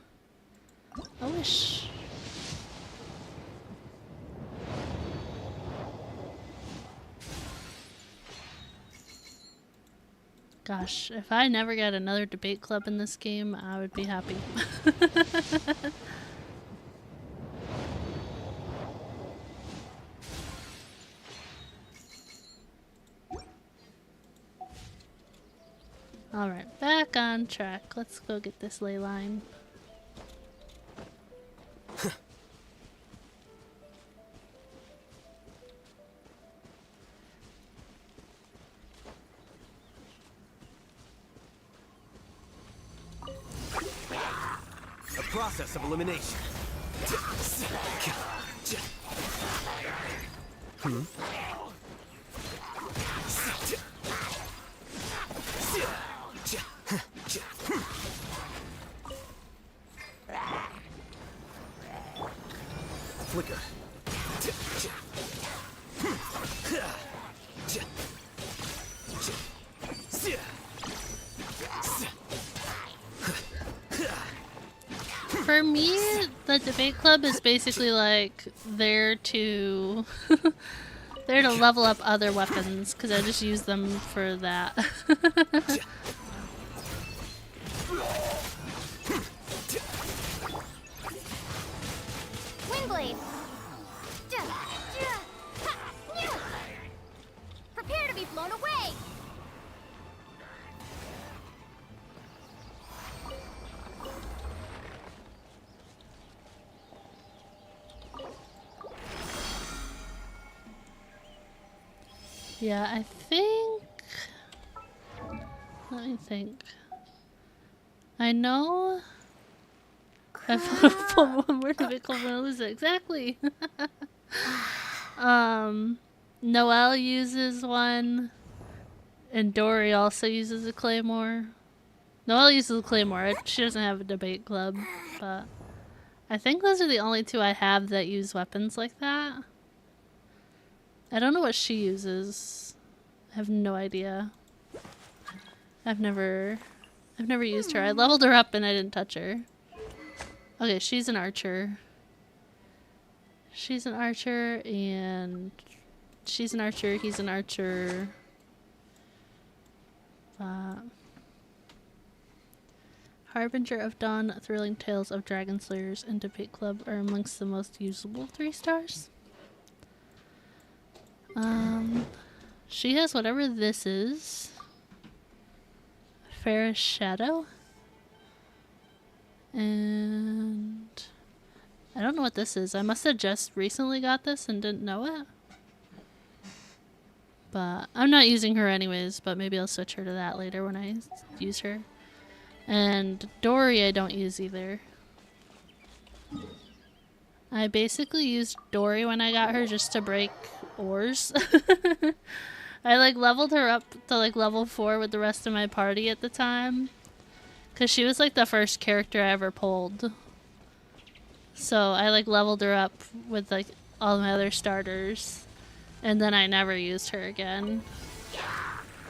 a wish. Gosh, if I never got another debate club in this game, I would be happy. Alright, back on track. Let's go get this ley line. A process of elimination. Flicker. For me, the debate club is basically like there to there to level up other weapons because I just use them for that. Windblade! Prepare to be blown away! Yeah, I think... Let me think. I know... I've one more debate club and I lose it. Exactly! Noelle uses one. And Dory also uses a claymore. Noelle uses a claymore. She doesn't have a debate club, but I think those are the only two I have that use weapons like that. I don't know what she uses. I have no idea. I've never used her. I leveled her up and I didn't touch her. Okay, she's an archer. She's an archer and she's an archer, he's an archer. Harbinger of Dawn, Thrilling Tales of Dragon Slayers, and Debate Club are amongst the most usable 3 stars. She has whatever this is. Fairest Shadow. And I don't know what this is. I must have just recently got this and didn't know it. But I'm not using her anyways, but maybe I'll switch her to that later when I use her. And Dory I don't use either. I basically used Dory when I got her just to break ores. I like leveled her up to like level 4 with the rest of my party at the time. Cause she was like the first character I ever pulled. So I like leveled her up with like all my other starters. And then I never used her again.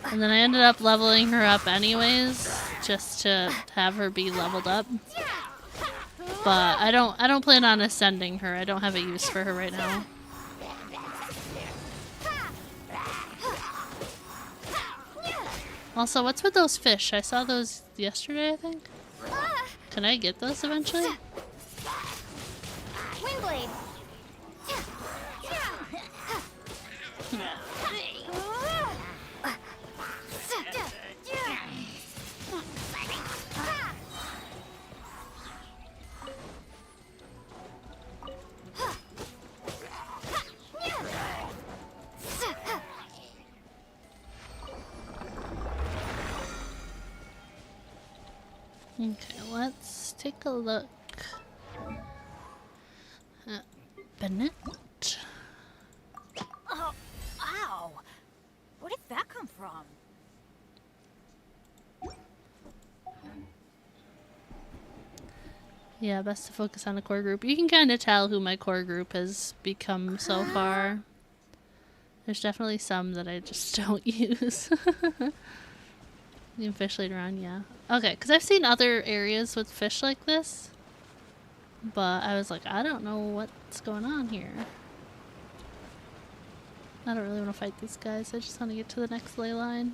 And then I ended up leveling her up anyways, just to have her be leveled up. But I don't plan on ascending her. I don't have a use for her right now. Also, what's with those fish? I saw those yesterday, I think. Can I get those eventually? Windblade. Okay, let's take a look at Bennett. Oh, ow! Where did that come from? Yeah, best to focus on a core group. You can kind of tell who my core group has become so far. There's definitely some that I just don't use. You can fish later on, yeah. Okay, because I've seen other areas with fish like this. But I was like, I don't know what's going on here. I don't really want to fight these guys. I just want to get to the next ley line.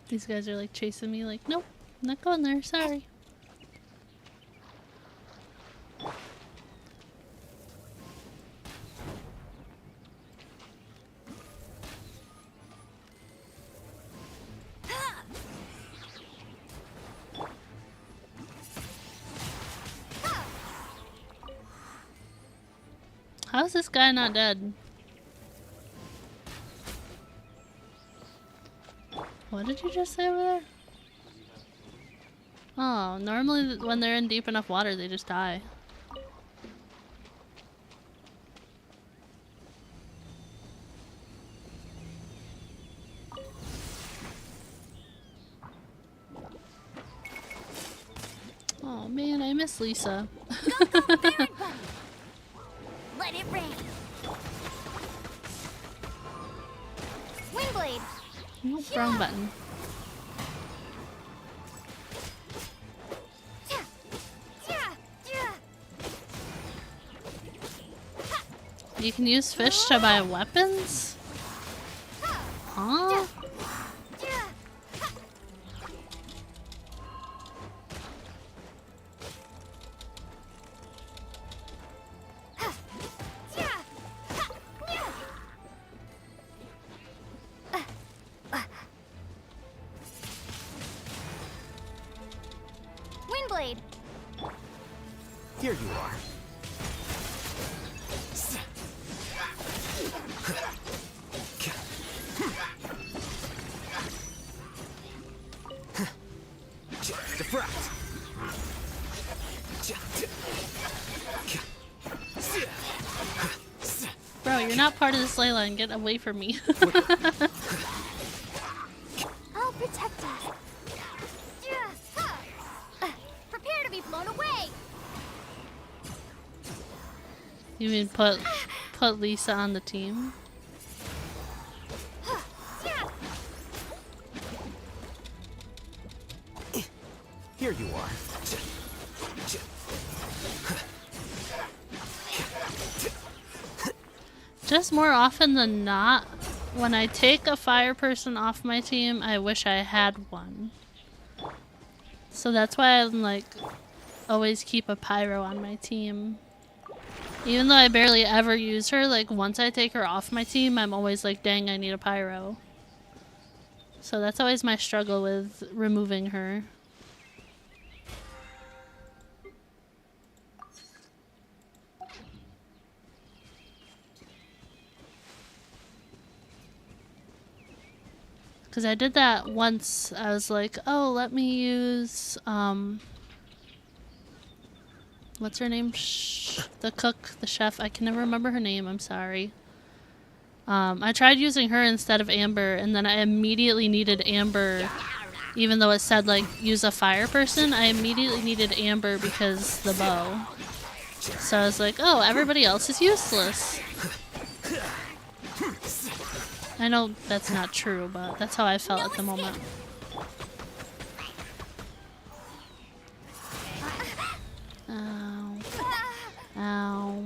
These guys are like chasing me like, nope, I'm not going there, sorry. How's this guy not dead? What did you just say over there? Oh, normally when they're in deep enough water, they just die. Oh man, I miss Lisa. Let it rain. Windblade. Nope, wrong button. You can use fish to buy weapons? Huh? Windblade. Here you are. Defract. Bro, you're not part of the sleigh line. Get away from me. I'll protect us. Prepare to be blown away. You mean put Lisa on the team? Here you are. Just more often than not, when I take a fire person off my team, I wish I had one. So that's why I'm like, always keep a pyro on my team. Even though I barely ever use her, like once I take her off my team, I'm always like, dang, I need a pyro. So that's always my struggle with removing her. Because I did that once. I was like, oh, let me use, what's her name? The cook, the chef. I can never remember her name. I'm sorry. I tried using her instead of Amber, and then I immediately needed Amber. Even though it said, like, use a fire person, I immediately needed Amber because the bow. So I was like, oh, everybody else is useless. I know that's not true, but that's how I felt at the moment. Ow. Ow.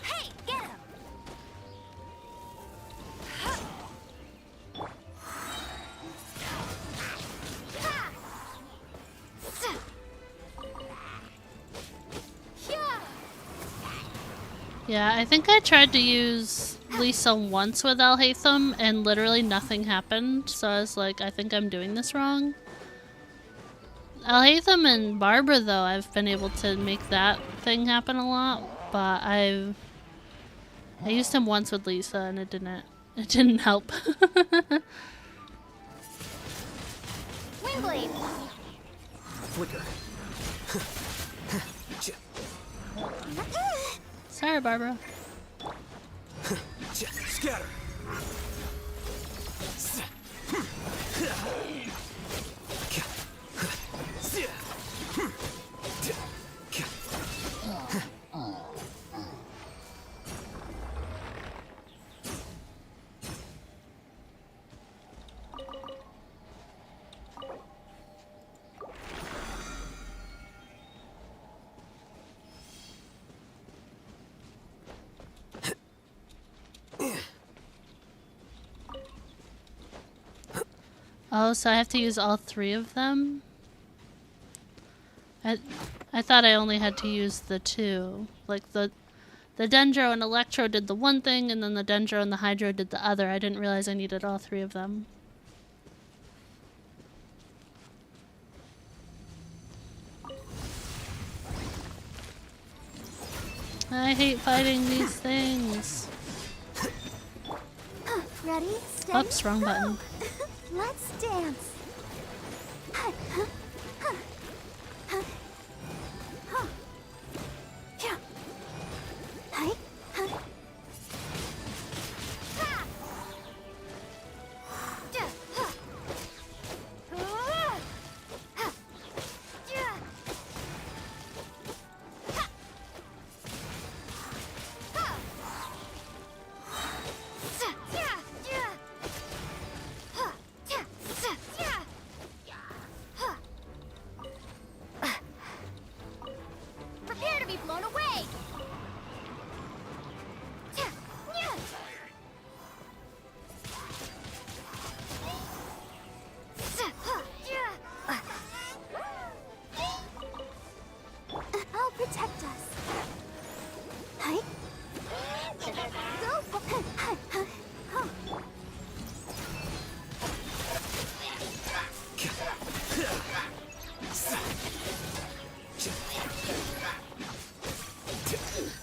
Hey, get him. Yeah, I think I tried to use Lisa once with Alhaitham and literally nothing happened, so I was like, I think I'm doing this wrong. Alhaitham and Barbara, though, I've been able to make that thing happen a lot, but I used him once with Lisa and it didn't help. Windblade. Flicker. Sorry, Barbara. Scatter. Oh, so I have to use all three of them? I thought I only had to use the two. Like the Dendro and Electro did the one thing, and then the Dendro and the Hydro did the other. I didn't realize I needed all three of them. I hate fighting these things. Ready? Steady, Oops, wrong button. Let's dance.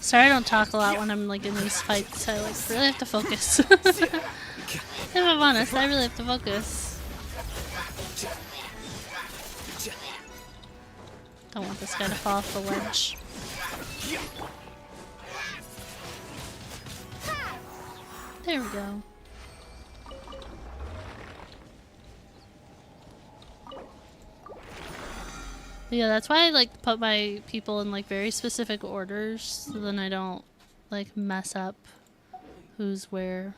Sorry I don't talk a lot when I'm like in these fights. I like really have to focus. If I'm honest, I really have to focus. Don't want this guy to fall off the ledge. There we go. Yeah, that's why I like to put my people in like very specific orders, so then I don't like mess up who's where.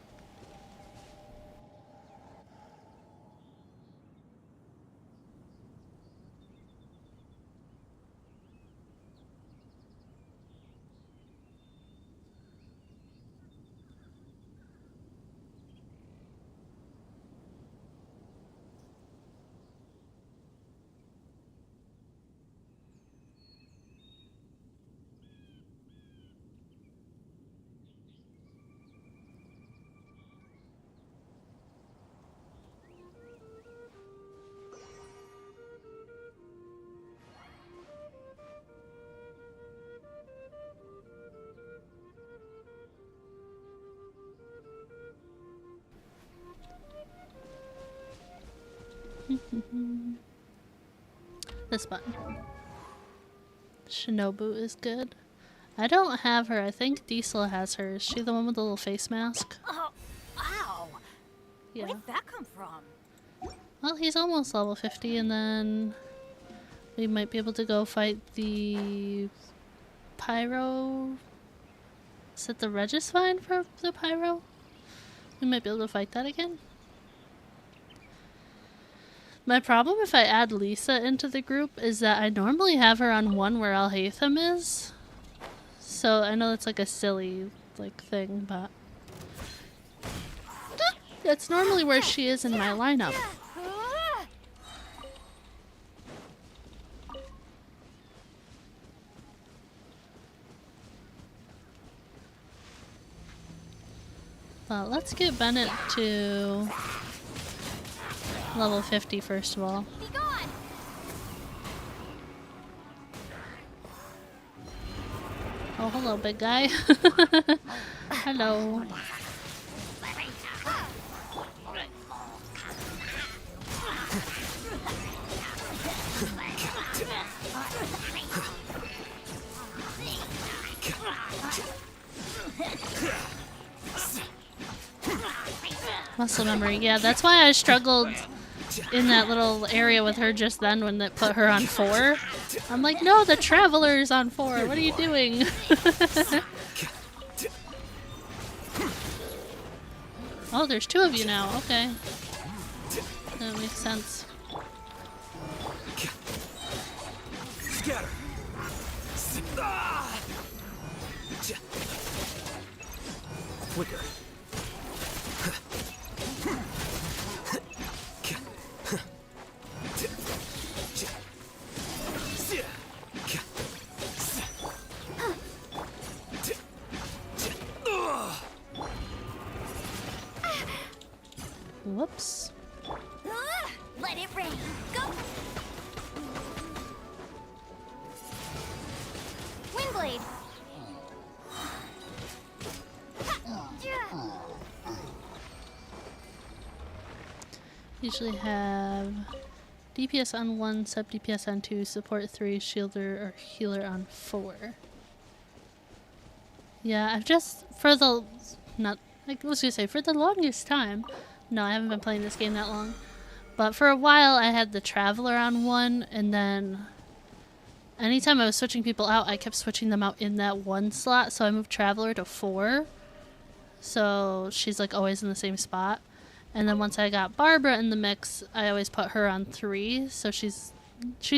This button. Shinobu is good. I don't have her. I think Diesel has her. Is she the one with the little face mask? Oh, ow! Yeah. Where did that come from? Well, he's almost level 50, and then we might be able to go fight the Pyro. Is it the Regisvine for the Pyro? We might be able to fight that again. My problem if I add Lisa into the group is that I normally have her on one where Alhaitham is. So I know it's like a silly like thing, but that's normally where she is in my lineup. But let's get Bennett to level 50 first of all. Oh, hello, big guy. Hello. Muscle memory. Yeah, that's why I struggled in that little area with her just then when that put her on 4. I'm like, no, the Traveler's on 4. What are you doing? Oh, there's 2 of you now. Okay. That makes sense. Scatter. Flicker. Whoops. Let it rain. Go. Windblade. Usually have DPS on 1, sub DPS on 2, support 3, shielder or healer on 4. Yeah, I've just for the longest time. No, I haven't been playing this game that long. But for a while I had the Traveler on 1, and then anytime I was switching people out, I kept switching them out in that 1 slot, so I moved Traveler to 4. So she's like always in the same spot. And then once I got Barbara in the mix, I always put her on 3, so she's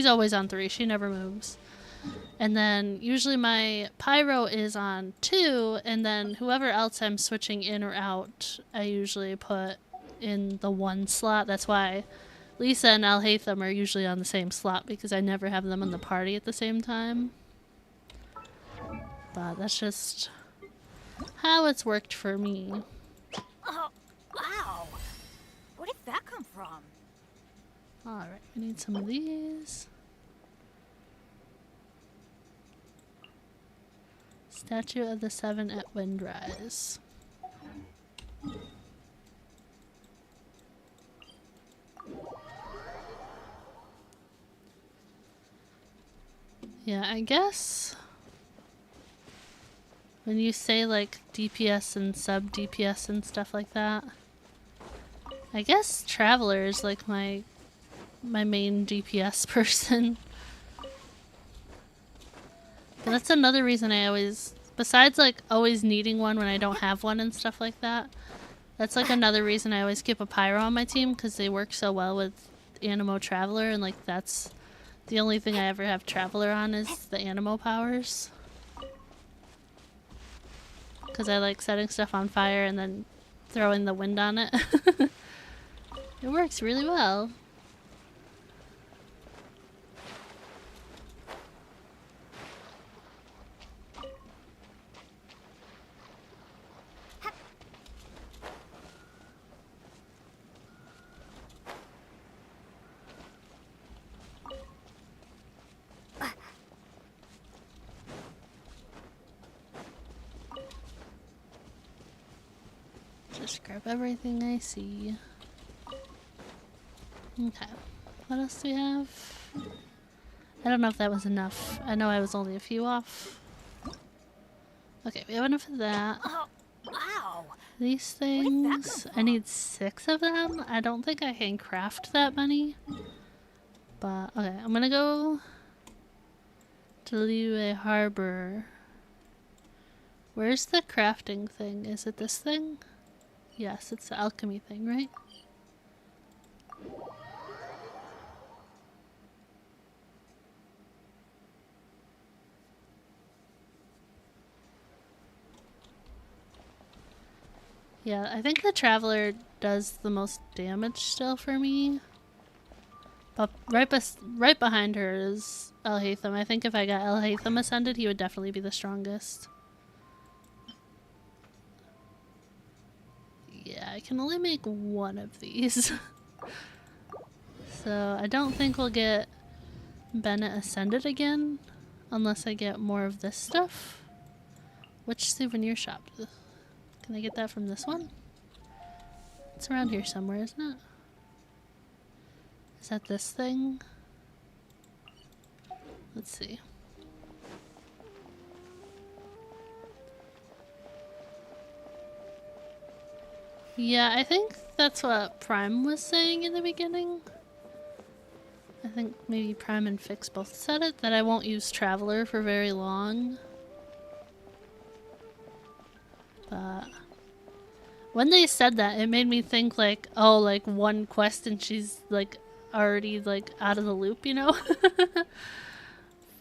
always on 3. She never moves. And then usually my Pyro is on 2, and then whoever else I'm switching in or out, I usually put in the 1 slot. That's why Lisa and Alhaitham are usually on the same slot, because I never have them in the party at the same time. But that's just how it's worked for me. Oh, wow. Where did that come from? Alright, we need some of these. Statue of the Seven at Windrise. Yeah, I guess when you say like DPS and sub DPS and stuff like that, I guess Traveler is like my main DPS person. But that's another reason I always, besides like always needing one when I don't have one and stuff like that, that's like another reason I always keep a Pyro on my team, because they work so well with Animo Traveler, and like that's the only thing I ever have Traveler on is the Animo powers. Because I like setting stuff on fire and then throwing the wind on it. It works really well. Just grab everything I see. Okay. What else do we have? I don't know if that was enough. I know I was only a few off. Okay, we have enough of that. Oh, wow. These things, I need 6 of them. I don't think I can craft that many. But, okay, I'm gonna go to Liyue Harbor. Where's the crafting thing? Is it this thing? Yes, it's the alchemy thing, right? Yeah, I think the Traveler does the most damage still for me. But right behind her is Elhatham. I think if I got Elhatham ascended, he would definitely be the strongest. Yeah, I can only make one of these. So I don't think we'll get Bennett ascended again unless I get more of this stuff. Which souvenir shop? Can I get that from this one? It's around here somewhere, isn't it? Is that this thing? Let's see. Yeah, I think that's what Prime was saying in the beginning. I think maybe Prime and Fix both said it, that I won't use Traveler for very long. But when they said that, it made me think like, oh, like one quest and she's like already like out of the loop, you know?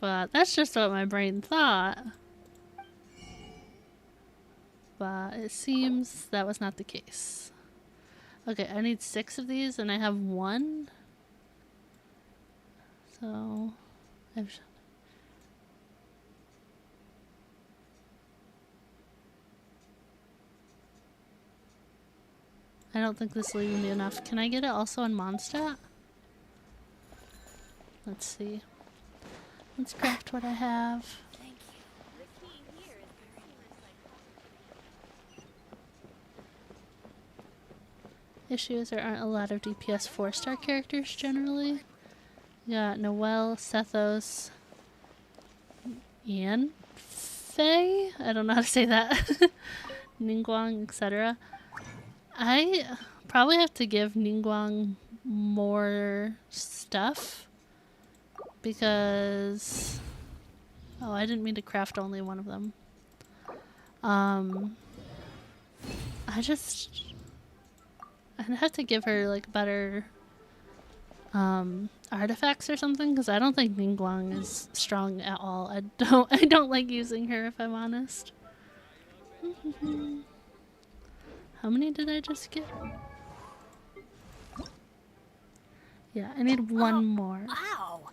But that's just what my brain thought. But it seems that was not the case. Okay, I need 6 of these and I have 1. So I don't think this will even be enough. Can I get it also in Mondstadt? Let's see. Let's craft what I have. Issue is there aren't a lot of DPS 4-star characters generally. We got Noelle, Sethos, Ian, Faye? I don't know how to say that. Ningguang, etc. I probably have to give Ningguang more stuff because... Oh, I didn't mean to craft only one of them. I'd have to give her like better artifacts or something, because I don't think Ningguang is strong at all. I don't like using her, if I'm honest. How many did I just get? Yeah, I need 1 more. Wow.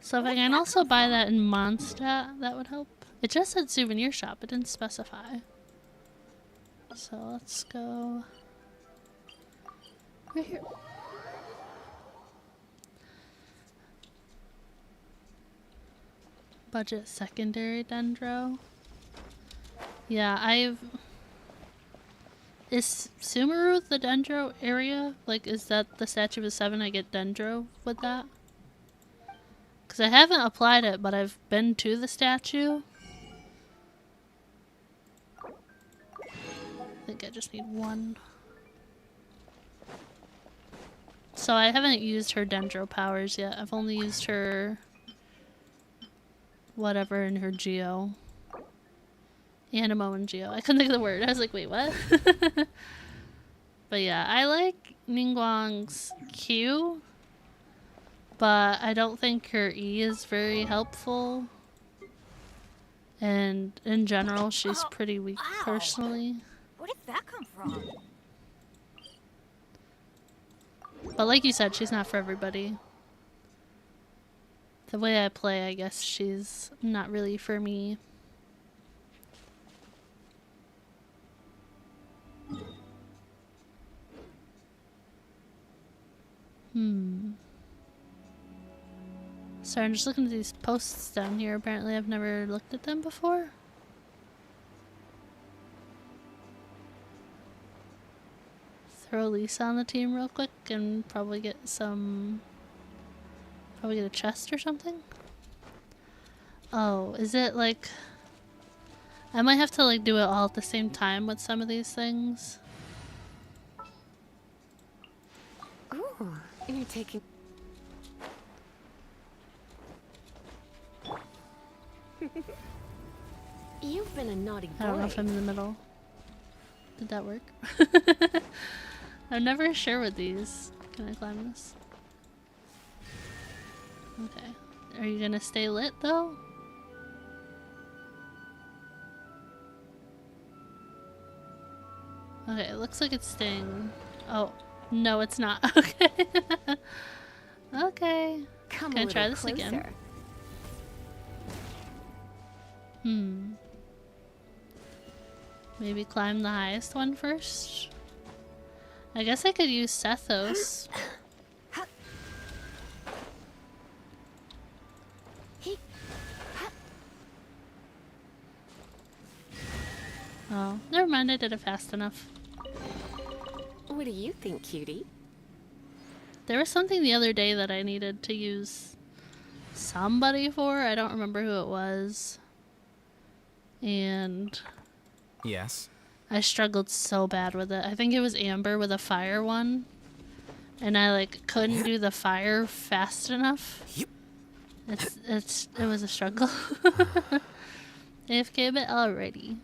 So if I can also buy that in Mondstadt, that would help. It just said souvenir shop, it didn't specify. So let's go right here. Budget secondary dendro. Yeah, Is Sumeru the Dendro area? Like, is that the statue of 7? I get Dendro with that? Because I haven't applied it, but I've been to the statue. I think I just need one. So I haven't used her Dendro powers yet. I've only used her... whatever in her Geo. Animo and Geo. I couldn't think of the word. I was like, wait, what? But yeah, I like Ningguang's Q, but I don't think her E is very helpful. And in general, she's pretty weak personally. Where did that come from? But like you said, she's not for everybody. The way I play, I guess she's not really for me. Sorry, I'm just looking at these posts down here. Apparently I've never looked at them before. Throw Lisa on the team real quick and probably get some... probably get a chest or something? Oh, is it like... I might have to like do it all at the same time with some of these things. Ooh, you're taking... You've been a naughty boy. I don't know if I'm in the middle. Did that work? I'm never sure with these. Can I climb this? Okay. Are you gonna stay lit though? Okay, it looks like it's staying. Oh, no, it's not. Okay. Okay. Come Can I try a this little again? closer. Maybe climb the highest one first? I guess I could use Sethos. Oh, never mind, I did it fast enough. What do you think, cutie? There was something the other day that I needed to use somebody for. I don't remember who it was. And... yes? I struggled so bad with it. I think it was Amber with a fire one. And I like couldn't do the fire fast enough. It was a struggle. AFK a bit already.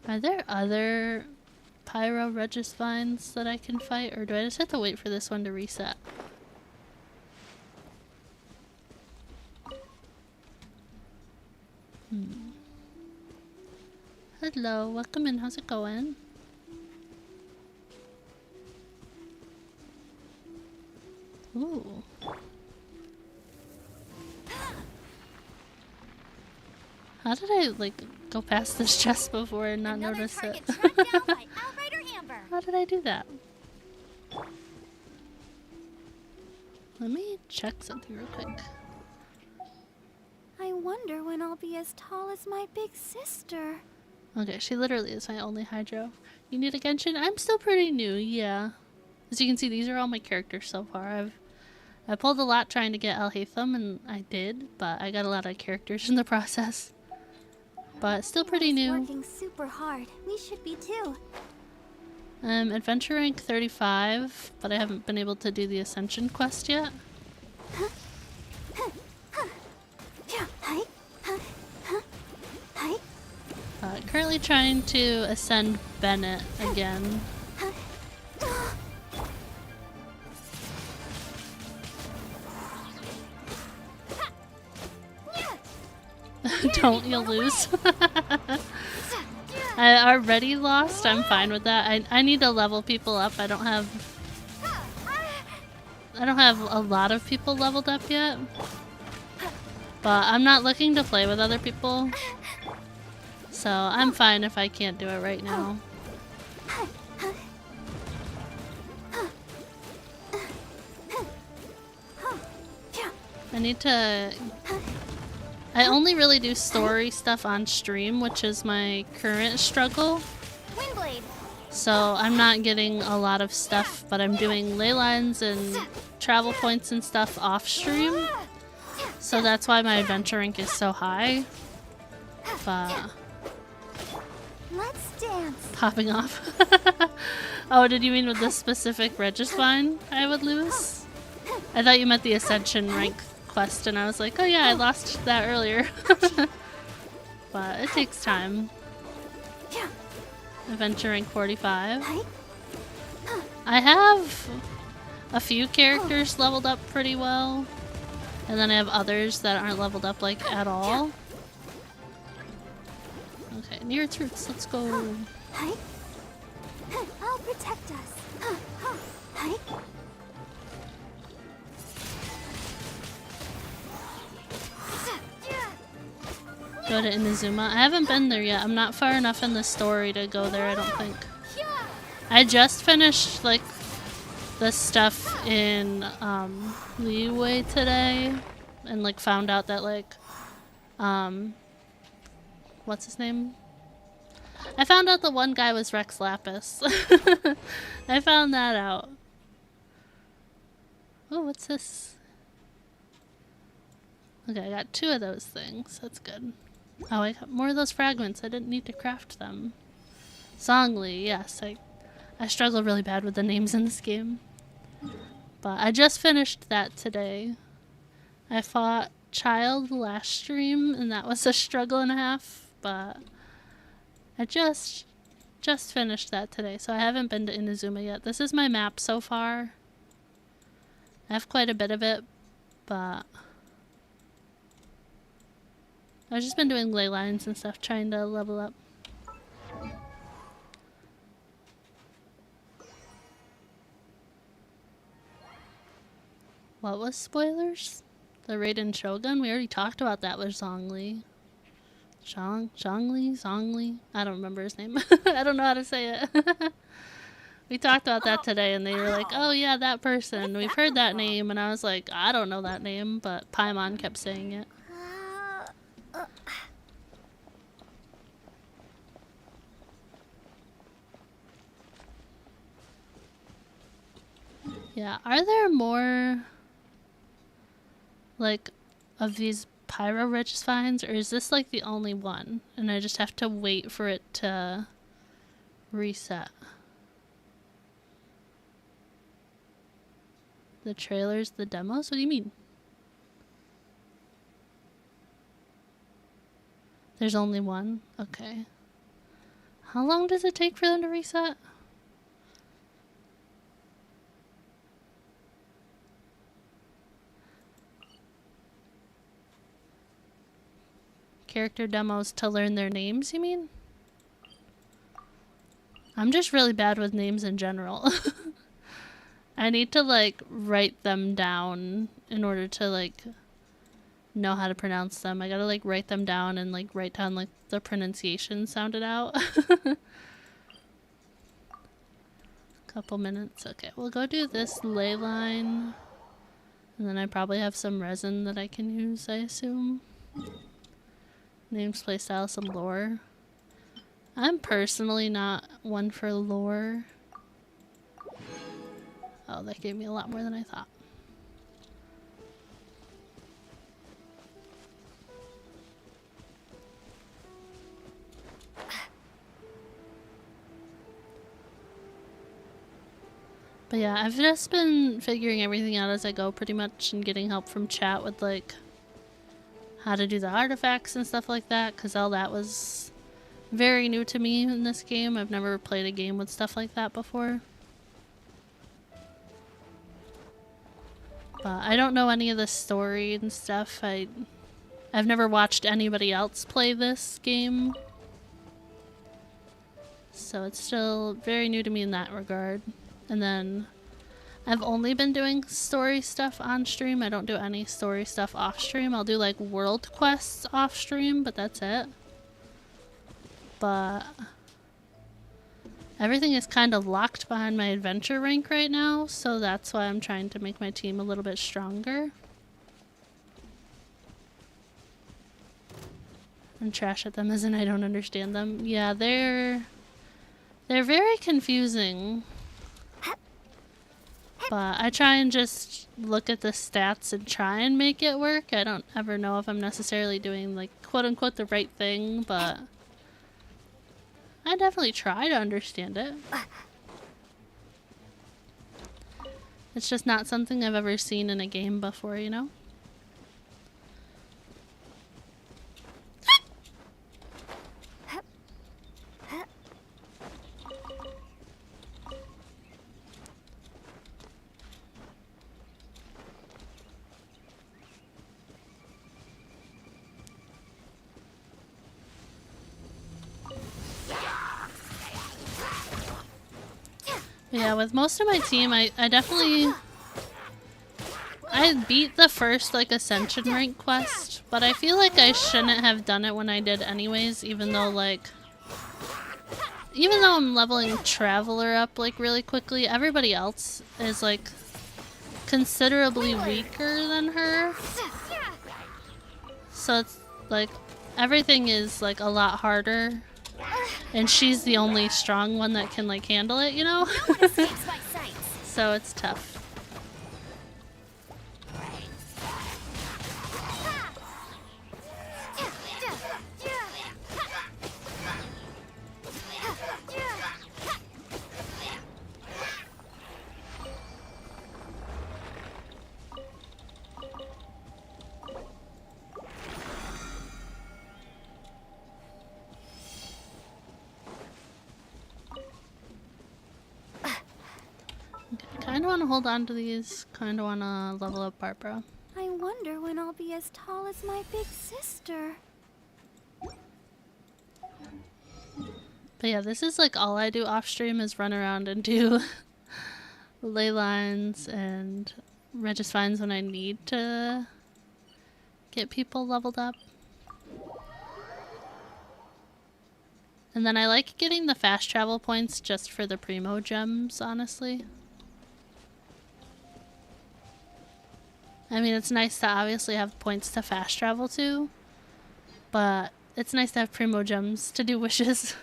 Are there other Pyro Regis Vines that I can fight, or do I just have to wait for this one to reset? Hello, welcome in. How's it going? Ooh. How did I like go past this chest before and not notice it? How did I do that? Let me check something real quick. I wonder when I'll be as tall as my big sister. Okay, she literally is my only Hydro. You need a Genshin? I'm still pretty new, yeah. As you can see, these are all my characters so far. I pulled a lot trying to get Alhaitham, and I did, but I got a lot of characters in the process. But still pretty new. Working super hard. We should be too. Adventure rank 35, but I haven't been able to do the Ascension quest yet. Currently trying to ascend Bennett again. Don't, you'll lose. I already lost. I'm fine with that. I need to level people up. I don't have a lot of people leveled up yet. But I'm not looking to play with other people. So I'm fine if I can't do it right now. I need to I only really do story stuff on stream, which is my current struggle. Windblade. So I'm not getting a lot of stuff, but I'm doing ley lines and travel points and stuff off stream. So that's why my adventure rank is so high. But Let's dance. popping off. Oh, did you mean with this specific Regisvine I would lose? I thought you meant the Ascension rank quest, and I was like, oh yeah, I lost that earlier. But it takes time. Adventure rank 45. I have a few characters leveled up pretty well, and then I have others that aren't leveled up like at all. Okay, near its roots, let's go. I'll protect us. Go to Inazuma. I haven't been there yet. I'm not far enough in the story to go there, I don't think. I just finished like the stuff in Liyue today, and like found out that like what's his name? I found out the one guy was Rex Lapis. I found that out. Oh, what's this? Okay, I got 2 of those things. That's good. Oh, I got more of those fragments. I didn't need to craft them. Songli, yes. I struggle really bad with the names in this game. But I just finished that today. I fought Child last stream, and that was a struggle and a half, but I just finished that today, so I haven't been to Inazuma yet. This is my map so far. I have quite a bit of it, but I've just been doing ley lines and stuff, trying to level up. What was spoilers? The Raiden Shogun? We already talked about that with Zhongli. Zhongli? I don't remember his name. I don't know how to say it. We talked about that today, and they were like, oh yeah, that person. We've heard that name, and I was like, I don't know that name, but Paimon kept saying it. Yeah, are there more like of these Pyro Regisvines, or is this like the only one and I just have to wait for it to reset? The trailers, the demos? What do you mean? There's only one? Okay. How long does it take for them to reset? Character demos to learn their names, you mean? I'm just really bad with names in general. I need to like write them down in order to like know how to pronounce them. I gotta like write them down and like write down like the pronunciation sounded out. Couple minutes. Okay, we'll go do this ley line. And then I probably have some resin that I can use, I assume. Names, playstyle, some lore. I'm personally not one for lore. Oh, that gave me a lot more than I thought. But yeah, I've just been figuring everything out as I go pretty much, and getting help from chat with like how to do the artifacts and stuff like that, because all that was very new to me in this game. I've never played a game with stuff like that before. But I don't know any of the story and stuff. I've never watched anybody else play this game, so it's still very new to me in that regard. And then I've only been doing story stuff on stream. I don't do any story stuff off stream. I'll do like world quests off stream, but that's it. But everything is kind of locked behind my adventure rank right now, so that's why I'm trying to make my team a little bit stronger. and trash at them as in I don't understand them. Yeah, they're very confusing. But I try and just look at the stats and try and make it work. I don't ever know if I'm necessarily doing, like, quote-unquote the right thing, but I definitely try to understand it. It's just not something I've ever seen in a game before, you know? Yeah, with most of my team, I definitely... I beat the first, like, Ascension rank quest, but I feel like I shouldn't have done it when I did anyways, even though, like... Even though I'm leveling Traveler up, like, really quickly, everybody else is, like, considerably weaker than her. So it's, like, everything is, like, a lot harder. And she's the only strong one that can, like, handle it, you know? So it's tough. Kinda wanna hold on to these, kinda wanna level up Barbara. I wonder when I'll be as tall as my big sister. But yeah, this is like all I do off stream is run around and do ley lines and Regis finds when I need to get people leveled up. And then I like getting the fast travel points just for the primo gems, honestly. I mean, it's nice to obviously have points to fast travel too, but it's nice to have primo gems to do wishes.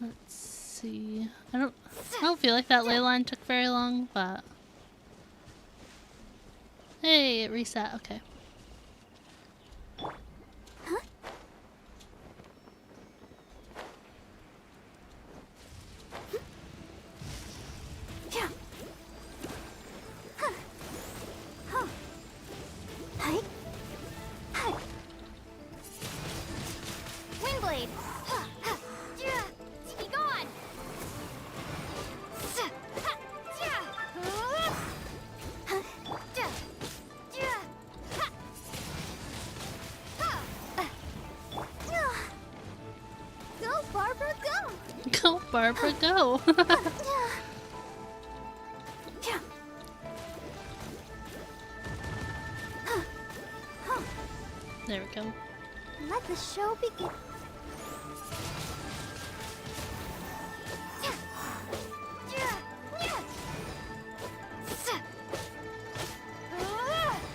Let's see. I don't feel like that ley line took very long, but hey, it reset. Okay. Windblade. Be gone. Go, Barbara, go. Go, Barbara, go. There we go. Let the show begin.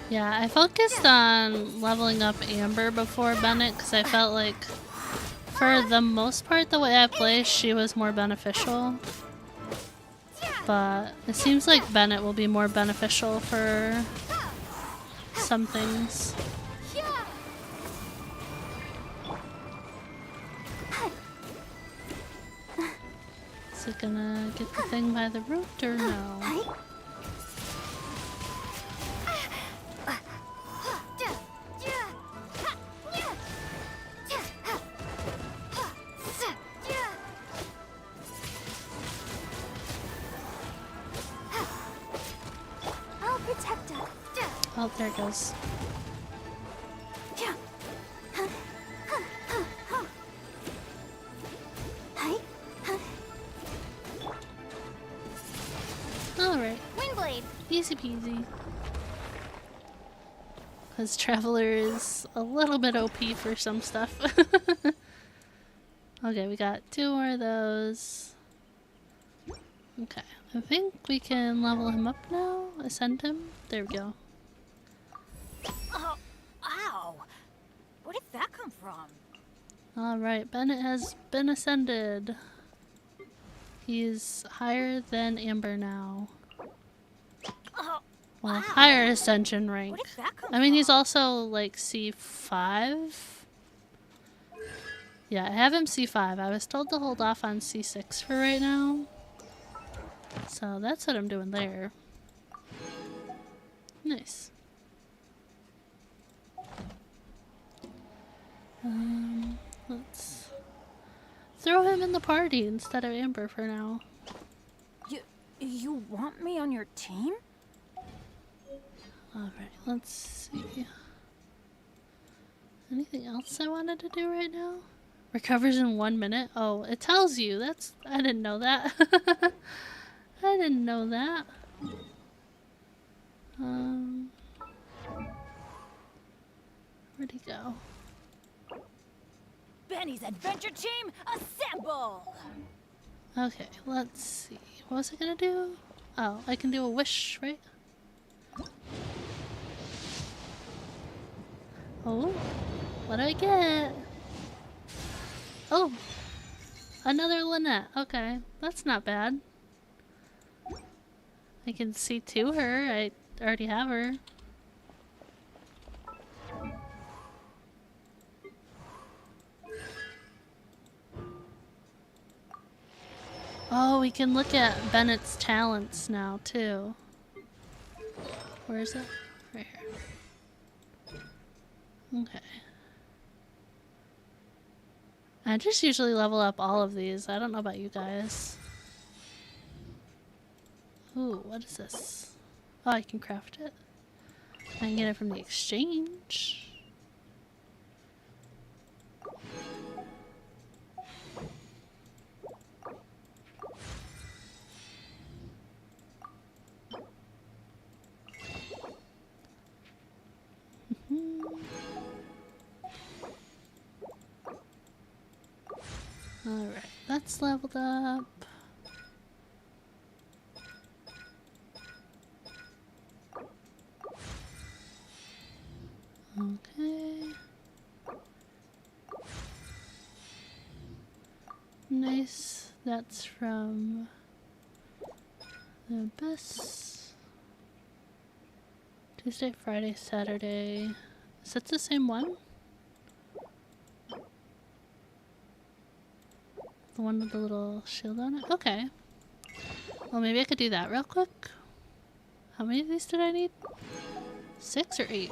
Yeah, I focused on leveling up Amber before Bennett because I felt like for the most part the way I play she was more beneficial. But it seems like Bennett will be more beneficial for some things. Is it gonna get the thing by the root or no? I'll protect her. Oh, there it goes. Alright. Windblade. Easy peasy. because Traveler is a little bit OP for some stuff. Okay, we got 2 more of those. Okay, I think we can level him up now. Ascend him. There we go. Oh, ow! Where did that come from? Alright, Bennett has been ascended. He's higher than Amber now. Well, higher ascension rank. I mean, he's also like C5. Yeah, I have him C5. I was told to hold off on C6 for right now. So that's what I'm doing there. Nice. Let's throw him in the party instead of Amber for now. You want me on your team? Alright, let's see. Anything else I wanted to do right now? Recovers in 1 minute? Oh, it tells you. That's... I didn't know that. I didn't know that. Where'd he go? Benny's adventure team, assemble! Okay, let's see. What was I gonna do? Oh, I can do a wish, right? Oh, what do I get? Oh, another Lynette. Okay, that's not bad. I can see to her. I already have her. Oh, we can look at Bennett's talents now, too. Where is it? Right here. Okay. I just usually level up all of these. I don't know about you guys. Ooh, what is this? Oh, I can craft it. I can get it from the exchange. Alright, that's leveled up. Okay. Nice. That's from the Abyss. Tuesday, Friday, Saturday. Is that the same one? The one with the little shield on it? Okay. Well, maybe I could do that real quick. How many of these did I need? 6 or 8?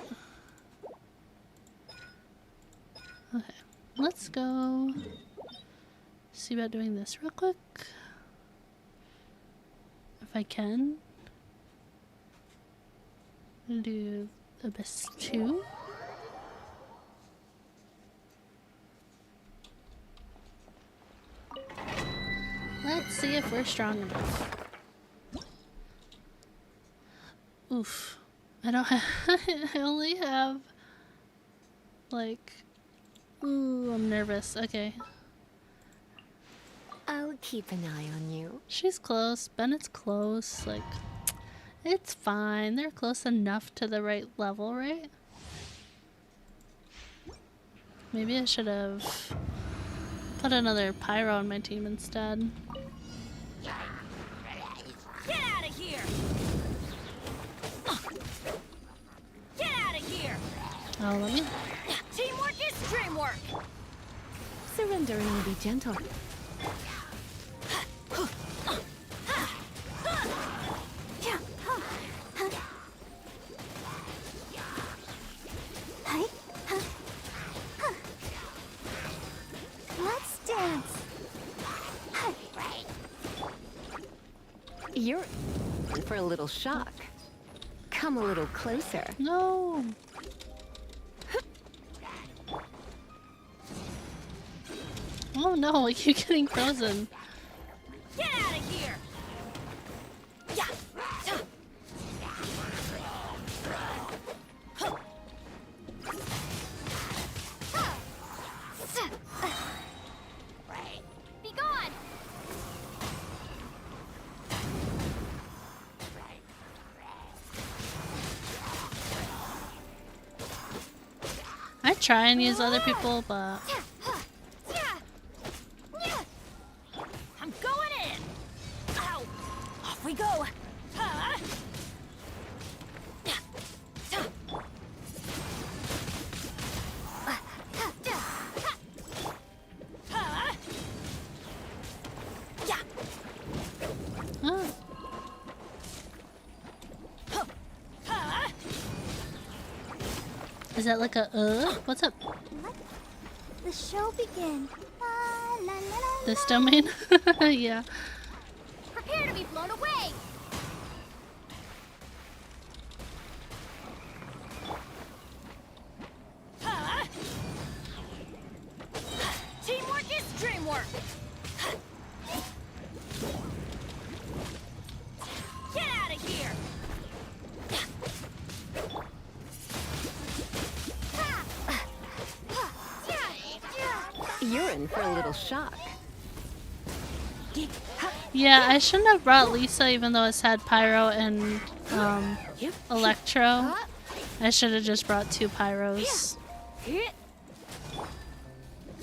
Okay. Let's go see about doing this real quick. If I can. Do Abyss 2. Let's see if we're strong enough. Oof. I don't have... I only have... like... Ooh, I'm nervous. Okay. I'll keep an eye on you. She's close. Bennett's close. Like... It's fine. They're close enough to the right level, right? Maybe I should have put another pyro on my team instead. Get out of here! Get out of here! Oh, let me... Teamwork is dreamwork! Surrendering will be gentle. Let's dance. You're in for a little shock. Come a little closer. No. Oh no, I keep getting frozen. Get out of here! Yeah. try and use other people, but I'm going in. Ow. Off we go. is that like a what's up? Let the show begin. La, la, la, la, This domain? Yeah. Prepare to be blown away. Teamwork is dreamwork. Get out of here. You're in for a little shock. Yeah, I shouldn't have brought Lisa even though it's had Pyro and Electro. I should have just brought 2 Pyros. Get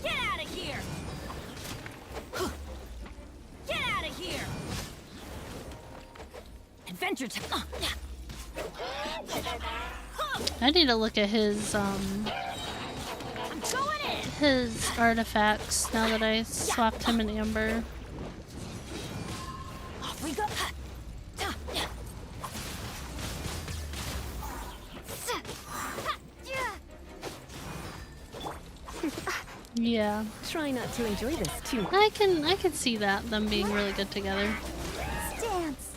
out of here. Get out of here. Adventure time. I need to look at his artifacts now that I swapped him and Amber. Off we go. Yeah. Try not to enjoy this too much. I can see that, them being really good together. Dance.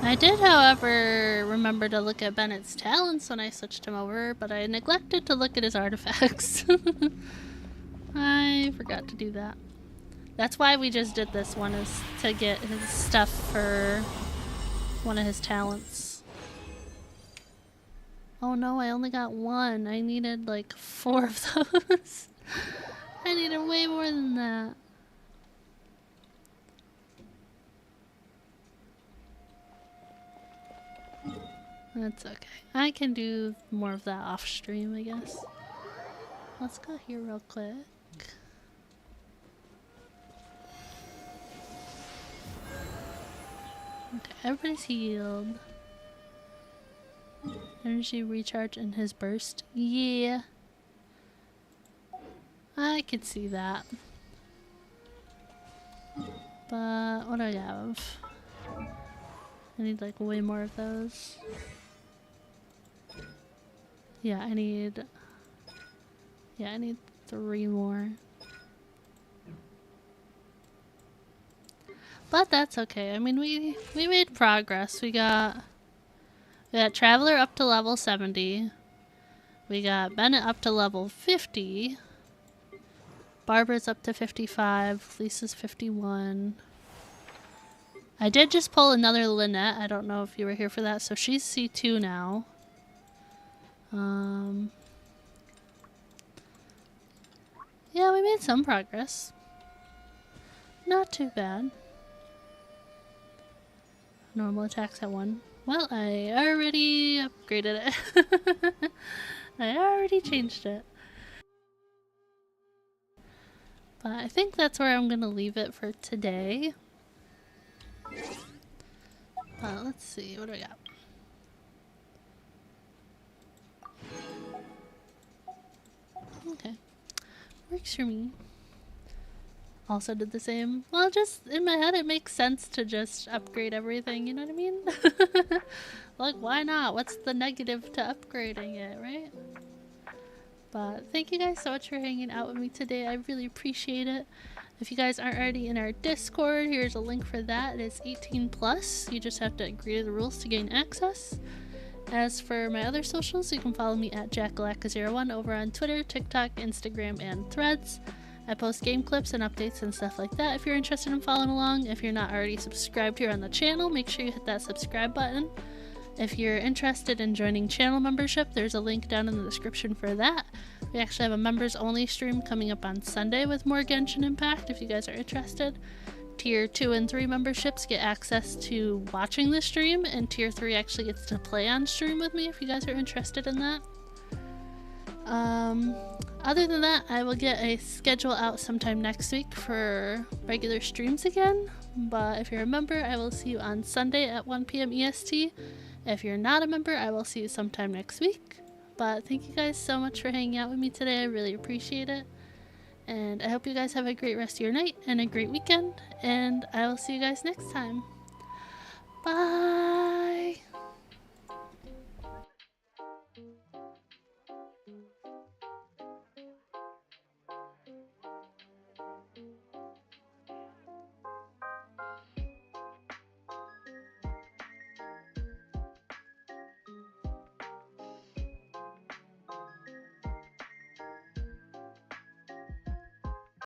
I did, however, remember to look at Bennett's talents when I switched him over, but I neglected to look at his artifacts. I forgot to do that. That's why we just did this one, is to get his stuff for one of his talents. Oh no, I only got 1. I needed like 4 of those. I needed way more than that. That's okay. I can do more of that off stream, I guess. Let's go here real quick. Okay, everybody's healed. Energy recharge in his burst. Yeah. I could see that. But what do I have? I need like way more of those. Yeah, I need 3 more. But that's okay. I mean, we made progress. We got Traveler up to level 70. We got Bennett up to level 50. Barbara's up to 55. Lisa's 51. I did just pull another Lynette. I don't know if you were here for that. So she's C2 now. Yeah, we made some progress. Not too bad. Normal attacks at 1. Well, I already upgraded it. I already changed it. But I think that's where I'm gonna leave it for today. Let's see, what do I got? Okay. Works for me. Also did the same. Well, just in my head it makes sense to just upgrade everything, you know what I mean? Like, why not? What's the negative to upgrading it, right? But thank you guys so much for hanging out with me today. I really appreciate it. If you guys aren't already in our Discord, here's a link for that. It is 18+. You just have to agree to the rules to gain access. As for my other socials, you can follow me at jackalaka01 over on Twitter, TikTok, Instagram, and Threads. I post game clips and updates and stuff like that if you're interested in following along. If you're not already subscribed here on the channel, make sure you hit that subscribe button. If you're interested in joining channel membership, there's a link down in the description for that. We actually have a members only stream coming up on Sunday with more Genshin Impact if you guys are interested. Tier 2 and 3 memberships get access to watching the stream, and Tier 3 actually gets to play on stream with me if you guys are interested in that. Other than that, I will get a schedule out sometime next week for regular streams again. But if you're a member, I will see you on Sunday at 1 p.m. EST. If you're not a member, I will see you sometime next week. But thank you guys so much for hanging out with me today. I really appreciate it. And I hope you guys have a great rest of your night and a great weekend. And I will see you guys next time. Bye!